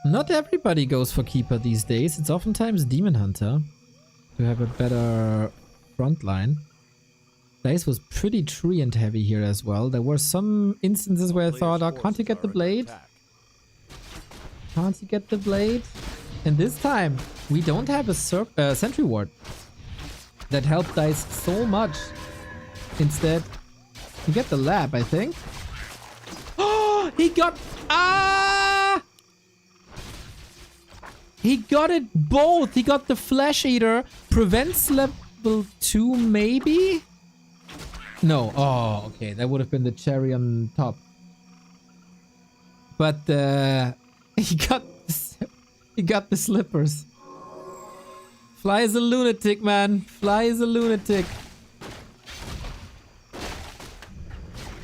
Not everybody goes for Keeper these days. It's oftentimes Demon Hunter to have a better front line. Dise was pretty treant heavy here as well. There were some instances where I thought, oh, can't you get the blade? Can't you get the blade? And this time, we don't have a sentry ward that helped Dise so much. Instead, you get the lab, I think. Oh, he got... Ah! He got it both. He got the Flesh Eater. Prevents level 2, maybe? No. Oh, okay. That would have been the cherry on top. But he got the slippers. Fly is a lunatic, man. Fly is a lunatic.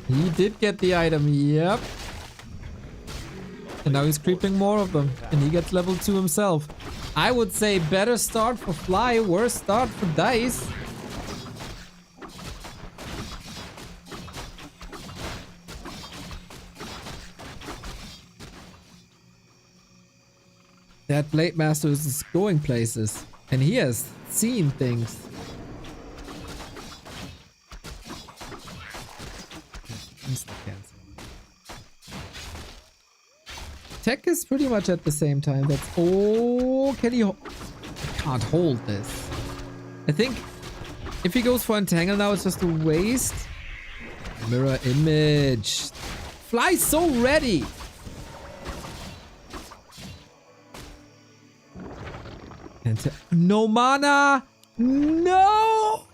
He did get the item. Yep. And now he's creeping more of them. And he gets level 2 himself. I would say better start for Fly, worse start for Dise. That Blade Master is going places. And he has seen things. Insta-cancel. Tech is pretty much at the same time. That's... Oh, can he... Can't hold this. I think if he goes for Entangle now, it's just a waste. Mirror image. Fly so ready. No mana. No.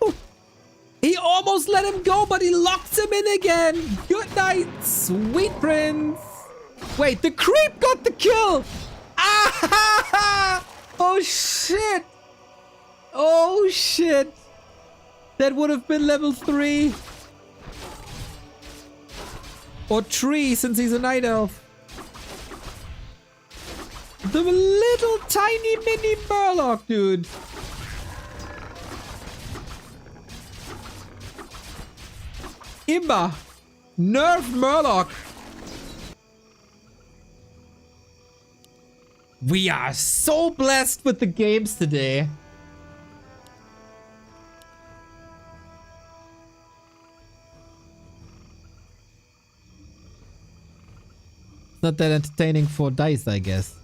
He almost let him go, but he locks him in again. Good night, sweet prince. Wait, the creep got the kill! Ah! Oh shit! Oh shit! That would have been level 3. Or 3 since he's a night elf. The little tiny mini Murloc, dude. Imba. Nerf Murloc. We are so blessed with the games today. Not that entertaining for Dise, I guess.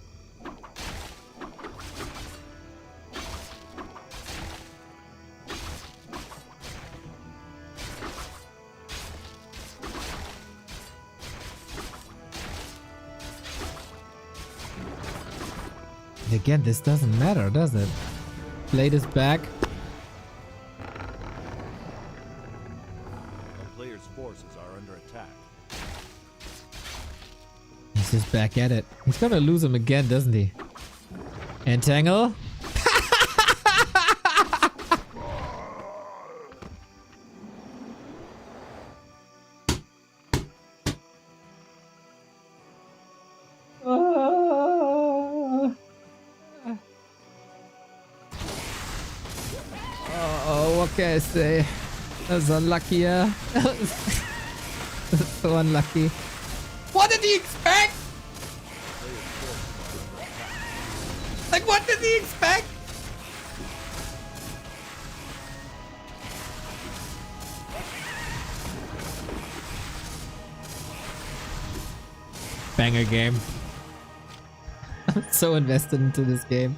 Again, this doesn't matter, does it? Blade is back. A player's forces are under attack. He's just back at it. He's gonna lose him again, doesn't he? Entangle? can I say? That's unlucky, yeah. So unlucky. What did he expect? Like, what did he expect? Banger game. I'm so invested into this game.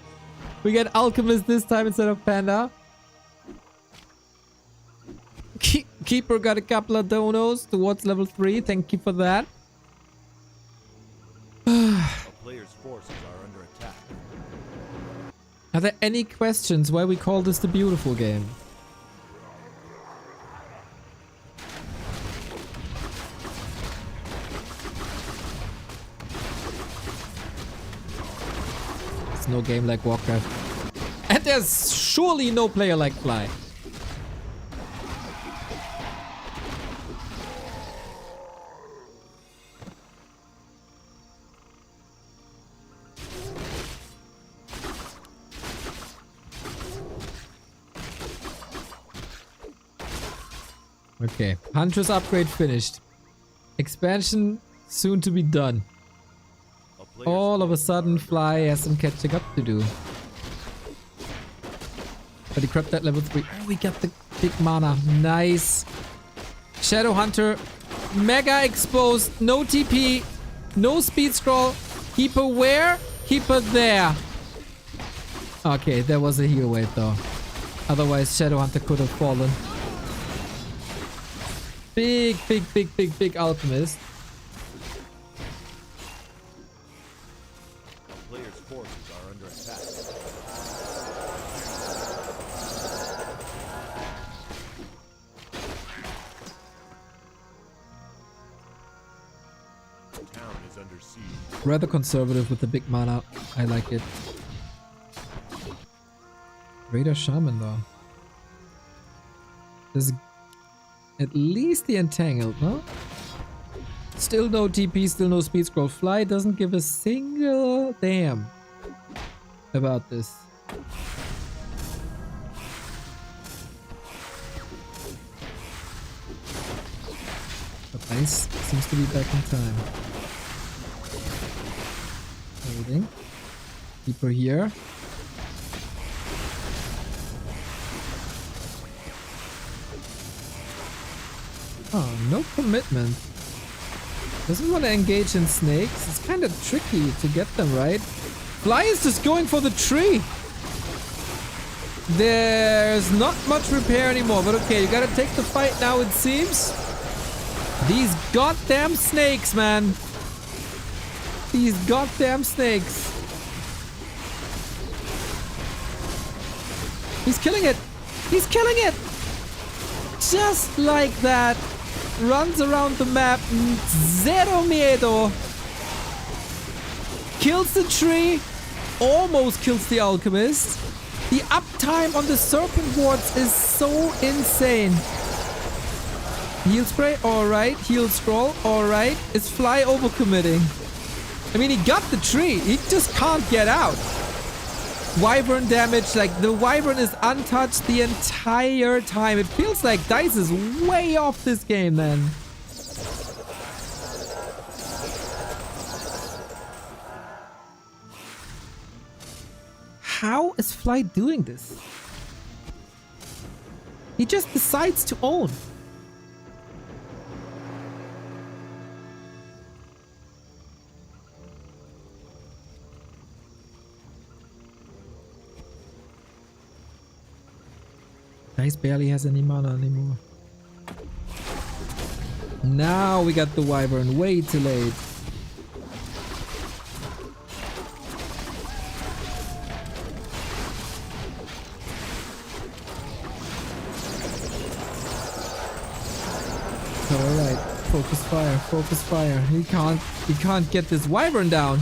We get Alchemist this time instead of Panda. Keeper got a couple of donos towards level 3. Thank you for that. A player's forces are under attack. Are there any questions why we call this the beautiful game? There's no game like Warcraft. And there's surely no player like Fly. Okay, Huntress upgrade finished. Expansion soon to be done. All of a sudden, Fly has some catching up to do. But he crept that level 3. Oh, we got the big mana. Nice. Shadow Hunter. Mega exposed. No TP. No speed scroll. Keep her where? Keep her there. Okay, there was a heal wave though. Otherwise, Shadow Hunter could have fallen. Big, big, big, big, big Alchemist. A player's forces are under attack. The town is under siege. Rather conservative with the big mana. I like it. Raider Shaman though. There's at least the Entangled, no? Still no TP, still no speed scroll. Fly doesn't give a single damn about this. But Dise seems to be back in time. Holding. Keep her here. Oh, no commitment. Doesn't want to engage in snakes. It's kind of tricky to get them, right? Fly is just going for the tree. There's not much repair anymore, but okay, you gotta take the fight now, it seems. These goddamn snakes, man. These goddamn snakes. He's killing it. He's killing it. Just like that. Runs around the map. Zero miedo. Kills the tree. Almost kills the alchemist. The uptime on the serpent wards is so insane. Heal spray, alright. Heal scroll, alright. Is Fly overcommitting? I mean, he got the tree. He just can't get out. Wyvern damage, like the Wyvern is untouched the entire time. It feels like Dise is way off this game, man. How is Fly doing this? He just decides to own. Dise barely has any mana anymore. Now we got the Wyvern way too late. Alright, focus fire, focus fire. He can't get this Wyvern down.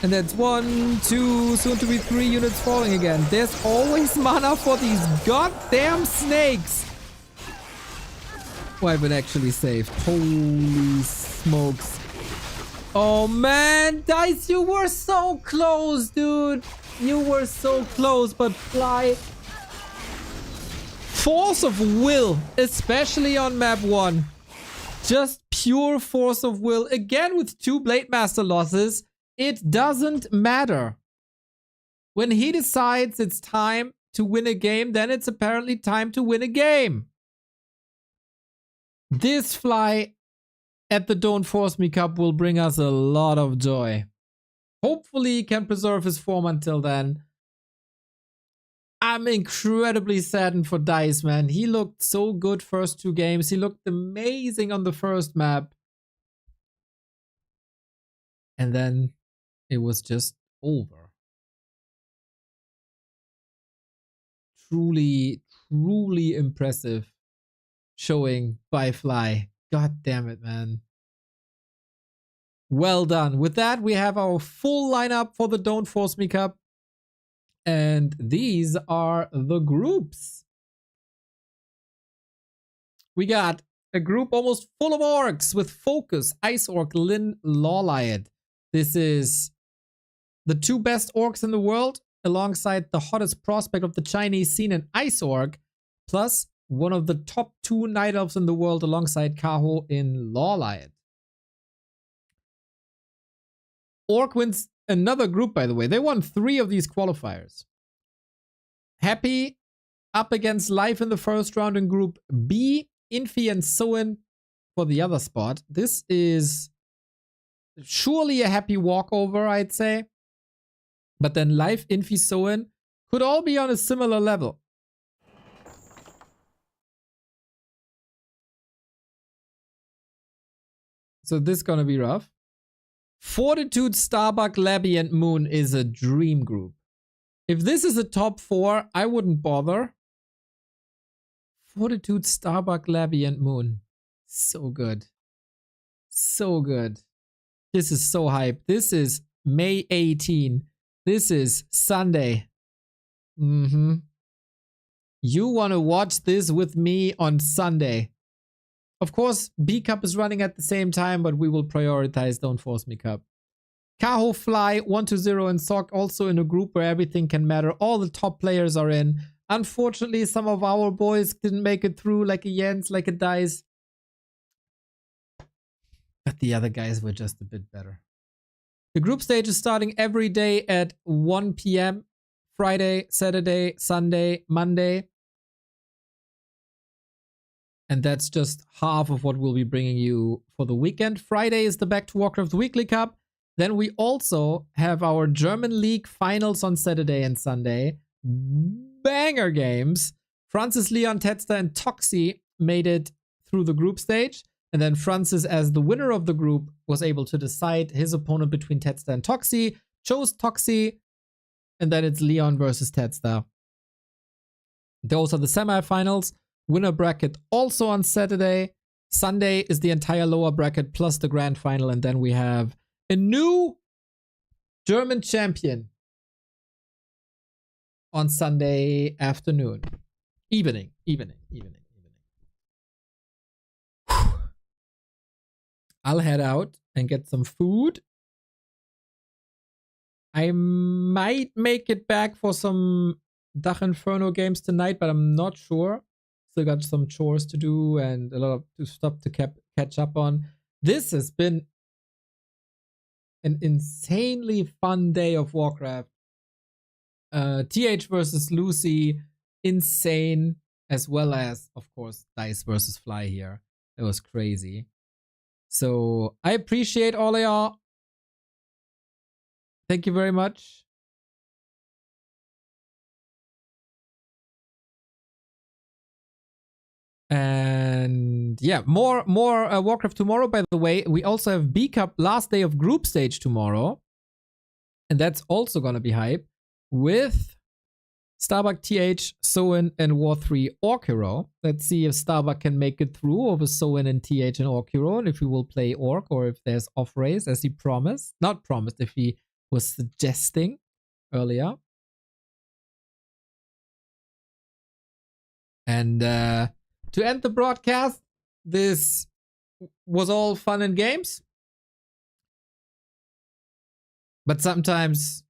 And that's 1, 2, soon to be 3 units falling again. There's always mana for these goddamn snakes. Wyvern actually saved. Holy smokes. Oh man, Dise, you were so close, dude. You were so close, but Fly force of will, especially on map 1. Just pure force of will. Again, with 2 Blade Master losses, it doesn't matter. When he decides it's time to win a game, then it's apparently time to win a game. This Fly at the Don't Force Me Cup will bring us a lot of joy. Hopefully he can preserve his form until then. I'm incredibly saddened for Dise, man. He looked so good first 2 games. He looked amazing on the first map. And then it was just over. Truly, truly impressive showing by Fly. God damn it, man. Well done. With that, we have our full lineup for the Don't Force Me Cup. And these are the groups. We got a group almost full of orcs with Focus, Ice Orc, Lin, Lawliot. This is the 2 best orcs in the world, alongside the hottest prospect of the Chinese scene, an Ice Orc, plus one of the top 2 Night Elves in the world, alongside Kaho in Lawliot. Orc wins another group, by the way. They won 3 of these qualifiers. Happy up against Life in the first round in Group B. Infi and Soin for the other spot. This is surely a happy walkover, I'd say. But then Life, Infi, Soin could all be on a similar level. So this is gonna be rough. Fortitude, Starbuck, Labby, and Moon is a dream group. If this is a top 4, I wouldn't bother. Fortitude, Starbuck, Labby, and Moon. So good. So good. This is so hype. This is May 18. This is Sunday. You want to watch this with me on Sunday. Of course, B Cup is running at the same time, but we will prioritize Don't Force Me Cup. Kaho, Fly, 1-0, and Sok also in a group where everything can matter. All the top players are in. Unfortunately, some of our boys didn't make it through, like a Jens, like a Dise. But the other guys were just a bit better. The group stage is starting every day at 1 p.m. Friday, Saturday, Sunday, Monday. And that's just half of what we'll be bringing you for the weekend. Friday is the Back to Warcraft Weekly Cup. Then we also have our German League finals on Saturday and Sunday. Banger games. Francis, Leon, Tetster, and Toxie made it through the group stage. And then Francis, as the winner of the group, was able to decide his opponent between Tetster and Toxie. Chose Toxie. And then it's Leon versus Tetster. Those are the semifinals. Winner bracket also on Saturday. Sunday is the entire lower bracket plus the grand final. And then we have a new German champion on Sunday afternoon. Evening. I'll head out and get some food. I might make it back for some Dach Inferno games tonight, but I'm not sure. Still got some chores to do and a lot of stuff to catch up on. This has been an insanely fun day of Warcraft. TH versus Lucy, insane, as well as, of course, Dise versus Fly here. It was crazy. So I appreciate all of y'all. Thank you very much. And yeah, more Warcraft tomorrow, by the way. We also have B Cup last day of group stage tomorrow. And that's also gonna be hype with Starbuck, TH, Soin, and War 3 Orc Hero. Let's see if Starbuck can make it through over Soin and TH and Orc Hero, and if he will play Orc or if there's off race as he promised. Not promised, if he was suggesting earlier. And to end the broadcast, this was all fun and games. But sometimes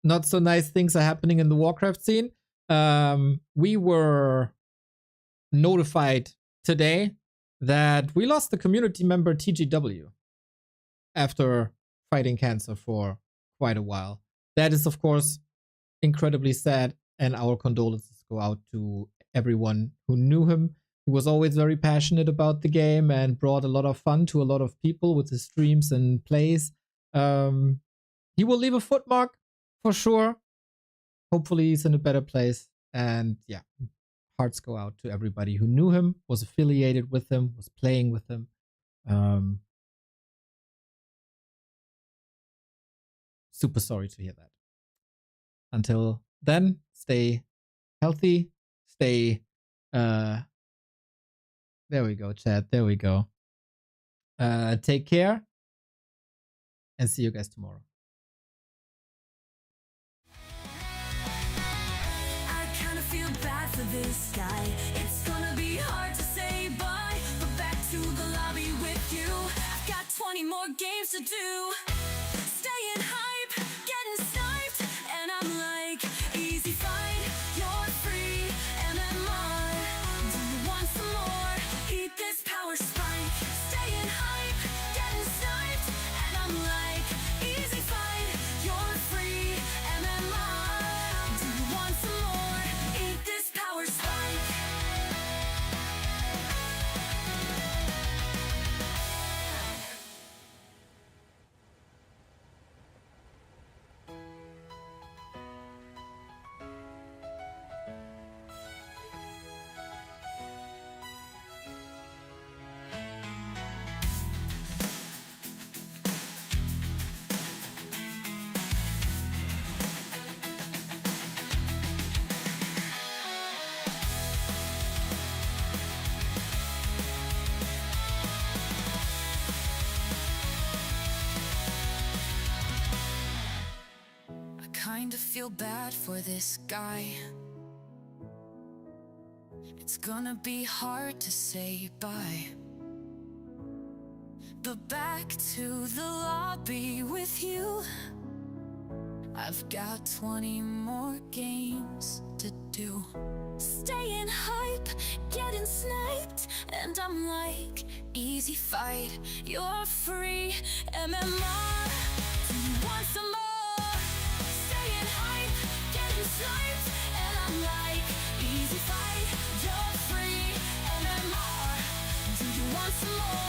not so nice things are happening in the Warcraft scene. We were notified today that we lost the community member TGW after fighting cancer for quite a while. That is, of course, incredibly sad, and our condolences go out to everyone who knew him. He was always very passionate about the game and brought a lot of fun to a lot of people with his streams and plays. He will leave a footmark for sure. Hopefully he's in a better place. And yeah, hearts go out to everybody who knew him, was affiliated with him, was playing with him. Super sorry to hear that. Until then, stay healthy, stay there we go, chat. There we go. Take care and see you guys tomorrow. I kind of feel bad for this guy. It's gonna be hard to say bye, but back to the lobby with you. I've got 20 more games to do. Staying hype, getting sniped, and I'm like, easy fight, you're free, MMR. Do you want some more? Eat this power spike. Staying hype, getting sniped, and I'm like, easy fight, you're free, MMR. Do you want some more? Eat this power spike. I kinda feel bad for this guy. It's gonna be hard to say bye, but back to the lobby with you. I've got 20 more games to do. Staying hype, getting sniped, and I'm like, easy fight, you're free, MMR. Do you want some more? Staying hype, getting sniped, and I'm like, easy fight, you're free, MMR. Do you want some more?